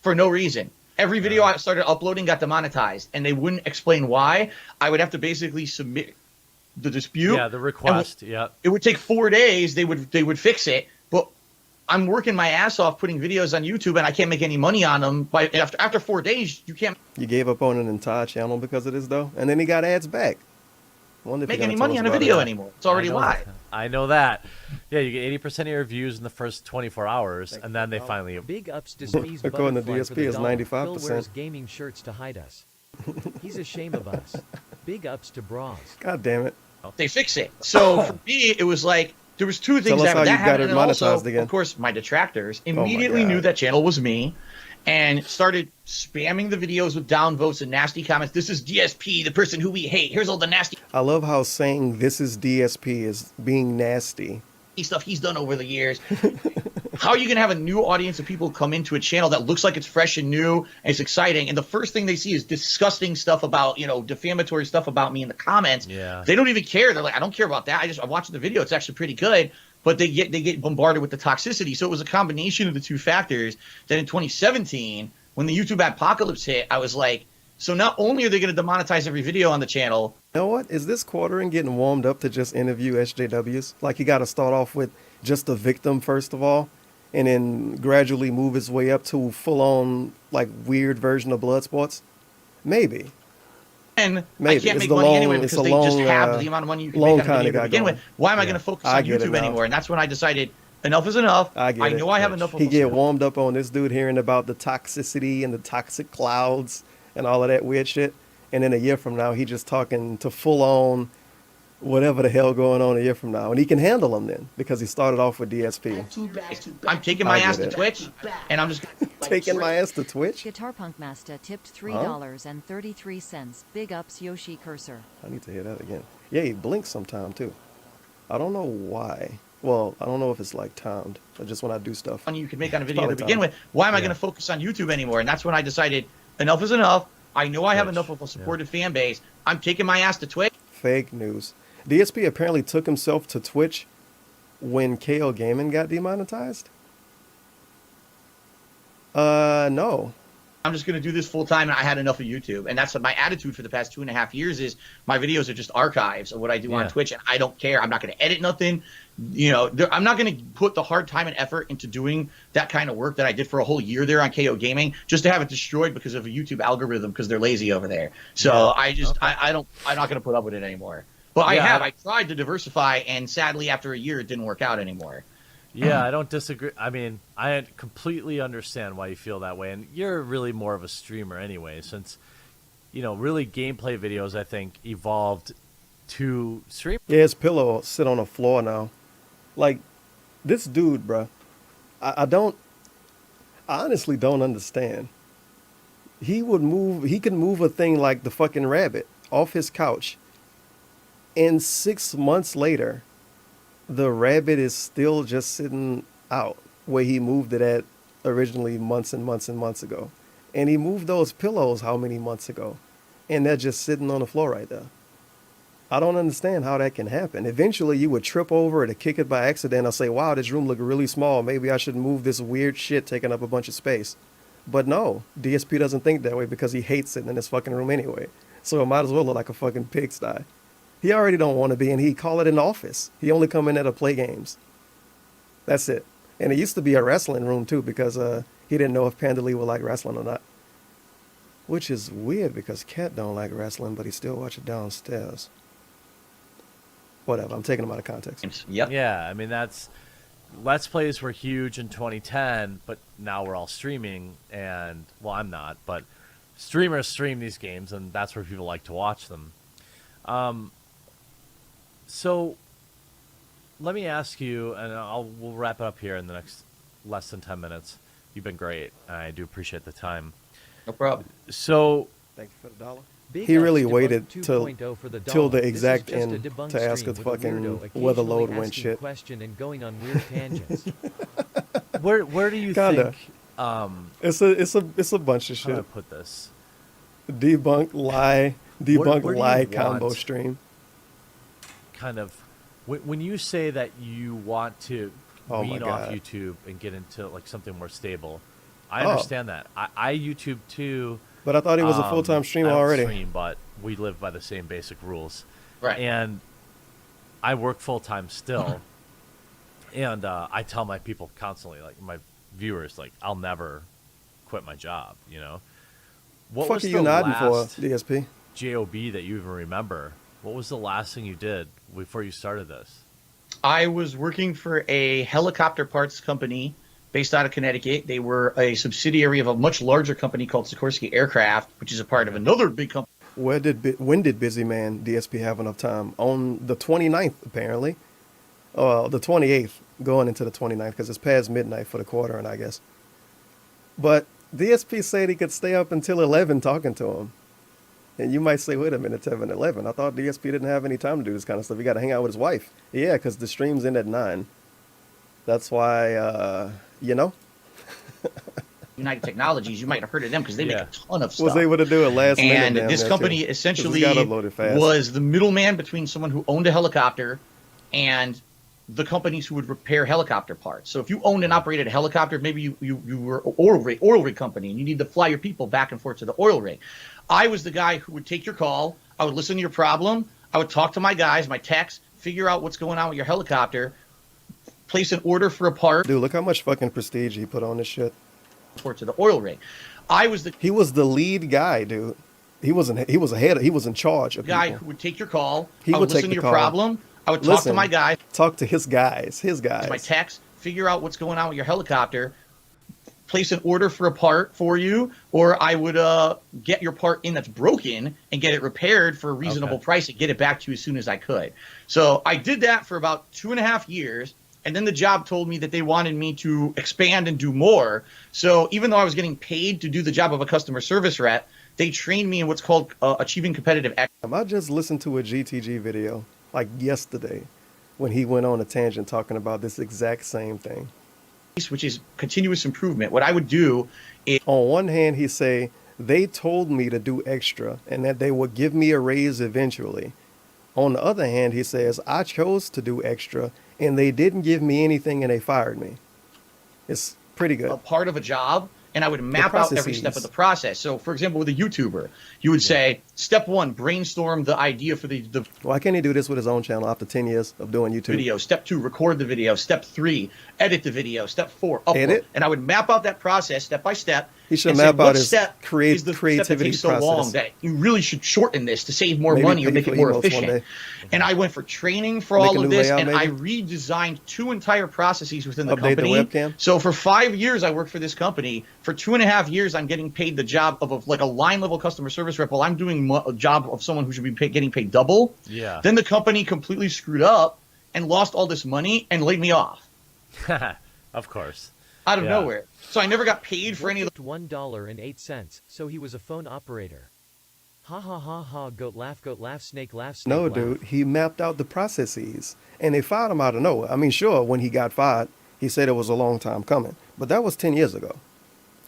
Speaker 7: For no reason. Every video I started uploading got demonetized, and they wouldn't explain why. I would have to basically submit the dispute.
Speaker 6: Yeah, the request. Yeah.
Speaker 7: It would take 4 days. They would fix it, but I'm working my ass off putting videos on YouTube, and I can't make any money on them. After 4 days, you can't.
Speaker 5: You gave up on an entire channel because of this, though, and then he got ads back.
Speaker 7: Make any money on a video anymore. It's already live.
Speaker 6: I know that. Yeah, you get 80% of your views in the first 24 hours, and then they finally.
Speaker 8: Big ups to Spee's
Speaker 5: according to
Speaker 8: Butterfly
Speaker 5: DSP,
Speaker 8: for the
Speaker 5: is
Speaker 8: dollar.
Speaker 5: 95%.
Speaker 8: Phil wears gaming shirts to hide us. He's ashamed of us. Big ups to Bras.
Speaker 5: God damn it.
Speaker 7: They fix it. So for me, it was like there was two things
Speaker 5: Tell us how
Speaker 7: that
Speaker 5: you got
Speaker 7: happened,
Speaker 5: it
Speaker 7: and also,
Speaker 5: monetized again.
Speaker 7: of course, my detractors
Speaker 5: Oh my
Speaker 7: immediately
Speaker 5: God.
Speaker 7: knew that channel was me, and started spamming the videos with downvotes and nasty comments. This is DSP, the person who we hate. Here's all the nasty
Speaker 5: I love how saying this is DSP is being nasty.
Speaker 7: stuff he's done over the years. How are you going to have a new audience of people come into a channel that looks like it's fresh and new and it's exciting, and the first thing they see is disgusting stuff about, defamatory stuff about me in the comments?
Speaker 6: Yeah.
Speaker 7: They don't even care. They're like, I don't care about that. I'm watching the video. It's actually pretty good. But they get bombarded with the toxicity. So it was a combination of the two factors that in 2017, when the YouTube apocalypse hit, I was like, so not only are they going to demonetize every video on the channel.
Speaker 5: You know what? Is this quartering getting warmed up to just interview SJWs? Like you got to start off with just the victim first of all, and then gradually move his way up to full-on, like, weird version of blood sports? Maybe.
Speaker 7: And
Speaker 5: Maybe.
Speaker 7: I can't
Speaker 5: It's
Speaker 7: make
Speaker 5: the
Speaker 7: money
Speaker 5: long-
Speaker 7: anyway
Speaker 5: it's
Speaker 7: because
Speaker 5: a
Speaker 7: they just
Speaker 5: long,
Speaker 7: have the amount of money you can
Speaker 5: long
Speaker 7: make on a
Speaker 5: kinda
Speaker 7: video to
Speaker 5: got
Speaker 7: begin
Speaker 5: going.
Speaker 7: with. Why am I going to focus
Speaker 5: I
Speaker 7: on
Speaker 5: get it
Speaker 7: YouTube
Speaker 5: now.
Speaker 7: anymore? And that's when I decided enough is enough.
Speaker 5: I get it.
Speaker 7: know I have enough of
Speaker 5: He
Speaker 7: a
Speaker 5: get warmed up on this dude hearing about the toxicity and the toxic clouds and all of that weird shit. And then a year from now, he just talking to full-on whatever the hell going on a year from now. And he can handle them then because he started off with DSP.
Speaker 7: I'm taking my
Speaker 5: I
Speaker 7: ass
Speaker 5: get
Speaker 7: to
Speaker 5: it.
Speaker 7: Twitch, and I'm just
Speaker 5: Taking my ass to Twitch?
Speaker 9: Guitar Punk Master tipped $3.33. Big ups Yoshi Cursor.
Speaker 5: I need to hear that again. Yeah, he blinks sometime too. I don't know why. Well, I don't know if it's like timed, or just when I do stuff.
Speaker 7: money you can make on a video to
Speaker 5: Probably
Speaker 7: begin
Speaker 5: time.
Speaker 7: with. Why am I going to focus on YouTube anymore? And that's when I decided enough is enough. I know I have
Speaker 6: Twitch,
Speaker 7: enough of a supportive fan base. I'm taking my ass to Twitch.
Speaker 5: Fake news. DSP apparently took himself to Twitch when KO Gaming got demonetized? No.
Speaker 7: I'm just going to do this full time, and I had enough of YouTube. And that's my attitude for the past 2.5 years is my videos are just archives of what I do on Twitch, and I don't care. I'm not going to edit nothing. I'm not going to put the hard time and effort into doing that kind of work that I did for a whole year there on KO Gaming just to have it destroyed because of a YouTube algorithm because they're lazy over there. So I'm not going to put up with it anymore. But I tried to diversify, and sadly, after a year, it didn't work out anymore.
Speaker 6: Yeah, I don't disagree. I mean, I completely understand why you feel that way, and you're really more of a streamer anyway, since, really gameplay videos, I think, evolved to stream.
Speaker 5: Yeah, his pillow sit on the floor now. Like, this dude, bruh, I honestly don't understand. He could move a thing like the fucking rabbit off his couch, and 6 months later, the rabbit is still just sitting out where he moved it at originally months and months and months ago. And he moved those pillows how many months ago? And they're just sitting on the floor right there. I don't understand how that can happen. Eventually you would trip over it or kick it by accident or say, wow, this room look really small. Maybe I should move this weird shit taking up a bunch of space. But no, DSP doesn't think that way because he hates sitting in this fucking room anyway. So it might as well look like a fucking pigsty. He already don't want to be, and he call it an office. He only come in there to play games. That's it. And it used to be a wrestling room too, because he didn't know if Panda Lee would like wrestling or not. Which is weird because Cat don't like wrestling, but he still watch it downstairs. Whatever, I'm taking him out of context.
Speaker 7: Yep.
Speaker 6: Yeah, I mean, Let's Plays were huge in 2010, but now we're all streaming, and, well, I'm not, but streamers stream these games, and that's where people like to watch them. So, let me ask you, and we'll wrap it up here in the next less than 10 minutes. You've been great. I do appreciate the time.
Speaker 7: No problem.
Speaker 6: So,
Speaker 5: thank you for the dollar.
Speaker 8: Big
Speaker 5: He really
Speaker 8: ups
Speaker 5: waited
Speaker 8: Debunk
Speaker 5: till
Speaker 8: 2.0 for the
Speaker 5: till the
Speaker 8: dollar.
Speaker 5: exact
Speaker 8: This is just
Speaker 5: end
Speaker 8: a debunk
Speaker 5: to ask
Speaker 8: stream
Speaker 5: the
Speaker 8: with a
Speaker 5: fucking
Speaker 8: weirdo
Speaker 5: where the load
Speaker 8: occasionally
Speaker 5: went
Speaker 8: asking
Speaker 5: shit.
Speaker 8: question and going on weird tangents.
Speaker 6: where do you
Speaker 5: Kinda.
Speaker 6: think...
Speaker 5: It's a bunch of
Speaker 6: how do I
Speaker 5: shit.
Speaker 6: put this?
Speaker 5: Debunk lie
Speaker 6: where do you
Speaker 5: lie combo
Speaker 6: want-
Speaker 5: stream.
Speaker 6: Kind of... When you say that you want to
Speaker 5: Oh my
Speaker 6: wean off
Speaker 5: God.
Speaker 6: YouTube and get into like something more stable, I
Speaker 5: Oh.
Speaker 6: understand that. I YouTube too.
Speaker 5: But I thought he was a full-time streamer
Speaker 6: I don't
Speaker 5: already.
Speaker 6: Stream, but we live by the same basic rules.
Speaker 7: Right.
Speaker 6: And I work full-time still. And I tell my people constantly, like my viewers, like I'll never quit my job, What
Speaker 5: Fuck
Speaker 6: was
Speaker 5: are
Speaker 6: the
Speaker 5: you nodding for,
Speaker 6: last
Speaker 5: DSP?
Speaker 6: JOB that you even remember? What was the last thing you did before you started this?
Speaker 7: I was working for a helicopter parts company based out of Connecticut. They were a subsidiary of a much larger company called Sikorsky Aircraft, which is a part of another big company.
Speaker 5: When did Busy Man DSP have enough time? On the 29th, apparently. The 28th, going into the 29th, because it's past midnight for the quarter, and I guess. But DSP said he could stay up until 11 talking to him. And you might say, wait a minute, 7-11. I thought DSP didn't have any time to do this kind of stuff. He got to hang out with his wife. Yeah, because the streams end at 9. That's why,
Speaker 7: United Technologies, you might have heard of them because they make a ton of stuff.
Speaker 5: Was able to do it last minute.
Speaker 7: And
Speaker 5: damn
Speaker 7: this
Speaker 5: near,
Speaker 7: company
Speaker 5: too. 'Cause
Speaker 7: essentially
Speaker 5: it got uploaded fast.
Speaker 7: was the middleman between someone who owned a helicopter and the companies who would repair helicopter parts. So if you owned and operated a helicopter, maybe you were an oil rig company and you need to fly your people back and forth to the oil rig. I was the guy who would take your call. I would listen to your problem. I would talk to my guys, my techs, figure out what's going on with your helicopter, place an order for a part.
Speaker 5: Dude, look how much fucking prestige he put on this shit.
Speaker 7: To the oil rig. He
Speaker 5: was the lead guy, dude. He was in charge of
Speaker 7: guy
Speaker 5: people.
Speaker 7: who would take your call.
Speaker 5: He
Speaker 7: I
Speaker 5: would
Speaker 7: would listen
Speaker 5: take
Speaker 7: to
Speaker 5: the
Speaker 7: your
Speaker 5: call.
Speaker 7: problem. I would talk to my guys.
Speaker 5: Talk to his guys.
Speaker 7: My techs, figure out what's going on with your helicopter, place an order for a part for you, or I would get your part in that's broken and get it repaired for a reasonable price and get it back to you as soon as I could. So I did that for about 2.5 years. And then the job told me that they wanted me to expand and do more. So even though I was getting paid to do the job of a customer service rep, they trained me in what's called achieving competitive excellence.
Speaker 5: I just listened to a GTG video like yesterday when he went on a tangent talking about this exact same thing.
Speaker 7: Which is continuous improvement. What I would do is...
Speaker 5: On one hand, he say, they told me to do extra and that they would give me a raise eventually. On the other hand, he says, I chose to do extra and they didn't give me anything and they fired me. It's pretty good.
Speaker 7: A part of a job and I would map out every step of the process. So, for example, with a YouTuber, you would say, step one, brainstorm the idea for the
Speaker 5: Why can't he do this with his own channel after 10 years of doing YouTube?
Speaker 7: video. Step two, record the video. Step three, edit the video. Step four, upload.
Speaker 5: Edit?
Speaker 7: And I would map out that process step by step.
Speaker 5: He should
Speaker 7: and say,
Speaker 5: map out
Speaker 7: what
Speaker 5: his
Speaker 7: step is the step that
Speaker 5: creativity
Speaker 7: takes so
Speaker 5: process.
Speaker 7: long that you really should shorten this to save more
Speaker 5: Maybe
Speaker 7: money or
Speaker 5: pay
Speaker 7: make
Speaker 5: for
Speaker 7: it more
Speaker 5: emotes one
Speaker 7: efficient.
Speaker 5: day.
Speaker 7: And I went for training for
Speaker 5: Make
Speaker 7: all
Speaker 5: a
Speaker 7: of
Speaker 5: new
Speaker 7: this,
Speaker 5: layout,
Speaker 7: and I
Speaker 5: maybe?
Speaker 7: redesigned 2 entire processes within the
Speaker 5: Update the
Speaker 7: company.
Speaker 5: webcam?
Speaker 7: So for 5 years, I worked for this company. For 2.5 years, I'm getting paid the job of like a line level customer service rep while I'm doing a job of someone who should be getting paid double.
Speaker 6: Yeah.
Speaker 7: Then the company completely screwed up and lost all this money and laid me off
Speaker 6: Of course.
Speaker 7: out of
Speaker 6: Yeah.
Speaker 7: nowhere. So I never got paid for any of the
Speaker 8: $1.08, so he was a phone operator. Ha ha ha ha, goat laugh, snake laugh, snake
Speaker 5: No,
Speaker 8: laugh.
Speaker 5: dude, he mapped out the processes, and they fired him out of nowhere. I mean, sure, when he got fired, he said it was a long time coming, but that was 10 years ago.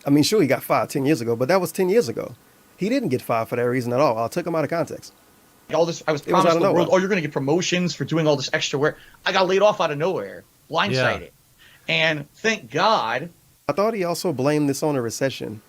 Speaker 5: I mean, sure, he got fired 10 years ago, but that was 10 years ago. He didn't get fired for that reason at all. I took him out of context.
Speaker 7: all this. I was
Speaker 5: It was out
Speaker 7: promised
Speaker 5: of
Speaker 7: the world,
Speaker 5: nowhere.
Speaker 7: oh, you're going to get promotions for doing all this extra work. I got laid off out of nowhere, blindsided. And thank God
Speaker 5: I thought he also blamed this on a recession.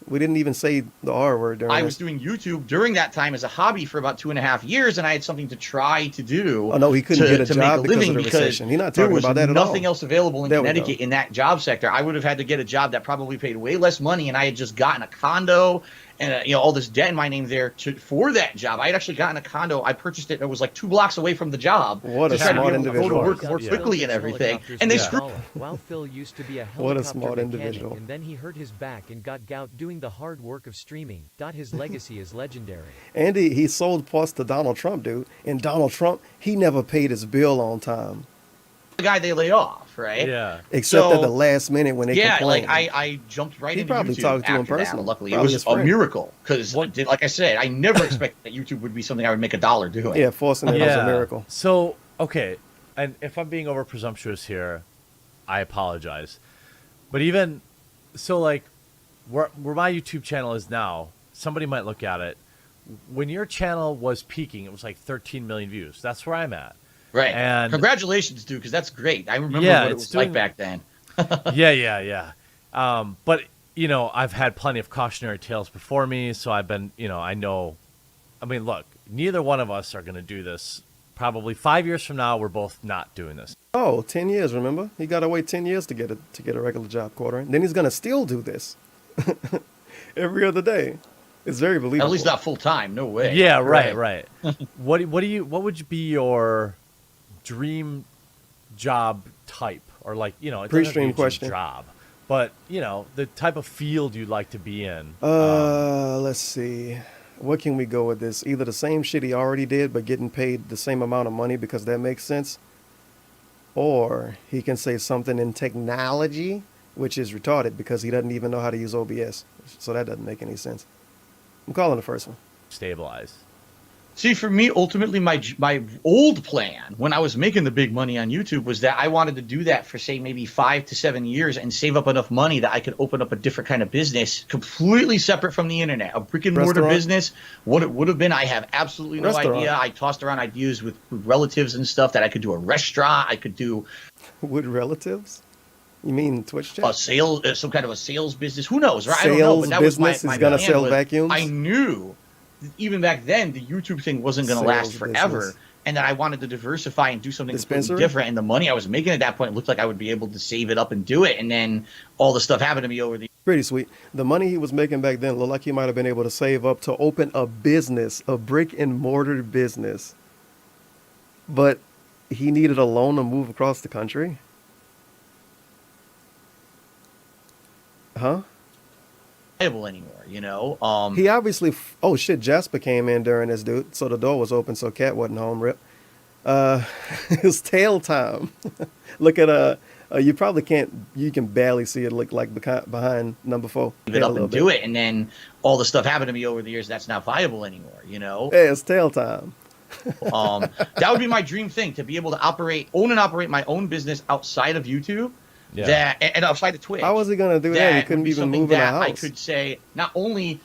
Speaker 5: We didn't even say the R word during
Speaker 7: I
Speaker 5: this.
Speaker 7: was doing YouTube during that time as a hobby for about 2.5 years, and I had something to try to do.
Speaker 5: Oh, no, he couldn't get a
Speaker 7: to
Speaker 5: job
Speaker 7: make a
Speaker 5: because of
Speaker 7: living
Speaker 5: the
Speaker 7: because
Speaker 5: recession. He's not
Speaker 7: there
Speaker 5: talking
Speaker 7: was
Speaker 5: about that at all.
Speaker 7: nothing else available in
Speaker 5: There we
Speaker 7: Connecticut
Speaker 5: go.
Speaker 7: in that job sector. I would have had to get a job that probably paid way less money, and I had just gotten a condo and all this debt in my name there for that job. I had actually gotten a condo. I purchased it. It was like 2 blocks away from the job.
Speaker 5: What
Speaker 7: to
Speaker 5: a
Speaker 7: try to be
Speaker 5: smart
Speaker 7: able to go
Speaker 5: individual.
Speaker 7: to work more
Speaker 8: Yeah.
Speaker 7: quickly and everything. And they screwed.
Speaker 8: While Phil used to be a
Speaker 5: What a
Speaker 8: helicopter
Speaker 5: smart
Speaker 8: mechanic,
Speaker 5: individual.
Speaker 8: and then he hurt his back and got gout doing the hard work of streaming. His legacy is legendary.
Speaker 5: And he sold parts to Donald Trump, dude. And Donald Trump, he never paid his bill on time.
Speaker 7: The guy they laid off, right?
Speaker 6: Yeah.
Speaker 5: Except
Speaker 7: So-
Speaker 5: at the last minute when they
Speaker 7: Yeah,
Speaker 5: complained.
Speaker 7: like I jumped right
Speaker 5: He
Speaker 7: into
Speaker 5: probably
Speaker 7: YouTube
Speaker 5: talked to him
Speaker 7: after that.
Speaker 5: personally.
Speaker 7: Luckily, it
Speaker 5: Probably
Speaker 7: was
Speaker 5: his
Speaker 7: a
Speaker 5: friend.
Speaker 7: miracle because, like I said, I never expected that YouTube would be something I would make $1 doing.
Speaker 5: Yeah, forcing it was a miracle.
Speaker 6: So, okay, and if I'm being over presumptuous here, I apologize. But even so, like where my YouTube channel is now, somebody might look at it. When your channel was peaking, it was like 13 million views. That's where I'm at.
Speaker 7: Right.
Speaker 6: And
Speaker 7: Congratulations, dude, because that's great. I remember
Speaker 6: Yeah,
Speaker 7: what it
Speaker 6: it's
Speaker 7: was like
Speaker 6: doing-
Speaker 7: back then.
Speaker 6: yeah. But I've had plenty of cautionary tales before me, so I've been, I know. I mean, look, neither one of us are going to do this. Probably 5 years from now, we're both not doing this.
Speaker 5: Oh, 10 years, remember? He got to wait 10 years to get a regular job quartering. Then he's going to still do this every other day. It's very believable.
Speaker 7: At least not full time. No way.
Speaker 6: Yeah, right. What would be your dream job type, or like it doesn't have to be
Speaker 5: Pre-stream
Speaker 6: a dream
Speaker 5: question.
Speaker 6: job, but the type of field you'd like to be in.
Speaker 5: Let's see. What can we go with this? Either the same shit he already did, but getting paid the same amount of money because that makes sense. Or he can say something in technology, which is retarded because he doesn't even know how to use OBS. So that doesn't make any sense. I'm calling the first one.
Speaker 6: Stabilize.
Speaker 7: See, for me, ultimately, my old plan when I was making the big money on YouTube was that I wanted to do that for, say, maybe 5 to 7 years and save up enough money that I could open up a different kind of business, completely separate from the internet, a brick and mortar
Speaker 5: Restaurant?
Speaker 7: business. What it would have been, I have absolutely no
Speaker 5: Restaurant.
Speaker 7: idea. I tossed around ideas with relatives and stuff that I could do a restaurant. I could do
Speaker 5: With relatives? You mean Twitch chat?
Speaker 7: a sales, some kind of a sales business. Who knows? Right? I don't know.
Speaker 5: Sales
Speaker 7: But that was
Speaker 5: business
Speaker 7: my
Speaker 5: is gonna
Speaker 7: plan,
Speaker 5: sell
Speaker 7: but
Speaker 5: vacuums?
Speaker 7: I knew even back then the YouTube thing wasn't going to last
Speaker 5: Sales
Speaker 7: forever,
Speaker 5: business.
Speaker 7: and that I wanted to diversify and do something completely
Speaker 5: Dispensary?
Speaker 7: different. And the money I was making at that point looked like I would be able to save it up and do it. And then all the stuff happened to me over the
Speaker 5: Pretty sweet. The money he was making back then looked like he might have been able to save up to open a business, a brick and mortar business. But he needed a loan to move across the country? Huh?
Speaker 7: viable anymore.
Speaker 5: He obviously. Oh shit! Jasper came in during this, dude. So the door was open, so Cat wasn't home. Rip. It's tail time. Look at you probably can't. You can barely see it. Look like behind number 4.
Speaker 7: Give it up and do it, and then all the stuff happened to me over the years. That's not viable anymore.
Speaker 5: Yeah, it's tail time.
Speaker 7: That would be my dream thing, to be able to own and operate my own business outside of YouTube.
Speaker 6: Yeah.
Speaker 7: And outside of Twitch.
Speaker 5: How was he gonna do that? He couldn't
Speaker 7: would be
Speaker 5: even
Speaker 7: something
Speaker 5: move in a
Speaker 7: that I
Speaker 5: house.
Speaker 7: could say, not only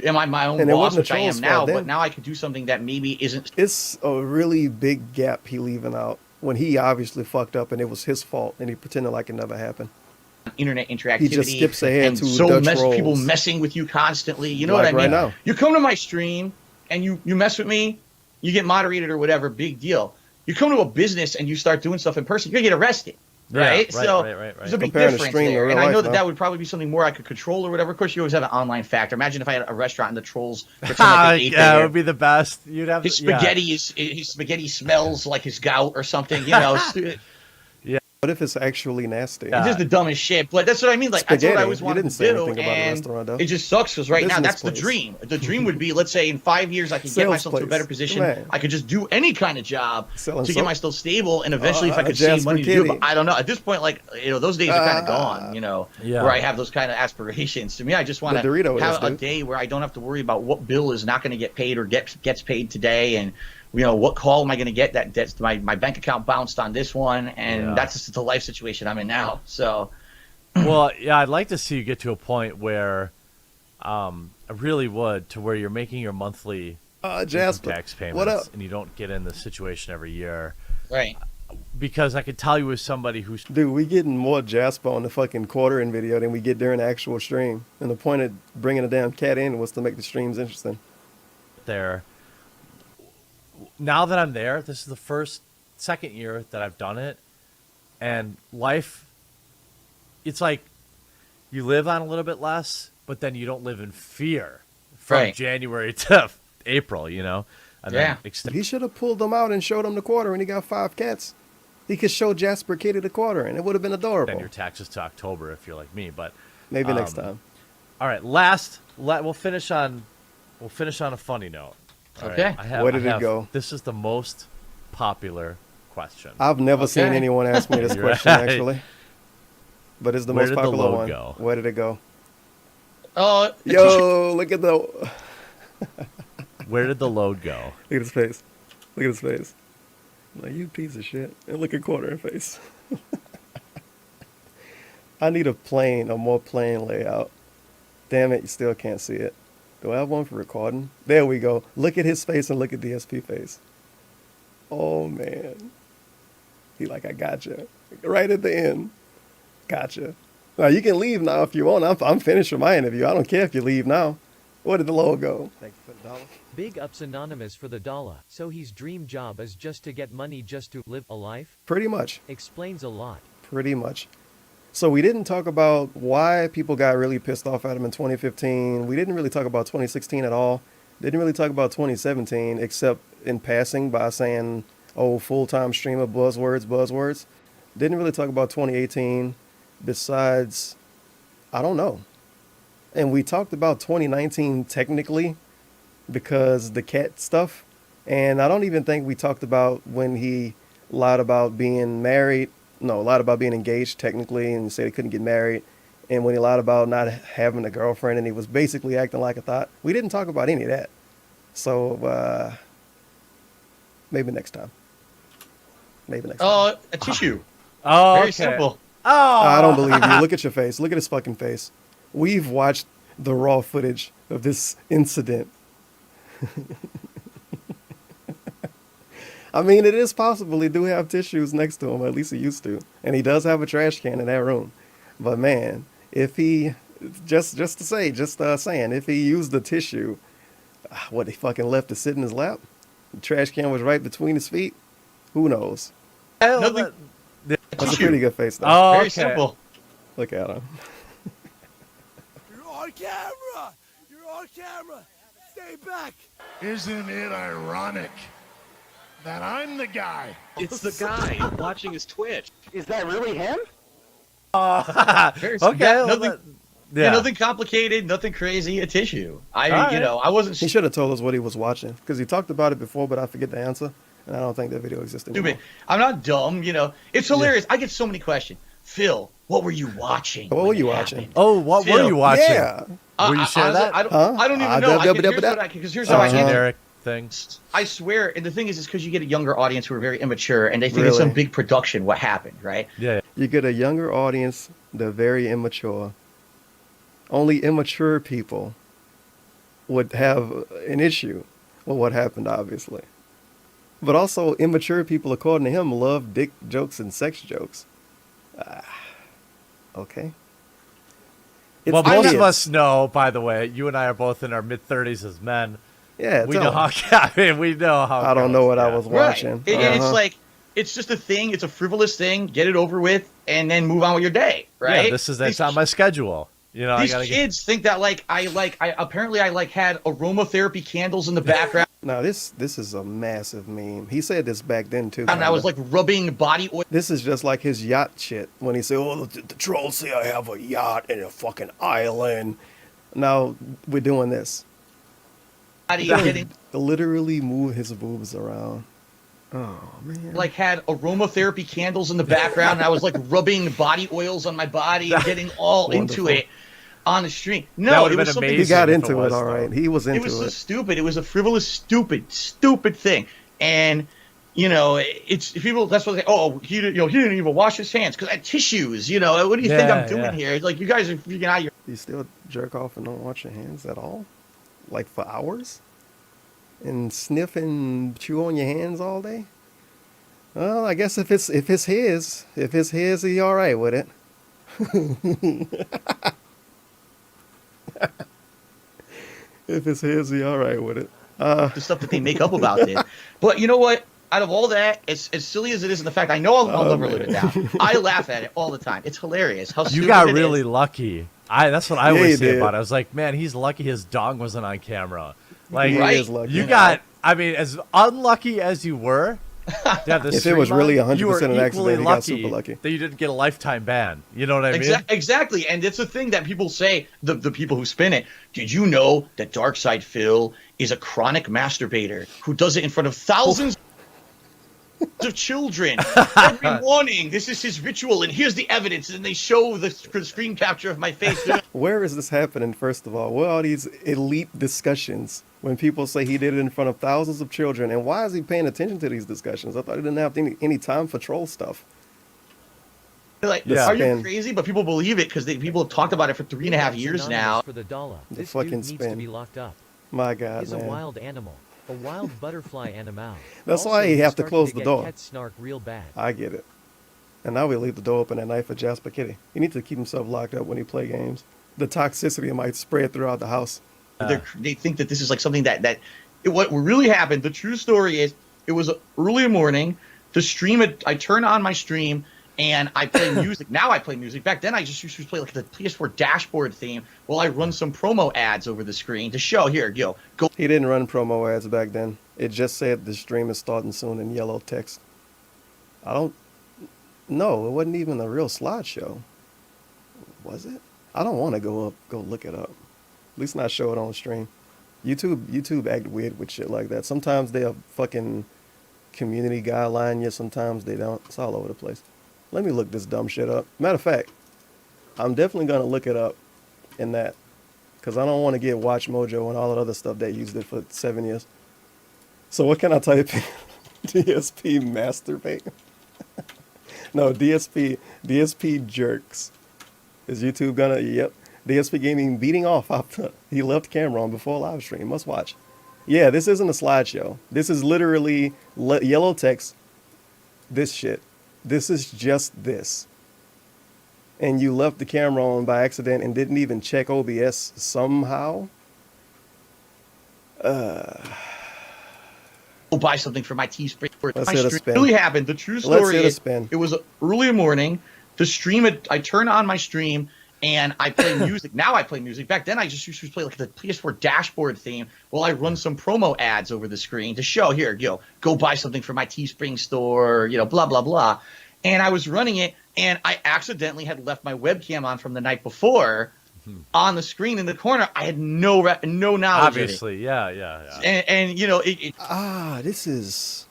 Speaker 7: am I my own
Speaker 5: And it
Speaker 7: boss,
Speaker 5: wasn't
Speaker 7: which
Speaker 5: the
Speaker 7: I am
Speaker 5: troll's
Speaker 7: now,
Speaker 5: fault
Speaker 7: but
Speaker 5: then.
Speaker 7: now I could do something that maybe isn't.
Speaker 5: It's a really big gap he leaving out when he obviously fucked up and it was his fault and he pretended like it never happened.
Speaker 7: internet interactivity.
Speaker 5: He just skips ahead
Speaker 7: and
Speaker 5: to
Speaker 7: so
Speaker 5: Dutch
Speaker 7: people
Speaker 5: rolls.
Speaker 7: messing with you constantly. You know
Speaker 5: Like
Speaker 7: what I
Speaker 5: right
Speaker 7: mean?
Speaker 5: now.
Speaker 7: You come to my stream and you mess with me, you get moderated or whatever, big deal. You come to a business and you start doing stuff in person, you're gonna get arrested. Right? So there's a big
Speaker 5: Comparing the
Speaker 7: difference
Speaker 5: stream to
Speaker 7: there.
Speaker 5: real
Speaker 7: And I know
Speaker 5: life,
Speaker 7: that
Speaker 5: though.
Speaker 7: that would probably be something more I could control or whatever. Of course, you always have an online factor. Imagine if I had a restaurant and the trolls pretend like they ate
Speaker 6: Yeah, it
Speaker 7: there.
Speaker 6: would be the best. You'd have
Speaker 7: His
Speaker 6: yeah.
Speaker 7: spaghetti his spaghetti smells like his gout or something, you know.
Speaker 5: What if it's actually nasty?
Speaker 7: It's just the dumbest shit. But that's what I mean. Like that's what I
Speaker 5: Spaghetti.
Speaker 7: always
Speaker 5: You
Speaker 7: wanted
Speaker 5: didn't
Speaker 7: to
Speaker 5: say
Speaker 7: do,
Speaker 5: anything about a
Speaker 7: and
Speaker 5: restaurant, though.
Speaker 7: it just sucks because right now
Speaker 5: Business
Speaker 7: that's
Speaker 5: place.
Speaker 7: the dream. The dream would be, let's say, in 5 years I could get
Speaker 5: Sales
Speaker 7: myself to a
Speaker 5: place.
Speaker 7: better position.
Speaker 5: Man.
Speaker 7: I could just do any kind of job
Speaker 5: Selling
Speaker 7: to
Speaker 5: soap?
Speaker 7: get myself stable, and eventually, if I could save
Speaker 5: Jasper
Speaker 7: money to do it,
Speaker 5: Kitty.
Speaker 7: but I don't know. At this point, like those days are kind of gone. You know,
Speaker 6: Yeah.
Speaker 7: where I have those kind of aspirations. To me, I just want
Speaker 5: The Dorito
Speaker 7: to
Speaker 5: is,
Speaker 7: have a
Speaker 5: dude.
Speaker 7: day where I don't have to worry about what bill is not going to get paid or gets paid today, and what call am I going to get that's my bank account bounced on this one, and
Speaker 6: Yeah.
Speaker 7: that's just the life situation I'm in now. So.
Speaker 6: Well, yeah, I'd like to see you get to a point where, I really would, to where you're making your monthly
Speaker 5: Jasper,
Speaker 6: income tax payments,
Speaker 5: what up?
Speaker 6: and you don't get in this situation every year.
Speaker 7: Right.
Speaker 6: Because I could tell you as somebody who's
Speaker 5: Dude, we getting more Jasper on the fucking quartering video than we get during the actual stream. And the point of bringing a damn cat in was to make the streams interesting.
Speaker 6: there. Now that I'm there, this is the second year that I've done it, and life, it's like you live on a little bit less, but then you don't live in fear from
Speaker 7: Right.
Speaker 6: January to April, you know? And
Speaker 7: Yeah.
Speaker 6: then
Speaker 5: He should have pulled them out and showed them the quarter, and he got 5 cats. He could show Jasper Kitty the quarter, and it would have been adorable.
Speaker 6: extend your taxes to October if you're like me, but
Speaker 5: Maybe next time.
Speaker 6: all right, we'll finish on a funny note. All right,
Speaker 7: Okay.
Speaker 5: Where did it go?
Speaker 6: This is the most popular question.
Speaker 5: I've never seen
Speaker 7: Okay.
Speaker 5: anyone ask me this
Speaker 6: You're
Speaker 5: question,
Speaker 6: right.
Speaker 5: actually. But it's the
Speaker 6: Where
Speaker 5: most
Speaker 6: did the
Speaker 5: popular
Speaker 6: load
Speaker 5: one.
Speaker 6: go?
Speaker 5: Where did it go?
Speaker 7: Yo,
Speaker 5: Look at the... Look
Speaker 6: Where did the load go?
Speaker 5: at his face. Look at his face. Like, you piece of shit. And look at quarter face. I need a more plain layout. Damn it, you still can't see it. Do I have one for recording? There we go. Look at his face and look at DSP face. Oh, man. He like, I gotcha. Right at the end. Gotcha. Now, you can leave now if you want. I'm finished with my interview. I don't care if you leave now. Where did the logo go? Thank you for the dollar.
Speaker 8: Big ups Anonymous for the dollar. So his dream job is just to get money just to live a life?
Speaker 5: Pretty much.
Speaker 8: Explains a lot.
Speaker 5: Pretty much. So we didn't talk about why people got really pissed off at him in 2015. We didn't really talk about 2016 at all. Didn't really talk about 2017 except in passing by saying, oh, full-time streamer, buzzwords. Didn't really talk about 2018 besides, I don't know. And we talked about 2019 technically because the cat stuff. And I don't even think we talked about when he lied about being married. No, lied about being engaged technically and said he couldn't get married. And when he lied about not having a girlfriend and he was basically acting like a thought. We didn't talk about any of that. So maybe next time. Maybe next time.
Speaker 7: a tissue.
Speaker 6: Oh,
Speaker 7: Very
Speaker 6: okay.
Speaker 7: simple.
Speaker 6: Oh,
Speaker 5: I don't believe you. Look at your face. Look at his fucking face. We've watched the raw footage of this incident. I mean, it is possible he do have tissues next to him. At least he used to. And he does have a trash can in that room. But man, if he, saying, if he used the tissue, what, he fucking left it sit in his lap? The trash can was right between his feet? Who knows?
Speaker 7: Nothing.
Speaker 5: That's a pretty good face, though.
Speaker 6: Oh,
Speaker 7: Very
Speaker 6: okay.
Speaker 7: simple.
Speaker 5: Look at him.
Speaker 2: You're on camera! You're on camera! Stay back!
Speaker 3: Isn't it ironic that I'm the guy?
Speaker 13: It's the guy watching his Twitch.
Speaker 14: Is that really him?
Speaker 7: Very simple.
Speaker 6: Okay. well,
Speaker 7: Nothing,
Speaker 6: that- yeah.
Speaker 7: nothing complicated, nothing crazy. A tissue.
Speaker 6: All right.
Speaker 7: I wasn't
Speaker 5: He should have told us what he was watching because he talked about it before, but I forget the answer, and I don't think that video exists anymore.
Speaker 7: stupid. I'm not dumb. It's hilarious. I get so many questions. Phil, what were you watching?
Speaker 5: What
Speaker 7: when
Speaker 5: were
Speaker 7: it
Speaker 5: you
Speaker 7: happened?
Speaker 5: watching?
Speaker 6: Oh, what were
Speaker 7: Phil,
Speaker 6: you watching?
Speaker 5: Yeah.
Speaker 6: Will you share
Speaker 7: Honestly,
Speaker 6: that?
Speaker 7: I don't.
Speaker 5: Huh?
Speaker 7: I don't even
Speaker 5: Ah,
Speaker 7: know.
Speaker 5: da-da-da-da-da.
Speaker 7: Because here's how I handle it.
Speaker 6: Generic thing.
Speaker 7: I swear, and the thing is because you get a younger audience who are very immature, and they think it's some
Speaker 5: Really?
Speaker 7: big production. What happened, right?
Speaker 6: Yeah.
Speaker 5: You get a younger audience, they're very immature. Only immature people would have an issue with what happened, obviously. But also, immature people, according to him, love dick jokes and sex jokes. Okay.
Speaker 6: Well,
Speaker 5: the
Speaker 6: most of
Speaker 5: kids.
Speaker 6: us know, by the way, you and I are both in our mid-30s as men.
Speaker 5: Yeah,
Speaker 6: we
Speaker 5: tell
Speaker 6: know
Speaker 5: them.
Speaker 6: how. I mean, we know how.
Speaker 5: I don't know what I was
Speaker 7: Right.
Speaker 5: watching.
Speaker 7: It's like, it's just a thing. It's a frivolous thing. Get it over with, and then move on with your day. Right.
Speaker 6: Yeah, it's on my schedule. You know,
Speaker 7: these kids think that I apparently had aromatherapy candles in the background.
Speaker 5: No, this is a massive meme. He said this back then too.
Speaker 7: And I was like rubbing body oil.
Speaker 5: This is just like his yacht shit when he said, "Oh, the trolls say I have a yacht and a fucking island." Now we're doing this. Literally move his boobs around. Oh man!
Speaker 7: Had aromatherapy candles in the background, and I was rubbing body oils on my body and getting all into it on the stream. No, it was something.
Speaker 5: He got into it, all right. He was into it.
Speaker 7: It was so stupid. It was a frivolous, stupid thing. And it's people. That's what they. Oh, he didn't even wash his hands because I had tissues. What do you think I'm doing here? It's like you guys are freaking out.
Speaker 5: You still jerk off and don't wash your hands at all, like for hours, and sniff and chew on your hands all day. Well, I guess if it's his, he all right with it. If it's his, he all right with it.
Speaker 7: The stuff that they make up about it. But you know what? Out of all that, as silly as it is, and the fact I know I'll never live it down, I laugh at it all the time. It's hilarious. How
Speaker 6: you
Speaker 7: stupid
Speaker 6: got
Speaker 7: it
Speaker 6: really
Speaker 7: is.
Speaker 6: lucky. That's what I always say about it. I was like, man, he's lucky his dong wasn't on camera. Like,
Speaker 5: He is lucky.
Speaker 6: you got. I mean, as unlucky as you were, to have the
Speaker 5: If it
Speaker 6: stream
Speaker 5: was really
Speaker 6: on,
Speaker 5: 100%
Speaker 6: you were
Speaker 5: an
Speaker 6: equally
Speaker 5: accident, he got super lucky.
Speaker 6: that you didn't get a lifetime ban. You know what I mean?
Speaker 7: Exactly, and it's a thing that people say, the people who spin it. Did you know that Darkside Phil is a chronic masturbator who does it in front of thousands of children every morning? This is his ritual, and here's the evidence. And they show the screen capture of my face.
Speaker 5: Where is this happening, first of all? Where are these elite discussions when people say he did it in front of thousands of children? And why is he paying attention to these discussions? I thought he didn't have any time for troll stuff.
Speaker 7: Are you crazy? But people believe it because people have talked about it for 3.5 years now.
Speaker 8: For the dollar.
Speaker 5: The
Speaker 8: This
Speaker 5: fucking
Speaker 8: dude needs to
Speaker 5: spin.
Speaker 8: be locked up.
Speaker 5: My God,
Speaker 8: He's
Speaker 5: man.
Speaker 8: a wild animal. A wild butterfly animal.
Speaker 5: That's
Speaker 8: Also,
Speaker 5: why you
Speaker 8: he's
Speaker 5: have to
Speaker 8: starting
Speaker 5: close the
Speaker 8: get
Speaker 5: door.
Speaker 8: Cat snark real bad.
Speaker 5: I get it. And now we leave the door open at night for Jasper Kitty. He needs to keep himself locked up when he play games. The toxicity might spread throughout the house.
Speaker 7: They think that this is something that what really happened. The true story is it was early morning. The stream, I turn on my stream and I play music. Now I play music. Back then I just used to play the PS4 dashboard theme while I run some promo ads over the screen to show go.
Speaker 5: He didn't run promo ads back then. It just said the stream is starting soon in yellow text. No, it wasn't even a real slideshow. Was it? I don't want to go look it up. At least not show it on stream. YouTube act weird with shit like that. Sometimes they'll fucking community guideline you, sometimes they don't. It's all over the place. Let me look this dumb shit up. Matter of fact, I'm definitely gonna look it up in that. Because I don't want to get Watch Mojo and all that other stuff that used it for 7 years. So what can I type in? DSP masturbate? No, DSP jerks. Is YouTube gonna? Yep. DSP Gaming beating off after he left camera on before live stream. Must watch. Yeah, this isn't a slideshow. This is literally yellow text. This shit. This is just this. And you left the camera on by accident and didn't even check OBS somehow.
Speaker 7: Go buy something for my Teespring.
Speaker 5: Let's hit a spin.
Speaker 7: It really happened. The true story
Speaker 5: Let's hit a
Speaker 7: is
Speaker 5: spin.
Speaker 7: it was early morning. The stream, I turn on my stream and I play music. Now I play music. Back then I just used to play the PS4 dashboard theme while I run some promo ads over the screen to show go buy something for my Teespring store, blah, blah, blah. And I was running it and I accidentally had left my webcam on from the night before on the screen in the corner. I had no knowledge
Speaker 6: Obviously,
Speaker 7: of it.
Speaker 6: yeah.
Speaker 7: And
Speaker 5: this is...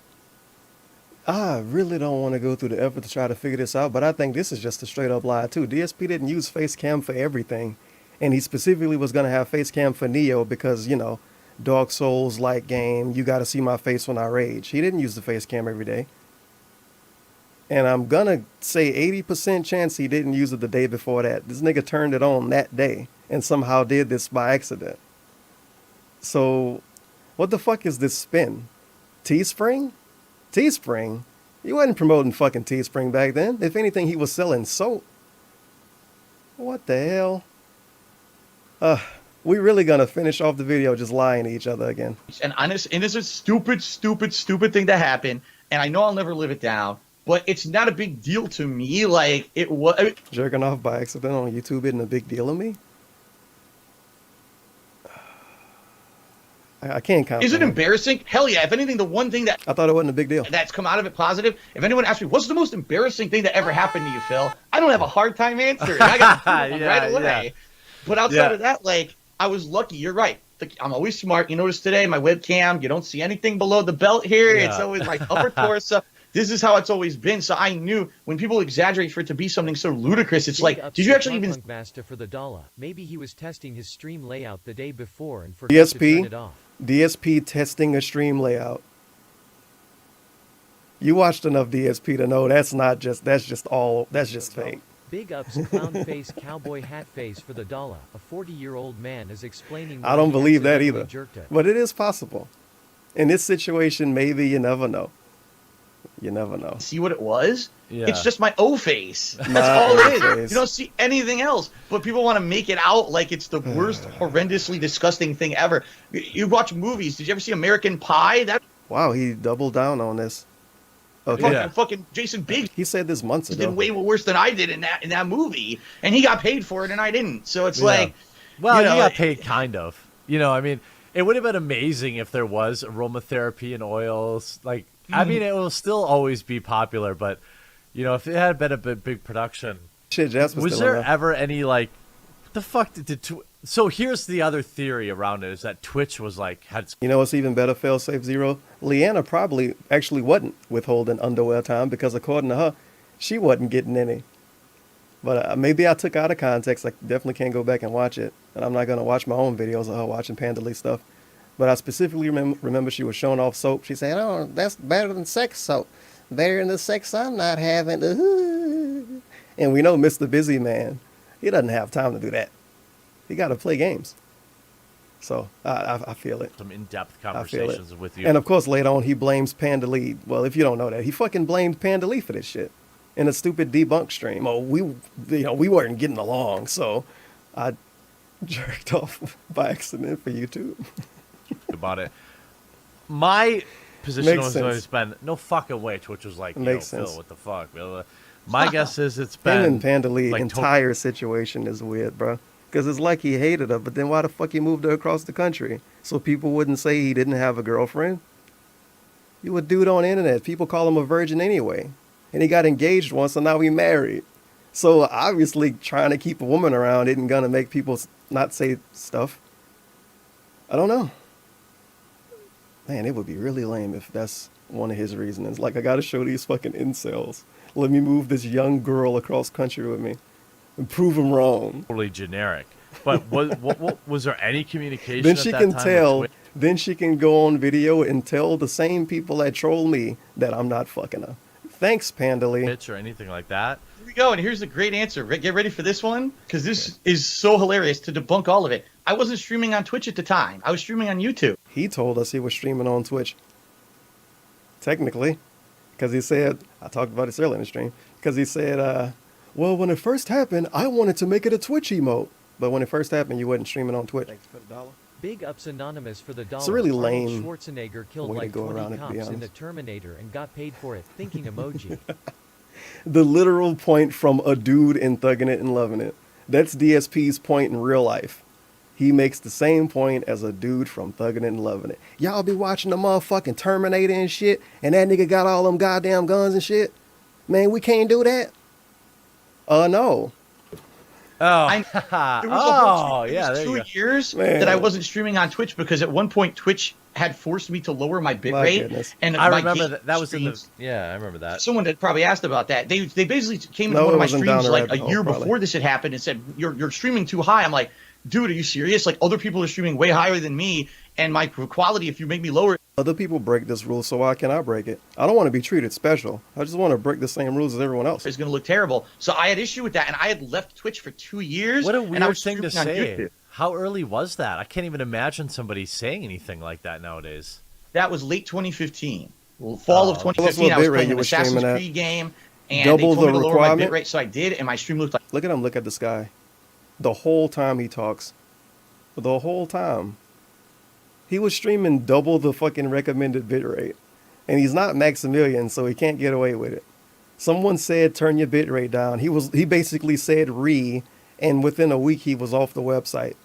Speaker 5: I really don't want to go through the effort to try to figure this out, but I think this is just a straight up lie too. DSP didn't use face cam for everything, and he specifically was going to have face cam for Neo because, Dark Souls like game, you got to see my face when I rage. He didn't use the face cam every day. And I'm going to say 80% chance he didn't use it the day before that. This nigga turned it on that day and somehow did this by accident. So, what the fuck is this spin? Teespring? Teespring? He wasn't promoting fucking Teespring back then. If anything, he was selling soap. What the hell? We really gonna finish off the video just lying to each other again.
Speaker 7: And it's a stupid thing to happen, and I know I'll never live it down, but it's not a big deal to me. Like, it was.
Speaker 5: Jerking off by accident on YouTube isn't a big deal to me. I can't comprehend.
Speaker 7: Is it embarrassing? Hell yeah. If anything, the one thing that
Speaker 5: I thought it wasn't a big deal.
Speaker 7: that's come out of it positive, if anyone asks me, what's the most embarrassing thing that ever happened to you, Phil? I don't have a hard time answering. I got right away.
Speaker 6: Yeah.
Speaker 7: But outside of that, like, I was lucky. You're right. I'm always smart. You notice today, my webcam, you don't see anything below the belt here.
Speaker 6: Yeah.
Speaker 7: It's always my upper torso. This is how it's always been. So I knew when people exaggerate for it to be something so ludicrous, it's like, did you actually even...
Speaker 8: Master for the dollar. Maybe he was testing his stream layout the day before and forgot to turn it off.
Speaker 5: DSP testing a stream layout. You watched enough DSP to know that's just fake.
Speaker 8: Big ups clown face cowboy hat face for the dollar. A 40-year-old man is explaining
Speaker 5: I don't believe that either.
Speaker 8: Jerked it.
Speaker 5: But it is possible. In this situation, maybe you never know. You never know.
Speaker 7: See what it was?
Speaker 6: Yeah.
Speaker 7: It's just my O face. That's
Speaker 5: My
Speaker 7: all it is.
Speaker 5: O-face.
Speaker 7: You don't see anything else. But people want to make it out like it's the worst, horrendously disgusting thing ever. You watch movies. Did you ever see American Pie? That
Speaker 5: Wow, he doubled down on this. Okay.
Speaker 7: fucking,
Speaker 6: Yeah.
Speaker 7: fucking Jason Biggs
Speaker 5: He said this months
Speaker 7: did
Speaker 5: ago.
Speaker 7: way worse than I did in that movie, and he got paid for it, and I didn't. So it's like,
Speaker 6: Well,
Speaker 7: you know,
Speaker 6: got paid kind of. You know, I mean, it would have been amazing if there was aromatherapy and oils. Like, I mean, it will still always be popular, but, you know, if it had been a big production.
Speaker 5: Shit, Jasper's
Speaker 6: Was
Speaker 5: still
Speaker 6: there
Speaker 5: around.
Speaker 6: ever any, like, what the fuck did so here's the other theory around it, is that Twitch was like,
Speaker 5: You know what's even better, fail-safe zero? Leanna probably actually wasn't withholding underwear time because according to her, she wasn't getting any. But maybe I took out of context. I definitely can't go back and watch it. And I'm not going to watch my own videos of her watching Panda Lee stuff. But I specifically remember she was showing off soap. She said, oh, that's better than sex soap. Better than the sex I'm not having. And we know Mr. Busy Man, he doesn't have time to do that. He got to play games. So I feel it.
Speaker 6: some in-depth
Speaker 5: I feel it.
Speaker 6: conversations with you.
Speaker 5: And of course, later on, he blames Panda Lee. Well, if you don't know that, he fucking blamed Panda Lee for this shit in a stupid debunk stream. Oh, we weren't getting along, so I jerked off by accident for YouTube.
Speaker 6: About it. My position
Speaker 5: Makes
Speaker 6: has
Speaker 5: sense.
Speaker 6: always been no fucking way. Twitch was like,
Speaker 5: Makes
Speaker 6: Phil,
Speaker 5: sense.
Speaker 6: what the fuck? My guess is it's been
Speaker 5: Him and Panda Lee
Speaker 6: like,
Speaker 5: entire situation is weird, bro. Because it's like he hated her, but then why the fuck he moved her across the country? So people wouldn't say he didn't have a girlfriend? You a dude on the internet. People call him a virgin anyway. And he got engaged once, and now he married. So obviously trying to keep a woman around isn't going to make people not say stuff. I don't know. Man, it would be really lame if that's one of his reasons. Like, I got to show these fucking incels. Let me move this young girl across country with me and prove them wrong.
Speaker 6: totally generic. But was there any communication?
Speaker 5: Then
Speaker 6: at
Speaker 5: she
Speaker 6: that
Speaker 5: can
Speaker 6: time with
Speaker 5: tell.
Speaker 6: Twitch?
Speaker 5: Then she can go on video and tell the same people that troll me that I'm not fucking her. Thanks, Panda Lee.
Speaker 6: Or anything like that?
Speaker 7: here we go, and here's the great answer. Get ready for this one, because this is so hilarious to debunk all of it. I wasn't streaming on Twitch at the time. I was streaming on YouTube.
Speaker 5: He told us he was streaming on Twitch. Technically, because he said, I talked about this earlier in the stream, because he said, well, when it first happened, I wanted to make it a Twitch emote. But when it first happened, you wasn't streaming on Twitch. Thanks for the dollar.
Speaker 8: Big ups anonymous for the dollar.
Speaker 5: It's a really
Speaker 8: Arnold
Speaker 5: lame
Speaker 8: Schwarzenegger killed
Speaker 5: way to
Speaker 8: like
Speaker 5: go
Speaker 8: 20
Speaker 5: around it, to be
Speaker 8: cops in
Speaker 5: honest.
Speaker 8: the Terminator and got paid for it. Thinking emoji.
Speaker 5: The literal point from a dude in Thuggin' It and Loving It. That's DSP's point in real life. He makes the same point as a dude from Thuggin' It and Loving It. Y'all be watching the motherfucking Terminator and shit, and that nigga got all them goddamn guns and shit. Man, we can't do that. No.
Speaker 6: Oh,
Speaker 7: There was a whole
Speaker 6: yeah, there you
Speaker 7: 2
Speaker 6: go.
Speaker 7: years
Speaker 5: Man.
Speaker 7: that I wasn't streaming on Twitch because at one point Twitch had forced me to lower my
Speaker 5: My
Speaker 7: bitrate.
Speaker 5: goodness.
Speaker 7: And
Speaker 6: I
Speaker 7: my
Speaker 6: remember
Speaker 7: game
Speaker 6: that was in the.
Speaker 7: streams-
Speaker 6: Yeah, I remember that.
Speaker 7: Someone had probably asked about that. They basically came
Speaker 5: No,
Speaker 7: into one
Speaker 5: it
Speaker 7: of my
Speaker 5: wasn't down
Speaker 7: streams
Speaker 5: the
Speaker 7: like a
Speaker 5: rabbit hole,
Speaker 7: year
Speaker 5: probably.
Speaker 7: before this had happened and said, you're streaming too high. I'm like, dude, are you serious? Like, other people are streaming way higher than me, and my quality, if you make me lower,
Speaker 5: Other people break this rule, so why can't I break it? I don't want to be treated special. I just want to break the same rules as everyone else.
Speaker 7: it's going to look terrible. So I had issue with that, and I had left Twitch for 2 years.
Speaker 6: What a
Speaker 7: and I
Speaker 6: weird
Speaker 7: was
Speaker 6: thing to
Speaker 7: streaming on
Speaker 6: say.
Speaker 7: YouTube.
Speaker 6: How early was that? I can't even imagine somebody saying anything like that nowadays.
Speaker 7: That was late 2015. Fall of
Speaker 5: Tell us
Speaker 7: 2015,
Speaker 5: what
Speaker 7: I was
Speaker 5: bitrate
Speaker 7: playing
Speaker 5: you
Speaker 7: an
Speaker 5: were
Speaker 7: Assassin's
Speaker 5: streaming at.
Speaker 7: Creed game, and
Speaker 5: Double
Speaker 7: they told
Speaker 5: the
Speaker 7: me to lower my
Speaker 5: requirement?
Speaker 7: bitrate, so I did, and my stream looked like
Speaker 5: Look at him look at the sky. the whole time he talks. The whole time. He was streaming double the fucking recommended bitrate. And he's not Maximilian, so he can't get away with it. Someone said, turn your bitrate down. He basically said and within a week he was off the website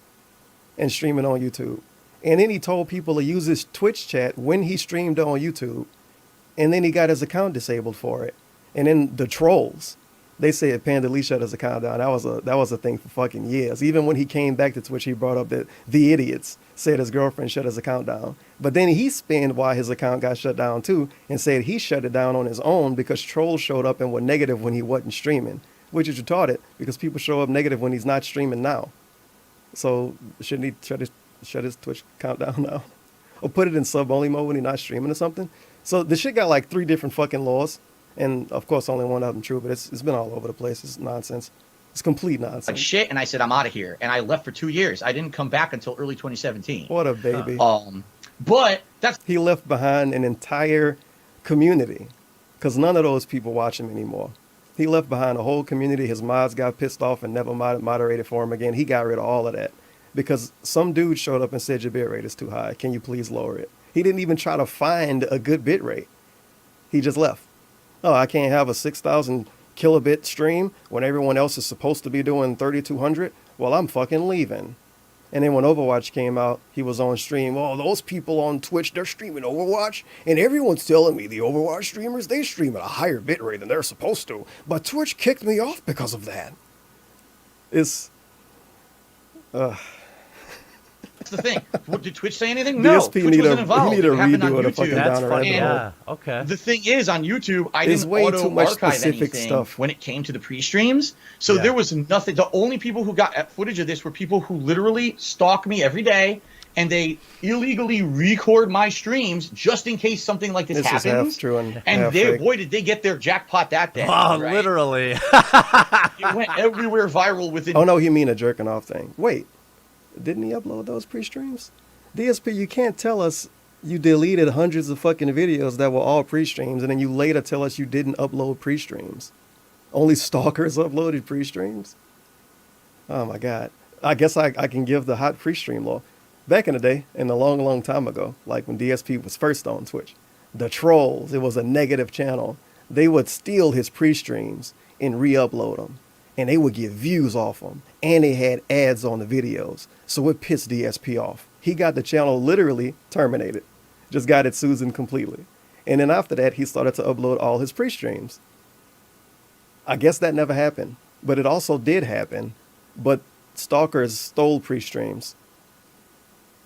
Speaker 5: and streaming on YouTube. And then he told people to use his Twitch chat when he streamed on YouTube. And then he got his account disabled for it. And then the trolls, they said Panda Lee shut his account down. That was a thing for fucking years. Even when he came back to Twitch, he brought up that the idiots said his girlfriend shut his account down. But then he spinned why his account got shut down too, and said he shut it down on his own because trolls showed up and were negative when he wasn't streaming, which is retarded because people show up negative when he's not streaming now. So shouldn't he shut his Twitch account down now? Or put it in sub-only mode when he's not streaming or something? So the shit got like 3 different fucking laws. And of course, only one of them true, but it's been all over the place. It's nonsense. It's complete nonsense.
Speaker 7: Like shit, and I said I'm out of here, and I left for 2 years. I didn't come back until early 2017.
Speaker 5: What a baby.
Speaker 7: But
Speaker 5: he left behind an entire community because none of those people watch him anymore. He left behind a whole community. His mods got pissed off and never moderated for him again. He got rid of all of that because some dude showed up and said your bitrate is too high. Can you please lower it? He didn't even try to find a good bitrate. He just left. Oh, I can't have a 6,000 kilobit stream when everyone else is supposed to be doing 3,200. Well, I'm fucking leaving. And then when Overwatch came out, he was on stream. Oh, those people on Twitch, they're streaming Overwatch. And everyone's telling me the Overwatch streamers, they stream at a higher bitrate than they're supposed to. But Twitch kicked me off because of that. It's...
Speaker 7: That's the thing. Did Twitch say anything? No.
Speaker 5: DSP
Speaker 7: Twitch wasn't involved.
Speaker 5: He need a
Speaker 7: happened on
Speaker 5: redo of the
Speaker 7: YouTube.
Speaker 5: fucking downer rabbit hole.
Speaker 6: Yeah, okay.
Speaker 7: The thing is, on YouTube, I
Speaker 5: There's
Speaker 7: didn't
Speaker 5: way too much
Speaker 7: auto-archive
Speaker 5: specific
Speaker 7: anything
Speaker 5: stuff.
Speaker 7: when it came to the pre-streams. So
Speaker 6: Yeah.
Speaker 7: there was nothing. The only people who got footage of this were people who literally stalk me every day, and they illegally record my streams just in case something like this
Speaker 5: This is
Speaker 7: happens.
Speaker 5: half true and half
Speaker 7: And
Speaker 5: fake.
Speaker 7: boy, did they get their jackpot that day.
Speaker 6: Oh,
Speaker 7: right?
Speaker 6: literally.
Speaker 7: It went everywhere viral within.
Speaker 5: Oh, no, you mean a jerking off thing. Wait, didn't he upload those pre-streams? DSP, you can't tell us you deleted hundreds of fucking videos that were all pre-streams, and then you later tell us you didn't upload pre-streams. Only stalkers uploaded pre-streams? Oh my God. I guess I can give the hot pre-stream law. Back in the day, and a long, long time ago, like when DSP was first on Twitch, the trolls, it was a negative channel. They would steal his pre-streams and re-upload them. And they would get views off them. And they had ads on the videos. So it pissed DSP off. He got the channel literally terminated. Just got it Susan completely. And then after that, he started to upload all his pre-streams. I guess that never happened. But it also did happen. But stalkers stole pre-streams.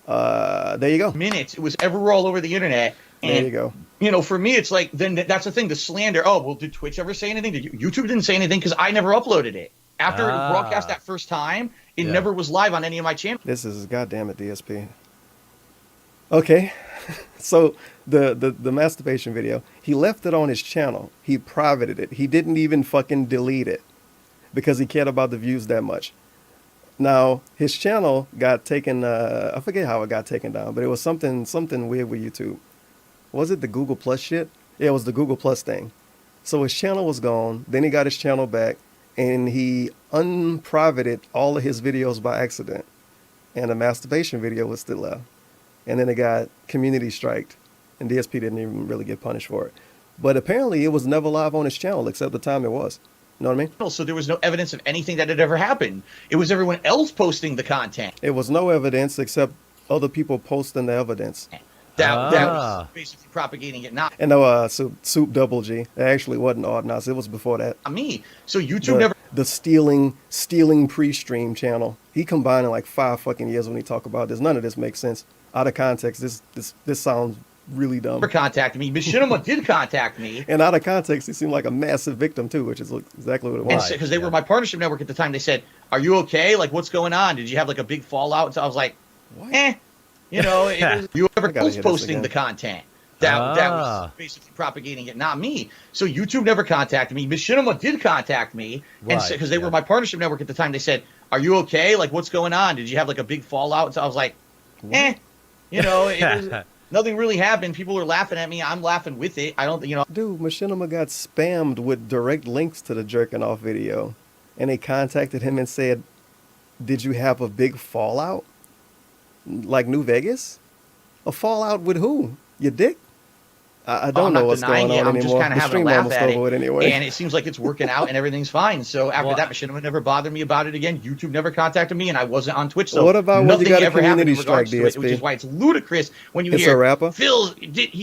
Speaker 5: There you go.
Speaker 7: Minutes. It was everywhere all over the internet. And,
Speaker 5: There you go.
Speaker 7: You know, for me, it's like, then that's the thing, the slander. Oh, well, did Twitch ever say anything? YouTube didn't say anything because I never uploaded it. After it was broadcast that first time, it
Speaker 6: Yeah.
Speaker 7: never was live on any of my channels.
Speaker 5: This is goddamn it, DSP. Okay, so the masturbation video, he left it on his channel. He privated it. He didn't even fucking delete it because he cared about the views that much. Now his channel got taken. I forget how it got taken down, but it was something weird with YouTube. Was it the Google Plus shit? Yeah, it was the Google Plus thing. So his channel was gone. Then he got his channel back. And he unprivated all of his videos by accident. And the masturbation video was still up. And then it got community striked. And DSP didn't even really get punished for it. But apparently it was never live on his channel except the time it was. You know what I mean?
Speaker 7: So there was no evidence of anything that had ever happened. It was everyone else posting the content.
Speaker 5: It was no evidence except other people posting the evidence.
Speaker 7: That was basically propagating it. Not
Speaker 5: And no, Soup Double G. It actually wasn't Oddnots. It was before that.
Speaker 7: me. So YouTube never.
Speaker 5: The stealing pre-stream channel. He combined in like 5 fucking years when he talk about this. None of this makes sense. Out of context, this sounds really dumb.
Speaker 7: Contacted me. Machinima did contact me.
Speaker 5: And out of context, he seemed like a massive victim too, which is exactly what it was.
Speaker 7: Because they were my partnership network at the time. They said, "Are you okay? Like, what's going on? Did you have like a big fallout?" So I was like, "Eh." You know, you ever else posting the content. That was basically propagating it, not me. So YouTube never contacted me. Machinima did contact me, and because they were my partnership network at the time, they said, "Are you okay? Like, what's going on? Did you have like a big fallout?" So I was like, "Eh." You know, nothing really happened. People are laughing at me. I'm laughing with it. I don't,
Speaker 5: Dude, Machinima got spammed with direct links to the jerking off video, and they contacted him and said, did you have a big fallout? Like New Vegas? A fallout with who? Your dick? I don't
Speaker 7: I'm
Speaker 5: know
Speaker 7: not
Speaker 5: what's
Speaker 7: denying
Speaker 5: going
Speaker 7: it.
Speaker 5: on
Speaker 7: I'm just
Speaker 5: anymore.
Speaker 7: kind of
Speaker 5: The
Speaker 7: having a
Speaker 5: stream
Speaker 7: laugh
Speaker 5: almost
Speaker 7: at
Speaker 5: over
Speaker 7: it,
Speaker 5: it anyway.
Speaker 7: and it seems like it's working out and everything's fine. So after
Speaker 6: Well,
Speaker 7: that, Machinima would never bother me about it again. YouTube never contacted me, and I wasn't on Twitch. So
Speaker 5: What about when you
Speaker 7: nothing
Speaker 5: got a
Speaker 7: ever happened
Speaker 5: community
Speaker 7: in regards
Speaker 5: strike,
Speaker 7: to it, which
Speaker 5: DSP?
Speaker 7: is why it's ludicrous when you
Speaker 5: It's
Speaker 7: hear
Speaker 5: a rapper?
Speaker 7: he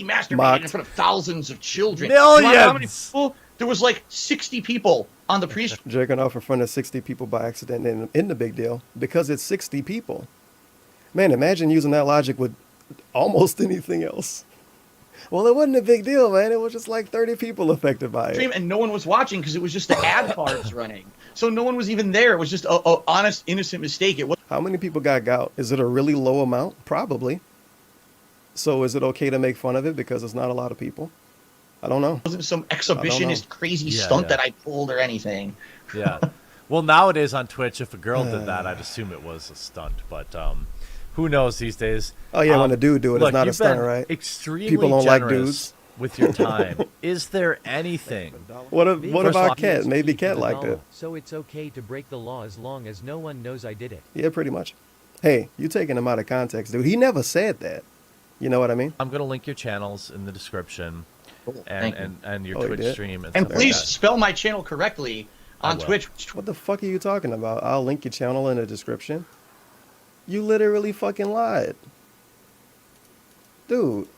Speaker 7: masturbated
Speaker 5: Mocked.
Speaker 7: in front of thousands of children. You wanna know how many
Speaker 6: Millions!
Speaker 7: people? There was like 60 people on the pre-stream.
Speaker 5: Jerking off in front of 60 people by accident in the big deal because it's 60 people. Man, imagine using that logic with almost anything else. Well, it wasn't a big deal, man. It was just like 30 people affected by it.
Speaker 7: And no one was watching because it was just the ad cards running. So no one was even there. It was just a honest, innocent mistake. It was
Speaker 5: How many people got gout? Is it a really low amount? Probably. So is it okay to make fun of it because it's not a lot of people? I don't know.
Speaker 7: wasn't some exhibitionist crazy
Speaker 6: Yeah,
Speaker 7: stunt
Speaker 6: yeah.
Speaker 7: that I pulled or anything.
Speaker 6: Yeah. Well, nowadays on Twitch, if a girl did that, I'd assume it was a stunt. But who knows these days?
Speaker 5: Oh, yeah, when a dude do it, it's
Speaker 6: look,
Speaker 5: not a
Speaker 6: you've
Speaker 5: stunt,
Speaker 6: been
Speaker 5: right?
Speaker 6: Extremely
Speaker 5: People don't like
Speaker 6: generous
Speaker 5: dudes.
Speaker 6: with your time. Is there anything?
Speaker 5: What
Speaker 8: Big
Speaker 5: about
Speaker 8: First
Speaker 5: Cat?
Speaker 8: off,
Speaker 5: Maybe
Speaker 8: DSP
Speaker 5: Cat
Speaker 8: for
Speaker 5: liked
Speaker 8: the
Speaker 5: it.
Speaker 8: So it's okay to break the law as long as no one knows I did it.
Speaker 5: Yeah, pretty much. Hey, you taking him out of context, dude. He never said that. You know what I mean?
Speaker 6: I'm gonna link your channels in the description,
Speaker 7: Thank you.
Speaker 6: and your
Speaker 5: Oh, he
Speaker 6: Twitch
Speaker 5: did?
Speaker 6: stream. And
Speaker 7: And
Speaker 6: stuff
Speaker 7: please
Speaker 6: like that.
Speaker 7: spell my channel correctly
Speaker 6: I
Speaker 7: on
Speaker 6: will.
Speaker 7: Twitch.
Speaker 5: What the fuck are you talking about? I'll link your channel in the description. You literally fucking lied. Dude.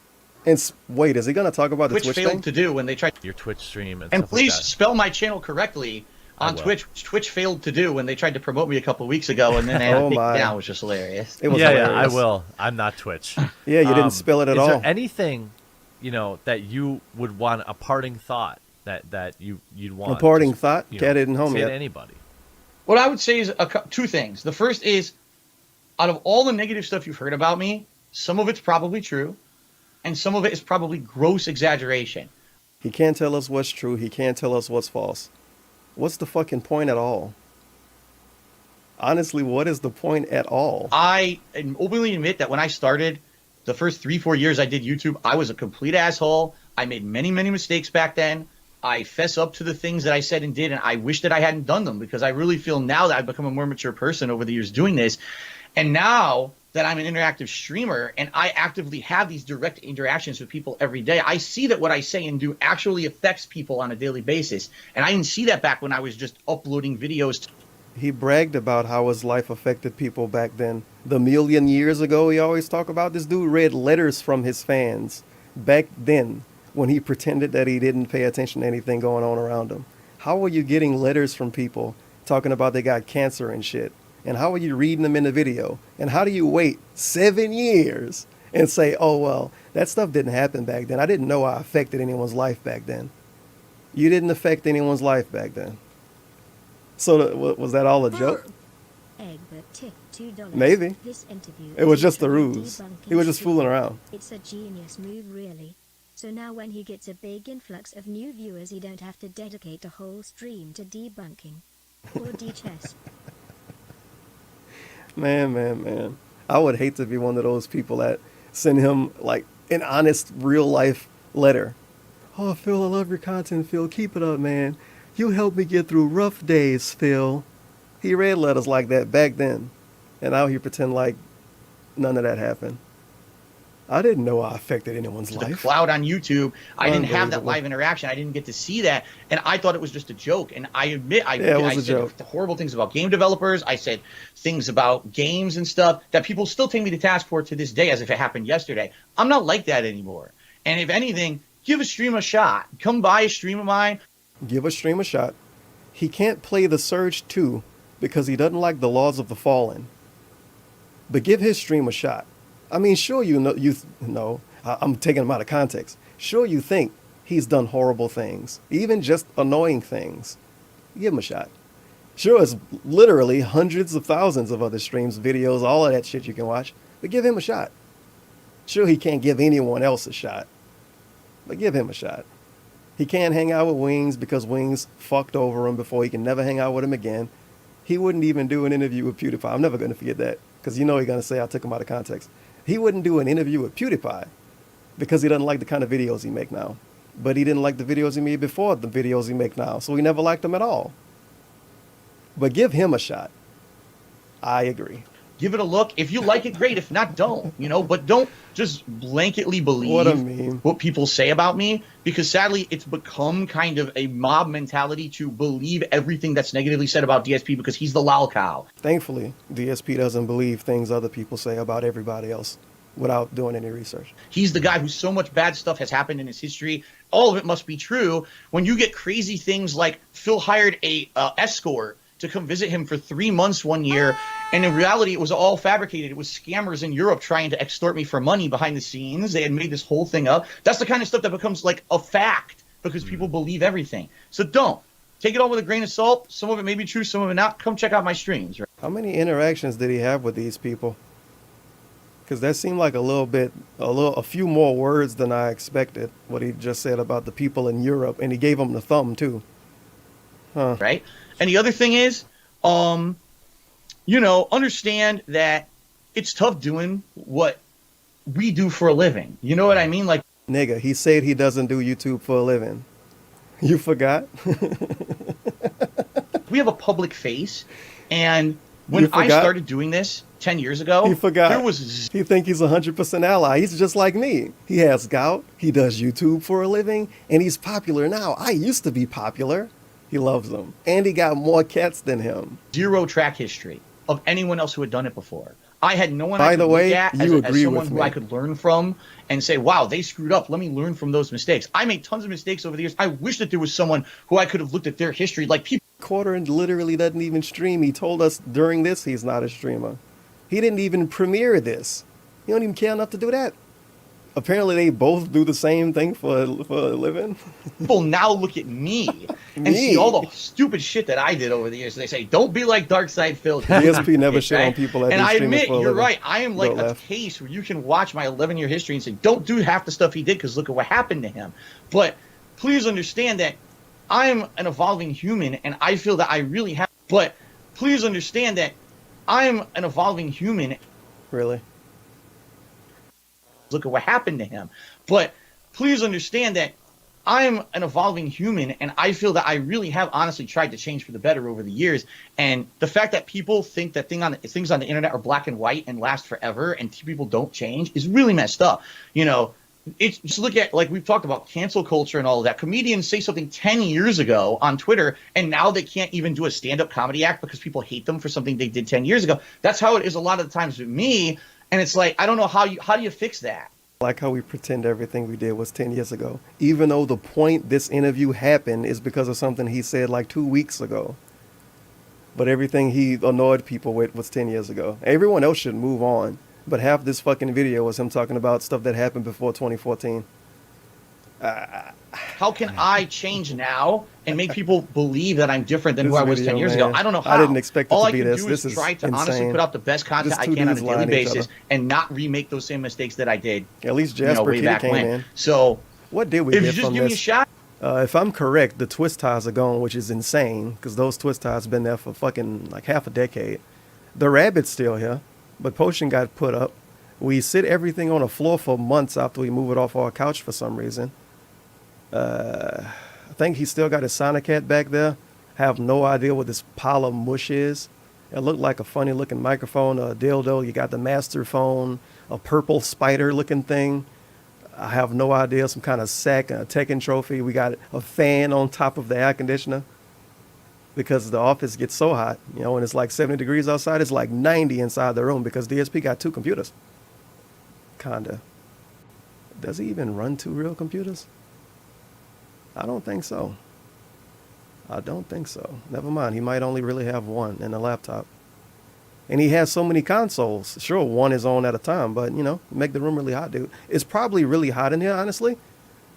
Speaker 5: And wait, is he going to talk about the
Speaker 7: Twitch
Speaker 5: Twitch
Speaker 7: failed
Speaker 5: thing?
Speaker 7: to do when they tried.
Speaker 6: Your Twitch stream and
Speaker 7: And
Speaker 6: stuff
Speaker 7: please
Speaker 6: like that.
Speaker 7: spell my channel correctly
Speaker 6: I
Speaker 7: on
Speaker 6: will.
Speaker 7: Twitch. Twitch failed to do when they tried to promote me a couple weeks ago, and then they had to
Speaker 5: Oh
Speaker 7: take
Speaker 5: my.
Speaker 7: me down, which was hilarious.
Speaker 5: It was
Speaker 6: yeah,
Speaker 5: hilarious.
Speaker 6: I will. I'm not Twitch.
Speaker 5: Yeah, you didn't spell it at
Speaker 6: is
Speaker 5: all.
Speaker 6: there anything, that you would want a parting thought that you'd want?
Speaker 5: A parting
Speaker 6: to,
Speaker 5: thought? Cat isn't home
Speaker 6: say
Speaker 5: yet.
Speaker 6: to anybody.
Speaker 7: What I would say is two things. The first is, out of all the negative stuff you've heard about me, some of it's probably true, and some of it is probably gross exaggeration.
Speaker 5: He can't tell us what's true. He can't tell us what's false. What's the fucking point at all? Honestly, what is the point at all?
Speaker 7: I openly admit that when I started, the first 3-4 years I did YouTube, I was a complete asshole. I made many, many mistakes back then. I fess up to the things that I said and did, and I wish that I hadn't done them because I really feel now that I've become a more mature person over the years doing this. And now that I'm an interactive streamer and I actively have these direct interactions with people every day, I see that what I say and do actually affects people on a daily basis. And I didn't see that back when I was just uploading videos.
Speaker 5: He bragged about how his life affected people back then. The million years ago, he always talked about this dude read letters from his fans back then when he pretended that he didn't pay attention to anything going on around him. How are you getting letters from people talking about they got cancer and shit? And how are you reading them in the video? And how do you wait 7 years and say, oh, well, that stuff didn't happen back then. I didn't know I affected anyone's life back then. You didn't affect anyone's life back then. So was that all a joke?
Speaker 10: Egbert tip $2.
Speaker 5: Maybe.
Speaker 10: This interview
Speaker 5: It was
Speaker 10: is
Speaker 5: just a
Speaker 10: totally
Speaker 5: ruse.
Speaker 10: debunking
Speaker 5: He was just
Speaker 10: stupid.
Speaker 5: fooling around.
Speaker 10: It's a genius move, really. So now when he gets a big influx of new viewers, he don't have to dedicate a whole stream to debunking. Or de-chess.
Speaker 5: Man. I would hate to be one of those people that send him like an honest real life letter. Oh, Phil, I love your content, Phil. Keep it up, man. You helped me get through rough days, Phil. He read letters like that back then. And now he pretend like none of that happened. I didn't know I affected anyone's
Speaker 7: The
Speaker 5: life.
Speaker 7: cloud on YouTube, I didn't have that
Speaker 5: Unbelievable.
Speaker 7: live interaction. I didn't get to see that, and I thought it was just a joke. And I admit, I
Speaker 5: Yeah, it was a
Speaker 7: said
Speaker 5: joke.
Speaker 7: the horrible things about game developers. I said things about games and stuff that people still take me to task for to this day, as if it happened yesterday. I'm not like that anymore. And if anything, give a stream a shot. Come by a stream of mine.
Speaker 5: Give a stream a shot. He can't play the Surge 2 because he doesn't like the laws of the fallen. But give his stream a shot. I mean, sure I'm taking him out of context. Sure you think he's done horrible things, even just annoying things. Give him a shot. Sure, it's literally hundreds of thousands of other streams, videos, all of that shit you can watch, but give him a shot. Sure, he can't give anyone else a shot, but give him a shot. He can't hang out with Wings because Wings fucked over him before. He can never hang out with him again. He wouldn't even do an interview with PewDiePie. I'm never going to forget that because he's going to say I took him out of context. He wouldn't do an interview with PewDiePie because he doesn't like the kind of videos he make now. But he didn't like the videos he made before the videos he make now, so he never liked them at all. But give him a shot. I agree.
Speaker 7: Give it a look. If you like it, great. If not, don't. But don't just blanketly believe
Speaker 5: What a meme.
Speaker 7: what people say about me, because sadly, it's become kind of a mob mentality to believe everything that's negatively said about DSP because he's the lol cow.
Speaker 5: Thankfully, DSP doesn't believe things other people say about everybody else without doing any research.
Speaker 7: He's the guy who so much bad stuff has happened in his history. All of it must be true. When you get crazy things like Phil hired a escort to come visit him for 3 months one year, and in reality, it was all fabricated. It was scammers in Europe trying to extort me for money behind the scenes. They had made this whole thing up. That's the kind of stuff that becomes like a fact because people believe everything. So don't. Take it all with a grain of salt. Some of it may be true, some of it not. Come check out my streams. Right?
Speaker 5: How many interactions did he have with these people? Because that seemed like a few more words than I expected, what he just said about the people in Europe, and he gave them the thumb too. Huh.
Speaker 7: Right? And the other thing is, understand that it's tough doing what we do for a living. You know what I mean? Like,
Speaker 5: nigga, he said he doesn't do YouTube for a living. You forgot?
Speaker 7: we have a public face, and when I started doing this 10 years ago,
Speaker 5: he forgot.
Speaker 7: There was
Speaker 5: he think he's 100% ally. He's just like me. He has gout. He does YouTube for a living, and he's popular now. I used to be popular. He loves them. And he got more cats than him.
Speaker 7: Zero track history of anyone else who had done it before. I had no one
Speaker 5: By
Speaker 7: I could
Speaker 5: the way,
Speaker 7: look at
Speaker 5: you
Speaker 7: as
Speaker 5: agree
Speaker 7: someone
Speaker 5: with
Speaker 7: who
Speaker 5: me.
Speaker 7: I could learn from and say, wow, they screwed up. Let me learn from those mistakes. I made tons of mistakes over the years. I wish that there was someone who I could have looked at their history. Like people.
Speaker 5: Quarter literally doesn't even stream. He told us during this he's not a streamer. He didn't even premiere this. He don't even care enough to do that. Apparently they both do the same thing for a living.
Speaker 7: People now look at me and see all the stupid shit that I did over the years. They say, don't be like Dark Side Phil.
Speaker 5: DSP never shit on people that
Speaker 7: and
Speaker 5: do
Speaker 7: I
Speaker 5: streaming
Speaker 7: admit,
Speaker 5: for a
Speaker 7: you're
Speaker 5: living.
Speaker 7: right. I am like a case where you can watch my 11-year history and say, don't do half the stuff he did because look at what happened to him. But please understand that I'm an evolving human and I feel that I really have. But please understand that I'm an evolving human.
Speaker 5: Really?
Speaker 7: Look at what happened to him. But please understand that I'm an evolving human, and I feel that I really have honestly tried to change for the better over the years. And the fact that people think that things on the internet are black and white and last forever, and people don't change, is really messed up. It's just look at, like we've talked about, cancel culture and all of that. Comedians say something 10 years ago on Twitter, and now they can't even do a stand-up comedy act because people hate them for something they did 10 years ago. That's how it is a lot of the times with me. And it's like, I don't know how do you fix that?
Speaker 5: Like how we pretend everything we did was 10 years ago. Even though the point this interview happened is because of something he said like 2 weeks ago. But everything he annoyed people with was 10 years ago. Everyone else should move on. But half this fucking video was him talking about stuff that happened before 2014.
Speaker 7: How can I change now and make people believe that I'm different than
Speaker 5: This
Speaker 7: who I was 10
Speaker 5: video,
Speaker 7: years
Speaker 5: man,
Speaker 7: ago? I don't know how.
Speaker 5: I didn't expect it
Speaker 7: All
Speaker 5: to
Speaker 7: I
Speaker 5: be
Speaker 7: can
Speaker 5: this.
Speaker 7: do
Speaker 5: This
Speaker 7: is
Speaker 5: is
Speaker 7: try to honestly
Speaker 5: insane.
Speaker 7: put out the best content
Speaker 5: Just
Speaker 7: I
Speaker 5: two
Speaker 7: can on a
Speaker 5: dudes
Speaker 7: daily
Speaker 5: lying to each
Speaker 7: basis
Speaker 5: other.
Speaker 7: and not remake those same mistakes that I did.
Speaker 5: At least Jasper
Speaker 7: way
Speaker 5: Kitty
Speaker 7: back
Speaker 5: came
Speaker 7: when.
Speaker 5: in.
Speaker 7: So
Speaker 5: what did we
Speaker 7: if
Speaker 5: get
Speaker 7: you just
Speaker 5: from
Speaker 7: give me a
Speaker 5: this?
Speaker 7: shot.
Speaker 5: If I'm correct, the twist ties are gone, which is insane because those twist ties been there for fucking like half a decade. The rabbit's still here, but Potion got put up. We sit everything on the floor for months after we move it off our couch for some reason. I think he still got his Sonic hat back there. Have no idea what this pile of mush is. It looked like a funny looking microphone, a dildo. You got the master phone, a purple spider looking thing. I have no idea, some kind of sack, a Tekken trophy. We got a fan on top of the air conditioner because the office gets so hot. When it's like 70 degrees outside, it's like 90 inside the room because DSP got 2 computers. Kinda. Does he even run 2 real computers? I don't think so. Never mind. He might only really have 1 in a laptop. And he has so many consoles. Sure, 1 is on at a time, but, make the room really hot, dude. It's probably really hot in here, honestly,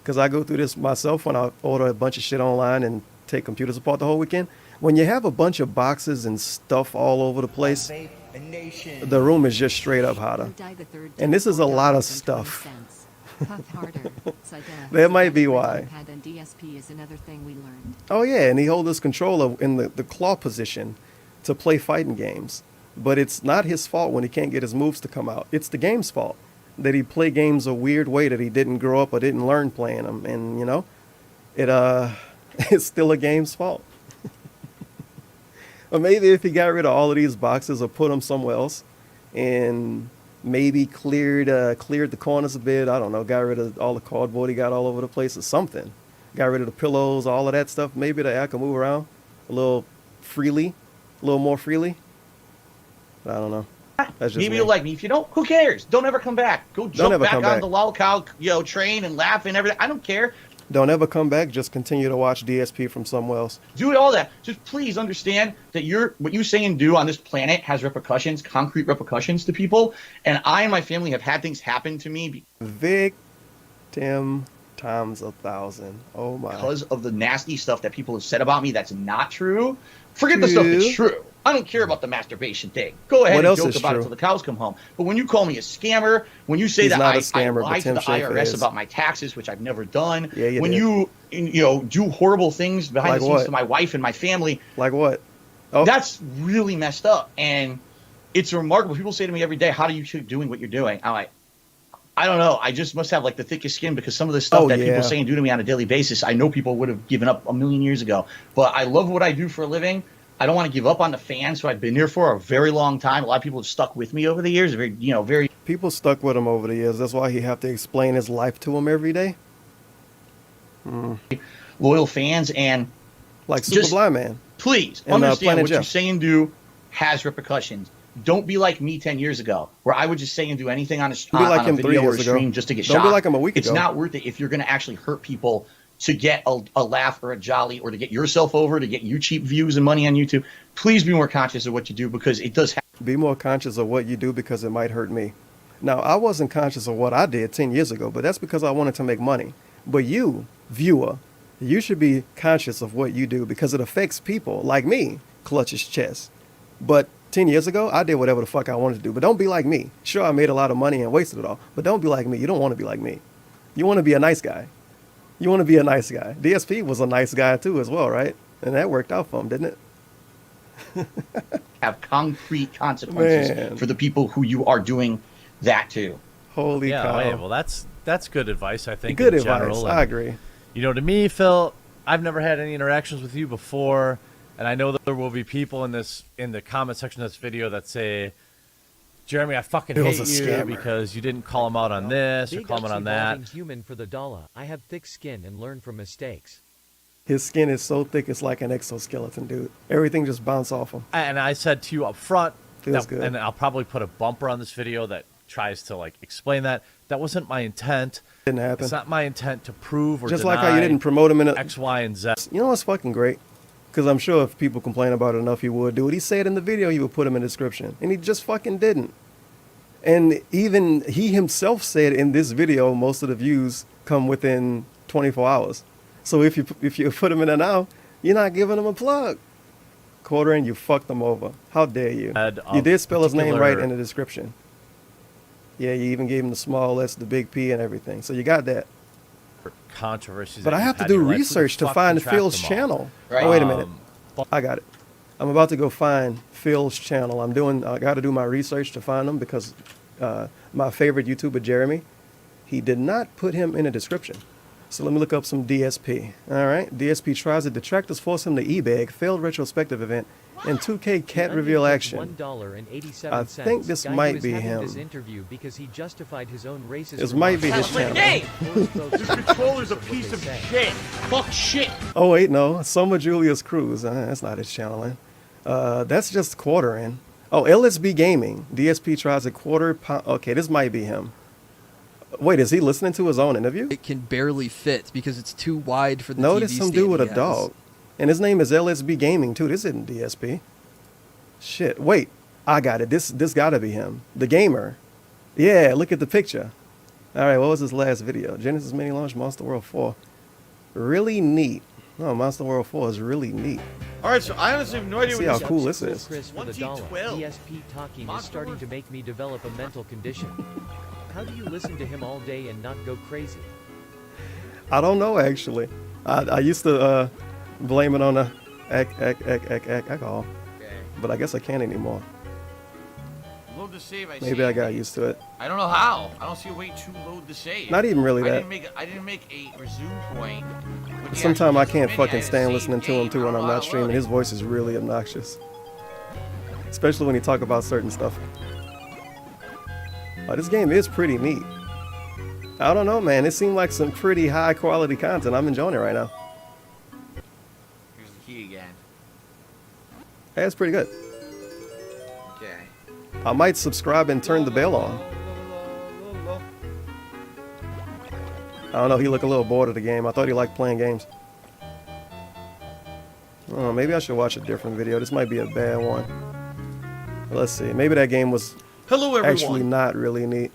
Speaker 5: because I go through this myself when I order a bunch of shit online and take computers apart the whole weekend. When you have a bunch of boxes and stuff all over the place, the room is just straight up hotter. And this is a lot of stuff. That might be why.
Speaker 12: DSP is another thing we learned.
Speaker 5: Oh yeah, and he holds his controller in the claw position to play fighting games. But it's not his fault when he can't get his moves to come out. It's the game's fault that he play games a weird way that he didn't grow up or didn't learn playing them. And it's still a game's fault. Or maybe if he got rid of all of these boxes or put them somewhere else, and maybe cleared the corners a bit. I don't know. Got rid of all the cardboard he got all over the place or something. Got rid of the pillows, all of that stuff. Maybe the air can move around a little freely, a little more freely. But I don't know. That's just
Speaker 7: Maybe
Speaker 5: me.
Speaker 7: you'll like me. If you don't, who cares? Don't ever come back. Go jump back
Speaker 5: come
Speaker 7: on
Speaker 5: back.
Speaker 7: the lolcow, train and laugh and everything. I don't care.
Speaker 5: Don't ever come back. Just continue to watch DSP from somewhere else.
Speaker 7: Do all that. Just please understand that what you say and do on this planet has repercussions, concrete repercussions to people. And I and my family have had things happen to me
Speaker 5: Victim times 1,000. Oh my.
Speaker 7: because of the nasty stuff that people have said about me that's not true. Forget the stuff that's true. I don't care about the masturbation thing. Go ahead and joke about it till the cows come home. But when you call me a scammer, when you say
Speaker 5: He's
Speaker 7: that
Speaker 5: not a
Speaker 7: I
Speaker 5: scammer,
Speaker 7: lied to
Speaker 5: but
Speaker 7: the
Speaker 5: Tim Schafer
Speaker 7: IRS
Speaker 5: is.
Speaker 7: about my taxes, which I've never done,
Speaker 5: Yeah, you
Speaker 7: when
Speaker 5: did.
Speaker 7: you do horrible things behind
Speaker 5: Like
Speaker 7: the scenes
Speaker 5: what?
Speaker 7: to my wife and my family,
Speaker 5: Like what? Oh,
Speaker 7: that's really messed up. And it's remarkable. People say to me every day, how do you keep doing what you're doing? I'm like, I don't know. I just must have like the thickest skin because some of the stuff that people say and do to me on a daily basis, I know people would have given up a million years ago. But I love what I do for a living. I don't want to give up on the fans who I've been here for a very long time. A lot of people have stuck with me over the years. Very
Speaker 5: people stuck with him over the years. That's why he have to explain his life to him every day.
Speaker 7: loyal fans. And
Speaker 5: like Super
Speaker 7: just
Speaker 5: Blind Man.
Speaker 7: Please
Speaker 5: And,
Speaker 7: understand
Speaker 5: Planet
Speaker 7: what you
Speaker 5: Jeff.
Speaker 7: say and do has repercussions. Don't be like me 10 years ago, where I would just say and do anything on a,
Speaker 5: Don't be like
Speaker 7: on a
Speaker 5: him 3
Speaker 7: video or a
Speaker 5: years ago.
Speaker 7: stream just to get
Speaker 5: Don't
Speaker 7: shot.
Speaker 5: be like him a week
Speaker 7: It's
Speaker 5: ago.
Speaker 7: not worth it if you're going to actually hurt people to get a laugh or a jolly or to get yourself over, to get you cheap views and money on YouTube. Please be more conscious of what you do because it does
Speaker 5: Be more conscious of what you do because it might hurt me. Now, I wasn't conscious of what I did 10 years ago, but that's because I wanted to make money. But you, viewer, you should be conscious of what you do because it affects people like me, clutch his chest. But 10 years ago, I did whatever the fuck I wanted to do. But don't be like me. Sure, I made a lot of money and wasted it all. But don't be like me. You don't want to be like me. You want to be a nice guy. You want to be a nice guy. DSP was a nice guy too as well, right? And that worked out for him, didn't it?
Speaker 7: have concrete consequences
Speaker 5: Man.
Speaker 7: for the people who you are doing that to.
Speaker 5: Holy cow.
Speaker 6: Hey, well, that's good advice, I think.
Speaker 5: Good
Speaker 6: in
Speaker 5: advice.
Speaker 6: general.
Speaker 5: I agree.
Speaker 6: You know, to me, Phil, I've never had any interactions with you before, and I know that there will be people in the comment section of this video that say, Jeremy, I fucking hate you because you didn't call him out on this or
Speaker 8: Big
Speaker 6: call him out
Speaker 8: ups
Speaker 6: on that.
Speaker 8: evolving human for the dollar. I have thick skin and learn from mistakes.
Speaker 5: His skin is so thick it's like an exoskeleton, dude. Everything just bounce off him.
Speaker 6: And I said to you up front,
Speaker 5: Feels good.
Speaker 6: and I'll probably put a bumper on this video that tries to like explain that. That wasn't my intent.
Speaker 5: Didn't happen.
Speaker 6: It's not my intent to prove or
Speaker 5: Just like how you didn't promote him in a
Speaker 6: X, Y, and Z.
Speaker 5: You know what's fucking great? Because I'm sure if people complain about it enough, he would do it. He said in the video he would put him in the description, and he just fucking didn't. And even he himself said in this video, most of the views come within 24 hours. So if you put him in there now, you're not giving him a plug. Quartering, you fucked him over. How dare you? You did spell his name right in the description. Yeah, you even gave him the small S, the big P, and everything. So you got that.
Speaker 6: Controversies.
Speaker 5: But
Speaker 6: that
Speaker 5: I
Speaker 6: you've
Speaker 5: have to
Speaker 6: had
Speaker 5: do
Speaker 6: in your life. Who the
Speaker 5: research to
Speaker 6: fuck
Speaker 5: find
Speaker 6: can track
Speaker 5: Phil's
Speaker 6: them all?
Speaker 5: channel.
Speaker 7: Right.
Speaker 5: Oh, wait a minute. I got it. I'm about to go find Phil's channel. I got to do my research to find him because my favorite YouTuber, Jeremy, he did not put him in a description. So let me look up some DSP. All right. DSP tries to detractors force him to e-bag, failed retrospective event, and 2K cat reveal action.
Speaker 8: $1.87.
Speaker 5: I think this
Speaker 8: Guy
Speaker 5: might
Speaker 8: was
Speaker 5: be
Speaker 8: having
Speaker 5: him.
Speaker 8: This interview because he justified his own racist.
Speaker 5: This might be his channel.
Speaker 11: Hey! This controller's a piece of shit. Fuck shit.
Speaker 5: Oh, wait, no. Summer Julius Cruz. That's not his channel. That's just quartering. Oh, LSB Gaming. DSP tries a quarter pound. Okay, this might be him. Wait, is he listening to his own interview?
Speaker 14: It can barely fit because it's too wide for the
Speaker 5: No,
Speaker 14: TV
Speaker 5: there's some
Speaker 14: stand
Speaker 5: dude with
Speaker 14: he
Speaker 5: a
Speaker 14: has.
Speaker 5: dog. And his name is LSB Gaming, too. This isn't DSP. Shit. Wait, I got it. This gotta be him. The gamer. Yeah, look at the picture. All right, what was his last video? Genesis Mini Launch Monster World 4. Really neat. No, Monster World 4 is really neat.
Speaker 11: All right, so I honestly have no idea
Speaker 5: See
Speaker 11: what
Speaker 5: how cool this is.
Speaker 8: Chris for the dollar.
Speaker 11: 1T12.
Speaker 8: DSP talking is starting to make me develop a mental condition. How do you listen to him all day and not go crazy?
Speaker 5: I don't know, actually. I used to blame it on the alcohol, but I guess I can't anymore.
Speaker 11: Load to save.
Speaker 5: Maybe I got used to it.
Speaker 11: I don't know how. I don't see a way to load the save.
Speaker 5: Not even really
Speaker 11: I
Speaker 5: that.
Speaker 11: didn't make a resume point. with the
Speaker 5: Sometimes
Speaker 11: actual
Speaker 5: I can't
Speaker 11: menu.
Speaker 5: fucking
Speaker 11: had to
Speaker 5: stand
Speaker 11: save
Speaker 5: listening to him
Speaker 11: game.
Speaker 5: too
Speaker 11: I
Speaker 5: when
Speaker 11: don't
Speaker 5: I'm
Speaker 11: know how
Speaker 5: not
Speaker 11: to
Speaker 5: streaming.
Speaker 11: load
Speaker 5: His
Speaker 11: it.
Speaker 5: voice is really obnoxious. especially when you talk about certain stuff. This game is pretty neat. I don't know, man. It seemed like some pretty high quality content. I'm enjoying it right now.
Speaker 11: Here's the key again.
Speaker 5: Hey, it's pretty good.
Speaker 11: Okay.
Speaker 5: I might subscribe and turn the bell on. I don't know. He looked a little bored of the game. I thought he liked playing games. Oh, maybe I should watch a different video. This might be a bad one. Let's see. Maybe that game was
Speaker 11: Hello, everyone.
Speaker 5: actually not really neat.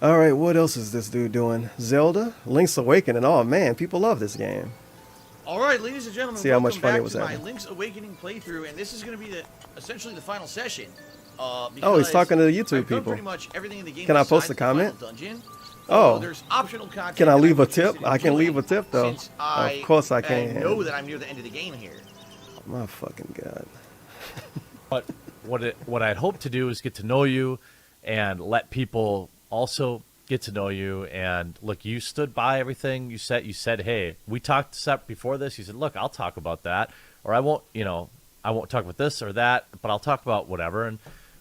Speaker 5: Alright, what else is this dude doing? Zelda? Link's Awakening. Oh man, people love this game.
Speaker 11: All right, ladies and gentlemen,
Speaker 5: See how much
Speaker 11: welcome
Speaker 5: fun
Speaker 11: back
Speaker 5: it was
Speaker 11: to my
Speaker 5: having.
Speaker 11: Link's Awakening playthrough, and this is going to be essentially the final session.
Speaker 5: Oh, he's talking to the YouTube
Speaker 11: I've done
Speaker 5: people.
Speaker 11: pretty much everything in the game.
Speaker 5: Can I post
Speaker 11: besides
Speaker 5: a
Speaker 11: the final
Speaker 5: comment?
Speaker 11: Dungeon.
Speaker 5: Oh.
Speaker 11: There's optional content.
Speaker 5: Can I
Speaker 11: that
Speaker 5: leave
Speaker 11: I'm
Speaker 5: a tip?
Speaker 11: interested in
Speaker 5: I can
Speaker 11: doing,
Speaker 5: leave a tip though.
Speaker 11: since
Speaker 5: Of course I can.
Speaker 11: know that I'm near the end of the game here.
Speaker 5: My fucking god.
Speaker 6: But what I'd hope to do is get to know you and let people also get to know you. And look, you stood by everything you said. You said, hey, we talked before this. You said, look, I'll talk about that, or I won't talk about this or that, but I'll talk about whatever. And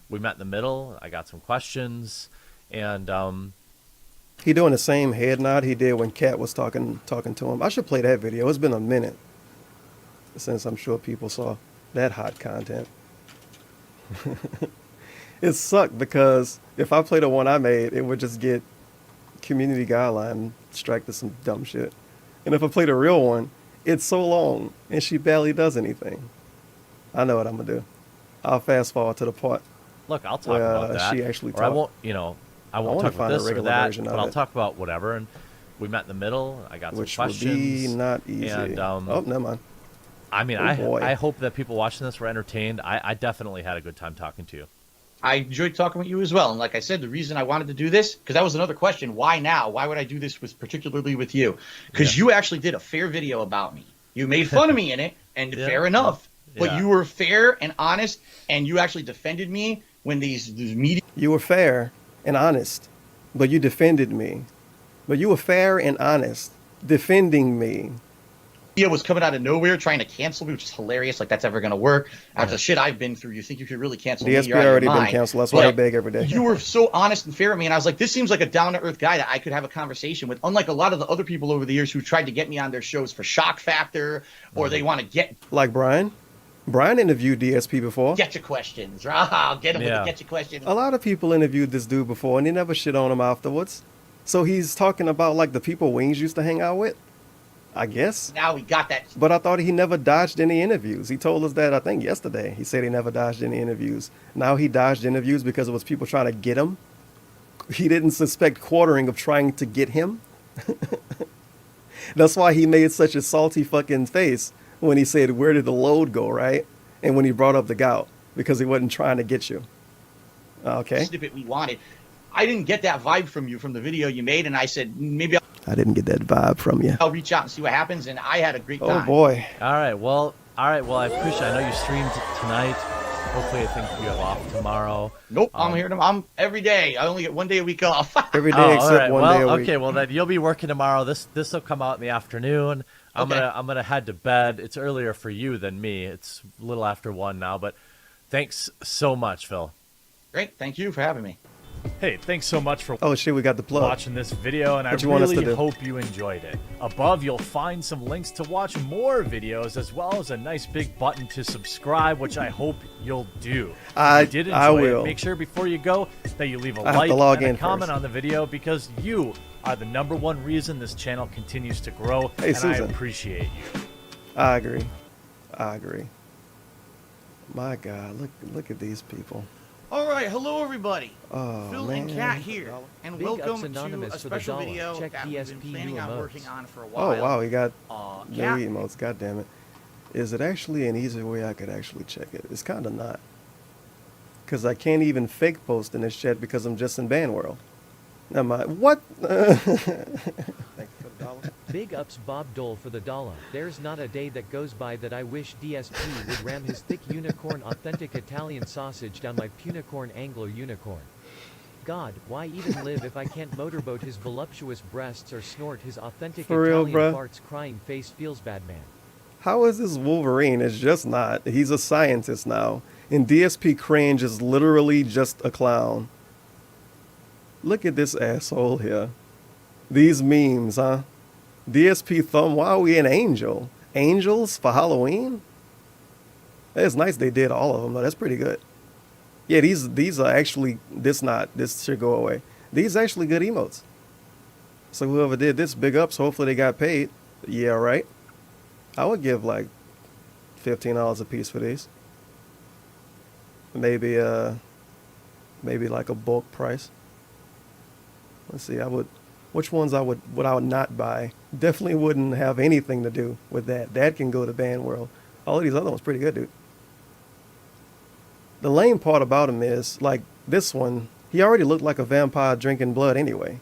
Speaker 6: we met in the middle. I got some questions, and
Speaker 5: He doing the same head nod he did when Kat was talking to him. I should play that video. It's been a minute since I'm sure people saw that hot content. It sucked because if I played the one I made, it would just get community guideline strike to some dumb shit. And if I played a real one, it's so long and she barely does anything. I know what I'm gonna do. I'll fast forward to the part.
Speaker 6: look, I'll talk
Speaker 5: where,
Speaker 6: about that.
Speaker 5: she actually
Speaker 6: or I
Speaker 5: talked.
Speaker 6: won't, I won't
Speaker 5: wanna
Speaker 6: talk about
Speaker 5: find a
Speaker 6: this or
Speaker 5: regular
Speaker 6: that,
Speaker 5: version
Speaker 6: but
Speaker 5: of
Speaker 6: I'll
Speaker 5: it.
Speaker 6: talk about whatever. And we met in the middle. I got
Speaker 5: Which
Speaker 6: some
Speaker 5: would
Speaker 6: questions.
Speaker 5: be not easy.
Speaker 6: And,
Speaker 5: oh, never mind.
Speaker 6: I mean,
Speaker 5: Oh, boy.
Speaker 6: I hope that people watching this were entertained. I definitely had a good time talking to you.
Speaker 7: I enjoyed talking with you as well. And like I said, the reason I wanted to do this, because that was another question. Why now? Why would I do this particularly with you? Because you actually did a fair video about me. You made fun of me in it, and
Speaker 6: Yeah.
Speaker 7: fair enough. But
Speaker 6: Yeah.
Speaker 7: you were fair and honest, and you actually defended me when these media...
Speaker 5: You were fair and honest, but you defended me. But you were fair and honest, defending me.
Speaker 7: was coming out of nowhere trying to cancel me, which is hilarious. Like, that's ever going to work. After the shit I've been through, you think you could really cancel me?
Speaker 5: DSP
Speaker 7: You're out of your
Speaker 5: already been
Speaker 7: mind.
Speaker 5: canceled. That's why I
Speaker 7: But
Speaker 5: beg every day.
Speaker 7: You were so honest and fair with me, and I was like, this seems like a down-to-earth guy that I could have a conversation with, unlike a lot of the other people over the years who tried to get me on their shows for shock factor, or they want to get
Speaker 5: Like Brian. Brian interviewed DSP before.
Speaker 7: get your questions. I'll get him with the get your questions.
Speaker 5: A lot of people interviewed this dude before, and they never shit on him afterwards. So he's talking about like the people Wings used to hang out with, I guess.
Speaker 7: Now we got that.
Speaker 5: But I thought he never dodged any interviews. He told us that, I think, yesterday. He said he never dodged any interviews. Now he dodged interviews because it was people trying to get him. He didn't suspect quartering of trying to get him. That's why he made such a salty fucking face when he said, where did the load go, right? And when he brought up the gout, because he wasn't trying to get you. Okay.
Speaker 7: Snippet we wanted. I didn't get that vibe from you from the video you made, and I said maybe
Speaker 5: I didn't get that vibe from you.
Speaker 7: I'll reach out and see what happens. And I had a great
Speaker 5: Oh
Speaker 7: time.
Speaker 5: boy.
Speaker 6: All right. Well, I appreciate. I know you streamed tonight. Hopefully, I think you have off tomorrow.
Speaker 7: Nope, I'm here. I'm every day. I only get 1 day a week off.
Speaker 5: Every day
Speaker 6: all
Speaker 5: except
Speaker 6: right.
Speaker 5: one
Speaker 6: Well,
Speaker 5: day a week.
Speaker 6: okay. Well, then you'll be working tomorrow. This will come out in the afternoon. I'm gonna head to bed. It's earlier for you than me. It's a little after 1 now. But thanks so much, Phil.
Speaker 7: Great. Thank you for having me.
Speaker 6: Hey, thanks so much for
Speaker 5: Oh shit, we got the plug.
Speaker 6: watching this video, and
Speaker 5: What
Speaker 6: I
Speaker 5: you want us to
Speaker 6: really
Speaker 5: do?
Speaker 6: hope you enjoyed it. Above, you'll find some links to watch more videos, as well as a nice big button to subscribe, which I hope you'll do.
Speaker 5: I
Speaker 6: If you did
Speaker 5: I
Speaker 6: enjoy
Speaker 5: will.
Speaker 6: it, make sure before you go that you leave a
Speaker 5: I have to
Speaker 6: like
Speaker 5: log
Speaker 6: and a
Speaker 5: in
Speaker 6: comment
Speaker 5: first.
Speaker 6: on the video, because you are the #1 reason this channel continues to grow,
Speaker 5: Hey,
Speaker 6: and I
Speaker 5: Susan.
Speaker 6: appreciate you.
Speaker 5: I agree. I agree. My God, look at these people.
Speaker 11: All right, hello everybody.
Speaker 5: Oh,
Speaker 11: Phil
Speaker 5: man.
Speaker 11: and Kat here, and
Speaker 8: Big
Speaker 11: welcome
Speaker 8: Ups Anonymous
Speaker 11: to a
Speaker 8: for the
Speaker 11: special
Speaker 8: dollar.
Speaker 11: video
Speaker 8: Check
Speaker 11: that we've been
Speaker 8: DSP
Speaker 11: planning
Speaker 8: new
Speaker 11: on
Speaker 8: emotes.
Speaker 11: working on for a while.
Speaker 5: Oh wow, he got new
Speaker 11: Kat,
Speaker 5: emotes. God damn it! Is it actually an easy way I could actually check it? It's kind of not, because I can't even fake post in this chat because I'm just in band world. Never mind. What? Thank you for the dollar.
Speaker 8: Big ups Bob Dole for the dollar. There's not a day that goes by that I wish DSP would ram his thick unicorn authentic Italian sausage down my punicorn Anglo unicorn. God, why even live if I can't motorboat his voluptuous breasts or snort his authentic
Speaker 5: For real,
Speaker 8: Italian
Speaker 5: bruh?
Speaker 8: farts? Crying face feels bad, man.
Speaker 5: How is this Wolverine? It's just not. He's a scientist now. And DSP Cringe is literally just a clown. Look at this asshole here. These memes, huh? DSP Thumb, why are we an angel? Angels for Halloween? It's nice they did all of them, though. That's pretty good. Yeah, these are actually, this should go away. These are actually good emotes. So whoever did this, big ups. Hopefully they got paid. Yeah, right. I would give like $15 a piece for these. Maybe like a bulk price. Let's see. Which ones I would not buy? Definitely wouldn't have anything to do with that. That can go to Band World. All of these other ones pretty good, dude. The lame part about him is, like this one, he already looked like a vampire drinking blood anyway.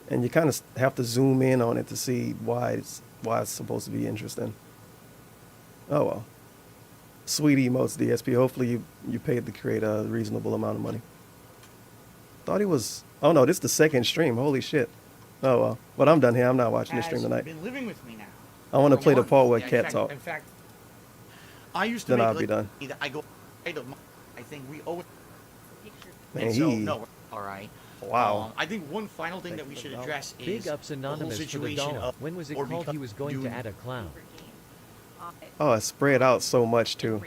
Speaker 5: And you kind of have to zoom in on it to see why it's supposed to be interesting. Oh well. Sweet emotes, DSP. Hopefully you paid the creator a reasonable amount of money. Thought he was... Oh no, this is the second stream. Holy shit. Oh well. But I'm done here. I'm not watching this stream tonight.
Speaker 11: Been living with me now.
Speaker 5: I want to play the part where
Speaker 11: Yeah,
Speaker 5: Cat talk.
Speaker 11: In fact, I used to
Speaker 5: Then
Speaker 11: make
Speaker 5: I'll be done.
Speaker 11: I go. I think we owe it.
Speaker 5: Man,
Speaker 11: And so,
Speaker 5: he...
Speaker 11: no, all right.
Speaker 5: Wow.
Speaker 11: I think one final thing that we should address is
Speaker 8: Big ups
Speaker 11: the whole
Speaker 8: Anonymous for the
Speaker 11: situation
Speaker 8: dollar.
Speaker 11: of
Speaker 8: When was it
Speaker 11: or
Speaker 8: called he was going to
Speaker 11: doing-
Speaker 8: add a clown?
Speaker 5: Oh, it spread out so much too.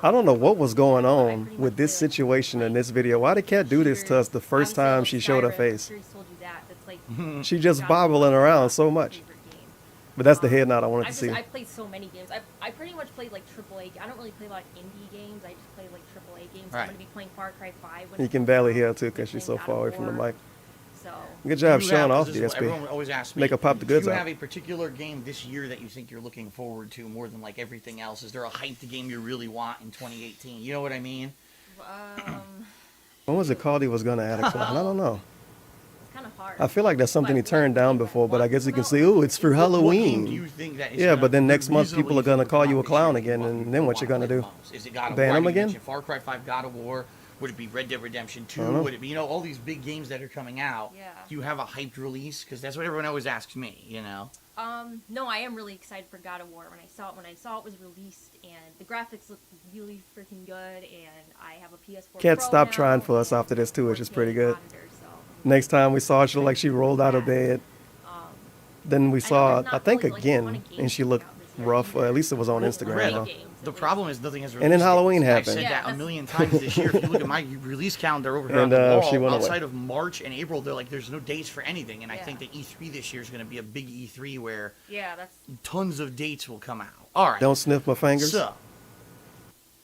Speaker 5: I don't know what was going on with this situation in this video. Why did Cat do this to us the first time she showed her face? She just bobbling around so much. But that's the head nod I wanted to see.
Speaker 1: I played so many games. I pretty much played like AAA. I don't really play a lot of indie games. I just play like AAA games.
Speaker 11: Right.
Speaker 1: I'm going to be playing Far Cry 5. When
Speaker 5: You can barely hear too because she's so far away from the mic.
Speaker 1: So.
Speaker 5: Good job
Speaker 11: Do you
Speaker 5: showing
Speaker 11: have-
Speaker 5: off,
Speaker 11: this is what Everyone
Speaker 5: DSP.
Speaker 11: always asks me.
Speaker 5: Make her pop the goods
Speaker 11: Do you
Speaker 5: out.
Speaker 11: have a particular game this year that you think you're looking forward to more than like everything else? Is there a hyped game you really want in 2018? You know what I mean?
Speaker 5: When was it called he was going to add a clown? I don't know.
Speaker 1: It's kind of hard.
Speaker 5: I feel like that's something he turned down before, but I guess you can say, "Ooh, it's for
Speaker 11: What game do
Speaker 5: Halloween."
Speaker 11: you think that is
Speaker 5: Yeah,
Speaker 11: gonna
Speaker 5: but then
Speaker 11: be
Speaker 5: next month people are
Speaker 11: reasonably
Speaker 5: gonna call you a
Speaker 11: this
Speaker 5: clown
Speaker 11: year?
Speaker 5: again, and then what you gonna do?
Speaker 11: Is it God of
Speaker 5: Ban
Speaker 11: War?
Speaker 5: him
Speaker 11: You
Speaker 5: again?
Speaker 11: mentioned Far Cry 5, God of War. Would it be Red Dead Redemption 2?
Speaker 5: don't know.
Speaker 11: Would it be, you know, all these big games that are coming out?
Speaker 1: Yeah.
Speaker 11: Do you have a hyped release? Because that's what everyone always asks me, you know?
Speaker 1: No, I am really excited for God of War. When I saw it was released, and the graphics look really freaking good, and I have a PS4
Speaker 5: Cat
Speaker 1: Pro
Speaker 5: stopped
Speaker 1: now,
Speaker 5: trying for us after this too, which is
Speaker 1: 4K
Speaker 5: pretty good.
Speaker 1: monitor, so.
Speaker 5: Next time we saw her, she looked like she rolled out of bed. Then we saw, I think again, and she looked rough. Or at least it was on Instagram.
Speaker 11: Red,
Speaker 5: Huh?
Speaker 11: the problem is nothing has released.
Speaker 5: And then Halloween
Speaker 11: I've
Speaker 5: happened.
Speaker 11: said
Speaker 1: Yeah,
Speaker 11: that a million times this year. If you look at my release calendar over here
Speaker 5: And,
Speaker 11: on the wall,
Speaker 5: she went away.
Speaker 11: outside of March and April, they're like, there's no dates for anything. And I
Speaker 1: Yeah.
Speaker 11: think that E3 this year is going to be a big E3 where
Speaker 1: Yeah, that's.
Speaker 11: tons of dates will come out. All right.
Speaker 5: Don't sniff my fingers.
Speaker 11: So,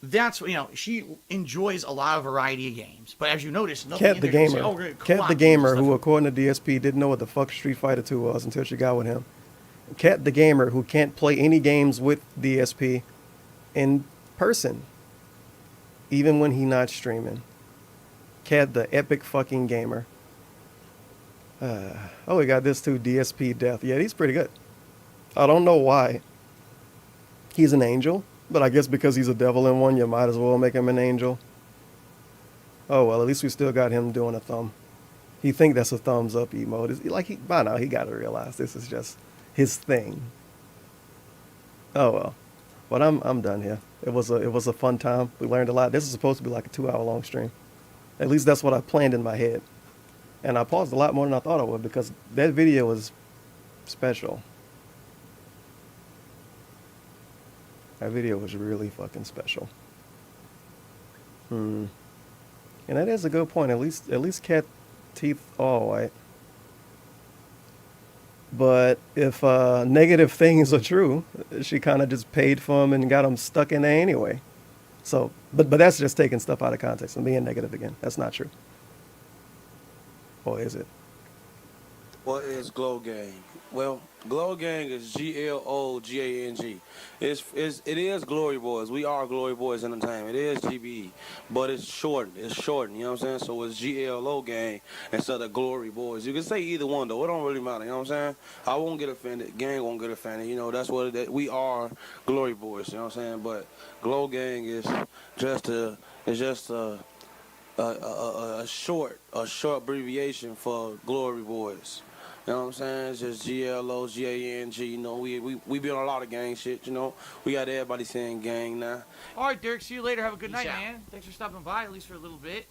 Speaker 11: that's, you know, she enjoys a lot of variety of games. But as you notice, nothing
Speaker 5: Cat
Speaker 11: in
Speaker 5: the
Speaker 11: there can say,
Speaker 5: gamer.
Speaker 11: oh, we're gonna
Speaker 5: Cat
Speaker 11: co-op
Speaker 5: the
Speaker 11: games
Speaker 5: gamer,
Speaker 11: and
Speaker 5: who
Speaker 11: stuff.
Speaker 5: according to DSP didn't know what the fuck Street Fighter 2 was until she got with him. Cat the gamer, who can't play any games with DSP in person, even when he not streaming. Cat the epic fucking gamer. Oh, we got this too, DSP Death. Yeah, he's pretty good. I don't know why. He's an angel, but I guess because he's a devil in one, you might as well make him an angel. Oh well, at least we still got him doing a thumb. He think that's a thumbs up emote. By now he got to realize this is just his thing. Oh well, but I'm done here. It was a fun time. We learned a lot. This is supposed to be like a 2-hour long stream. At least that's what I planned in my head. And I paused a lot more than I thought I would because that video was special. That video was really fucking special. And that is a good point. At least Cat teeth all white. But if negative things are true, she kind of just paid for them and got them stuck in there anyway. So, but that's just taking stuff out of context and being negative again. That's not true. Or is it?
Speaker 15: What is Glow Gang? Well, Glow Gang is GLOGANG. It is Glory Boys. We are Glory Boys Entertainment. It is GBE, but it's shortened. It's shortened. You know what I'm saying? So it's GLO Gang instead of Glory Boys. You can say either one though. It don't really matter. You know what I'm saying? I won't get offended. Gang won't get offended. You know that's what we are Glory Boys. You know what I'm saying? But Glow Gang is just a short abbreviation for Glory Boys. You know what I'm saying? It's just GLOGANG. You know, we be on a lot of gang shit. You know, we got everybody saying gang now.
Speaker 11: All right, Derek. See you later. Have a good
Speaker 7: Peace
Speaker 11: night,
Speaker 7: out.
Speaker 11: man. Thanks for stopping by, at least for a little bit.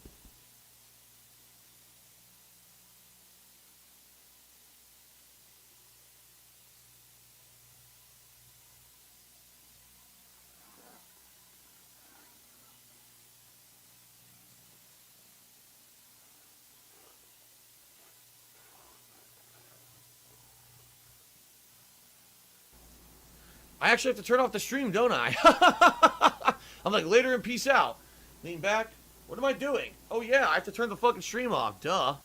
Speaker 11: I actually have to turn off the stream, don't I? I'm like, later and peace out. Lean back. What am I doing? Oh, yeah, I have to turn the fucking stream off. Duh.